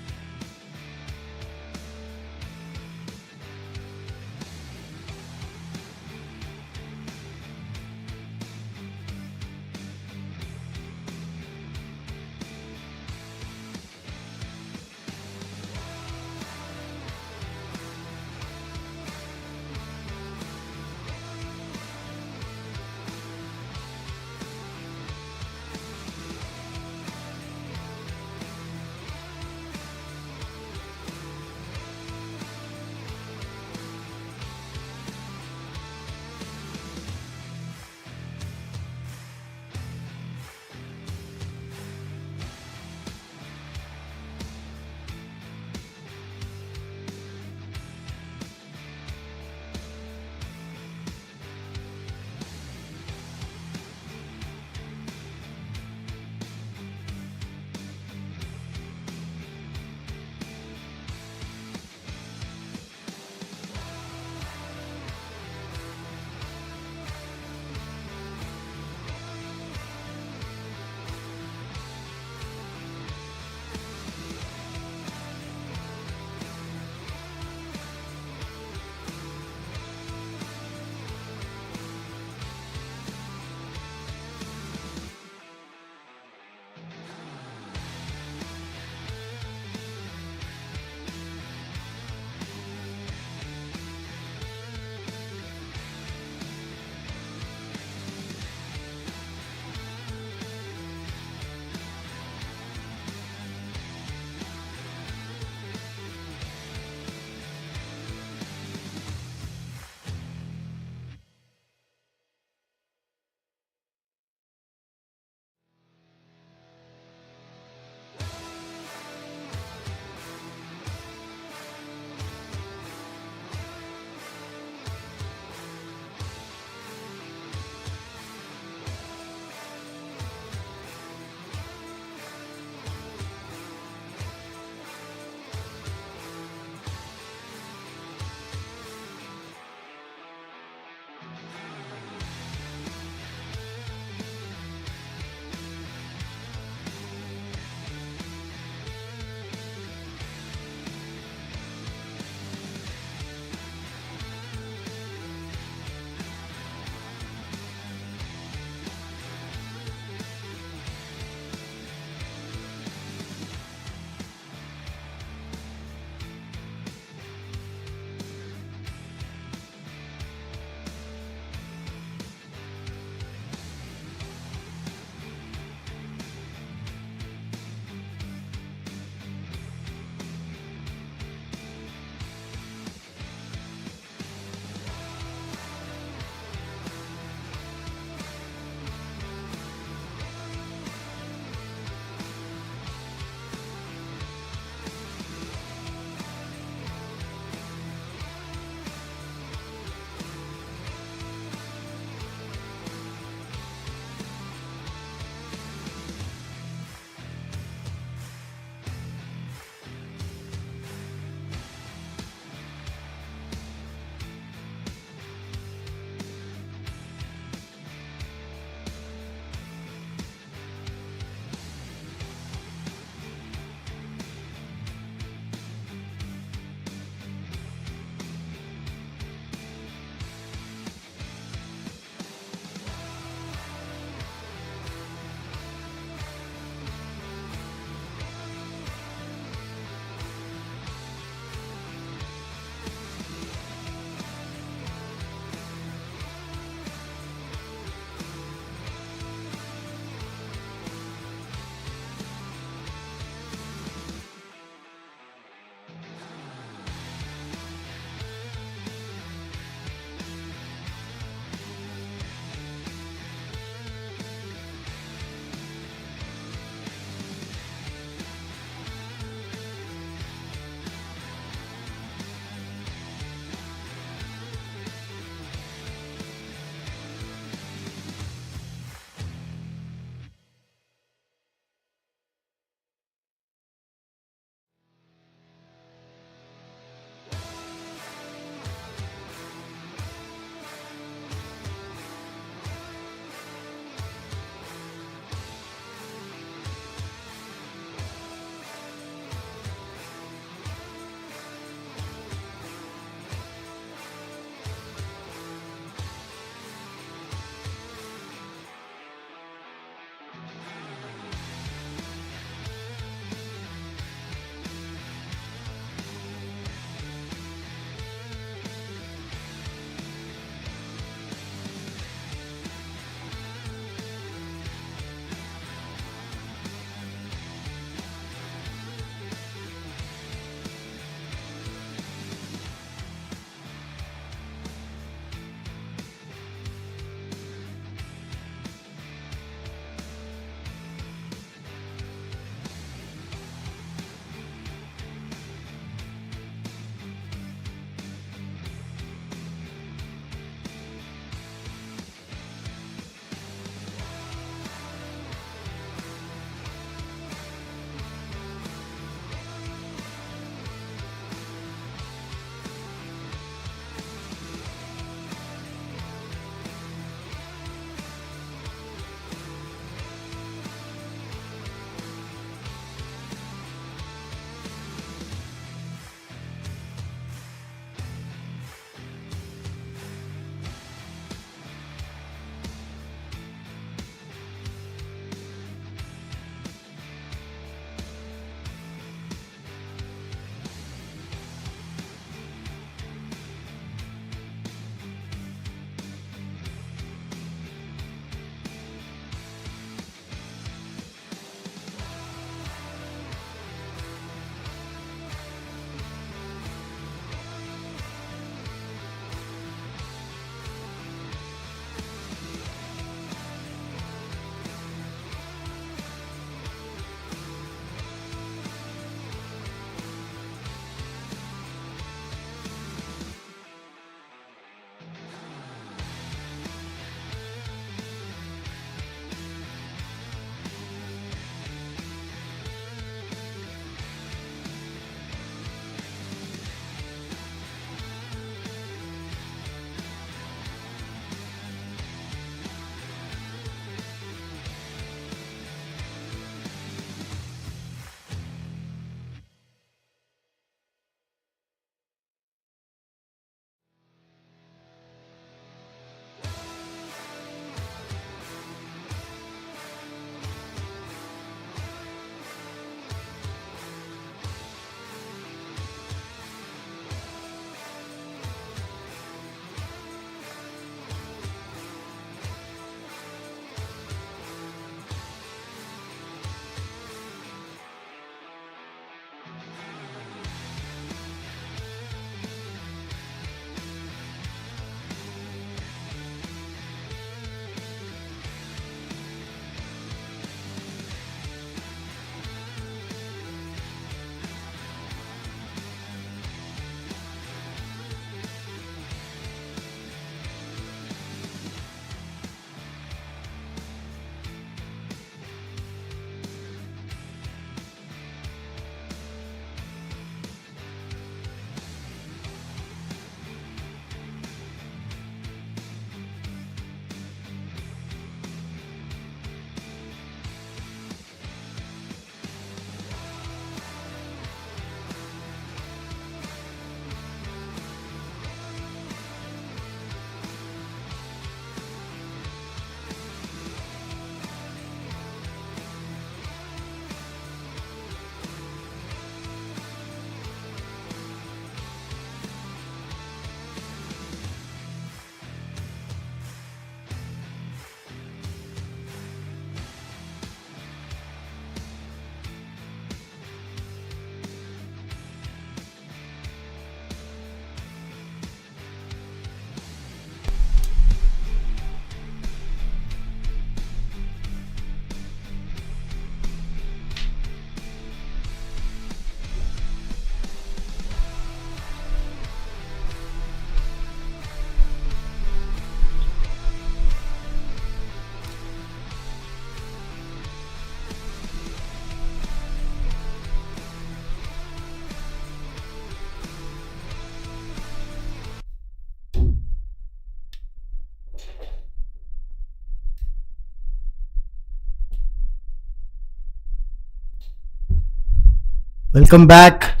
Welcome back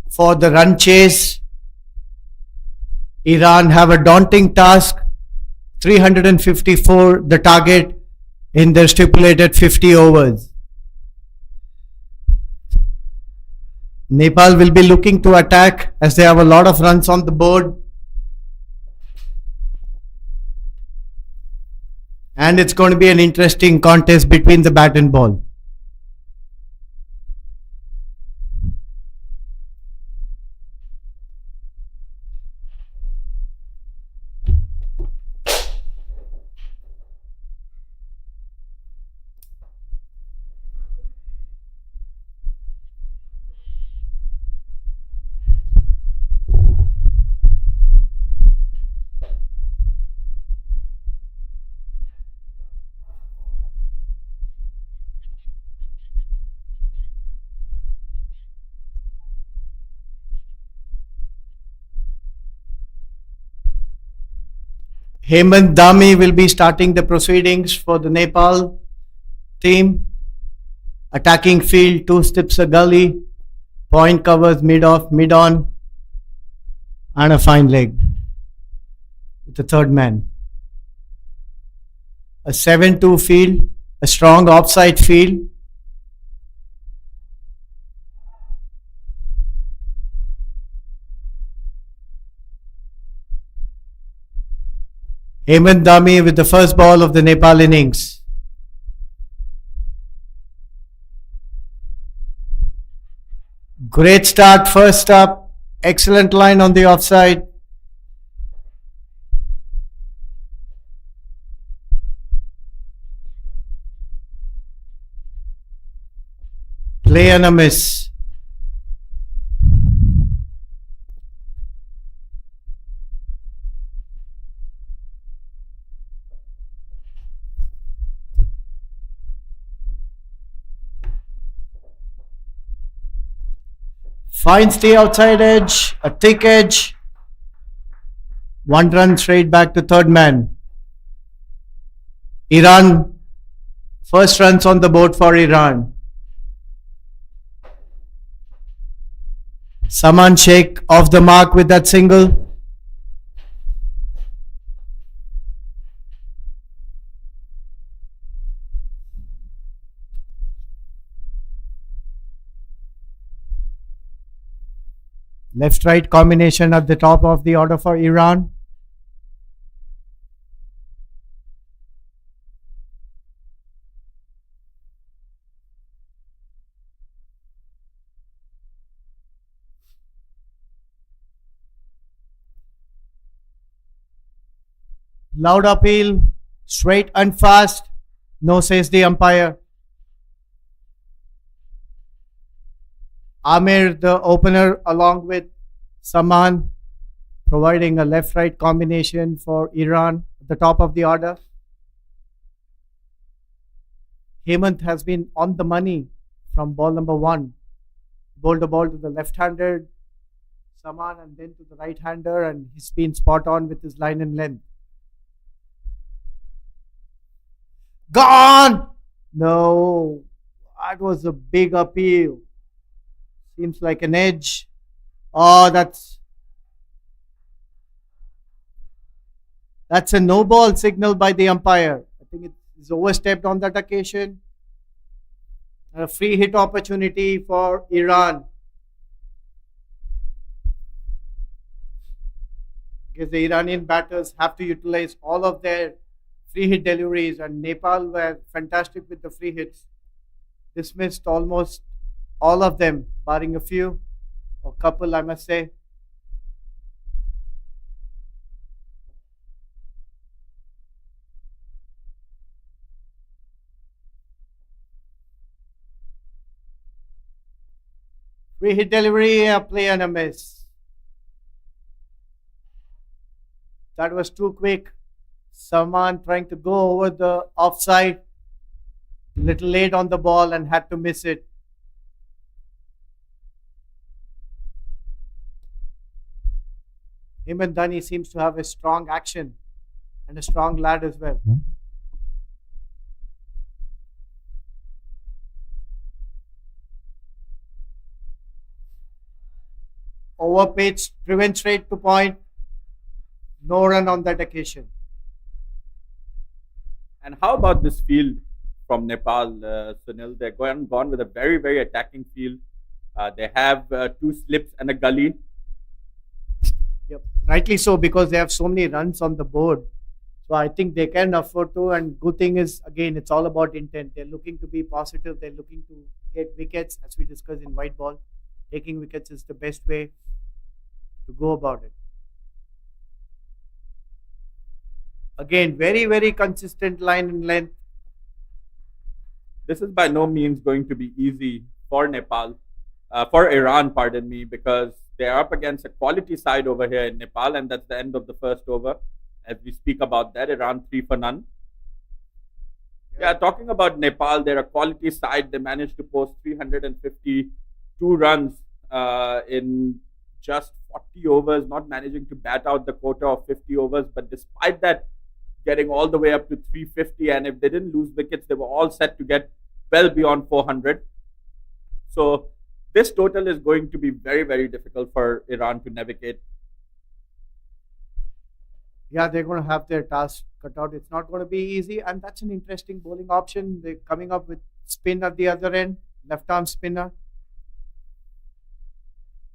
for the run chase. Iran have a daunting task. 354 the target in their stipulated 50 overs. Nepal will be looking to attack as they have a lot of runs on the board. And it's going to be an interesting contest between the bat and ball. Hemant Dami will be starting the proceedings for the Nepal team. Attacking field, 2 steps a gully, point covers mid-off, mid-on, and a fine leg with the third man. A 7-2 field, a strong offside field. Hemant Dami with the first ball of the Nepal innings. Great start, first up. Excellent line on the offside. Play and a miss. Fine stay outside edge, a thick edge. 1 run straight back to third man. Iran, first runs on the board for Iran. Saman Sheikh off the mark with that single. Left-right combination at the top of the order for Iran. Loud appeal, straight and fast. No, says the umpire. Amir, the opener, along with Saman, providing a left-right combination for Iran at the top of the order. Hemant has been on the money from ball number 1. Bowled the ball to the left-hander, Saman, and then to the right-hander, and he's been spot on with his line and length. Gone! No, that was a big appeal. Seems like an edge. Oh, that's a no ball signal by the umpire. I think it is overstepped on that occasion. A free hit opportunity for Iran. Because the Iranian batters have to utilize all of their free hit deliveries, and Nepal were fantastic with the free hits. Dismissed almost all of them, barring a few, or couple, I must say. Free hit delivery, a play and a miss. That was too quick. Saman trying to go over the offside, little late on the ball and had to miss it. Hemant Dani seems to have a strong action and a strong lad as well. Overpitch, driven straight to point. No run on that occasion. And how about this field from Nepal, Sunil? They're gone with a very, very attacking field. They have two slips and a gully. Yep. Rightly so, because they have so many runs on the board. So I think they can afford to. And good thing is, again, it's all about intent. They're looking to be positive. They're looking to get wickets, as we discussed in white ball. Taking wickets is the best way to go about it. Again, very, very consistent line and length. This is by no means going to be easy for for Iran, pardon me, because they are up against a quality side over here in Nepal, and that's the end of the first over. As we speak about that, Iran 3 for none. Yeah, talking about Nepal, they're a quality side. They managed to post 352 runs in just 40 overs, not managing to bat out the quota of 50 overs. But despite that, getting all the way up to 350. And if they didn't lose wickets, they were all set to get well beyond 400. So this total is going to be very, very difficult for Iran to navigate. Yeah, they're going to have their task cut out. It's not going to be easy. And that's an interesting bowling option. They're coming up with spin at the other end, left arm spinner.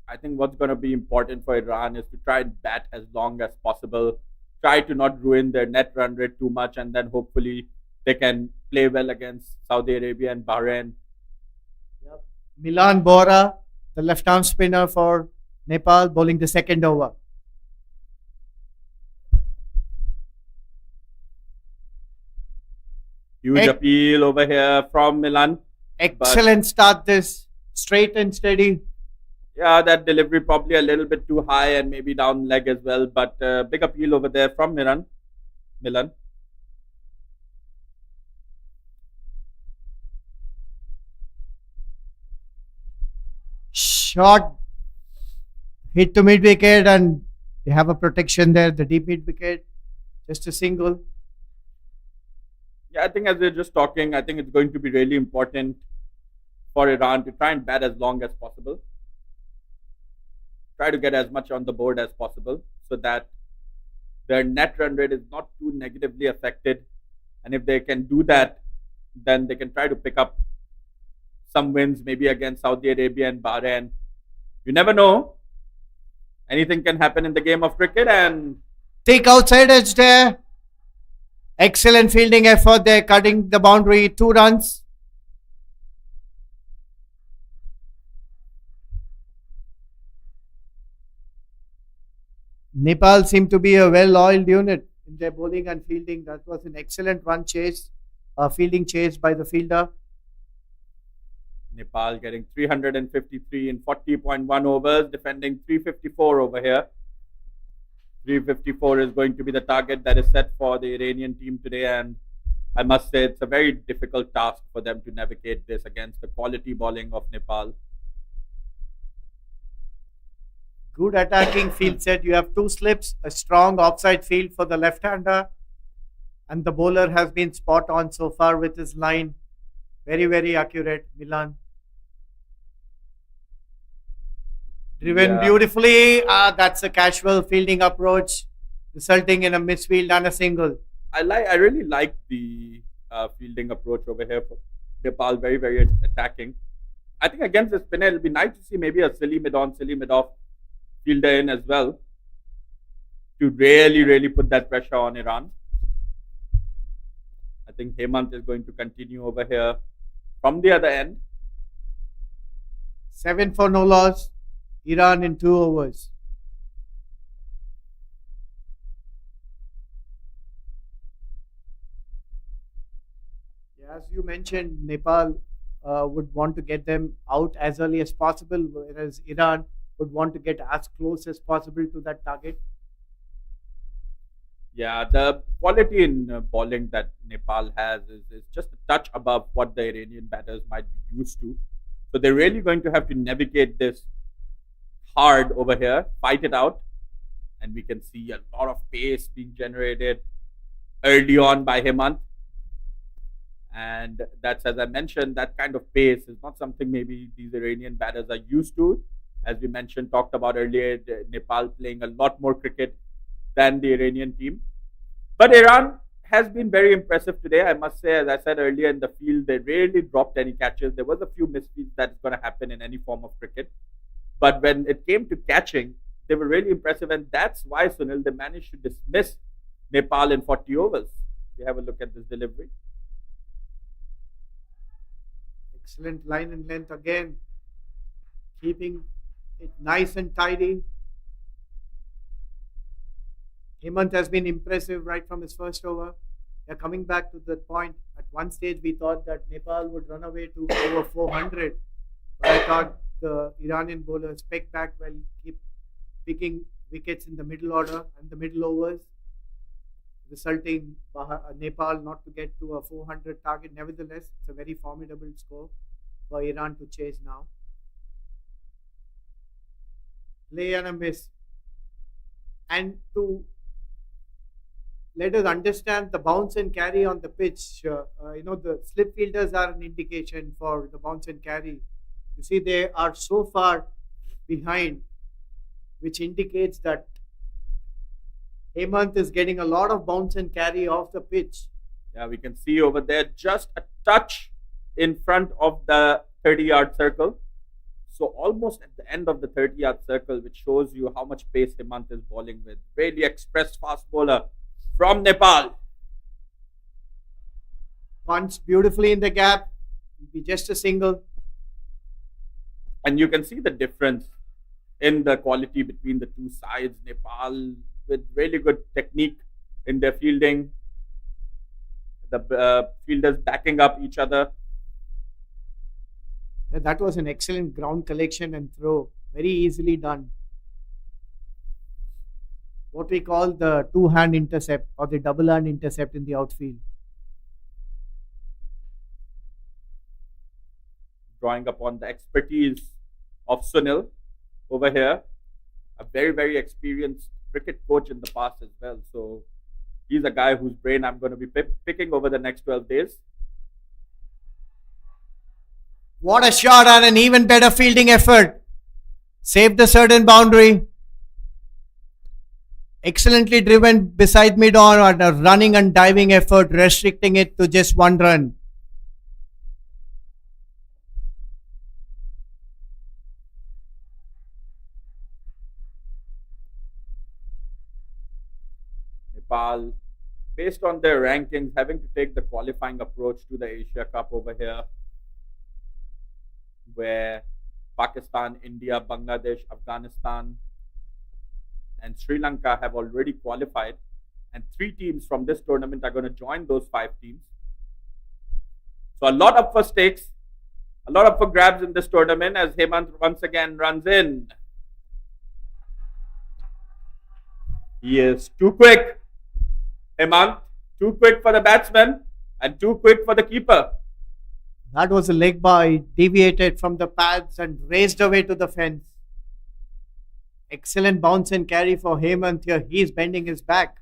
I think what's going to be important for Iran is to try and bat as long as possible, try to not ruin their net run rate too much, and then hopefully they can play well against Saudi Arabia and Bahrain. Yep. Milan Bora, the left arm spinner for Nepal, bowling the second over. Huge appeal over here from Milan. Excellent start this, straight and steady. Yeah, that delivery probably a little bit too high and maybe down leg as well, but big appeal over there from Milan. Shot, hit to mid wicket, and they have a protection there, the deep mid wicket, just a single. Yeah, I think as we're just talking, I think it's going to be really important for Iran to try and bat as long as possible. Try to get as much on the board as possible so that their net run rate is not too negatively affected. And if they can do that, then they can try to pick up some wins, maybe against Saudi Arabia and Bahrain. You never know. Anything can happen in the game of cricket. And thick outside edge there. Excellent fielding effort there, cutting the boundary, 2 runs. Nepal seemed to be a well-oiled unit in their bowling and fielding. That was an excellent run chase, fielding chase by the fielder. Nepal getting 353 in 40.1 overs, defending 354 over here. 354 is going to be the target that is set for the Iranian team today, and I must say it's a very difficult task for them to navigate this against the quality bowling of Nepal. Good attacking field set. You have 2 slips, a strong offside field for the left-hander, and the bowler has been spot on so far with his line. Very, very accurate, Milan. Driven beautifully. That's a casual fielding approach, resulting in a misfield and a single. I really like the fielding approach over here for Nepal. Very, very attacking. I think against the spinner, it'll be nice to see maybe a silly mid-on, silly mid-off fielder in as well to really, really put that pressure on Iran. I think Hemant is going to continue over here from the other end. 7 for no loss. Iran in 2 overs. Yeah, as you mentioned, Nepal would want to get them out as early as possible, whereas Iran would want to get as close as possible to that target. Yeah, the quality in bowling that Nepal has is just a touch above what the Iranian batters might be used to. So they're really going to have to navigate this hard over here, fight it out, and we can see a lot of pace being generated early on by Hemant. And that's, as I mentioned, that kind of pace is not something maybe these Iranian batters are used to. As we mentioned, talked about earlier, Nepal playing a lot more cricket than the Iranian team. But Iran has been very impressive today. I must say, as I said earlier, in the field, they rarely dropped any catches. There was a few misfeeds that's going to happen in any form of cricket. But when it came to catching, they were really impressive. And that's why, Sunil, they managed to dismiss Nepal in 40 overs. We have a look at this delivery. Excellent line and length again. Keeping it nice and tidy. Hemant has been impressive right from his first over. They're coming back to the point. At one stage, we thought that Nepal would run away to over 400. But I thought the Iranian bowlers pegged back well, keep picking wickets in the middle order and the middle overs, resulting Nepal not to get to a 400 target. Nevertheless, it's a very formidable score for Iran to chase now. Play and a miss. And to let us understand the bounce and carry on the pitch, the slip fielders are an indication for the bounce and carry. You see, they are so far behind, which indicates that Hemant is getting a lot of bounce and carry off the pitch. Yeah, we can see over there just a touch in front of the 30-yard circle. So almost at the end of the 30-yard circle, which shows you how much pace Hemant is bowling with. Really express fast bowler from Nepal. Punched beautifully in the gap. It'll be just a single. And you can see the difference in the quality between the two sides. Nepal with really good technique in their fielding. The fielders backing up each other. That was an excellent ground collection and throw. Very easily done. What we call the two-hand intercept or the double-hand intercept in the outfield. Drawing upon the expertise of Sunil over here. A very, very experienced cricket coach in the past as well. So he's a guy whose brain I'm going to be picking over the next 12 days. What a shot and an even better fielding effort. Saved the certain boundary. Excellently driven beside mid-on on a running and diving effort, restricting it to just one run. Nepal, based on their rankings, having to take the qualifying approach to the Asia Cup over here, where Pakistan, India, Bangladesh, Afghanistan, and Sri Lanka have already qualified, and 3 teams from this tournament are going to join those 5 teams. So a lot up for stakes, a lot up for grabs in this tournament as Hemant once again runs in. He is too quick, Hemant, too quick for the batsman and too quick for the keeper. That was a leg by, deviated from the pads and raced away to the fence. Excellent bounce and carry for Hemant here. He is bending his back.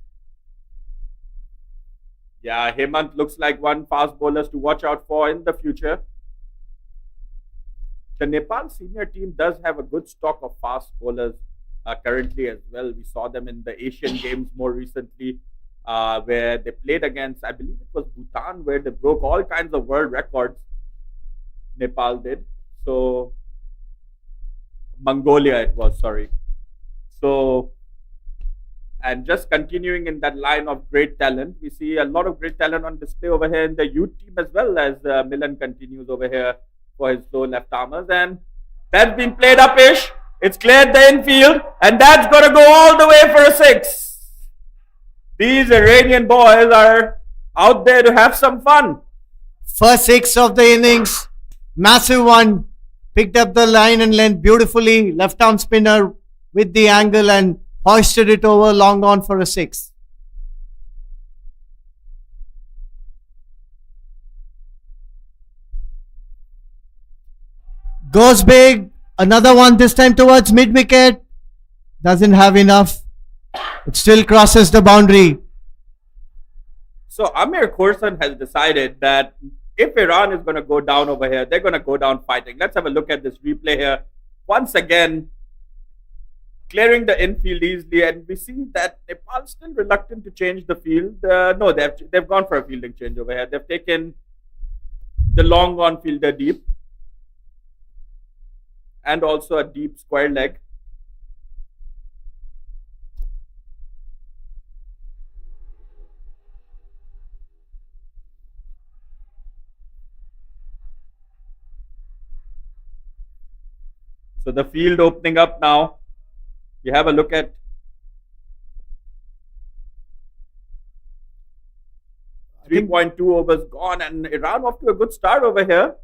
Yeah, Hemant looks like one fast bowler to watch out for in the future. The Nepal senior team does have a good stock of fast bowlers currently as well. We saw them in the Asian Games more recently, where they played against, I believe it was Bhutan, where they broke all kinds of world records. Nepal did. So, Mongolia it was, sorry. So, and just continuing in that line of great talent, we see a lot of great talent on display over here in the youth team as well, as Milan continues over here for his slow left armers. And that's been played up-ish. It's cleared the infield, and that's going to go all the way for a 6. These Iranian boys are out there to have some fun. First 6 of the innings. Massive one. Picked up the line and length beautifully. Left arm spinner with the angle and hoisted it over, long on for a 6. Goes big. Another one this time towards mid wicket. Doesn't have enough. It still crosses the boundary. So Amir Khorsan has decided that if Iran is going to go down over here, they're going to go down fighting. Let's have a look at this replay here. once again clearing the infield easily, and we see that Nepal still reluctant to change the field. No, they've gone for a fielding change over here. They've taken the long on fielder deep and also a deep square leg. So the field opening up now. You have a look at I think 3.2 overs gone, and Iran off to a good start over here.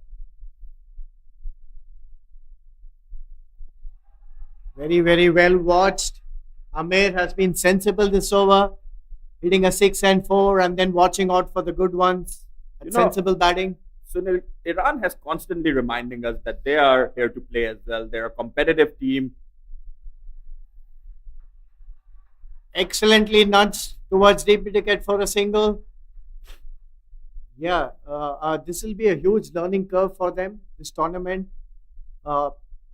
very, very well watched. Amir has been sensible this over, hitting a 6 and 4 and then watching out for the good ones. You know- Sensible batting. Sunil, Iran has constantly reminding us that they are here to play as well. They're a competitive team. Excellently nudged towards deep wicket for a single. Yeah, this will be a huge learning curve for them, this tournament.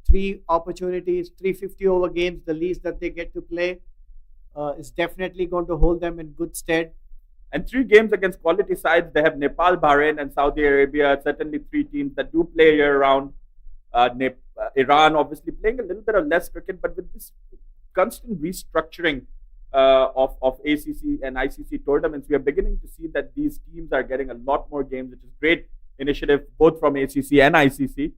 3 opportunities, 350 over games, the least that they get to play, is definitely going to hold them in good stead. And 3 games against quality sides. They have Nepal, Bahrain, and Saudi Arabia. Certainly 3 teams that do play year round. Iran obviously playing a little bit of less cricket, but with this constant restructuring of ACC and ICC tournaments, we are beginning to see that these teams are getting a lot more games, which is great initiative both from ACC and ICC.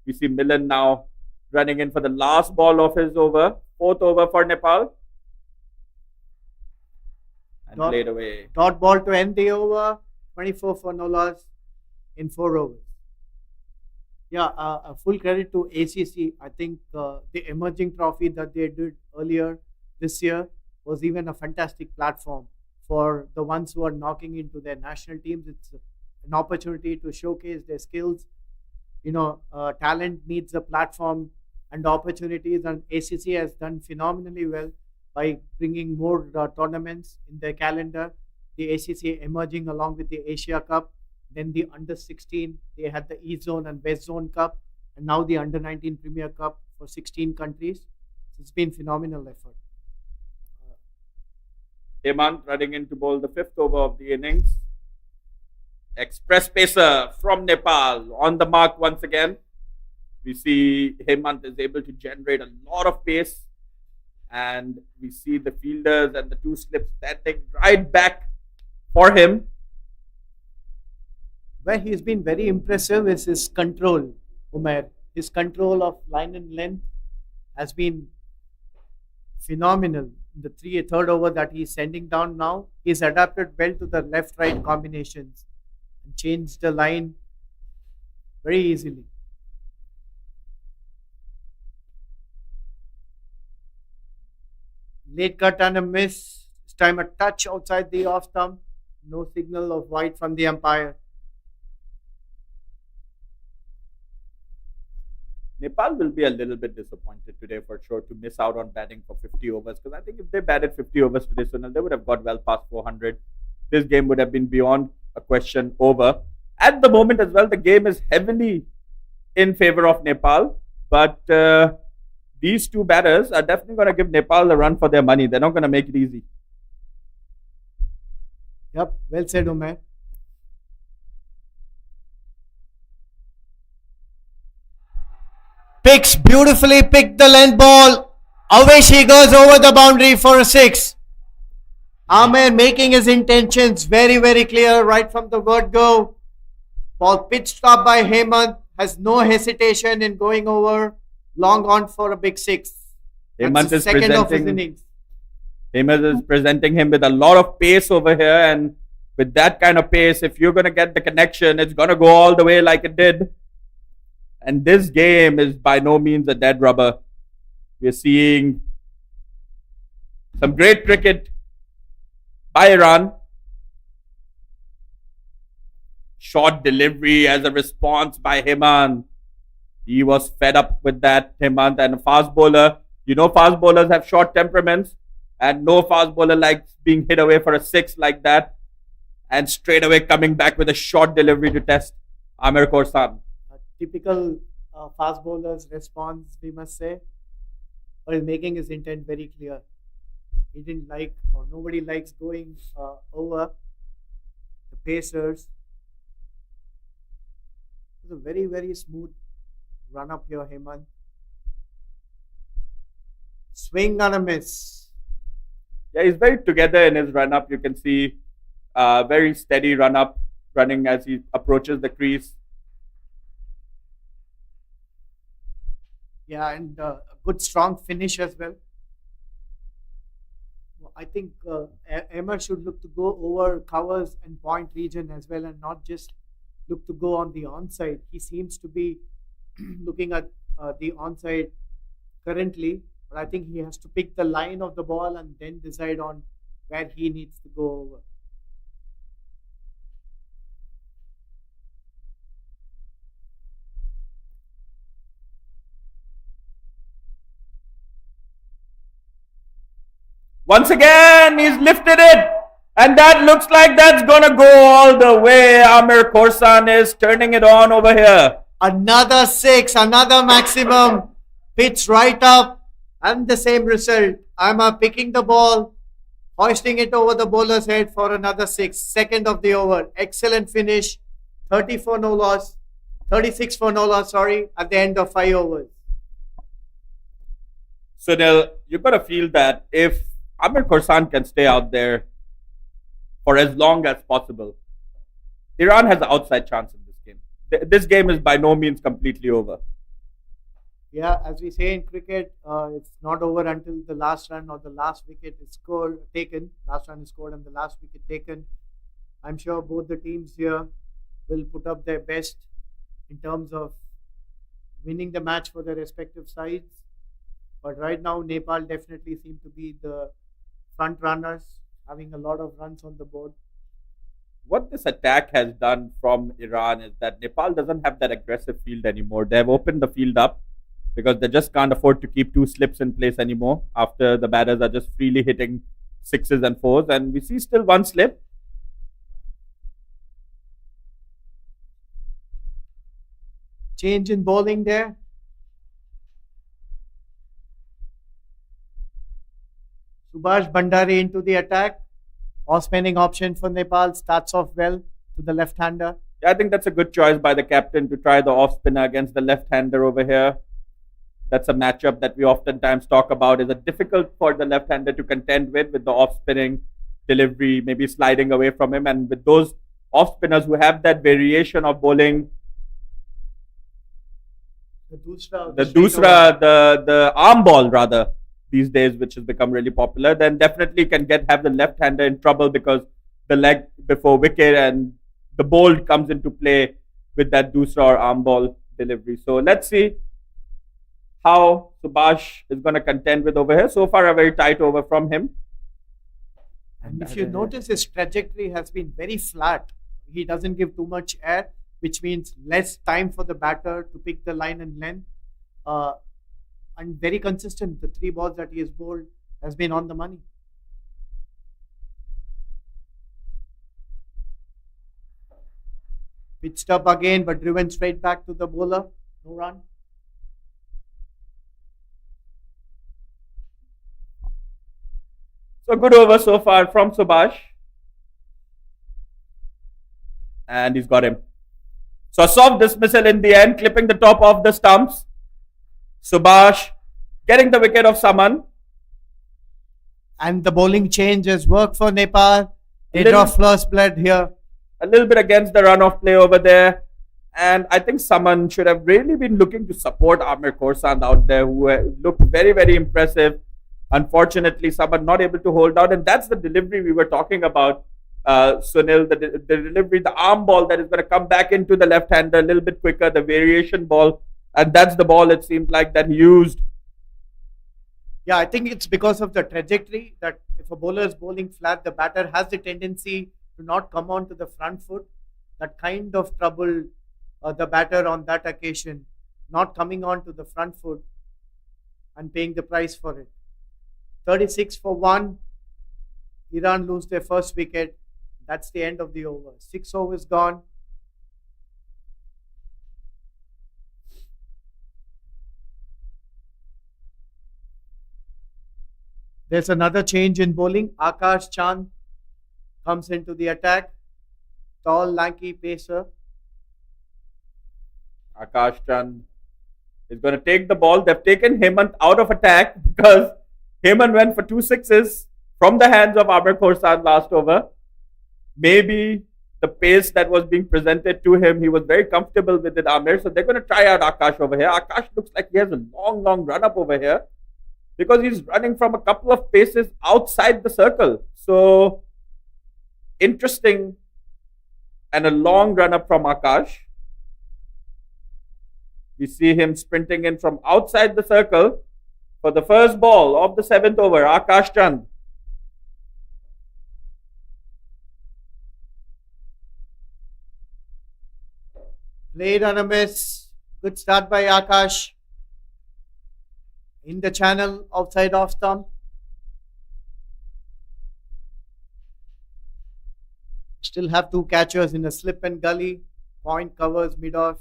We see Milan now running in for the last ball of his over, 4th over for Nepal. And played away. Dot ball to end the over, 24 for no loss in 4 overs. Yeah, a full credit to ACC. I think the emerging trophy that they did earlier this year was even a fantastic platform for the ones who are knocking into their national teams. It's an opportunity to showcase their skills. Talent needs a platform and opportunities, and ACC has done phenomenally well by bringing more tournaments in their calendar. The ACC emerging along with the Asia Cup, then the Under 16, they had the East Zone and West Zone Cup, and now the Under 19 Premier Cup for 16 countries. It's been phenomenal effort. Hemant running in to bowl the 5th over of the innings. Express pacer from Nepal on the mark once again. We see Hemant is able to generate a lot of pace, and we see the fielders and the 2 slips standing right back for him. Where he's been very impressive is his control, Umair. His control of line and length has been phenomenal. In the 3rd over that he's sending down now, he's adapted well to the left-right combinations and changed the line very easily. Late cut and a miss. This time a touch outside the off stump. No signal of wide from the umpire. Nepal will be a little bit disappointed today for sure to miss out on batting for 50 overs, because I think if they batted 50 overs today, Sunil, they would have got well past 400. This game would have been beyond a question over. At the moment as well, the game is heavily in favor of Nepal, but these 2 batters are definitely going to give Nepal a run for their money. They're not going to make it easy. Yep, well said, Umair. Picks beautifully, picked the length ball. Away she goes over the boundary for a 6. Amir making his intentions very, very clear right from the word go. Ball pitched up by Hemant, has no hesitation in going over, long on for a big 6. Hemant is second of his presenting innings. Hemant is presenting him with a lot of pace over here, and with that kind of pace, if you're going to get the connection, it's going to go all the way like it did. And this game is by no means a dead rubber. We're seeing some great cricket by Iran. Short delivery as a response by Hemant. He was fed up with that, Hemant, and a fast bowler. You know, fast bowlers have short temperaments, and no fast bowler likes being hit away for a 6 like that, and straight away coming back with a short delivery to test Amir Korsan. Typical fast bowler's response, we must say, or is making his intent very clear. He didn't like, or nobody likes going over the pacers. It's a very, very smooth run up here, Hemant. Swing and a miss. Yeah, he's very together in his run up. You can see very steady run up, running as he approaches the crease. Yeah, and a good strong finish as well. I think Emmer should look to go over covers and point region as well, and not just look to go on the onside. He seems to be looking at the onside currently, but I think he has to pick the line of the ball and then decide on where he needs to go over. Once again, he's lifted it. And that looks like that's going to go all the way. Amir Korsan is turning it on over here. Another six, another maximum. Pitch right up. And the same result. Amir picking the ball, hoisting it over the bowler's head for another six. Second of the over. Excellent finish. 30 for no loss. 36 for no loss, sorry, at the end of 5 overs. Sunil, you've got to feel that if Amir Korsan can stay out there for as long as possible, Iran has an outside chance in this game. This game is by no means completely over. Yeah, as we say in cricket, it's not over until the last run or the last wicket is taken. Last run is scored and the last wicket taken. I'm sure both the teams here will put up their best in terms of winning the match for their respective sides. But right now, Nepal definitely seem to be the front runners, having a lot of runs on the board. What this attack has done from Iran is that Nepal doesn't have that aggressive field anymore. They have opened the field up because they just can't afford to keep 2 slips in place anymore after the batters are just freely hitting 6s and 4s. And we see still 1 slip. Change in bowling there. Subhash Bhandari into the attack. Off-spinning option for Nepal starts off well to the left-hander. Yeah, I think that's a good choice by the captain to try the off-spinner against the left-hander over here. That's a matchup that we oftentimes talk about. Is it difficult for the left-hander to contend with the off-spinning delivery, maybe sliding away from him. And with those off-spinners who have that variation of bowling, the arm ball rather, these days, which has become really popular, then definitely can have the left-hander in trouble because the leg before wicket and the bowl comes into play with that dusra or arm ball delivery. So let's see how Subhash is going to contend with over here. So far, a very tight over from him. And if you notice, his trajectory has been very flat. He doesn't give too much air, which means less time for the batter to pick the line and length. And very consistent. The 3 balls that he has bowled has been on the money. Pitched up again, but driven straight back to the bowler. No run. So good over so far from Subhash. And he's got him. So a soft dismissal in the end, clipping the top of the stumps. Subhash getting the wicket of Saman. And the bowling change has worked for Nepal. They draw first blood here. A little bit against the run of play over there. And I think Saman should have really been looking to support Amir Korsan out there, who looked very, very impressive. Unfortunately, Saman not able to hold out. And that's the delivery we were talking about, Sunil. The delivery, the arm ball that is going to come back into the left-hander a little bit quicker, the variation ball. And that's the ball it seemed like that he used. Yeah, I think it's because of the trajectory that if a bowler is bowling flat, the batter has the tendency to not come on to the front foot. That kind of troubled the batter on that occasion, not coming on to the front foot and paying the price for it. 36 for 1. Iran lose their first wicket. That's the end of the over. 6 overs gone. There's another change in bowling. Akash Chand comes into the attack. Tall, lanky pacer. Akash Chand is going to take the ball. They've taken Hemant out of attack because Hemant went for 2 6s from the hands of Amir Khorsan last over. Maybe the pace that was being presented to him, he was very comfortable with it, Amir. So they're going to try out Akash over here. Akash looks like he has a long run up over here because he's running from a couple of paces outside the circle. So interesting, and a long run up from Akash. We see him sprinting in from outside the circle for the first ball of the 7th over. Akash Chand. Played on a miss. Good start by Akash. In the channel, outside off stump. Still have 2 catchers in a slip and gully. Point covers mid-off,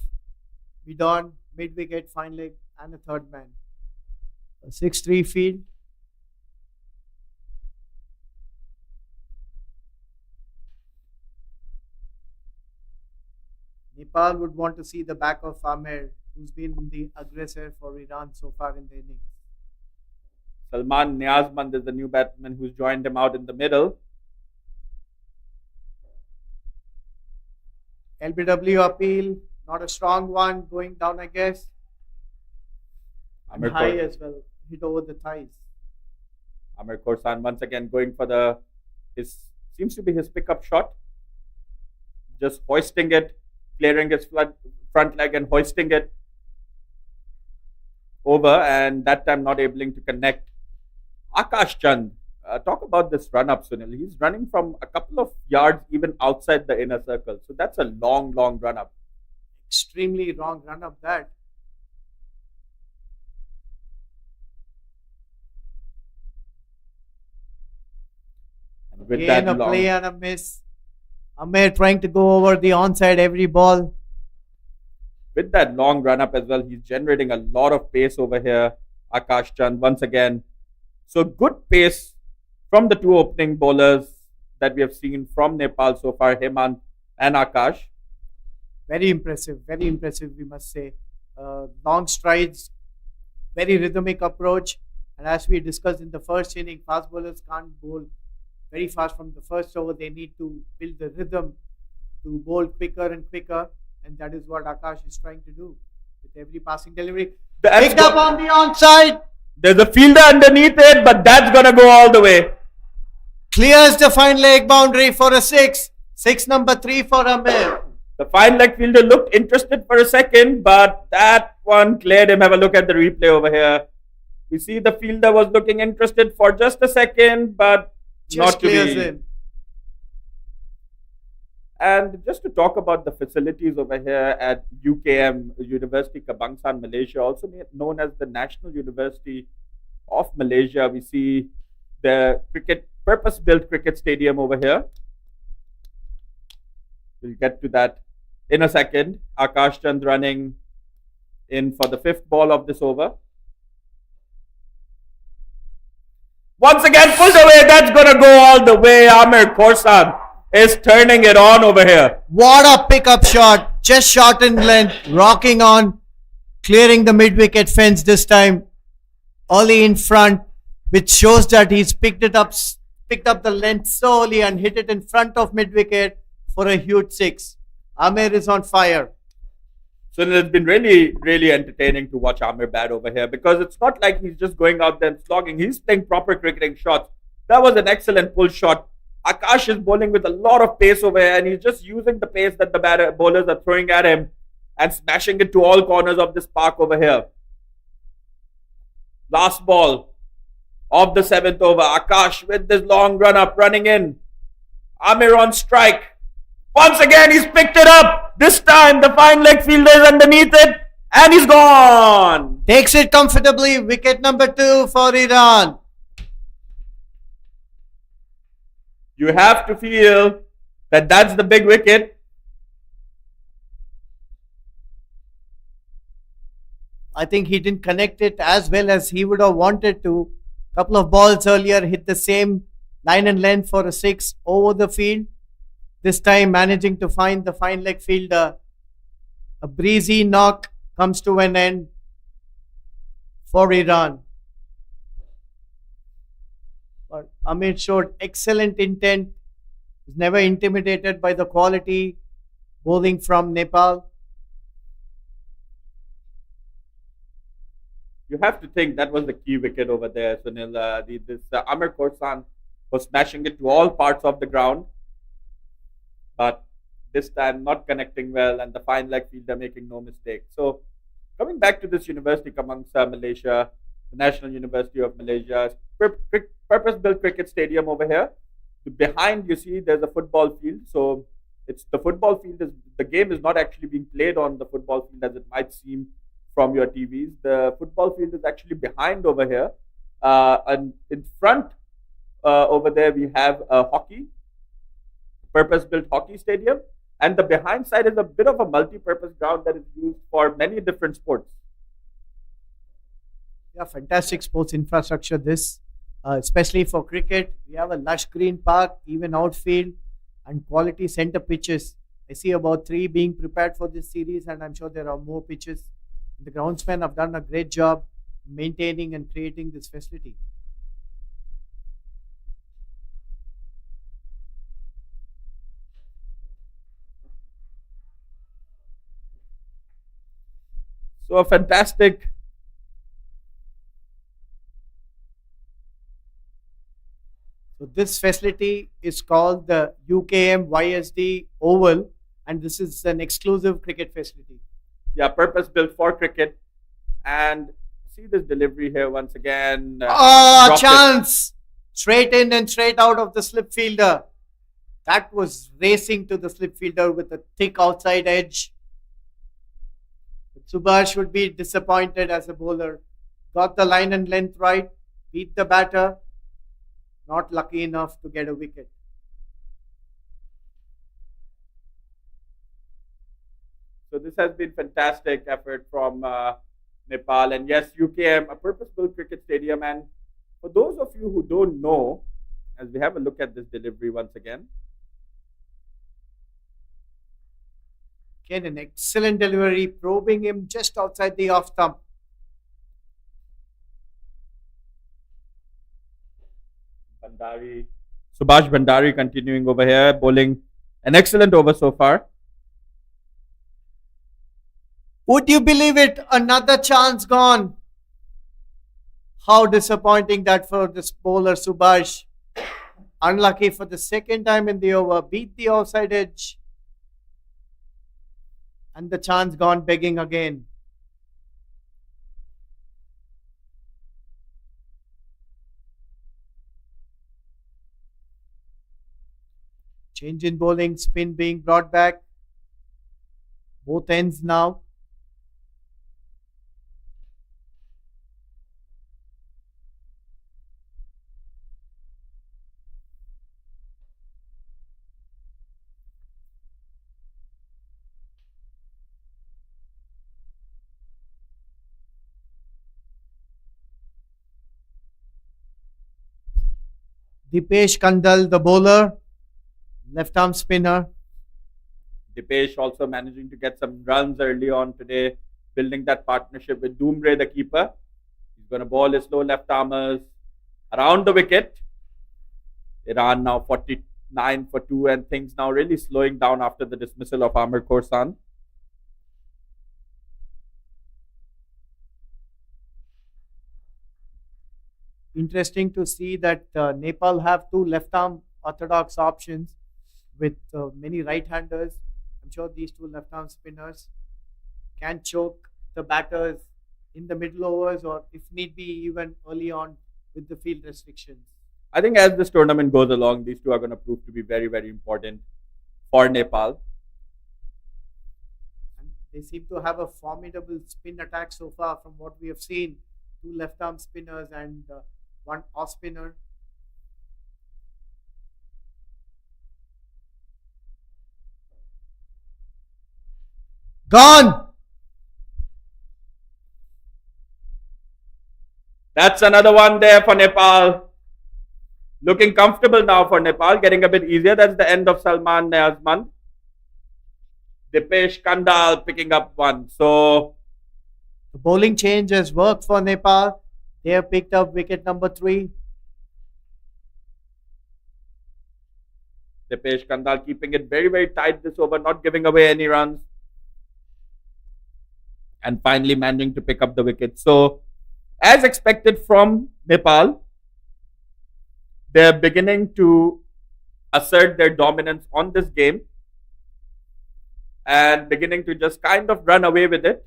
mid-on, mid-wicket, fine leg, and a third man. A 6-3 field. Nepal would want to see the back of Amir, who's been the aggressor for Iran so far in the innings. Salman Niazmand is the new batsman who's joined him out in the middle. LBW appeal, not a strong one, going down, I guess. And high as well, hit over the thighs. Amir Khorsan once again going for seems to be his pickup shot. Just hoisting it, clearing his front leg and hoisting it over, and that time not able to connect. Akash Chand, talk about this run up, Sunil. He's running from a couple of yards even outside the inner circle. So that's a long run up. Extremely wrong run up that. And with Again, that a play and a miss. Amir trying to go over the onside every ball. With that long run up as well, he's generating a lot of pace over here. Akash Chand once again. So good pace from the 2 opening bowlers that we have seen from Nepal so far, Hemant and Akash. Very impressive, we must say. Long strides, very rhythmic approach. And as we discussed in the first inning, fast bowlers can't bowl very fast from the first over. They need to build the rhythm to bowl quicker and quicker. And that is what Akash is trying to do with every passing delivery. Picked up on the onside. There's a fielder underneath it, but that's going to go all the way. Clears the fine leg boundary for a 6. 6 number 3 for Amir. The fine leg fielder looked interested for a second, but that one cleared him. Have a look at the replay over here. We see the fielder was looking interested for just a second, but just not to clears be. him. And just to talk about the facilities over here at UKM, University Kebangsaan, Malaysia, also known as the National University of Malaysia, we see the purpose-built cricket stadium over here. We'll get to that in a second. Akash Chand running in for the 5th ball of this over. Once again, pulled away. That's going to go all the way. Amir Khorsan is turning it on over here. What a pickup shot. Just short in length. Rocking on. Clearing the mid-wicket fence this time. Early in front. Which shows that he's picked up the length slowly and hit it in front of mid-wicket for a huge 6. Amir is on fire. So it's been really entertaining to watch Amir bat over here, because it's not like he's just going out there and slogging. He's playing proper cricketing shots. That was an excellent pull shot. Akash is bowling with a lot of pace over here, and he's just using the pace that the bowlers are throwing at him and smashing it to all corners of this park over here. Last ball of the 7th over. Akash with this long run up, running in. Amir on strike. Once again, he's picked it up. This time, the fine leg fielder is underneath it, and he's gone. Takes it comfortably. Wicket number 2 for Iran. You have to feel that that's the big wicket. I think he didn't connect it as well as he would have wanted to. Couple of balls earlier hit the same line and length for a six over the field. This time managing to find the fine leg fielder. A breezy knock comes to an end for Iran. But Amir showed excellent intent. Was never intimidated by the quality bowling from Nepal. You have to think that was the key wicket over there, Sunil. This Amir Khorsan was smashing it to all parts of the ground, but this time not connecting well, and the fine leg fielder making no mistake. So, coming back to this university amongst Malaysia, the National University of Malaysia, purpose-built cricket stadium over here. Behind, you see, there's a football field. So, it's the football field is the game is not actually being played on the football field as it might seem from your TVs. The football field is actually behind over here, and in front over there we have a purpose-built hockey stadium, and the behind side is a bit of a multi-purpose ground that is used for many different sports. Yeah, fantastic sports infrastructure. This, especially for cricket, we have a lush green park, even outfield, and quality center pitches. I see about 3 being prepared for this series, and I'm sure there are more pitches. The groundsmen have done a great job maintaining and creating this facility. So a fantastic. So this facility is called the UKM YSD Oval, and this is an exclusive cricket facility. Yeah, purpose built for cricket. And see this delivery here once again. Chance! Straight in and straight out of the slip fielder. That was racing to the slip fielder with a thick outside edge. Subhash would be disappointed as a bowler. Got the line and length right, beat the batter. Not lucky enough to get a wicket. So this has been fantastic effort from Nepal. And yes, UKM, a purpose-built cricket stadium. And for those of you who don't know, as we have a look at this delivery once again. Again, an excellent delivery, probing him just outside the off thumb. Subhash Bhandari continuing over here, bowling an excellent over so far. Would you believe it? Another chance gone. How disappointing that for this bowler Subhash. Unlucky for the second time in the over. Beat the outside edge. And the chance gone begging again. Change in bowling, spin being brought back. Both ends now. Dipesh Kandal, the bowler, left arm spinner. Dipesh also managing to get some runs early on today, building that partnership with Doomre, the keeper. He's going to bowl his slow left armers around the wicket. Iran now 49 for 2, and things now really slowing down after the dismissal of Amir Khorsan. Interesting to see that Nepal have 2 left arm orthodox options with many right-handers. I'm sure these 2 left arm spinners can choke the batters in the middle overs, or if need be even early on with the field restrictions. I think as this tournament goes along, these 2 are going to prove to be very, very important for Nepal. And they seem to have a formidable spin attack so far from what we have seen. 2 left arm spinners and 1 off spinner. Gone! That's another one there for Nepal. Looking comfortable now for Nepal, getting a bit easier. That's the end of Salman Niazman. Dipesh Kandal picking up one. So The bowling change has worked for Nepal. They have picked up wicket number 3. Dipesh Kandal keeping it very, very tight this over, not giving away any runs. And finally managing to pick up the wicket. So, as expected from Nepal, they're beginning to assert their dominance on this game and beginning to just kind of run away with it.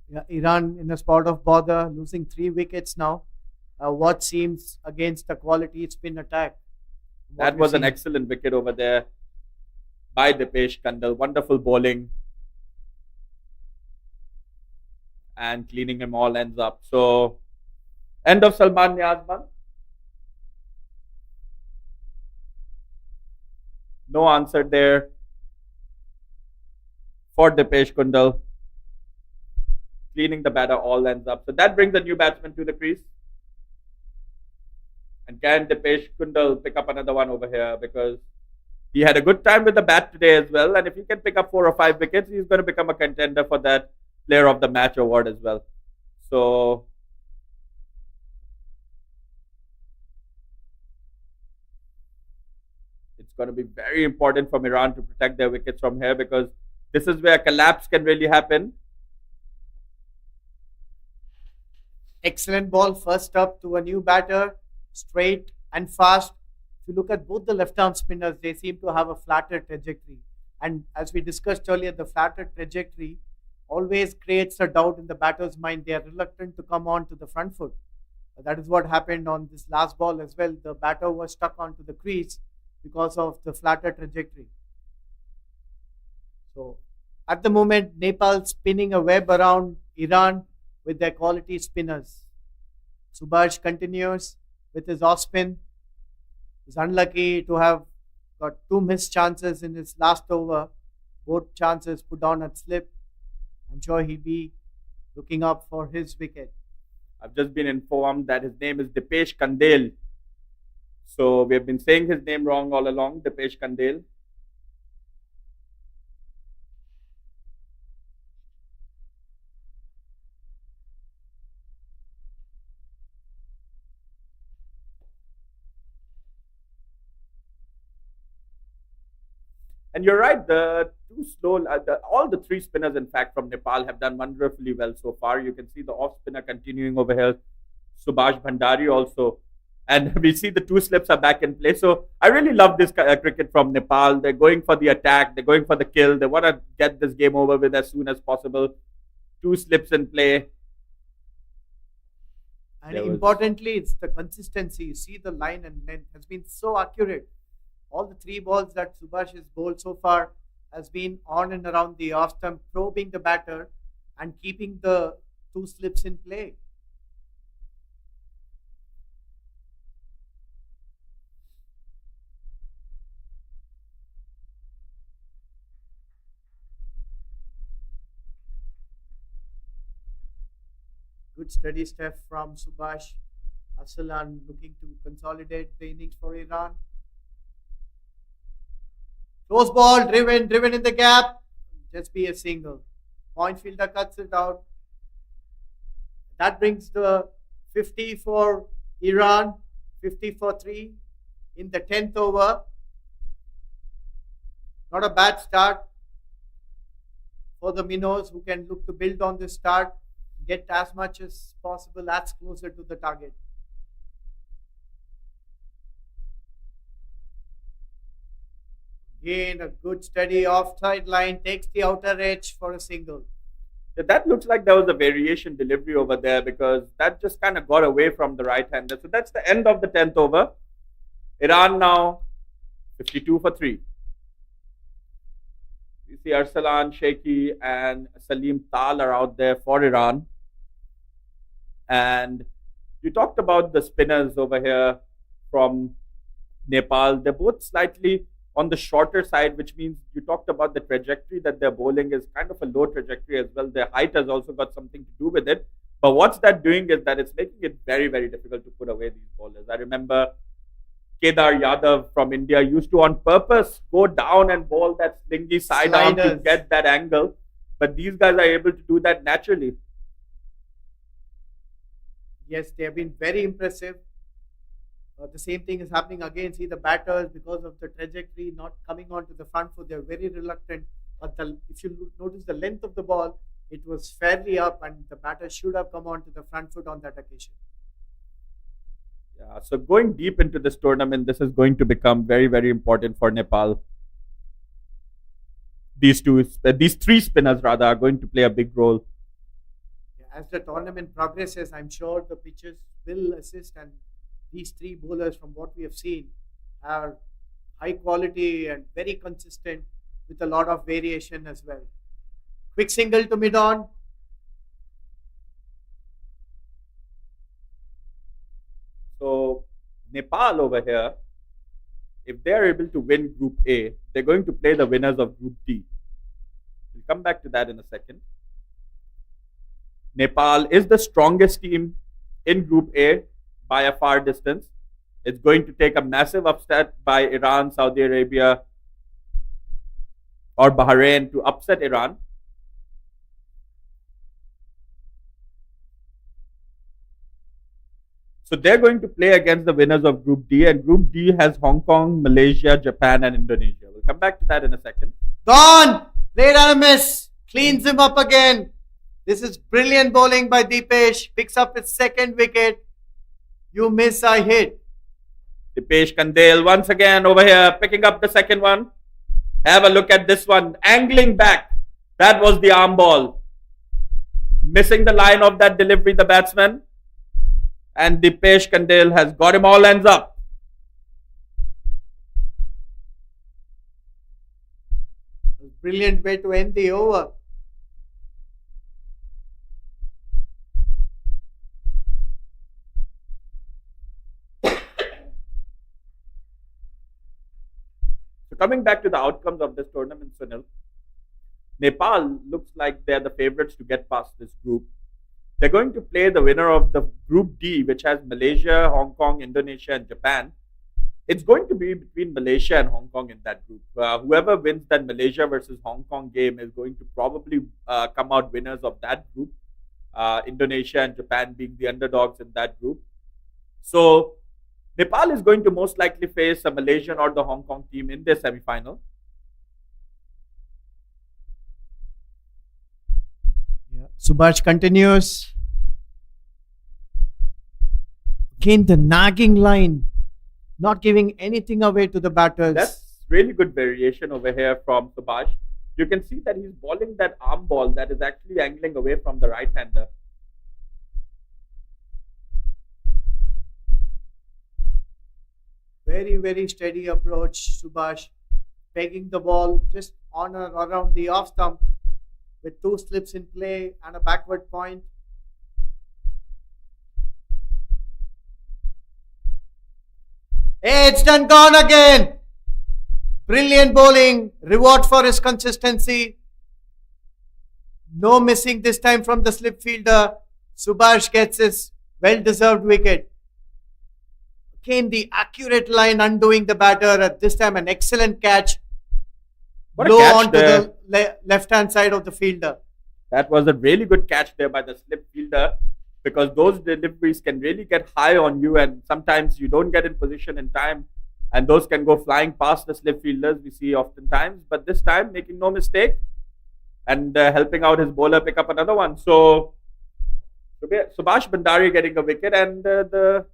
Yeah, Iran in a spot of bother, losing 3 wickets now. What seems against a quality spin attack. That was an excellent wicket over there by Dipesh Kandal. Wonderful bowling. And cleaning him all ends up. So, end of Salman Niazman. No answer there for Dipesh Kundal. Cleaning the batter all ends up. So that brings a new batsman to the crease. And can Dipesh Kundal pick up another one over here? Because he had a good time with the bat today as well. And if he can pick up 4 or 5 wickets, he's going to become a contender for that Player of the Match award as well. So it's going to be very important from Iran to protect their wickets from here, because this is where collapse can really happen. Excellent ball first up to a new batter, straight and fast. If you look at both the left-arm spinners, they seem to have a flatter trajectory. And as we discussed earlier, the flatter trajectory always creates a doubt in the batter's mind. They are reluctant to come on to the front foot. That is what happened on this last ball as well. The batter was stuck onto the crease because of the flatter trajectory. So at the moment, Nepal spinning a web around Iran with their quality spinners. Subhash continues with his off spin. He's unlucky to have got 2 missed chances in his last over. Both chances put down at slip. I'm sure he'll be looking up for his wicket. I've just been informed that his name is Dipesh Kandel. So we have been saying his name wrong all along, Dipesh Kandel. And you're right, the two slow, all the 3 spinners, in fact, from Nepal have done wonderfully well so far. You can see the off spinner continuing over here, Subhash Bhandari also. And we see the 2 slips are back in play. So I really love this cricket from Nepal. They're going for the attack, they're going for the kill. They want to get this game over with as soon as possible. 2 slips in play. And importantly, it's the consistency. You see the line and length has been so accurate. All the 3 balls that Subhash has bowled so far has been on and around the off stump, probing the batter and keeping the 2 slips in play. Good steady step from Subhash. Aslan looking to consolidate the innings for Iran. Close ball, driven in the gap. Just be a single. Point fielder cuts it out. That brings the 50 for Iran, 50 for 3 in the 10th over. Not a bad start for the Minnows, who can look to build on this start, get as much as possible as closer to the target. Again, a good steady offside line, takes the outer edge for a single. That looks like there was a variation delivery over there, because that just kind of got away from the right-hander. So that's the end of the 10th over. Iran now 52 for 3. You see Arsalan, Sheikhi and Salim Tal are out there for Iran. And you talked about the spinners over here from Nepal. They're both slightly on the shorter side, which means you talked about the trajectory that they're bowling is kind of a low trajectory as well. Their height has also got something to do with it. But what's that doing is that it's making it very, very difficult to put away these bowlers. I remember Kedar Yadav from India used to on purpose go down and bowl that slingy side arm to get that angle. But these guys are able to do that naturally. Yes, they have been very impressive. The same thing is happening again. See the batters, because of the trajectory not coming onto the front foot, they're very reluctant. But if you notice the length of the ball, it was fairly up, and the batter should have come onto the front foot on that occasion. Yeah, so going deep into this tournament, this is going to become very, very important for Nepal. These three spinners rather, are going to play a big role. As the tournament progresses, I'm sure the pitches will assist, and these three bowlers, from what we have seen, are high quality and very consistent with a lot of variation as well. Quick single to mid-on. So Nepal over here, if they're able to win Group A, they're going to play the winners of Group D. We'll come back to that in a second. Nepal is the strongest team in Group A by a far distance. It's going to take a massive upset by Iran, Saudi Arabia, or Bahrain to upset Iran. So they're going to play against the winners of Group D, and Group D has Hong Kong, Malaysia, Japan, and Indonesia. We'll come back to that in a second. Gone! Played on a miss. Cleans him up again. This is brilliant bowling by Dipesh. Picks up his second wicket. You miss, I hit. Dipesh Kandel once again over here, picking up the second one. Have a look at this one. Angling back. That was the arm ball. Missing the line of that delivery, the batsman. And Dipesh Kandel has got him all ends up. Brilliant way to end the over. So coming back to the outcomes of this tournament, Sunil, Nepal looks like they're the favorites to get past this group. They're going to play the winner of the Group D, which has Malaysia, Hong Kong, Indonesia, and Japan. It's going to be between Malaysia and Hong Kong in that group. Whoever wins that Malaysia versus Hong Kong game is going to probably come out winners of that group. Indonesia and Japan being the underdogs in that group. So Nepal is going to most likely face a Malaysian or the Hong Kong team in their semi-final. Subhash continues. Again, the nagging line, not giving anything away to the batters. That's really good variation over here from Subhash. You can see that he's bowling that arm ball that is actually angling away from the right-hander. Very, very steady approach, Subhash. Pegging the ball just on or around the off stump, with two slips in play and a backward point. Hey, it's done gone again. Brilliant bowling. Reward for his consistency. No missing this time from the slip fielder. Subhash gets his well-deserved wicket. Again, the accurate line undoing the batter. At this time, an excellent catch. Low onto the left-hand side of the fielder. That was a really good catch there by the slip fielder, because those deliveries can really get high on you, and sometimes you don't get in position in time, and those can go flying past the slip fielders we see oftentimes. But this time, making no mistake and helping out his bowler pick up another one. So Subhash Bandari getting a wicket, and the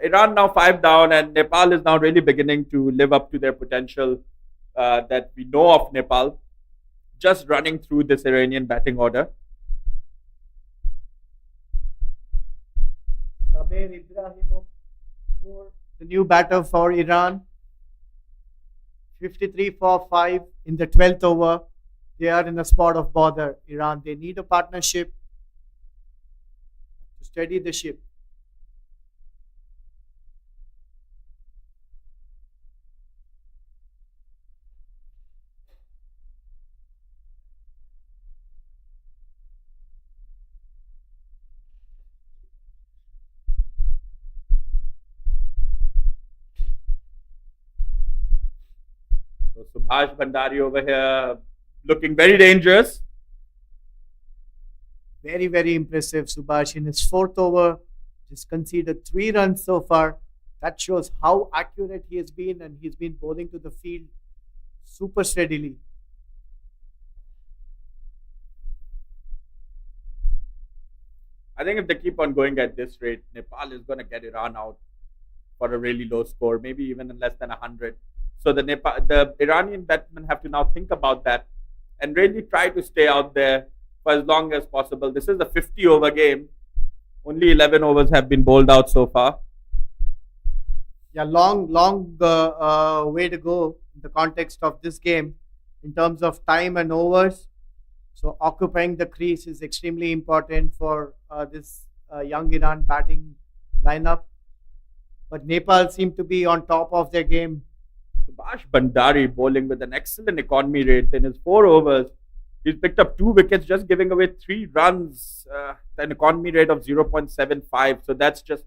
Iran now 5 down, and Nepal is now really beginning to live up to their potential that we know of Nepal, just running through this Iranian batting order. Saber Ibrahimov, the new batter for Iran. 53 for 5 in the 12th over. They are in a spot of bother. Iran, they need a partnership to steady the ship. So Subhash Bhandari over here looking very dangerous. Very, very impressive. Subhash in his fourth over just conceded 3 runs so far. That shows how accurate he has been, and he's been bowling to the field super steadily. I think if they keep on going at this rate, Nepal is going to get Iran out for a really low score, maybe even in less than 100. So the Iranian batsmen have to now think about that and really try to stay out there for as long as possible. This is a 50-over game. Only 11 overs have been bowled out so far. Yeah, long way to go in the context of this game in terms of time and overs. So occupying the crease is extremely important for this young Iran batting lineup. But Nepal seem to be on top of their game. Subhash Bhandari bowling with an excellent economy rate in his 4 overs. He's picked up 2 wickets, just giving away 3 runs, an economy rate of 0.75. So that's just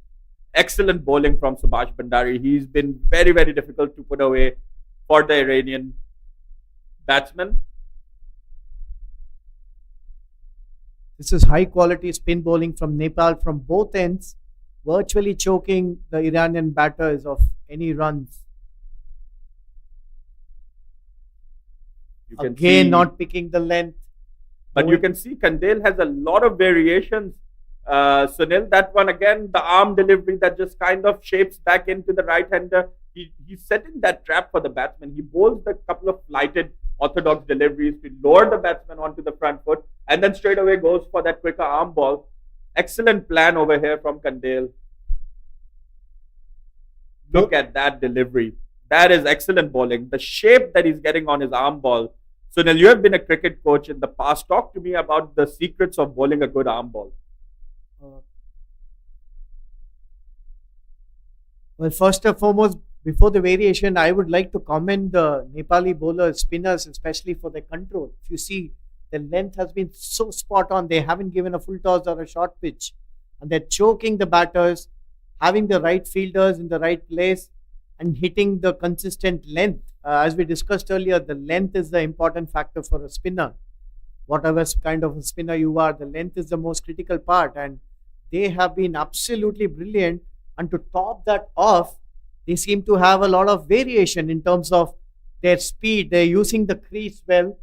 excellent bowling from Subhash Bhandari. He's been very, very difficult to put away for the Iranian batsmen. This is high quality spin bowling from Nepal from both ends, virtually choking the Iranian batters of any runs. Again, not picking the length. But you can see Kandel has a lot of variations. Sunil, that one again, the arm delivery that just kind of shapes back into the right-hander. He's setting that trap for the batsman. He bowls the couple of flighted orthodox deliveries to lure the batsman onto the front foot, and then straight away goes for that quicker arm ball. Excellent plan over here from Kandel. Look at that delivery. That is excellent bowling. The shape that he's getting on his arm ball. Sunil, you have been a cricket coach in the past. Talk to me about the secrets of bowling a good arm ball. Well, first and foremost, before the variation, I would like to commend the Nepali bowlers, spinners, especially for their control. If you see, the length has been so spot on. They haven't given a full toss or a short pitch. And they're choking the batters, having the right fielders in the right place, and hitting the consistent length. As we discussed earlier, the length is the important factor for a spinner. Whatever kind of a spinner you are, the length is the most critical part. And they have been absolutely brilliant. And to top that off, they seem to have a lot of variation in terms of their speed. They're using the crease well,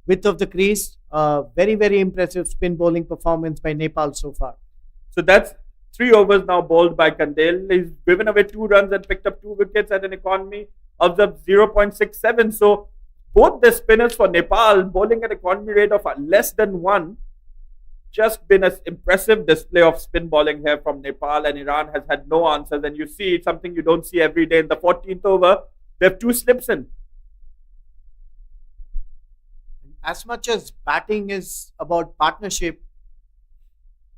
width of the crease. Very, very impressive spin bowling performance by Nepal so far. So that's 3 overs now bowled by Kandel. He's given away 2 runs and picked up 2 wickets at an economy of the 0.67. So both the spinners for Nepal bowling at economy rate of less than 1. Just been an impressive display of spin bowling here from Nepal, and Iran has had no answers. And you see, it's something you don't see every day. In the 14th over, they have 2 slips in. As much as batting is about partnership,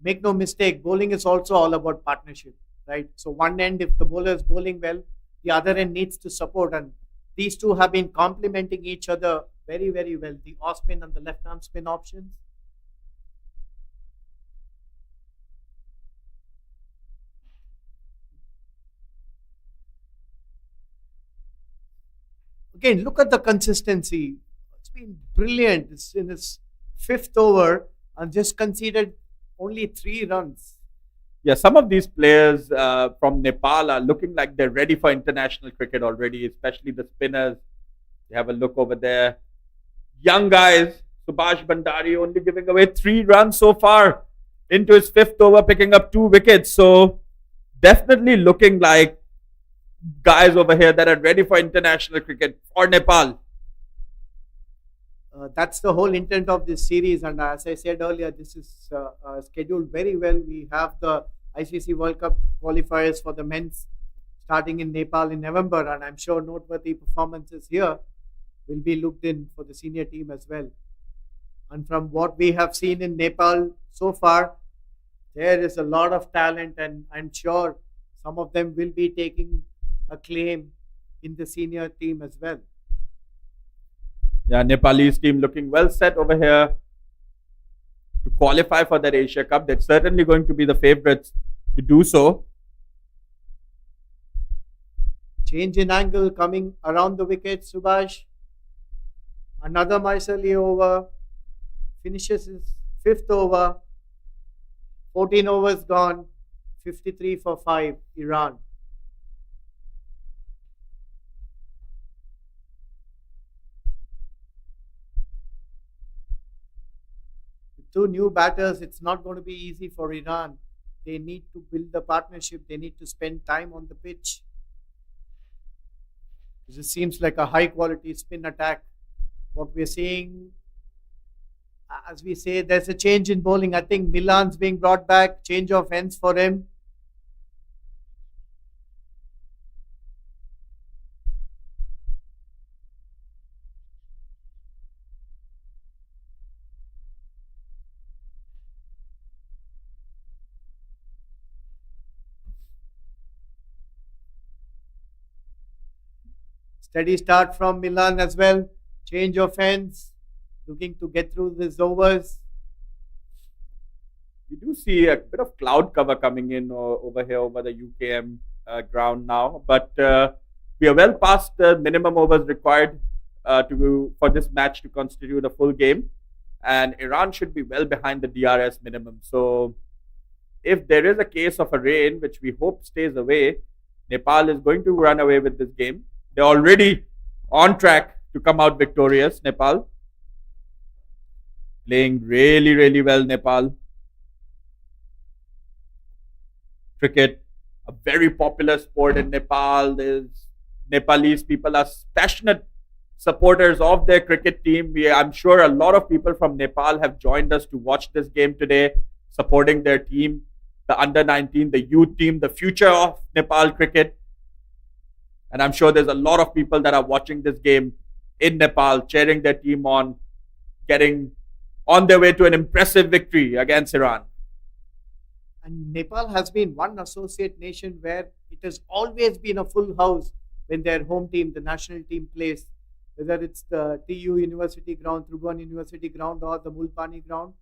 make no mistake, bowling is also all about partnership, right? So one end, if the bowler is bowling well, the other end needs to support, and these two have been complementing each other very, very well. The off spin and the left arm spin options. Again, look at the consistency. It's been brilliant. It's in his 5th over and just conceded only 3 runs. Yeah, some of these players from Nepal are looking like they're ready for international cricket already, especially the spinners. You have a look over there. Young guys, Subhash Bhandari only giving away 3 runs so far into his 5th over, picking up 2 wickets. So definitely looking like guys over here that are ready for international cricket for Nepal. That's the whole intent of this series, and as I said earlier, this is scheduled very well. We have the ICC World Cup qualifiers for the men's starting in Nepal in November, and I'm sure noteworthy performances here will be looked in for the senior team as well. And from what we have seen in Nepal so far, there is a lot of talent, and I'm sure some of them will be taking a claim in the senior team as well. Yeah, Nepalese team looking well set over here to qualify for that Asia Cup. They're certainly going to be the favourites to do so. Change in angle coming around the wicket, Subhash. Another Maisali over. Finishes his fifth over. 14 overs gone. 53 for 5. Iran. With two new batters, it's not going to be easy for Iran. They need to build the partnership. They need to spend time on the pitch. This seems like a high quality spin attack. What we're seeing, as we say, there's a change in bowling. I think Milan's being brought back. Change of ends for him. Steady start from Milan as well. Change of ends. Looking to get through these overs. We do see a bit of cloud cover coming in over here over the UKM ground now, but we are well past the minimum overs required for this match to constitute a full game, and Iran should be well behind the DRS minimum. So, if there is a case of a rain, which we hope stays away, Nepal is going to run away with this game. They're already on track to come out victorious. Nepal playing really, really well. Nepal. Cricket, a very popular sport in Nepal. There's Nepalese people are passionate supporters of their cricket team. I'm sure a lot of people from Nepal have joined us to watch this game today, supporting their team, the under 19, the youth team, the future of Nepal cricket. And I'm sure there's a lot of people that are watching this game in Nepal, cheering their team on, getting on their way to an impressive victory against Iran. And Nepal has been one associate nation where it has always been a full house when their home team, the national team, plays. Whether it's the TU University ground, Tribhuvan University ground, or the Mulpani ground,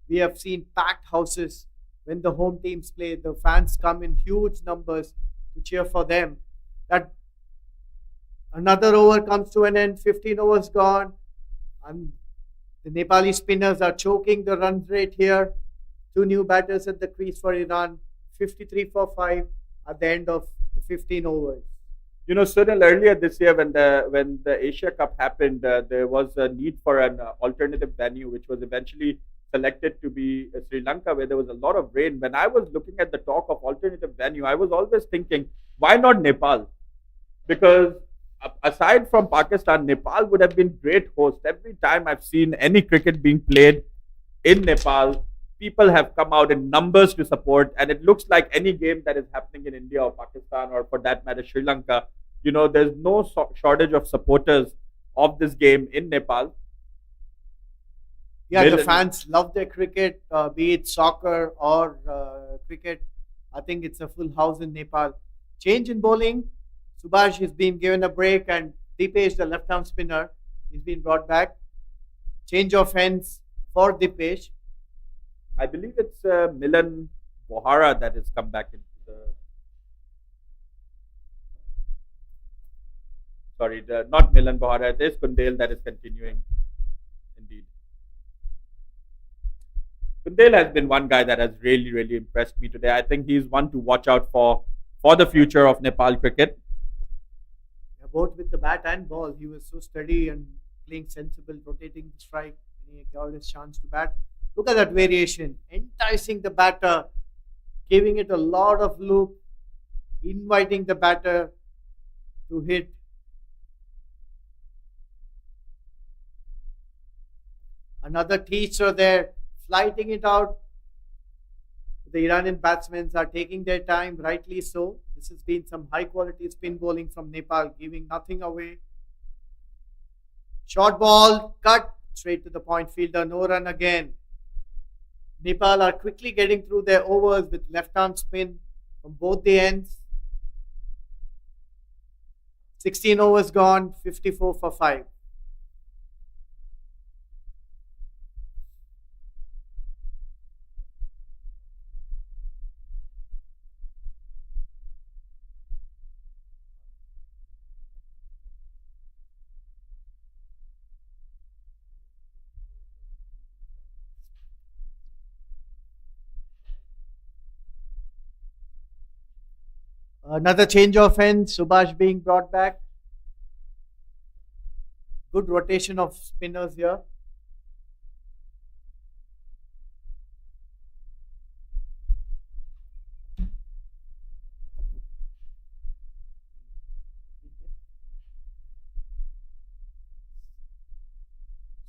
we have seen packed houses when the home teams play. The fans come in huge numbers to cheer for them. That another over comes to an end. 15 overs gone, and the Nepali spinners are choking the run rate here. Two new batters at the crease for Iran, 53 for 5 at the end of 15 overs. You know, Sunil, earlier this year when the Asia Cup happened, there was a need for an alternative venue, which was eventually selected to be Sri Lanka, where there was a lot of rain. When I was looking at the talk of alternative venue, I was always thinking, why not Nepal? Because aside from Pakistan, Nepal would have been great host. Every time I've seen any cricket being played in Nepal, people have come out in numbers to support, and it looks like any game that is happening in India or Pakistan, or for that matter Sri Lanka, you know, there's no shortage of supporters of this game in Nepal. Yeah, the fans love their cricket, be it soccer or cricket. I think it's a full house in Nepal. Change in bowling. Subhash has been given a break, and Dipesh, the left-arm spinner, is been brought back. Change of hands for Dipesh. I believe it's Milan Bohara that has come back into the. Sorry, not Milan Bohara. There's Kundale that is continuing. Indeed. Kundale has been one guy that has really, really impressed me today. I think he's one to watch out for the future of Nepal cricket. Yeah, both with the bat and ball, he was so steady and playing sensible, rotating the strike when he got his chance to bat. Look at that variation, enticing the batter, giving it a lot of loop, inviting the batter to hit. Another teacher there, flighting it out. The Iranian batsmen are taking their time, rightly so. This has been some high quality spin bowling from Nepal, giving nothing away. Short ball, cut straight to the point fielder, no run again. Nepal are quickly getting through their overs with left arm spin from both the ends. 16 overs gone, 54 for 5. Another change of ends, Subhash being brought back. Good rotation of spinners here.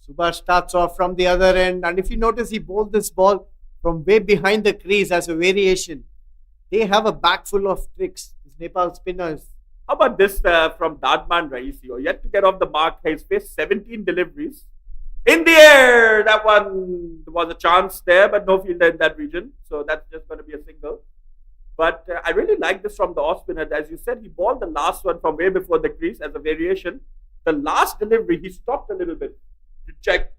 Subhash starts off from the other end, and if you notice, he bowled this ball from way behind the crease as a variation. They have a bag full of tricks, these Nepal spinners. How about this from Dadman Raisi? Yet to get off the mark, he's faced 17 deliveries. In the air! That one was a chance there, but no fielder in that region. So that's just going to be a single. But I really like this from the off spinner. As you said, he bowled the last one from way before the crease as a variation. The last delivery, he stopped a little bit to check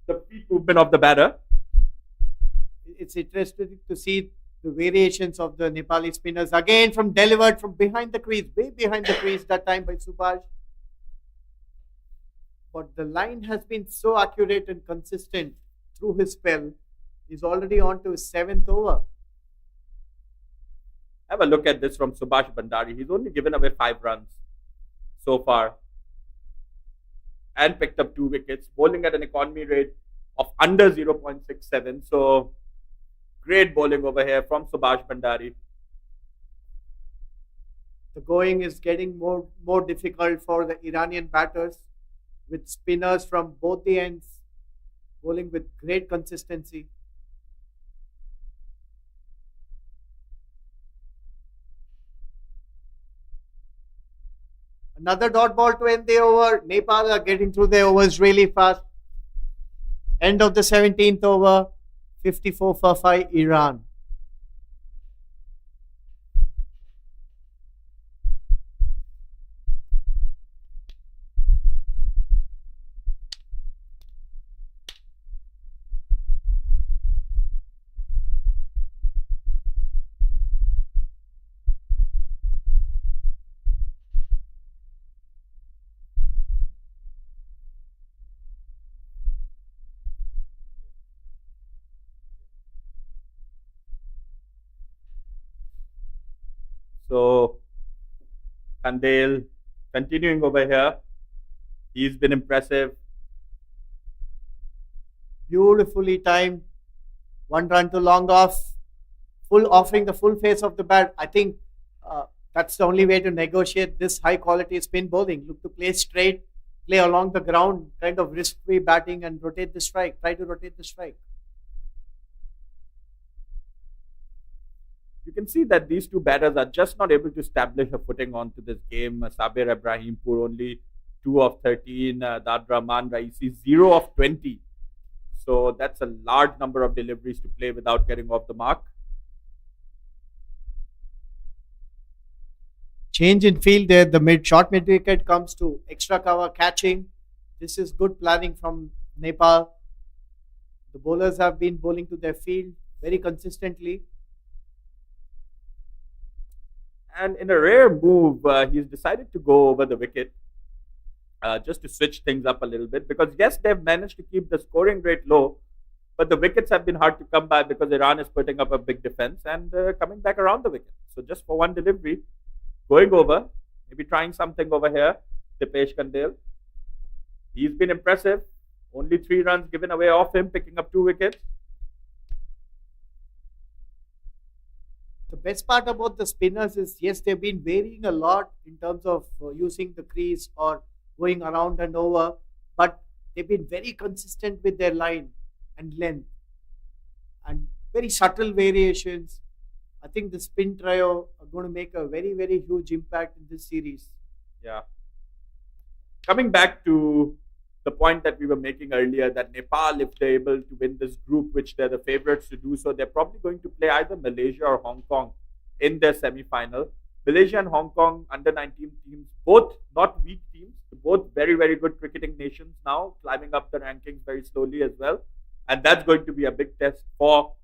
the feet movement of the batter. It's interesting to see the variations of the Nepali spinners again from delivered from behind the crease, way behind the crease that time by Subhash. But the line has been so accurate and consistent through his spell. He's already on to his 7th over. Have a look at this from Subhash Bandari. He's only given away 5 runs so far and picked up 2 wickets, bowling at an economy rate of under 0.67. So great bowling over here from Subhash Bandari. The going is getting more difficult for the Iranian batters with spinners from both the ends bowling with great consistency. Another dot ball to end the over. Nepal are getting through their overs really fast. End of the 17th over. 54 for 5 Iran. So Kandel continuing over here. He's been impressive. Beautifully timed. 1 run to long off. Offering the full face of the bat. I think that's the only way to negotiate this high quality spin bowling. Look to play straight, play along the ground, kind of risk-free batting and rotate the strike. Try to rotate the strike. You can see that these two batters are just not able to establish a footing onto this game. Sabir Ibrahimpur only 2 of 13, Dad Rahman Raisi 0 of 20. So that's a large number of deliveries to play without getting off the mark. Change in field there. The short mid wicket comes to extra cover catching. This is good planning from Nepal. The bowlers have been bowling to their field very consistently. And in a rare move, he's decided to go over the wicket just to switch things up a little bit. Because yes, they've managed to keep the scoring rate low, but the wickets have been hard to come by because Iran is putting up a big defense and coming back around the wicket. So just for one delivery, going over, maybe trying something over here, Dipesh Kandel. He's been impressive. Only 3 runs given away off him, picking up 2 wickets. The best part about the spinners is, yes, they've been varying a lot in terms of using the crease or going around and over, but they've been very consistent with their line and length and very subtle variations. I think the spin trio are going to make a very, very huge impact in this series. Yeah. Coming back to the point that we were making earlier, that Nepal, if they're able to win this group, which they're the favorites to do so, they're probably going to play either Malaysia or Hong Kong in their semi-final. Malaysia and Hong Kong under-19 teams, both not weak teams, both very, very good cricketing nations now, climbing up the rankings very slowly as well. And that's going to be a big test for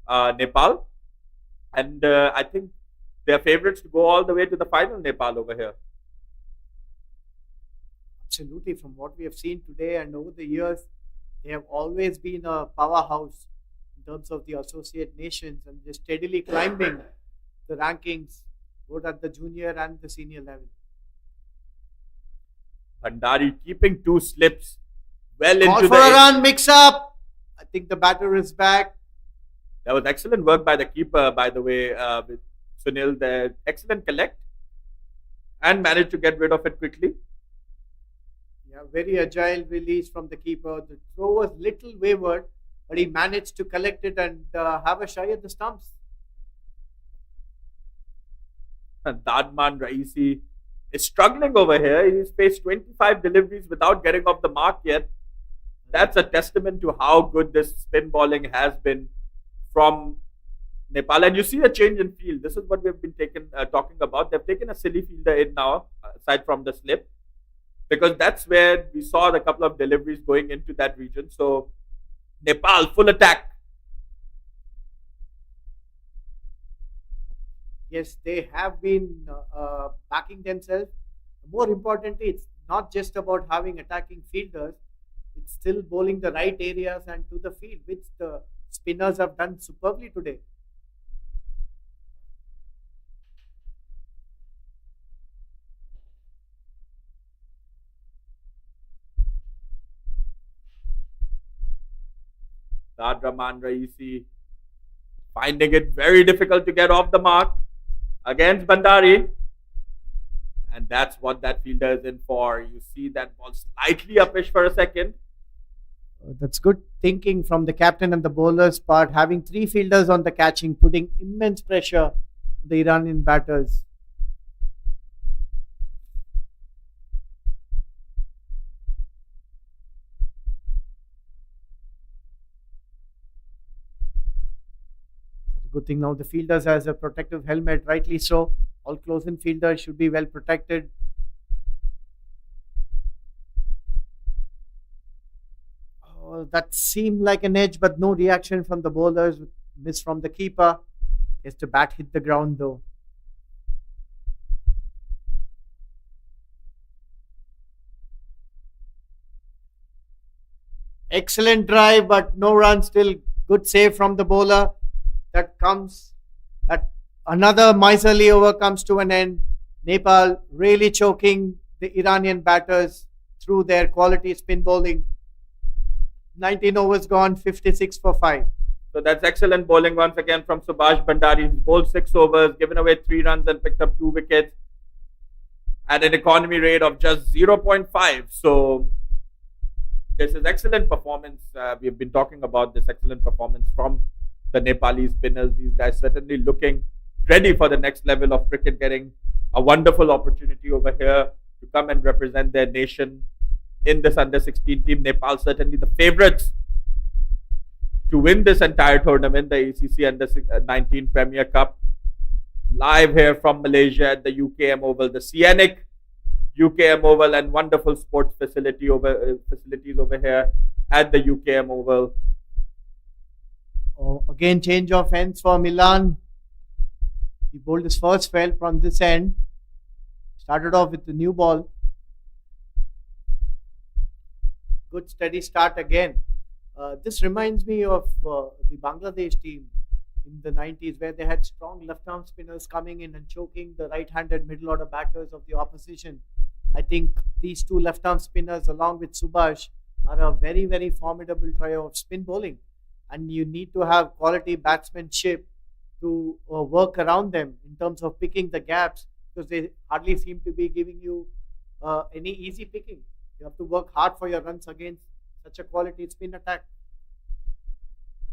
Nepal. And I think they're favorites to go all the way to the final, Nepal over here. Absolutely. From what we have seen today and over the years, they have always been a powerhouse in terms of the associate nations, and they're steadily climbing the rankings both at the junior and the senior level. Bhandari keeping two slips well Call into for the a run, mix up. I think the batter is back. That was excellent work by the keeper, by the way, with Sunil. There, excellent collect, and managed to get rid of it quickly. Yeah, very agile release from the keeper. The throw was little wayward, but he managed to collect it and have a shy at the stumps. And Dadman Raisi is struggling over here. He's faced 25 deliveries without getting off the mark yet. That's a testament to how good this spin bowling has been from Nepal. And you see a change in field. This is what we've been talking about. They've taken a silly fielder in now, aside from the slip, because that's where we saw the couple of deliveries going into that region. So Nepal, full attack. Yes, they have been backing themselves. More importantly, it's not just about having attacking fielders, it's still bowling the right areas and to the field, which the spinners have done superbly today. Rahman Raisi finding it very difficult to get off the mark against Bhandari. And that's what that fielder is in for. You see that ball slightly uppish for a second. That's good thinking from the captain and the bowler's part, having three fielders on the catching, putting immense pressure on the Iranian batters. Good thing now the fielders has a protective helmet, rightly so. All close-in fielders should be well protected. Oh, that seemed like an edge, but no reaction from the bowlers. Miss from the keeper. Yes, the bat hit the ground though. Excellent drive, but no run. Still good save from the bowler. That comes at another miserly over comes to an end. Nepal really choking the Iranian batters through their quality spin bowling. 19 overs gone, 56 for 5. So that's excellent bowling once again from Subhash Bhandari. He's bowled 6 overs, given away 3 runs and picked up 2 wickets at an economy rate of just 0.5. So this is excellent performance. We've been talking about this excellent performance from the Nepali spinners. These guys certainly looking ready for the next level of cricket, getting a wonderful opportunity over here to come and represent their nation in this under-16 team. Nepal certainly the favourites to win this entire tournament, the ACC Under-19 Premier Cup. Live here from Malaysia at the UKM Oval, the scenic UKM Oval, and wonderful sports facilities over here at the UKM Oval. Oh, again, change of ends for Milan. He bowled his first spell from this end. Started off with the new ball. Good steady start again. This reminds me of the Bangladesh team in the 90s, where they had strong left-arm spinners coming in and choking the right-handed middle-order batters of the opposition. I think these two left-arm spinners, along with Subhash, are a very, very formidable trio of spin bowling. And you need to have quality batsmanship to work around them in terms of picking the gaps, because they hardly seem to be giving you any easy picking. You have to work hard for your runs against such a quality spin attack.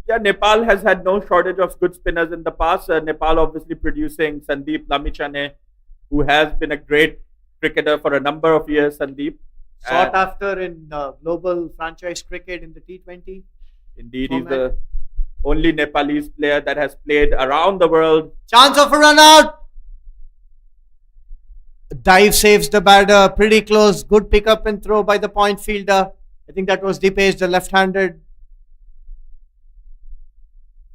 Yeah, Nepal has had no shortage of good spinners in the past. Nepal obviously producing Sandeep Lamichhane, who has been a great cricketer for a number of years. Sandeep, sought after in global franchise cricket in the T20. Indeed, he's the only Nepalese player that has played around the world. Chance of a run out. Dive saves the batter. Pretty close. Good pick up and throw by the point fielder. I think that was Dipesh, the left-handed.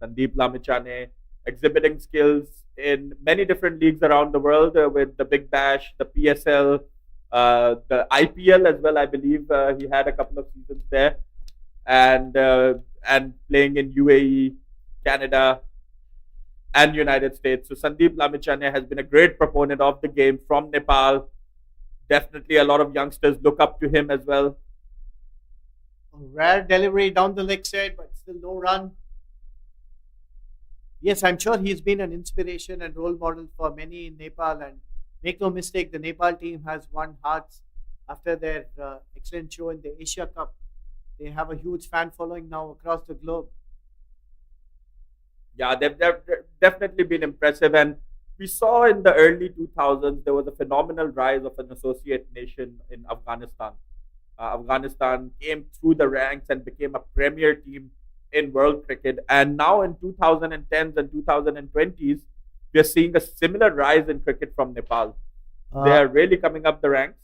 Sandeep Lamichhane exhibiting skills in many different leagues around the world, with the Big Bash, the PSL, the IPL as well. I believe he had a couple of seasons there, and playing in UAE, Canada. and United States. So Sandeep Lamichhane has been a great proponent of the game from Nepal. Definitely a lot of youngsters look up to him as well. A rare delivery down the leg side, but still no run. Yes, I'm sure he's been an inspiration and role model for many in Nepal. And make no mistake, the Nepal team has won hearts after their excellent show in the Asia Cup. They have a huge fan following now across the globe. Yeah, they've definitely been impressive. And we saw in the early 2000s, there was a phenomenal rise of an associate nation in Afghanistan. Afghanistan came through the ranks and became a premier team in world cricket. And now in 2010s and 2020s, we are seeing a similar rise in cricket from Nepal. They are really coming up the ranks.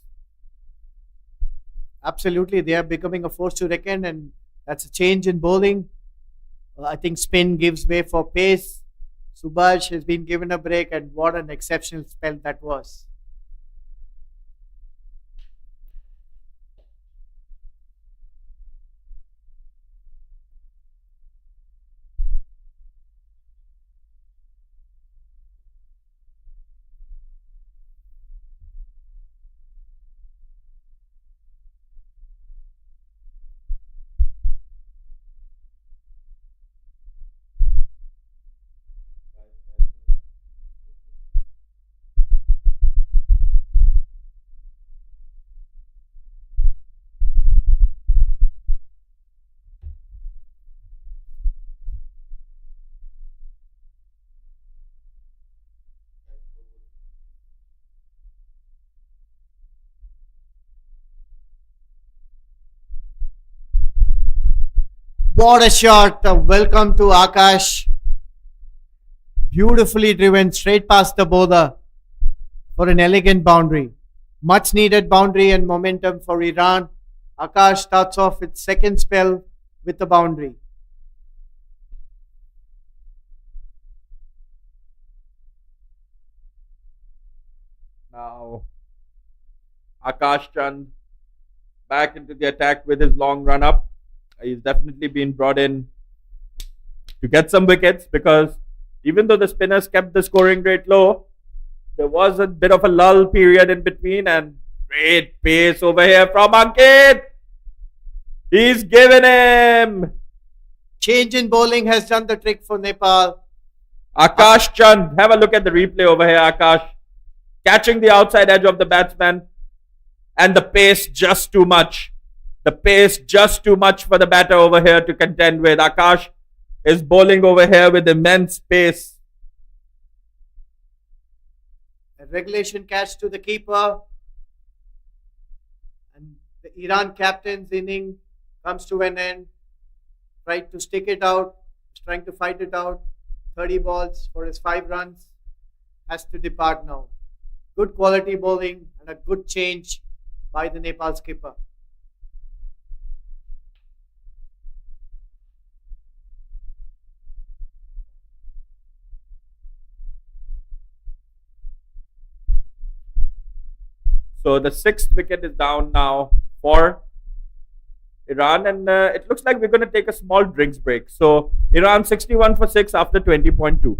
Absolutely, they are becoming a force to reckon, and that's a change in bowling. I think spin gives way for pace. Subhash has been given a break, and what an exceptional spell that was. What a shot! Welcome to Akash. Beautifully driven straight past the bowler for an elegant boundary. Much needed boundary and momentum for Iran. Akash starts off its second spell with a boundary. Now, Akash Chand back into the attack with his long run up. He's definitely been brought in to get some wickets because even though the spinners kept the scoring rate low, there was a bit of a lull period in between and great pace over here from Ankit. He's given him. Change in bowling has done the trick for Nepal. Akash Chand, have a look at the replay over here, Akash. Catching the outside edge of the batsman and the pace just too much. The pace just too much for the batter over here to contend with. Akash is bowling over here with immense pace. A regulation catch to the keeper. And the Iran captain's inning comes to an end. Tried to stick it out. He's trying to fight it out. 30 balls for his 5 runs. Has to depart now. Good quality bowling and a good change by the Nepal skipper. So the 6th wicket is down now for Iran, and it looks like we're going to take a small drinks break. So Iran 61 for 6 after 20.2.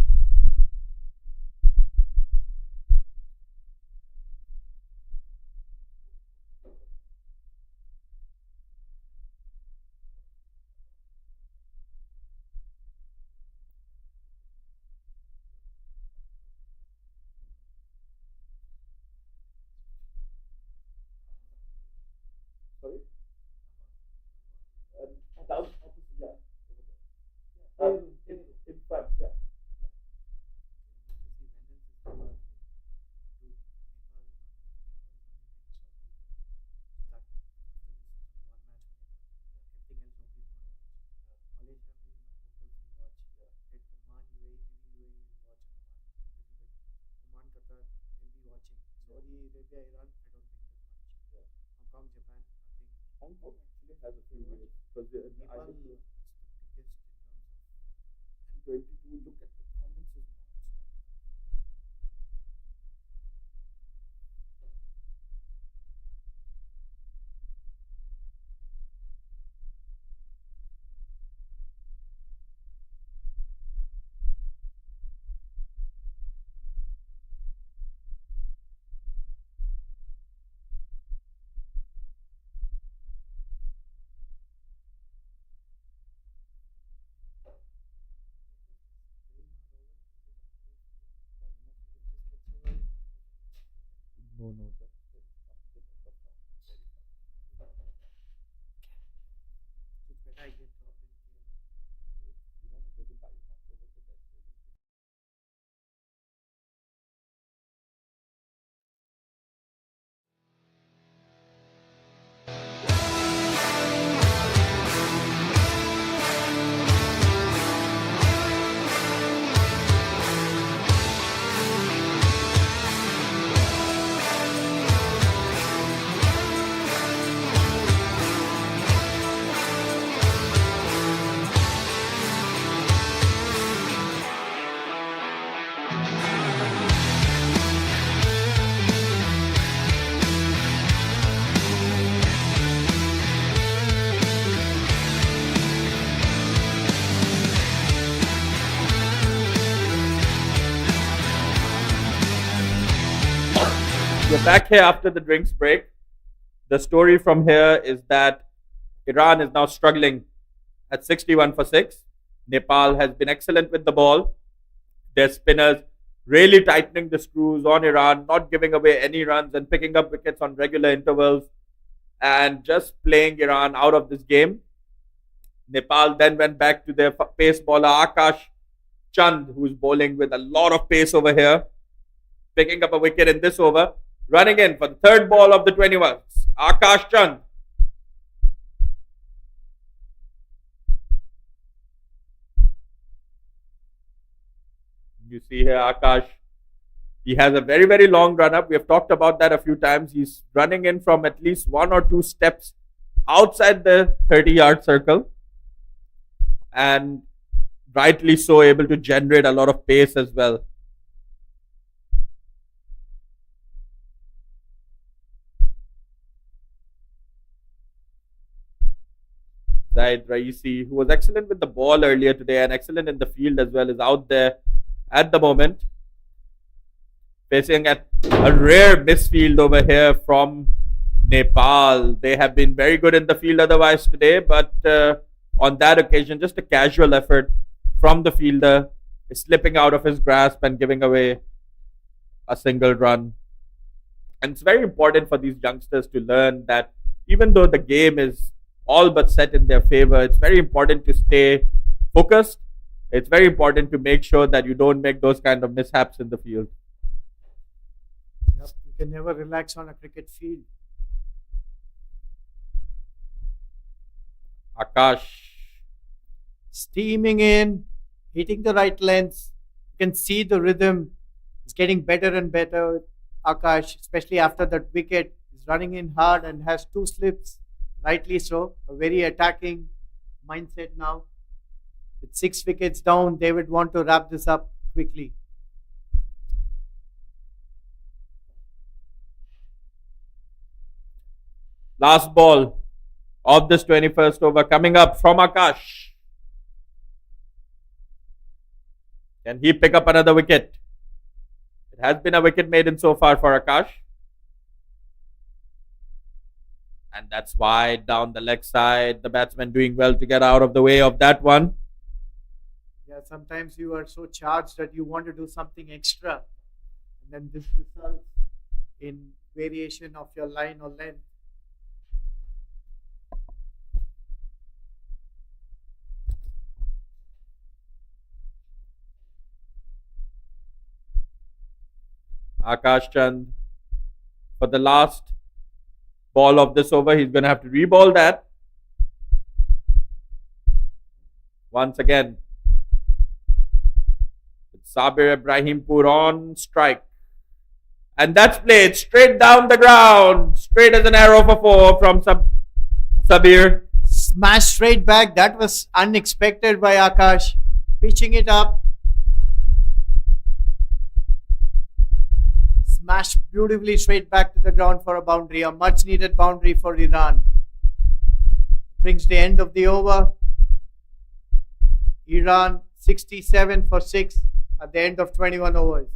Sorry? Down opposite, yeah. In front, yeah. Hong Kong actually has a few wickets because I think the biggest in terms of and 22. Look at the comments is non-stop. No, no, that's opposite end of town. Very far. When I get dropped in KM. If you want to go to Biomass over, so that's where we'll be. We're back here after the drinks break. The story from here is that Iran is now struggling at 61 for 6. Nepal has been excellent with the ball. Their spinners really tightening the screws on Iran, not giving away any runs and picking up wickets on regular intervals and just playing Iran out of this game. Nepal then went back to their pace bowler Akash Chand, who's bowling with a lot of pace over here, picking up a wicket in this over. Running in for the third ball of the 21s, Akash Chand. You see here Akash. He has a very, very long run up. We have talked about that a few times. He's running in from at least 1 or 2 steps outside the 30-yard circle. And rightly so, able to generate a lot of pace as well. Zaid Raisi, who was excellent with the ball earlier today and excellent in the field as well, is out there at the moment. Facing at a rare misfield over here from Nepal. They have been very good in the field otherwise today, but on that occasion, just a casual effort from the fielder is slipping out of his grasp and giving away a single run. And it's very important for these youngsters to learn that even though the game is all but set in their favor, it's very important to stay focused. It's very important to make sure that you don't make those kind of mishaps in the field. Yep, you can never relax on a cricket field. Akash Steaming in, hitting the right lengths. You can see the rhythm is getting better and better. Akash, especially after that wicket, is running in hard and has 2 slips. Rightly so. A very attacking mindset now. With 6 wickets down, they would want to wrap this up quickly. Last ball of this 21st over coming up from Akash. Can he pick up another wicket? It has been a wicket maiden so far for Akash. And that's wide down the leg side. The batsman doing well to get out of the way of that one. Yeah, sometimes you are so charged that you want to do something extra. And then this results in variation of your line or length. Akash Chand for the last ball of this over. He's going to have to re-ball that. Once again. Sabir Ibrahimpur on strike. And that's played straight down the ground. Straight as an arrow for 4 from Sabir. Smash straight back. That was unexpected by Akash. Pitching it up. Smashed beautifully straight back to the ground for a boundary. A much needed boundary for Iran. Brings the end of the over. Iran 67 for 6 at the end of 21 overs.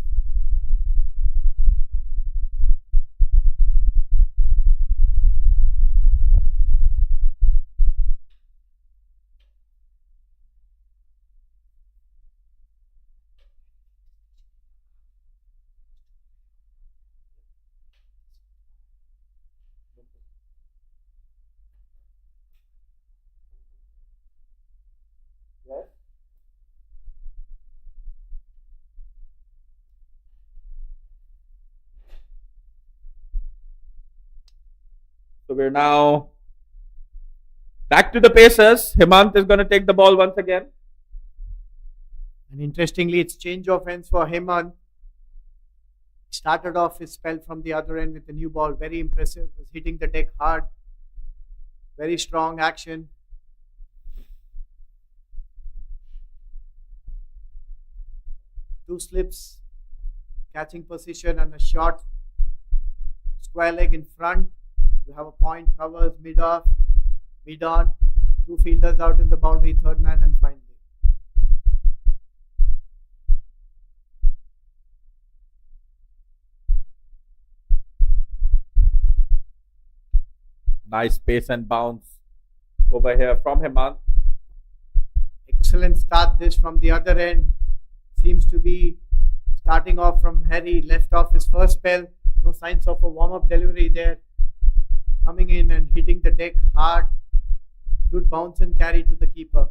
So we're now back to the Pacers. Hemant is going to take the ball once again. And interestingly, it's change offense for Hemant. Started off his spell from the other end with the new ball. Very impressive. Was hitting the deck hard. Very strong action. Two slips, catching position and a shot. Square leg in front. You have a point, covers, mid off, mid on. Two fielders out in the boundary, third man and finally. Nice pace and bounce over here from Hemant. Excellent start this from the other end. Seems to be starting off from Harry, left off his first spell. No signs of a warm-up delivery there. Coming in and hitting the deck hard. Good bounce and carry to the keeper.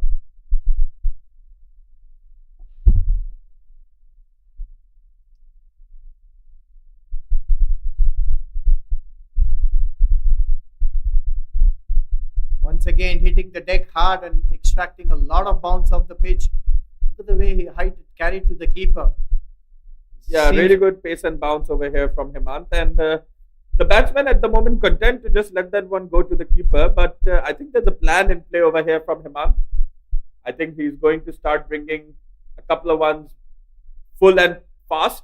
Once again hitting the deck hard and extracting a lot of bounce off the pitch. Look at the way he carried to the keeper. Yeah, really good pace and bounce over here from Hemant. And the batsman at the moment content to just let that one go to the keeper. But I think there's a plan in play over here from Hemant. I think he's going to start bringing a couple of ones full and fast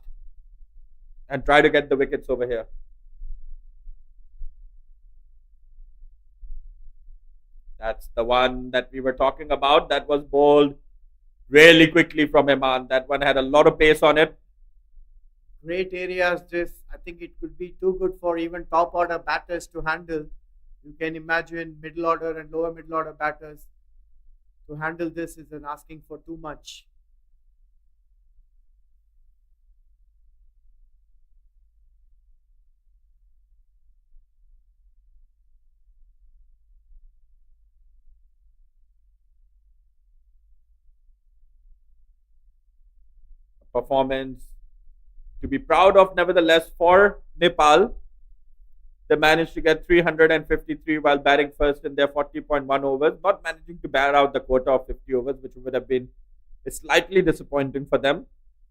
and try to get the wickets over here. That's the one that we were talking about. That was bowled really quickly from Hemant. That one had a lot of pace on it. Great areas this. I think it could be too good for even top order batters to handle. You can imagine middle order and lower middle order batters to handle this is an asking for too much. Performance to be proud of, nevertheless, for Nepal. They managed to get 353 while batting first in their 40.1 overs, not managing to bat out the quota of 50 overs, which would have been slightly disappointing for them.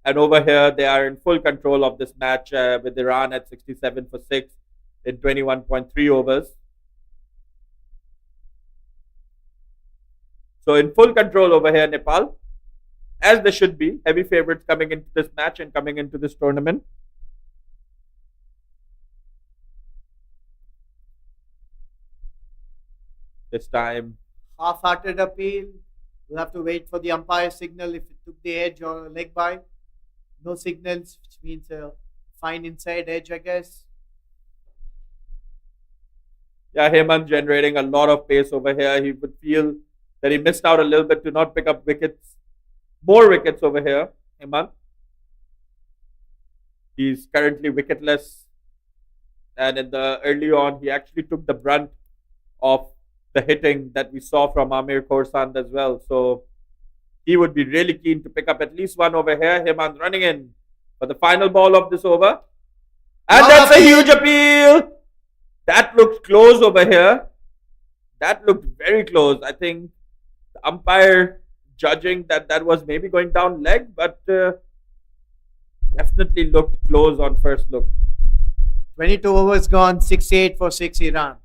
And over here, they are in full control of this match with Iran at 67 for 6 in 21.3 overs. So in full control over here, Nepal, as they should be, heavy favorites coming into this match and coming into this tournament. This time, half-hearted appeal. We'll have to wait for the umpire signal if it took the edge or a leg by. No signals, which means a fine inside edge, I guess. Yeah, Hemant generating a lot of pace over here. He would feel that he missed out a little bit to not pick up wickets. More wickets over here, Hemant. He's currently wicketless. And in the early on, he actually took the brunt of the hitting that we saw from Amir Khorsand as well. So he would be really keen to pick up at least one over here. Hemant running in for the final ball of this over. And that's a huge appeal. That looked close over here. That looked very close. I think the umpire judging that was maybe going down leg, but definitely looked close on first look. 22 overs gone, 68 for 6 Iran.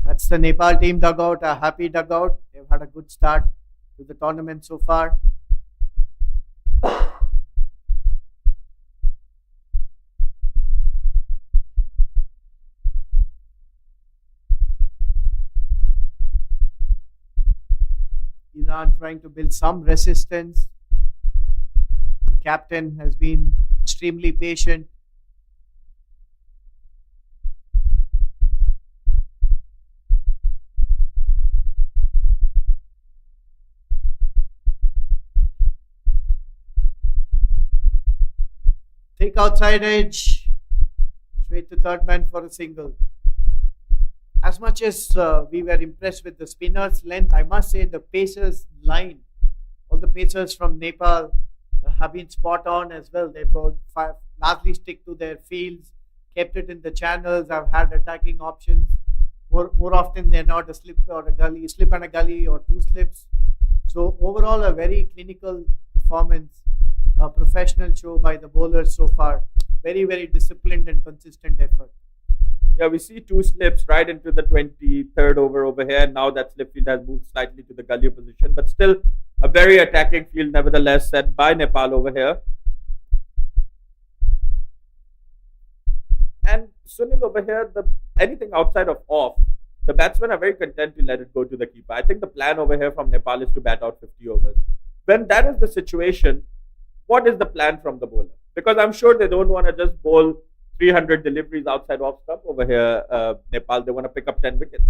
That's the Nepal team dugout, a happy dugout. They've had a good start to the tournament so far. Iran trying to build some resistance. The captain has been extremely patient. Take outside edge. Straight to third man for a single. As much as we were impressed with the spinner's length, I must say the pacers line, all the pacers from Nepal have been spot on as well. They both largely stick to their fields, kept it in the channels, have had attacking options. More often than not, a slip or a gully, slip and a gully, or two slips. So overall, a very clinical performance, a professional show by the bowlers so far. Very, very disciplined and consistent effort. Yeah, we see two slips right into the 23rd over here. Now that slip field has moved slightly to the gully position, but still a very attacking field nevertheless set by Nepal over here. And Sunil over here, anything outside of off, the batsmen are very content to let it go to the keeper. I think the plan over here from Nepal is to bat out 50 overs. When that is the situation, what is the plan from the bowler? Because I'm sure they don't want to just bowl 300 deliveries outside off stump over here, Nepal. They want to pick up 10 wickets.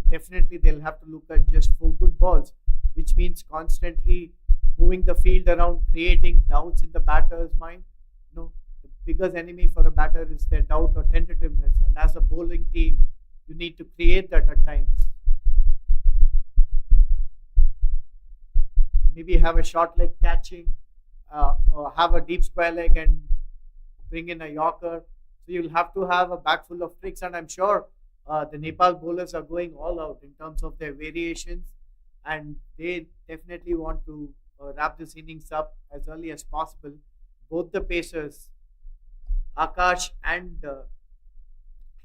Definitely, they'll have to look at just 4 good balls, which means constantly moving the field around, creating doubts in the batter's mind. The biggest enemy for a batter is their doubt or tentativeness, and as a bowling team, you need to create that at times. Maybe have a short leg catching, or have a deep square leg and bring in a Yorker. So you'll have to have a bag full of tricks, and I'm sure the Nepal bowlers are going all out in terms of their variations, and they definitely want to wrap this innings up as early as possible. Both the pacers, Akash and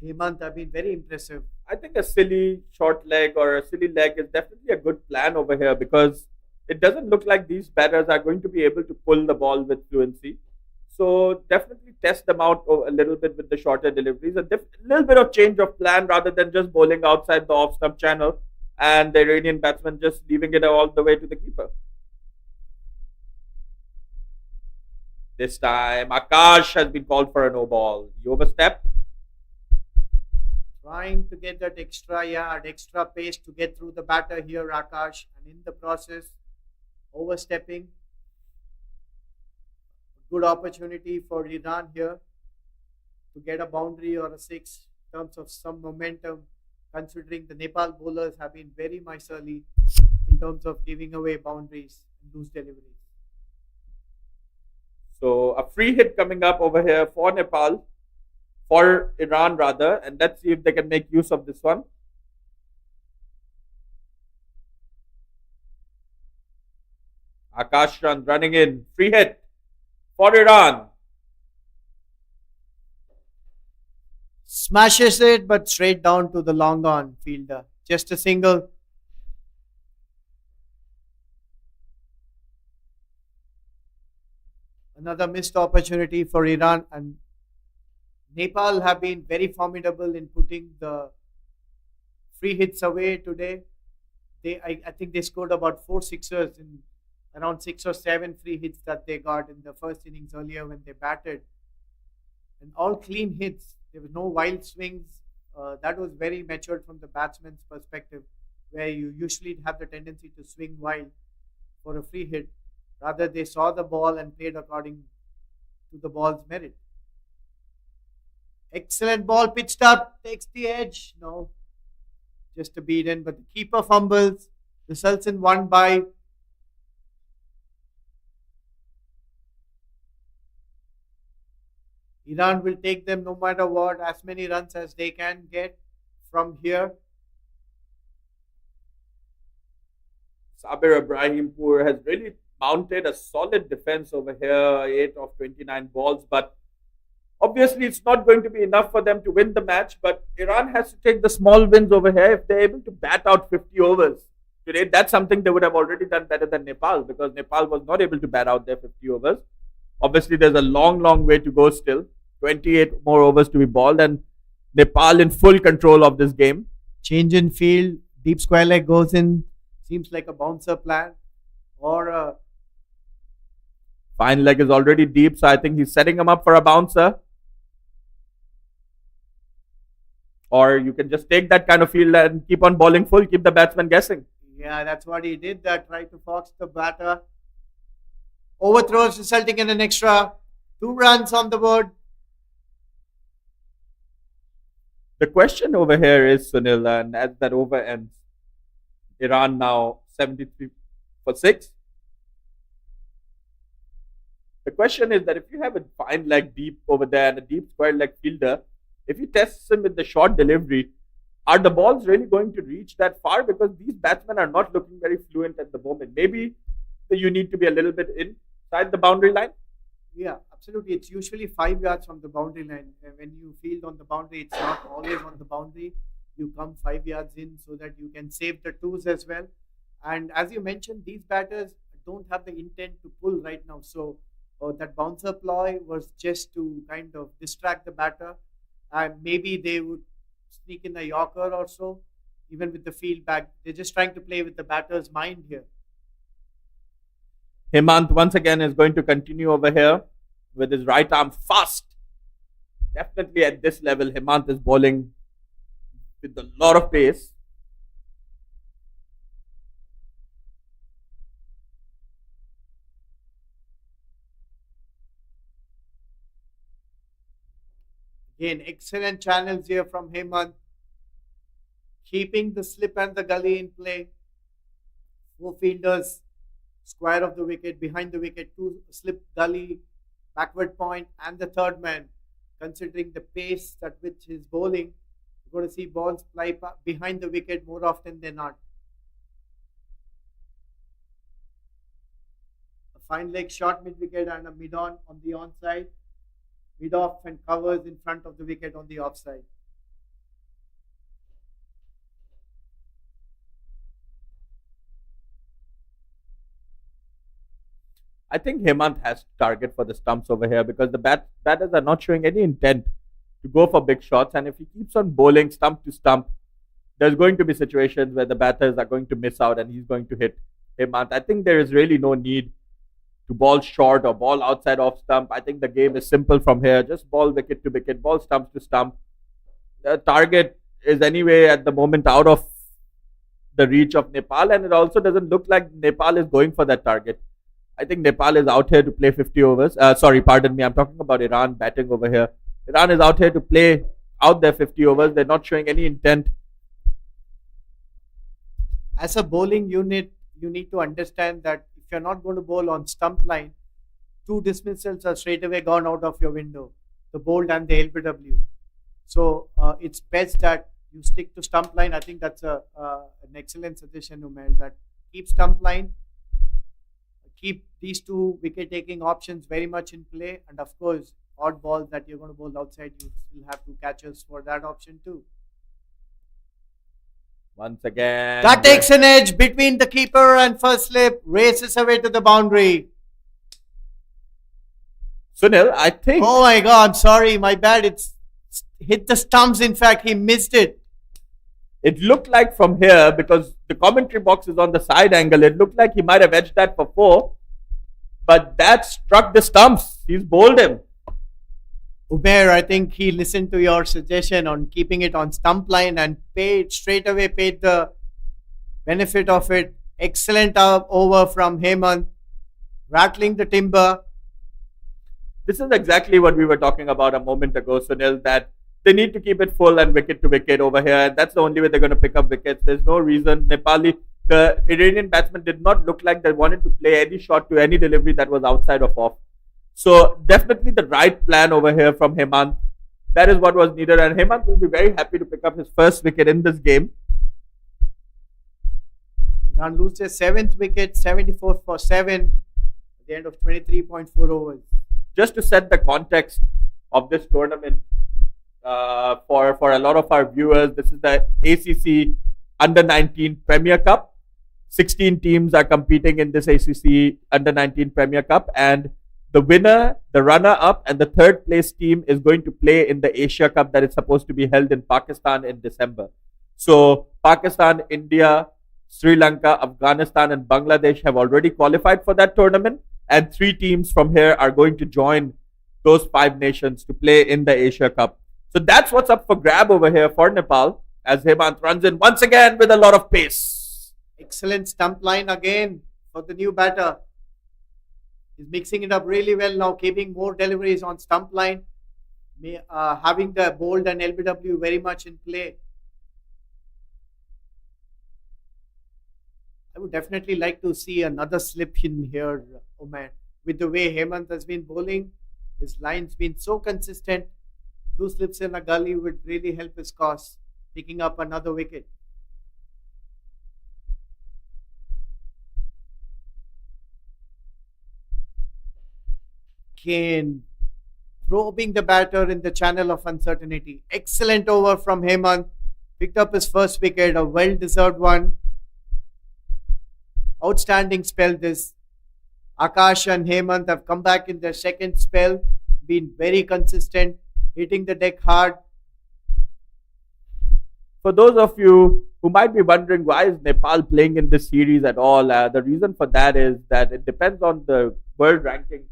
Hemant, have been very impressive. I think a silly short leg or a silly leg is definitely a good plan over here, because it doesn't look like these batters are going to be able to pull the ball with fluency. So definitely test them out a little bit with the shorter deliveries. A little bit of change of plan rather than just bowling outside the off stump channel and the Iranian batsman just leaving it all the way to the keeper. This time, Akash has been called for a no ball. You overstepped. Trying to get that extra yard, extra pace to get through the batter here, Akash, and in the process, overstepping. Good opportunity for Iran here to get a boundary or a six in terms of some momentum, considering the Nepal bowlers have been very miserly in terms of giving away boundaries and loose deliveries. So a free hit coming up over here for Nepal, for Iran rather, and let's see if they can make use of this one. Akash Chand running in, free hit for Iran. Smashes it, but straight down to the long on fielder. Just a single. Another missed opportunity for Iran, and Nepal have been very formidable in putting the free hits away today. I think they scored about 4 sixers in around 6 or 7 free hits that they got in the first innings earlier when they batted, and all clean hits. There was no wild swings. That was very matured from the batsman's perspective, where you usually have the tendency to swing wild for a free hit. Rather, they saw the ball and played according to the ball's merit. Excellent ball pitched up, takes the edge. No, just a beat in, but the keeper fumbles, results in 1 by. Iran will take them no matter what, as many runs as they can get from here. Sabir Ibrahimpur has really mounted a solid defense over here, 8 of 29 balls, but obviously it's not going to be enough for them to win the match. But Iran has to take the small wins over here if they're able to bat out 50 overs. Today, that's something they would have already done better than Nepal, because Nepal was not able to bat out their 50 overs. Obviously, there's a long, long way to go still. 28 more overs to be bowled, and Nepal in full control of this game. Change in field, deep square leg goes in, seems like a bouncer plan, or a fine leg is already deep, so I think he's setting him up for a bouncer. Or you can just take that kind of field and keep on bowling full, keep the batsman guessing. Yeah, that's what he did. That tried to fox the batter. Overthrows resulting in an extra 2 runs on the board. The question over here is, Sunil, and as that over ends, Iran now 73 for 6. The question is that if you have a fine leg deep over there and a deep square leg fielder, if you test him with the short delivery, are the balls really going to reach that far? Because these batsmen are not looking very fluent at the moment. Maybe you need to be a little bit inside the boundary line. Yeah, absolutely. It's usually 5 yards from the boundary line. When you field on the boundary, it's not always on the boundary. You come 5 yards in so that you can save the twos as well. And as you mentioned, these batters don't have the intent to pull right now. So that bouncer ploy was just to kind of distract the batter. And maybe they would sneak in a Yorker or so, even with the field back. They're just trying to play with the batter's mind here. Hemant once again is going to continue over here with his right arm fast. Definitely at this level, Hemant is bowling with a lot of pace. Again, excellent channels here from Hemant. Keeping the slip and the gully in play. 4 fielders, square of the wicket, behind the wicket, 2 slip, gully, backward point, and the third man. Considering the pace at which he's bowling, you're going to see balls fly behind the wicket more often than not. A fine leg shot mid wicket and a mid on the onside. Mid off and covers in front of the wicket on the offside. I think Hemant has to target for the stumps over here because the batters are not showing any intent to go for big shots. And if he keeps on bowling stump to stump, there's going to be situations where the batters are going to miss out and he's going to hit Hemant. I think there is really no need to ball short or ball outside off stump. I think the game is simple from here. Just ball wicket to wicket, ball stump to stump. The target is anyway at the moment out of the reach of Nepal, and it also doesn't look like Nepal is going for that target. I think Nepal is out here to play 50 overs. Sorry, pardon me. I'm talking about Iran batting over here. Iran is out here to play out their 50 overs. They're not showing any intent. As a bowling unit, you need to understand that if you're not going to bowl on stump line, 2 dismissals are straight away gone out of your window, the bold and the LBW. So it's best that you stick to stump line. I think that's an excellent suggestion, Umair, that keep stump line, keep these 2 wicket-taking options very much in play, and of course, odd balls that you're going to bowl outside, you still have 2 catches for that option too. Once again, that takes an edge between the keeper and first slip, races away to the boundary. Sunil, I think. Oh my God, I'm sorry, my bad. It's hit the stumps. In fact, he missed it. It looked like from here, because the commentary box is on the side angle, it looked like he might have edged that for 4. But that struck the stumps. He's bowled him. Umair, I think he listened to your suggestion on keeping it on stump line and paid the benefit of it. Excellent over from Hemant, rattling the timber. This is exactly what we were talking about a moment ago, Sunil, that they need to keep it full and wicket to wicket over here. And that's the only way they're going to pick up wickets. There's no reason. The Iranian batsman did not look like they wanted to play any shot to any delivery that was outside of off. So definitely the right plan over here from Hemant. That is what was needed. And Hemant will be very happy to pick up his first wicket in this game. Iran loses 7th wicket, 74 for 7 at the end of 23.4 overs. Just to set the context of this tournament for a lot of our viewers, this is the ACC Under-19 Premier Cup. 16 teams are competing in this ACC Under-19 Premier Cup, and the winner, the runner-up, and the third place team is going to play in the Asia Cup that is supposed to be held in Pakistan in December. So Pakistan, India, Sri Lanka, Afghanistan, and Bangladesh have already qualified for that tournament, and 3 teams from here are going to join those 5 nations to play in the Asia Cup. So that's what's up for grab over here for Nepal, as Hemant runs in once again with a lot of pace. Excellent stump line again for the new batter. He's mixing it up really well now, keeping more deliveries on stump line, having the bold and LBW very much in play. I would definitely like to see another slip in here, Umair. with the way Hemant has been bowling. His line's been so consistent. 2 slips in a gully would really help his cause, picking up another wicket. Kane probing the batter in the channel of uncertainty. Excellent over from Hemant. Picked up his first wicket, a well-deserved one. Outstanding spell this. Akash and Hemant have come back in their second spell, been very consistent, hitting the deck hard. For those of you who might be wondering why is Nepal playing in this series at all, the reason for that is that it depends on the world ranking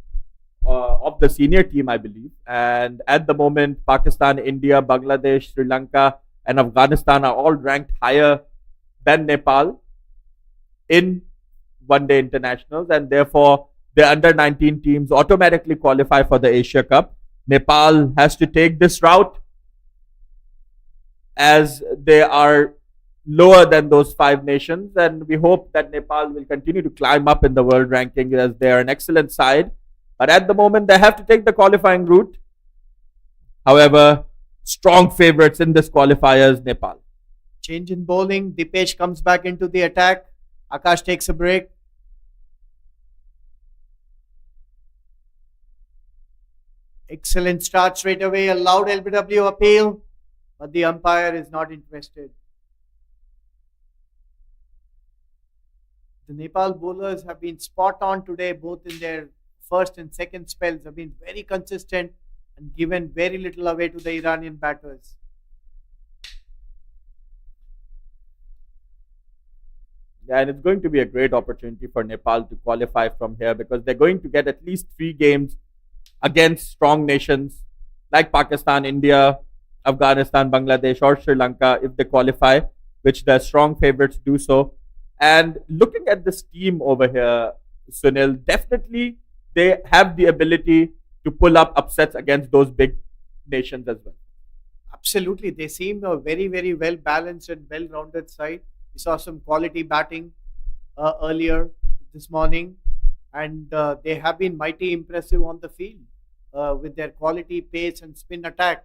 of the senior team, I believe. And at the moment, Pakistan, India, Bangladesh, Sri Lanka, and Afghanistan are all ranked higher than Nepal in one-day internationals, and therefore the under-19 teams automatically qualify for the Asia Cup. Nepal has to take this route as they are lower than those 5 nations, and we hope that Nepal will continue to climb up in the world ranking as they are an excellent side. But at the moment, they have to take the qualifying route. However, strong favorites in this qualifiers, Nepal. Change in bowling. Dipesh comes back into the attack. Akash takes a break. Excellent start straight away. A loud LBW appeal, but the umpire is not interested. The Nepal bowlers have been spot on today, both in their first and second spells, have been very consistent and given very little away to the Iranian batters. Yeah, and it's going to be a great opportunity for Nepal to qualify from here because they're going to get at least 3 games against strong nations like Pakistan, India, Afghanistan, Bangladesh, or Sri Lanka if they qualify, which the strong favorites do so. And looking at this team over here, Sunil, definitely they have the ability to pull up upsets against those big nations as well. Absolutely. They seem a very, very well balanced and well rounded side. We saw some quality batting earlier this morning, and they have been mighty impressive on the field with their quality, pace, and spin attack.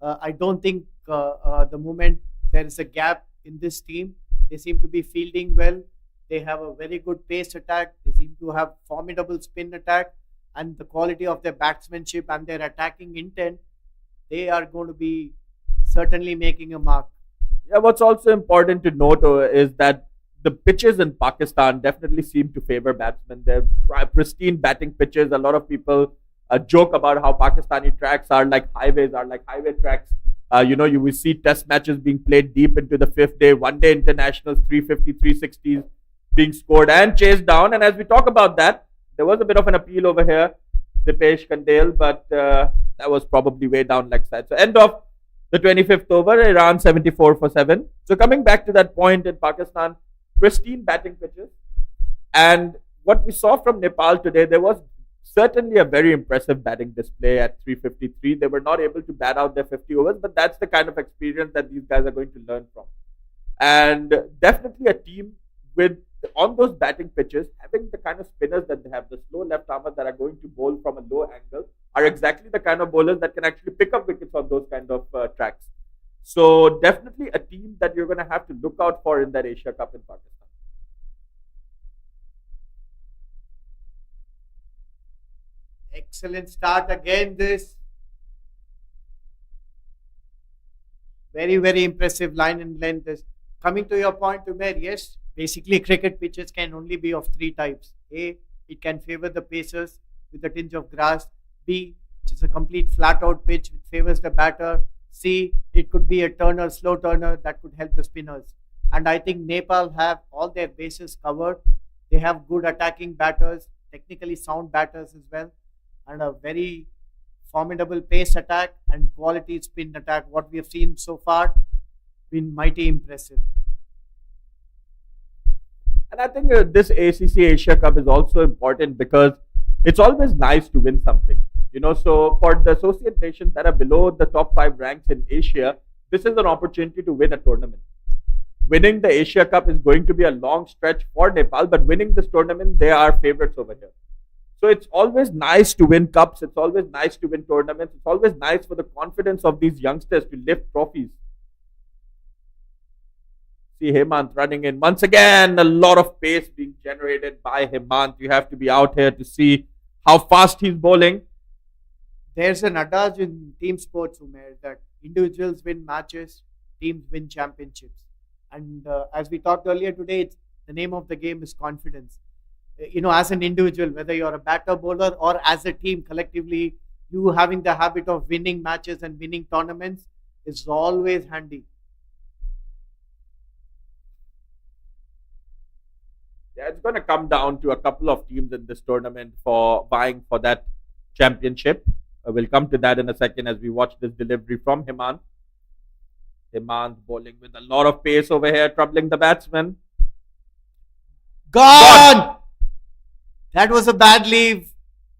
I don't think the moment there is a gap in this team, they seem to be fielding well. They have a very good pace attack. They seem to have formidable spin attack, and the quality of their batsmanship and their attacking intent, they are going to be certainly making a mark. Yeah, what's also important to note is that the pitches in Pakistan definitely seem to favor batsmen. They're pristine batting pitches. A lot of people joke about how Pakistani tracks are like highways, are like highway tracks. You will see test matches being played deep into the 5th day, one-day internationals, 350, 360s being scored and chased down. And as we talk about that, there was a bit of an appeal over here, Dipesh Kandel, but that was probably way down leg side. So end of the 25th over, Iran 74 for 7. So coming back to that point in Pakistan, pristine batting pitches. And what we saw from Nepal today, there was certainly a very impressive batting display at 353. They were not able to bat out their 50 overs, but that's the kind of experience that these guys are going to learn from. And definitely a team with, on those batting pitches, having the kind of spinners that they have, the slow left armers that are going to bowl from a low angle, are exactly the kind of bowlers that can actually pick up wickets on those kind of tracks. So definitely a team that you're going to have to look out for in that Asia Cup in Pakistan. Excellent start again this. Very, very impressive line and length. This. Coming to your point, Umair, yes, basically cricket pitches can only be of 3 types. A, it can favor the pacers with a tinge of grass. B, which is a complete flat out pitch which favors the batter. C, it could be a turner, slow turner that could help the spinners. And I think Nepal have all their bases covered. They have good attacking batters, technically sound batters as well, and a very formidable pace attack and quality spin attack. What we have seen so far been mighty impressive. And I think this ACC Asia Cup is also important because it's always nice to win something. So for the associate nations that are below the top 5 ranks in Asia, this is an opportunity to win a tournament. Winning the Asia Cup is going to be a long stretch for Nepal, but winning this tournament, they are favorites over here. So it's always nice to win cups. It's always nice to win tournaments. It's always nice for the confidence of these youngsters to lift trophies. See Hemant running in. Once again, a lot of pace being generated by Hemant. You have to be out here to see how fast he's bowling. There's an adage in team sports, Umair, that individuals win matches, teams win championships. And as we talked earlier today, the name of the game is confidence. As an individual, whether you're a batter, bowler, or as a team collectively, you having the habit of winning matches and winning tournaments is always handy. Yeah, it's going to come down to a couple of teams in this tournament for vying for that championship. We'll come to that in a second as we watch this delivery from Hemant. Hemant bowling with a lot of pace over here, troubling the batsman. Gone! That was a bad leave.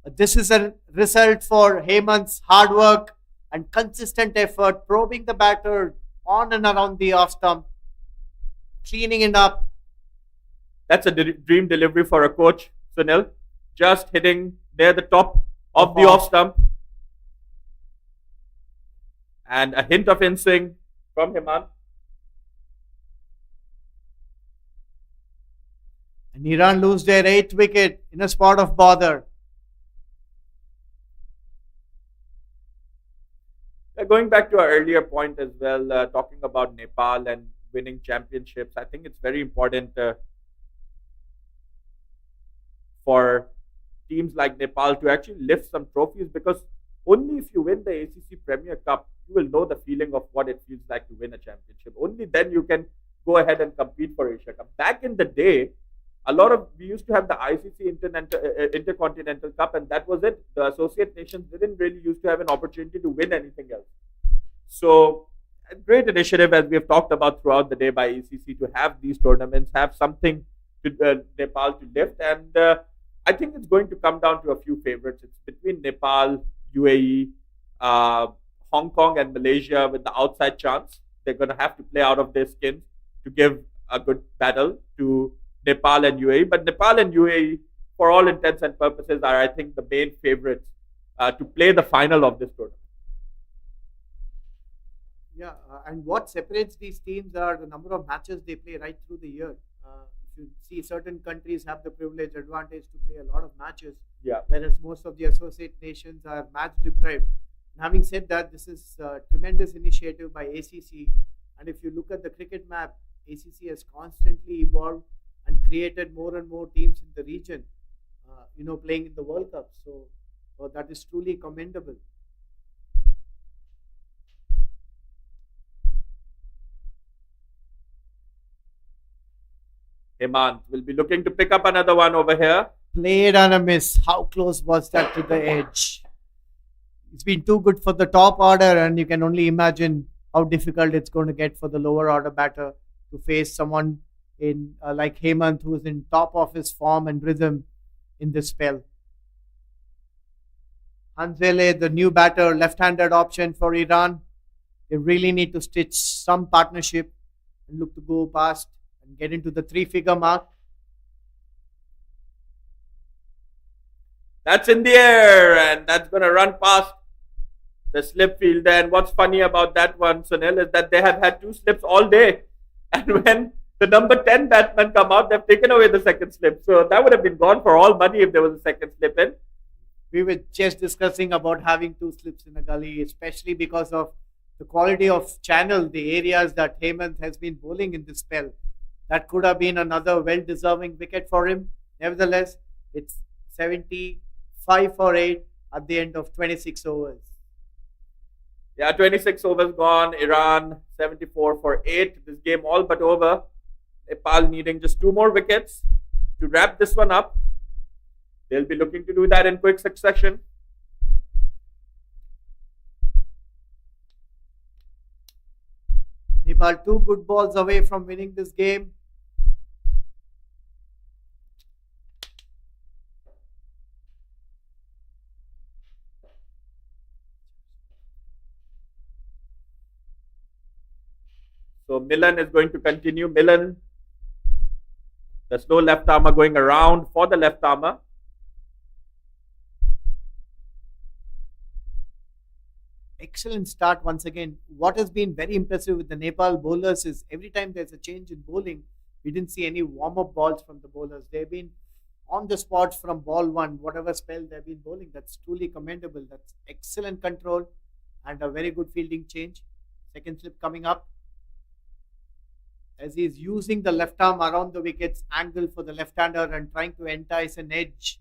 This is a result for Hemant's hard work and consistent effort, probing the batter on and around the off stump, cleaning it up. That's a dream delivery for a coach, Sunil. Just hitting near the top of the off stump. And a hint of in swing from Hemant. And Iran lose their 8th wicket in a spot of bother. Going back to our earlier point as well, talking about Nepal and winning championships, I think it's very important for teams like Nepal to actually lift some trophies, because only if you win the ACC Premier Cup, you will know the feeling of what it feels like to win a championship. Only then you can go ahead and compete for Asia Cup. Back in the day, we used to have the ICC Intercontinental Cup, and that was it. The associate nations didn't really used to have an opportunity to win anything else. So, a great initiative, as we have talked about throughout the day, by ACC to have these tournaments, have something to Nepal to lift, and I think it's going to come down to a few favorites. It's between Nepal, UAE, Hong Kong, and Malaysia with the outside chance. They're going to have to play out of their skins to give a good battle to Nepal and UAE. But Nepal and UAE, for all intents and purposes, are, I think, the main favorites to play the final of this tournament. Yeah, and what separates these teams are the number of matches they play right through the year. If you see, certain countries have the privilege advantage to play a lot of matches, whereas most of the associate nations are match deprived. And having said that, this is a tremendous initiative by ACC. And if you look at the cricket map, ACC has constantly evolved and created more and more teams in the region, playing in the World Cup. So that is truly commendable. Hemant will be looking to pick up another one over here. Played on a miss. How close was that to the edge? It's been too good for the top order, and you can only imagine how difficult it's going to get for the lower order batter to face someone in like Hemant, who is in top of his form and rhythm in this spell. Hanzele, the new batter, left-handed option for Iran. They really need to stitch some partnership and look to go past and get into the 3-figure mark. That's in the air, and that's going to run past the slip fielder. And what's funny about that one, Sunil, is that they have had 2 slips all day. And when the number 10 batsmen come out, they've taken away the second slip. So that would have been gone for all money if there was a second slip in. We were just discussing about having 2 slips in a gully, especially because of the quality of channel, the areas that Hemant has been bowling in this spell. That could have been another well-deserving wicket for him. Nevertheless, it's 75 for 8 at the end of 26 overs. Yeah, 26 overs gone. Iran 74 for 8. This game all but over. Nepal needing just 2 more wickets to wrap this one up. They'll be looking to do that in quick succession. Nepal 2 good balls away from winning this game. So Milan is going to continue. Milan, the slow left armer, going around for the left armer. excellent start once again. What has been very impressive with the Nepal bowlers is every time there's a change in bowling, we didn't see any warm-up balls from the bowlers. They've been on the spot from ball one, whatever spell they've been bowling. That's truly commendable. That's excellent control and a very good fielding change. Second slip coming up as he's using the left arm around the wickets angle for the left-hander and trying to entice an edge.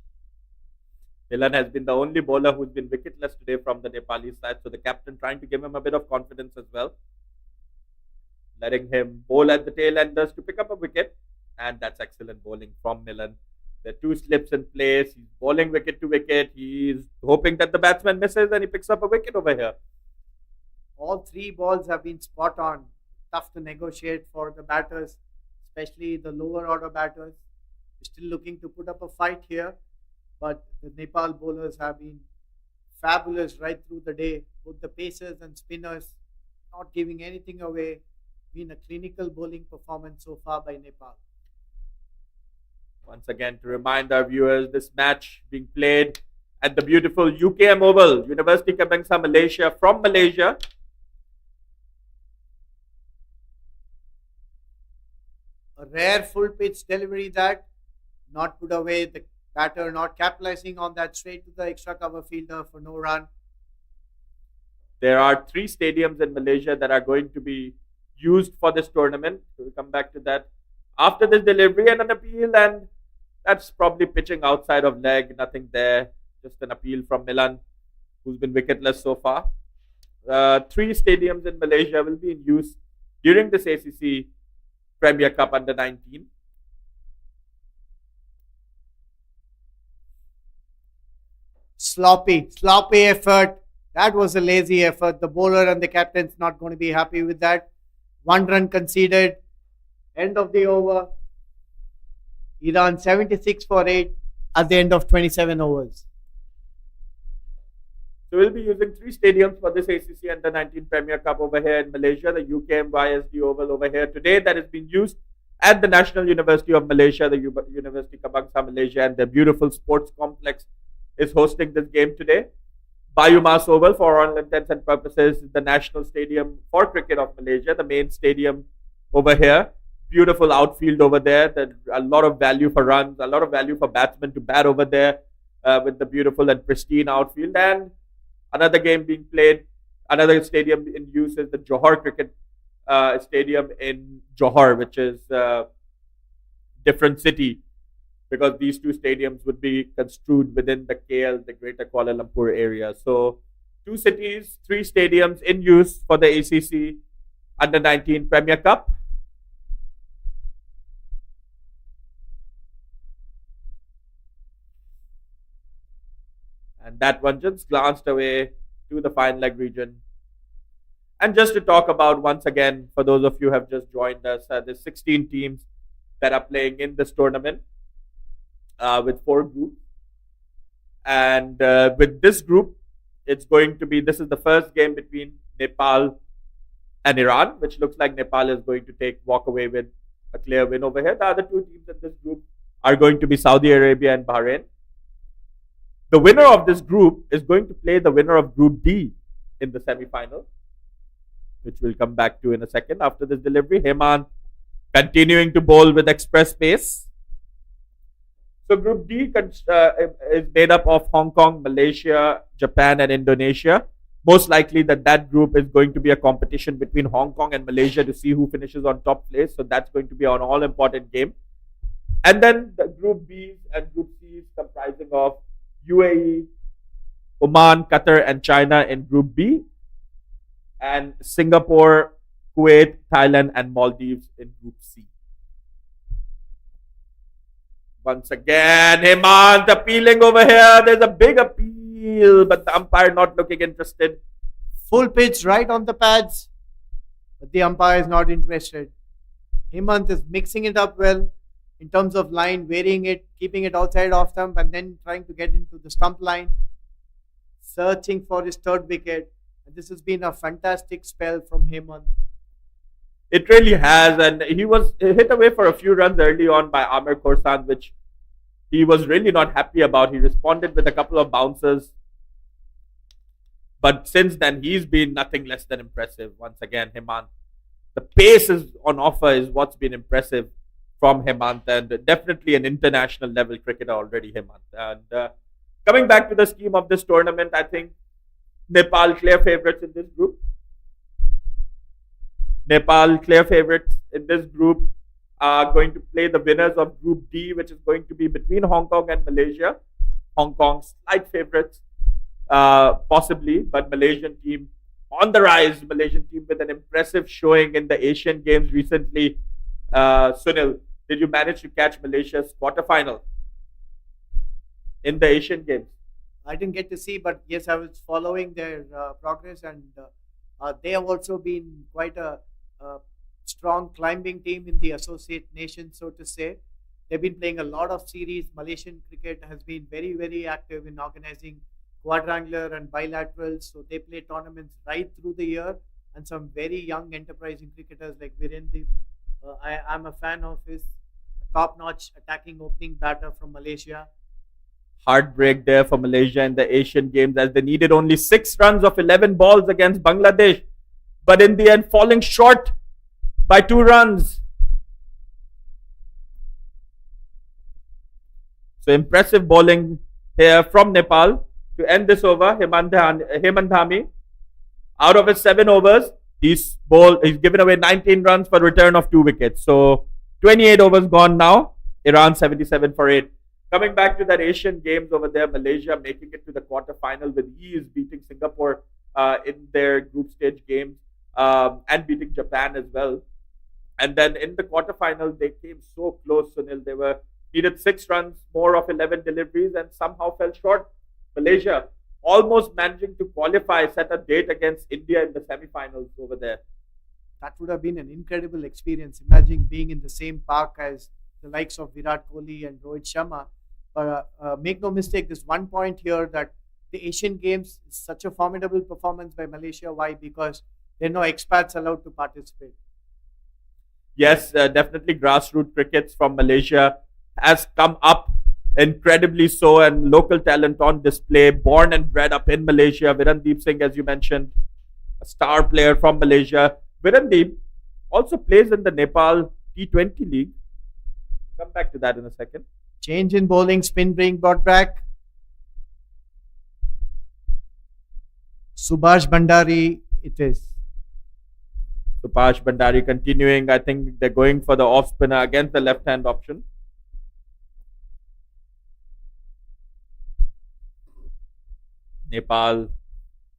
Milan has been the only bowler who's been wicketless today from the Nepali side. So the captain trying to give him a bit of confidence as well. Letting him bowl at the tail enders to pick up a wicket. And that's excellent bowling from Milan. There are two slips in place. He's bowling wicket to wicket. He's hoping that the batsman misses and he picks up a wicket over here. All three balls have been spot on. Tough to negotiate for the batters, especially the lower order batters. We're still looking to put up a fight here. But the Nepal bowlers have been fabulous right through the day. Both the pacers and spinners not giving anything away. Been a clinical bowling performance so far by Nepal. Once again, to remind our viewers, this match being played at the beautiful UKM Oval, University Kebangsaan Malaysia, from Malaysia. A rare full pitch delivery that not put away, the batter not capitalizing on that, straight to the extra cover fielder for no run. There are 3 stadiums in Malaysia that are going to be used for this tournament. We'll come back to that after this delivery and an appeal, and that's probably pitching outside of leg, nothing there. Just an appeal from Milan, who's been wicketless so far. 3 stadiums in Malaysia will be in use during this ACC Premier Cup Under 19. Sloppy effort. That was a lazy effort. The bowler and the captain's not going to be happy with that. 1 run conceded. End of the over. Iran 76 for 8 at the end of 27 overs. So we'll be using 3 stadiums for this ACC Under 19 Premier Cup over here in Malaysia. The UKM YSD Oval over here today that is being used at the National University of Malaysia, the University Kebangsaan Malaysia, and their beautiful sports complex is hosting this game today. Biomass Oval, for all intents and purposes, is the national stadium for cricket of Malaysia, the main stadium over here. Beautiful outfield over there. There's a lot of value for runs, a lot of value for batsmen to bat over there with the beautiful and pristine outfield. And another game being played, another stadium in use is the Johor Cricket Stadium in Johor, which is a different city, because these 2 stadiums would be construed within the KL, the Greater Kuala Lumpur area. So 2 cities, 3 stadiums in use for the ACC Under 19 Premier Cup. And that one just glanced away to the fine leg region. And just to talk about, once again, for those of you who have just joined us, there's 16 teams that are playing in this tournament. With 4 groups, and with this group, it's going to be, this is the first game between Nepal and Iran, which looks like Nepal is going to walk away with a clear win over here. The other 2 teams in this group are going to be Saudi Arabia and Bahrain. The winner of this group is going to play the winner of Group D in the semi-final, which we'll come back to in a second after this delivery. Hemant continuing to bowl with express pace. So Group D is made up of Hong Kong, Malaysia, Japan, and Indonesia. Most likely that group is going to be a competition between Hong Kong and Malaysia to see who finishes on top place. So that's going to be an all-important game. And then the Group Bs and Group Cs comprising of UAE, Oman, Qatar, and China in Group B, and Singapore, Kuwait, Thailand, and Maldives in Group C. Once again, Hemant appealing over here. There's a big appeal, but the umpire not looking interested. Full pitch right on the pads, but the umpire is not interested. Hemant is mixing it up well in terms of line, varying it, keeping it outside off stump, and then trying to get into the stump line, searching for his 3rd wicket. And this has been a fantastic spell from Hemant. It really has, and he was hit away for a few runs early on by Amir Khorsan, which he was really not happy about. He responded with a couple of bounces. But since then, he's been nothing less than impressive. Once again, Hemant. The pace is on offer is what's been impressive from Hemant, and definitely an international level cricketer already, Hemant. And coming back to the scheme of this tournament, I think Nepal clear favorites in this group. Nepal clear favorites in this group are going to play the winners of Group D, which is going to be between Hong Kong and Malaysia. Hong Kong slight favorites, possibly, but Malaysian team on the rise. Malaysian team with an impressive showing in the Asian Games recently. Sunil, did you manage to catch Malaysia's quarterfinal in the Asian Games? I didn't get to see, but yes, I was following their progress, and they have also been quite a strong climbing team in the associate nations, so to say. They've been playing a lot of series. Malaysian cricket has been very, very active in organizing quadrangular and bilaterals. So they play tournaments right through the year, and some very young enterprising cricketers like Virendip. I'm a fan of his top-notch attacking opening batter from Malaysia. Heartbreak there for Malaysia in the Asian Games as they needed only 6 runs of 11 balls against Bangladesh, but in the end falling short by 2 runs. So impressive bowling here from Nepal to end this over. Hemant Dhami, out of his 7 overs, he's given away 19 runs for a return of 2 wickets. So 28 overs gone now. Iran 77 for 8. Coming back to that Asian Games over there, Malaysia making it to the quarterfinal with ease, beating Singapore in their group stage games and beating Japan as well. And then in the quarterfinal, they came so close, Sunil. They needed 6 runs more of 11 deliveries and somehow fell short. Malaysia almost managing to qualify, set a date against India in the semi-finals over there. That would have been an incredible experience. Imagine being in the same park as the likes of Virat Kohli and Rohit Sharma. But make no mistake, there's one point here that the Asian Games is such a formidable performance by Malaysia. Why? Because there are no expats allowed to participate. Yes, definitely grassroots crickets from Malaysia has come up incredibly so, and local talent on display, born and bred up in Malaysia. Virendip Singh, as you mentioned, a star player from Malaysia. Virendip also plays in the Nepal T20 League. Come back to that in a second. Change in bowling, spin being brought back. Subhash Bhandari it is. Subhash Bhandari continuing. I think they're going for the off spinner against the left hand option. Nepal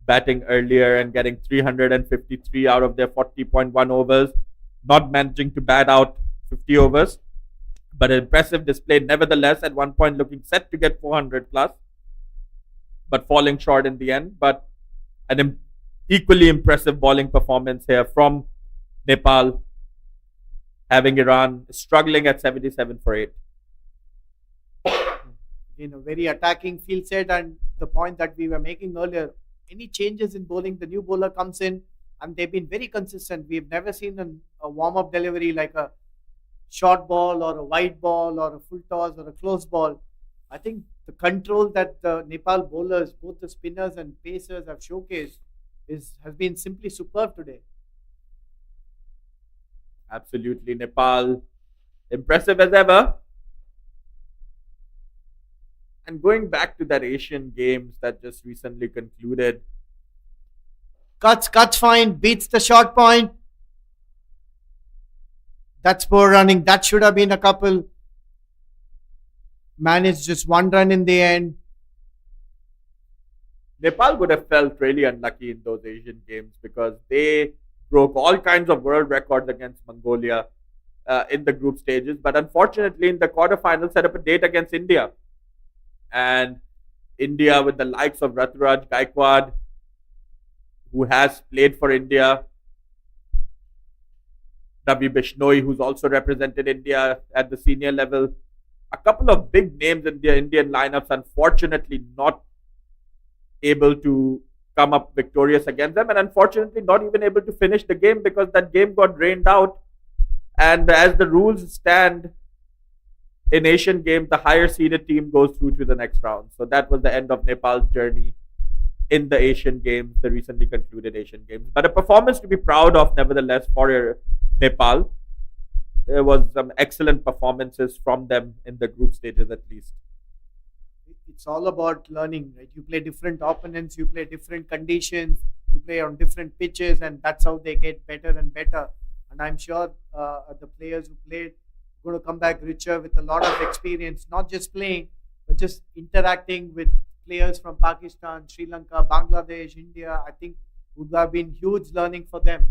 batting earlier and getting 353 out of their 40.1 overs. Not managing to bat out 50 overs. But an impressive display nevertheless, at one point looking set to get 400 plus. But falling short in the end. But an equally impressive bowling performance here from Nepal. Having Iran struggling at 77 for 8. A very attacking field set, and the point that we were making earlier, any changes in bowling, the new bowler comes in and they've been very consistent. We've never seen a warm-up delivery like a short ball or a wide ball or a full toss or a close ball. I think the control that the Nepal bowlers, both the spinners and pacers, have showcased has been simply superb today. Absolutely, Nepal impressive as ever. And going back to that Asian Games that just recently concluded. Cuts fine, beats the short point. That's poor running. That should have been a couple. Managed just 1 run in the end. Nepal would have felt really unlucky in those Asian Games because they broke all kinds of world records against Mongolia in the group stages. But unfortunately, in the quarterfinals, set up a date against India. And India, with the likes of Ruturaj Gaikwad, who has played for India, Ravi Bishnoi, who's also represented India at the senior level, a couple of big names in the Indian lineups, unfortunately not able to come up victorious against them, and unfortunately not even able to finish the game because that game got drained out. And as the rules stand, in Asian Games, the higher seeded team goes through to the next round. So that was the end of Nepal's journey in the Asian Games, the recently concluded Asian Games. But a performance to be proud of, nevertheless, for Nepal. There was some excellent performances from them in the group stages, at least. It's all about learning, right? You play different opponents, you play different conditions, you play on different pitches, and that's how they get better and better. And I'm sure the players who played are going to come back richer with a lot of experience, not just playing, but just interacting with players from Pakistan, Sri Lanka, Bangladesh, India. I think would have been huge learning for them.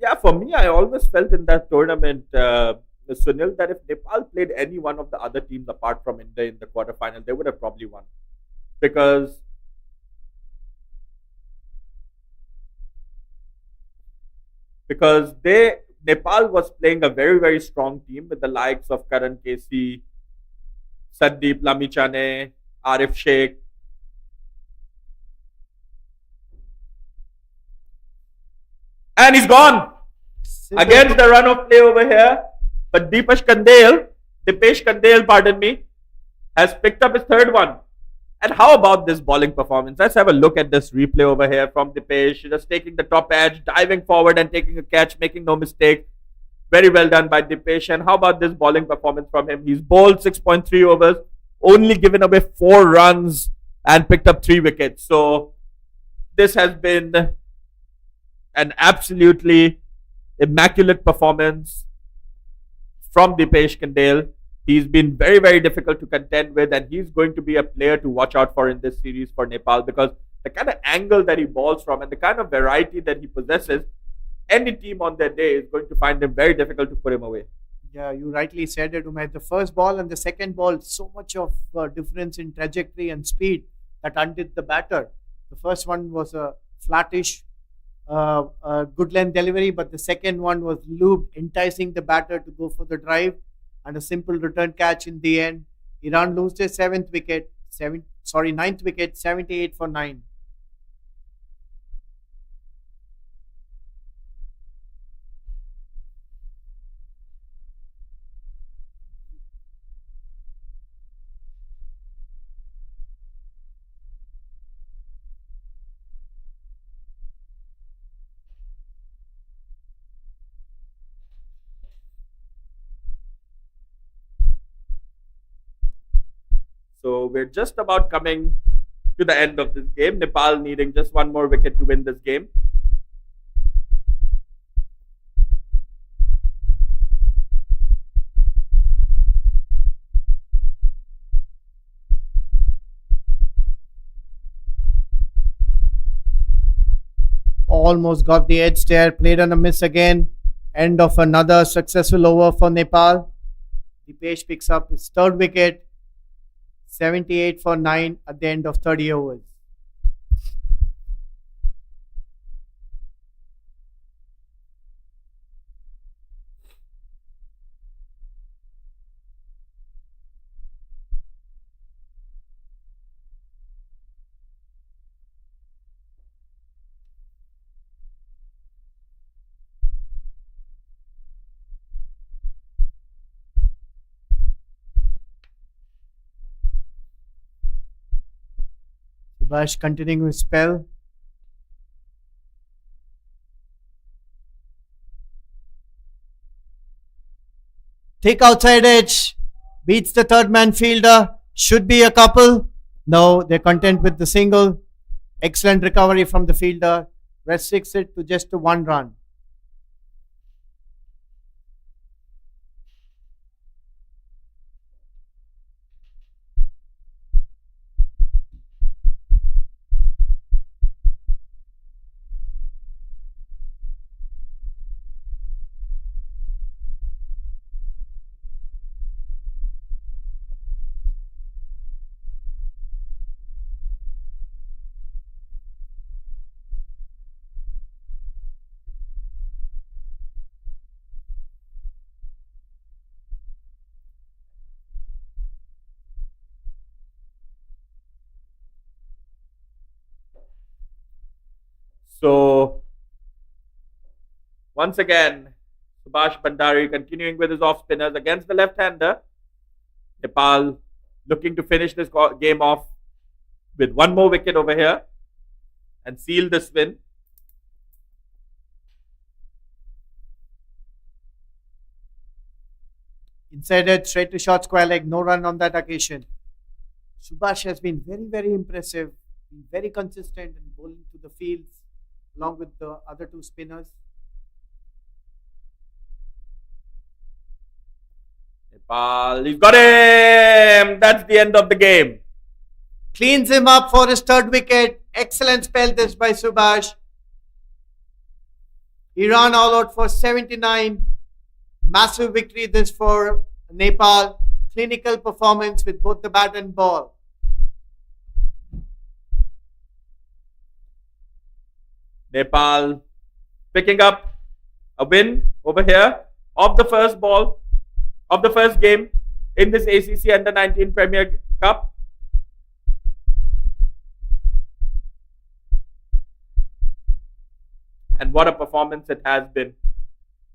Yeah, for me, I always felt in that tournament, Sunil, that if Nepal played any one of the other teams apart from India in the quarterfinal, they would have probably won. Because Nepal was playing a very, very strong team with the likes of Karan Kesi, Sandeep Lamichane, Arif Sheikh. And he's gone against the run of play over here. But Dipesh Kandel, pardon me, has picked up his third one. And how about this bowling performance? Let's have a look at this replay over here from Dipesh, just taking the top edge, diving forward and taking a catch, making no mistake. Very well done by Dipesh. And how about this bowling performance from him? He's bowled 6.3 overs, only given away 4 runs and picked up 3 wickets. So this has been an absolutely immaculate performance from Dipesh Kandel. He's been very, very difficult to contend with, and he's going to be a player to watch out for in this series for Nepal, because the kind of angle that he bowls from and the kind of variety that he possesses, any team on their day is going to find him very difficult to put him away. Yeah, you rightly said it, Umair. The first ball and the second ball, so much of difference in trajectory and speed that undid the batter. The first one was a flattish, good length delivery, but the second one was looped, enticing the batter to go for the drive, and a simple return catch in the end. Iran lose their ninth wicket, 78 for 9. So we're just about coming to the end of this game. Nepal needing just one more wicket to win this game. Almost got the edge there, played on a miss again. End of another successful over for Nepal. Dipesh picks up his third wicket, 78 for 9 at the end of 30 overs. Subhash continuing his spell. Thick outside edge. Beats the third man fielder. Should be a couple. No, they're content with the single. Excellent recovery from the fielder. Restricts it to just 1 run. So once again, Subhash Bhandari continuing with his off spinners against the left-hander. Nepal looking to finish this game off with one more wicket over here and seal this win. Inside it, straight to short square leg, no run on that occasion. Subhash has been very, very impressive, been very consistent in bowling to the fields along with the other two spinners. Nepal, he's got him! That's the end of the game. Cleans him up for his third wicket. Excellent spell this by Subhash. Iran all out for 79. Massive victory this for Nepal. Clinical performance with both the bat and ball. Nepal picking up a win over here of the first ball of the first game in this ACC Under-19 Premier Cup. And what a performance it has been.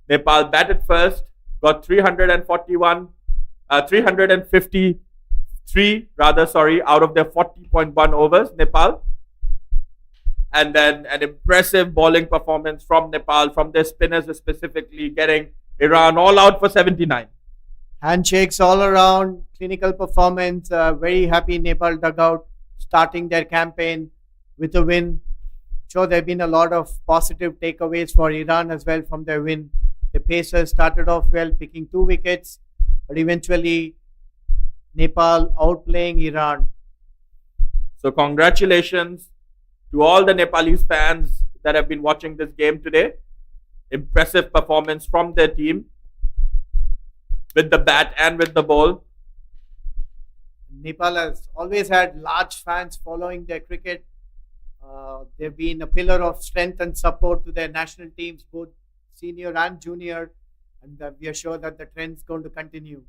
Nepal batted first, got 353 out of their 40.1 overs, Nepal. And then an impressive bowling performance from Nepal, from their spinners specifically, getting Iran all out for 79. Handshakes all around, clinical performance, very happy Nepal dugout starting their campaign with a win. Sure, there have been a lot of positive takeaways for Iran as well from their win. The Pacers started off well, picking 2 wickets, but eventually Nepal outplaying Iran. So congratulations to all the Nepalese fans that have been watching this game today. Impressive performance from their team with the bat and with the ball. Nepal has always had large fans following their cricket. They've been a pillar of strength and support to their national teams, both senior and junior, and we are sure that the trend is going to continue.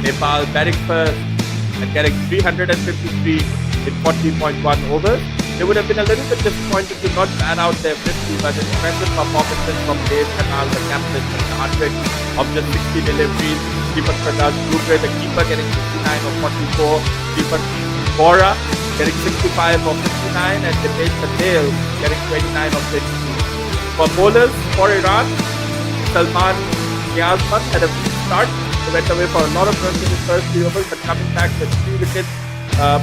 Nepal batting first and getting 353 in 40.1 overs. They would have been a little bit disappointed to not ban out their 50, but impressive performances from Dave Kanal, the captain, with 100 of just 60 deliveries. Keeper Prakash Dubey, the keeper, getting 69 of 44. Keeper Bora getting 65 of 59, and Dipesh Patel getting 29 of 52. For bowlers for Iran, Salman Niazman had a weak start. He went away for a lot of runs in his first 3 overs, but coming back with 3 wickets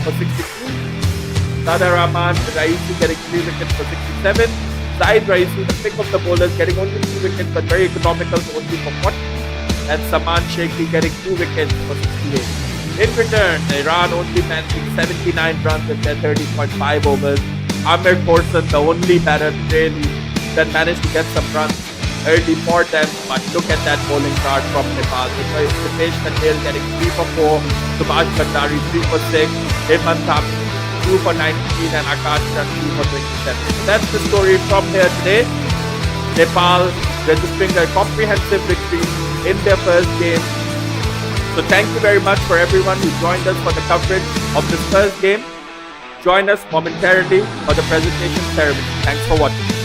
for 62. Sada Rahman Raisi getting 3 wickets for 67. Zaid Raisi, the pick of the bowlers, getting only 2 wickets but very economical, only for 40. And Saman Sheikhi getting 2 wickets for 68. In return, Iran only managing 79 runs in their 30.5 overs. Amir Khorsan, the only batter really that managed to get some runs early for them, but look at that bowling card from Nepal. Dipesh Patel getting 3 for 4, Subhash Bhandari 3 for 6, Hemant Thakur 2 for 19, and Akash Chand 2 for 27. So that's the story from here today. Nepal registering a comprehensive victory in their first game. So thank you very much for everyone who joined us for the coverage of this first game. Join us momentarily for the presentation ceremony. Thanks for watching.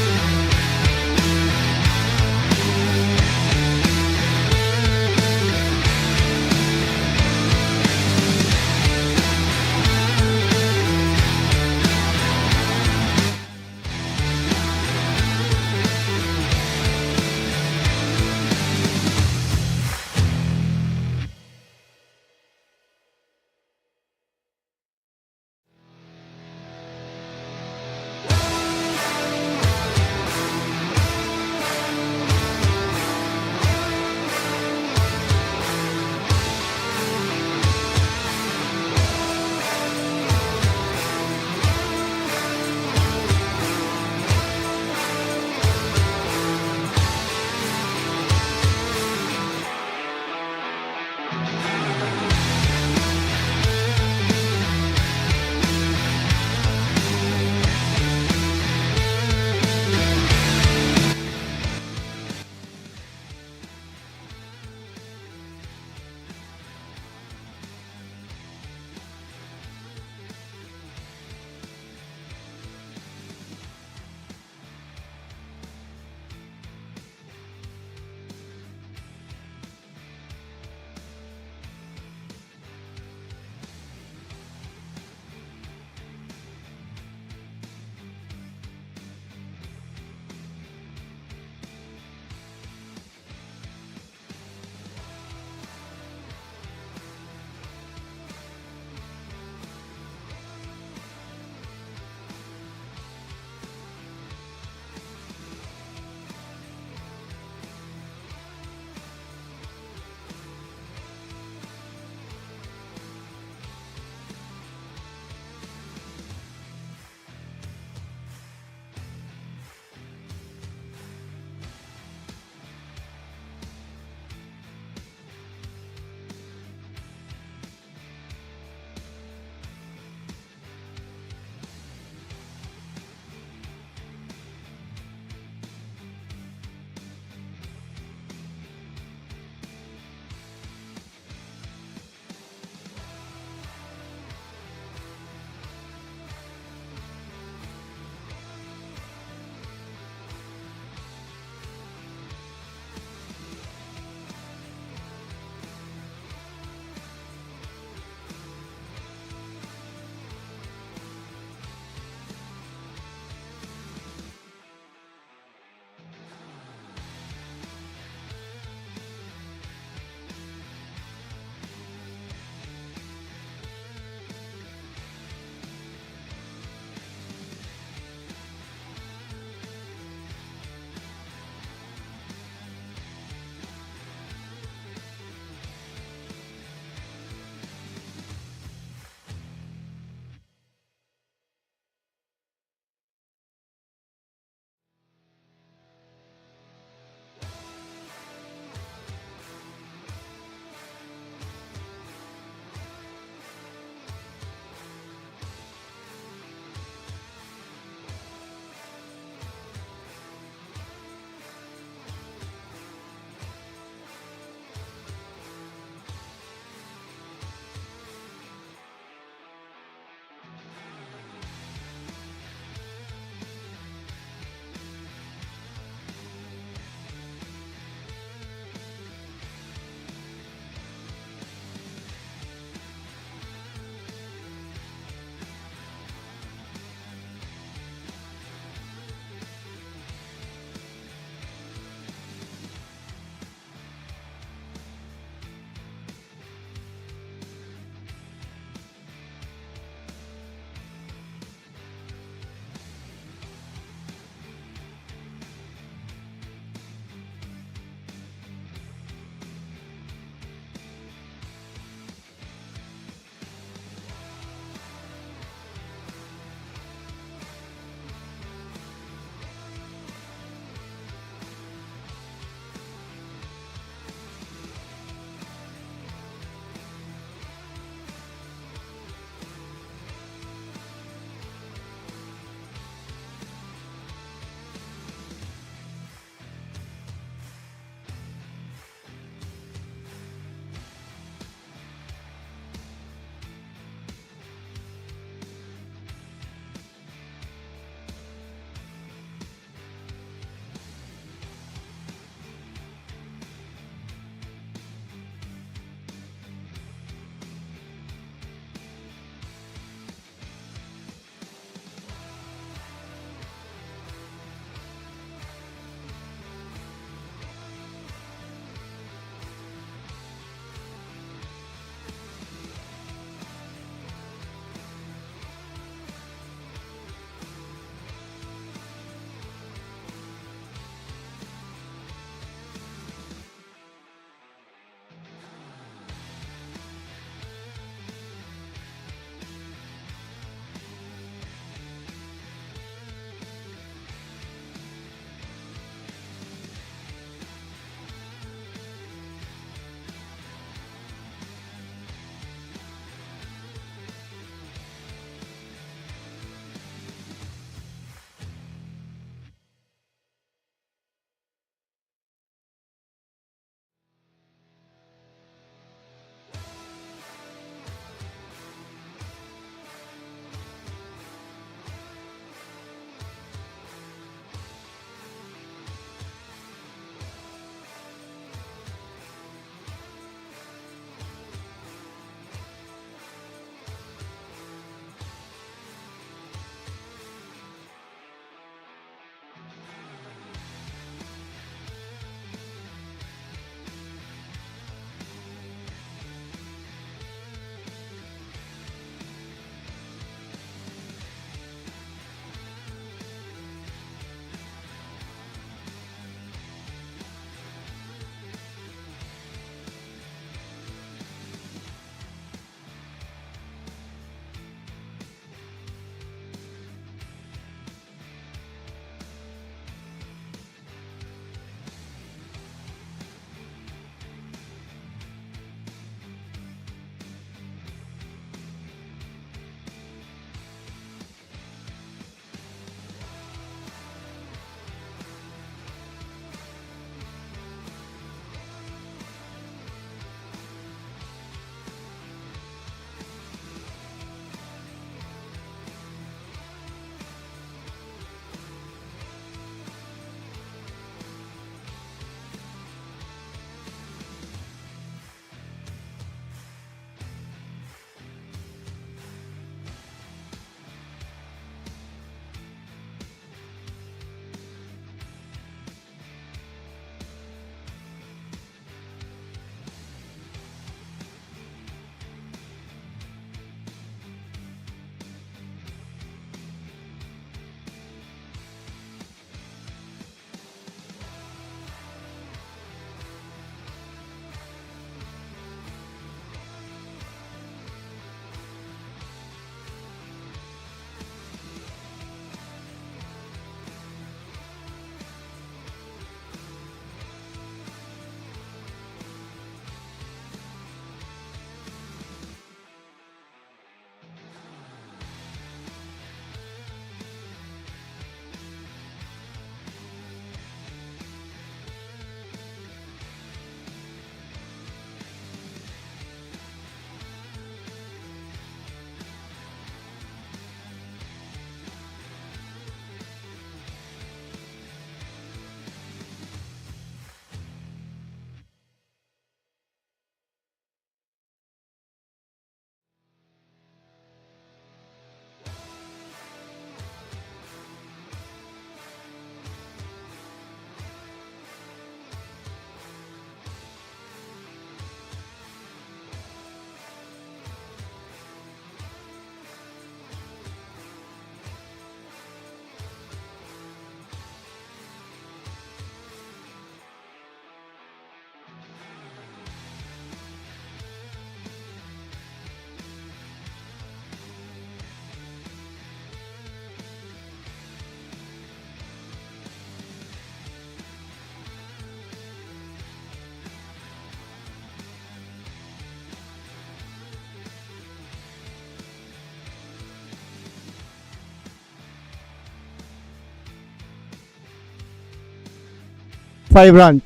5 runs.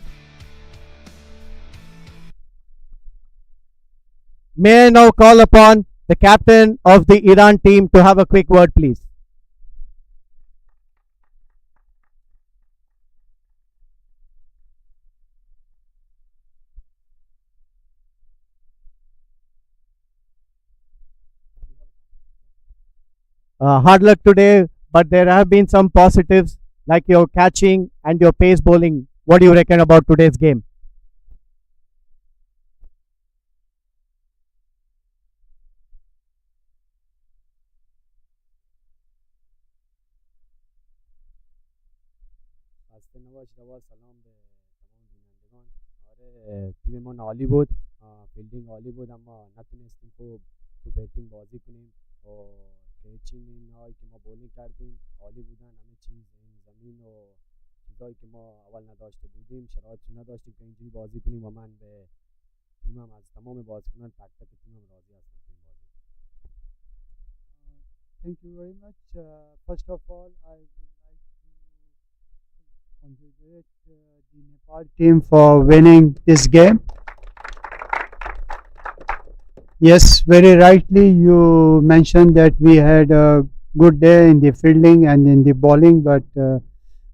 May I now call upon the captain of the Iran team to have a quick word, please. Hard luck today, but there have been some positives like your catching and your pace bowling. What do you reckon about today's game? خسته نباشید آقا سلام به تمام بینندگان تیممون عالی بود فیلدینگ عالی بود اما نتونستیم خوب تو بیتینگ بازی کنیم و کیچینگ هایی که ما بولینگ کردیم عالی بودن همه چیز این زمین و چیزهایی که ما اول نداشته بودیم شرایطی نداشتیم که اینجوری بازی کنیم و من به تیمم از تمام بازیکنان تک تک تیمم راضی هستم تو این بازی. Thank you very much. First of all, I would like to congratulate the Nepal team for winning this game. Yes, very rightly you mentioned that we had a good day in the fielding and in the bowling, but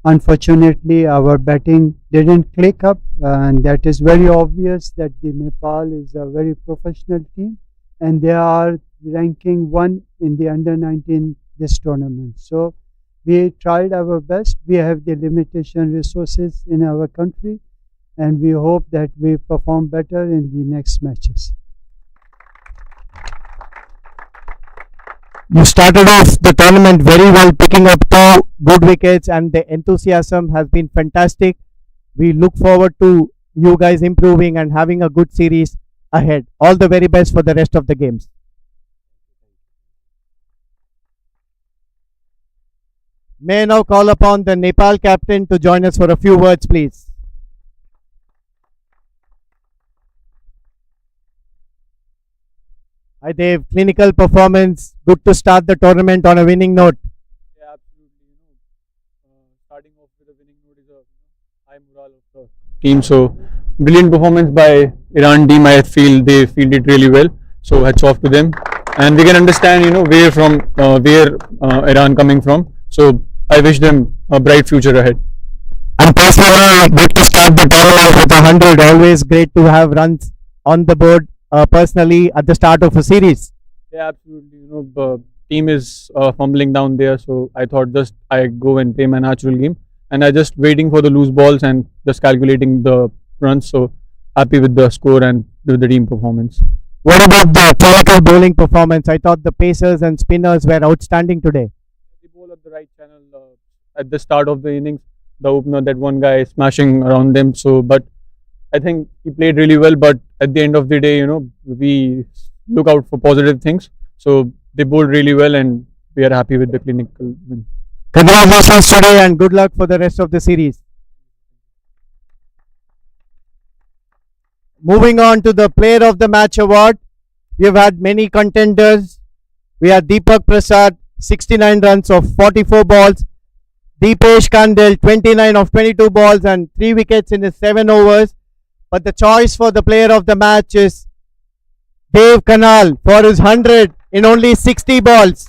unfortunately our batting didn't click up, and that is very obvious that the Nepal is a very professional team and they are ranking 1 in the under 19 this tournament. So we tried our best. We have the limitation resources in our country and we hope that we perform better in the next matches. You started off the tournament very well, picking up 2 good wickets, and the enthusiasm has been fantastic. We look forward to you guys improving and having a good series ahead. All the very best for the rest of the games. May I now call upon the Nepal captain to join us for a few words, please. Hi Dave, clinical performance. Good to start the tournament on a winning note. Yeah, absolutely. Starting off with a winning note is a high morale of the team. So, brilliant performance by Iran team. I feel they fielded really well. So, hats off to them. And we can understand, where Iran coming from. So, I wish them a bright future ahead. And personally, good to start the tournament with 100. Always great to have runs on the board. Personally, at the start of a series. Yeah, absolutely. The team is fumbling down there, so I thought just I go and play my natural game, and I just waiting for the loose balls and just calculating the runs. So happy with the score and with the team performance. What about the clinical bowling performance? I thought the pacers and spinners were outstanding today. The ball at the right channel at the start of the innings. The opener, that one guy smashing around them. So, but I think he played really well, but at the end of the day, we look out for positive things. So they bowled really well and we are happy with the clinical win. Congratulations today and good luck for the rest of the series. Moving on to the Player of the Match award. We have had many contenders. We had Deepak Prasad, 69 runs of 44 balls. Deepesh Kandel, 29 of 22 balls and 3 wickets in his 7 overs. But the choice for the Player of the Match is Dave Kanal for his 100 in only 60 balls.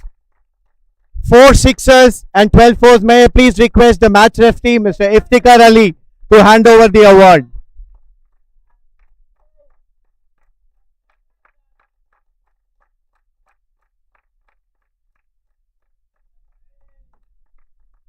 4 sixes and 12 fours. May I please request the match referee, Mr. Iftikhar Ali, to hand over the award.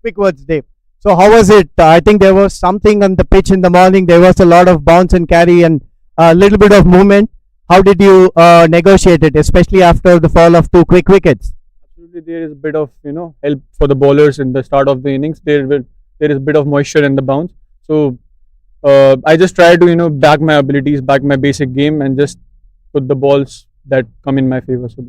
Quick words, Dave. So how was it? I think there was something on the pitch in the morning. There was a lot of bounce and carry and a little bit of movement. How did you negotiate it, especially after the fall of 2 quick wickets? Absolutely, there is a bit of help for the bowlers in the start of the innings. There is a bit of moisture in the bounce. So I just try to back my abilities, back my basic game, and just put the balls that come in my favor. So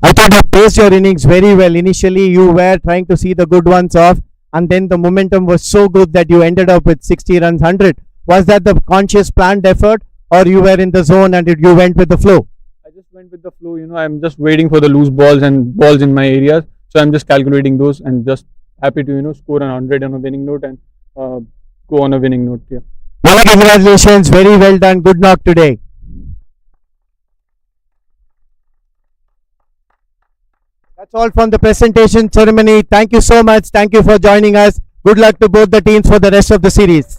I thought you paced your innings very well. Initially, you were trying to see the good ones off, and then the momentum was so good that you ended up with 60 runs, 100. Was that the conscious planned effort, or you were in the zone and you went with the flow? I just went with the flow. I'm just waiting for the loose balls and balls in my areas. So I'm just calculating those and just happy to score an 100 on a winning note and go on a winning note. Yeah. Well, congratulations. Very well done. Good knock today. That's all from the presentation ceremony. Thank you so much. Thank you for joining us. Good luck to both the teams for the rest of the series.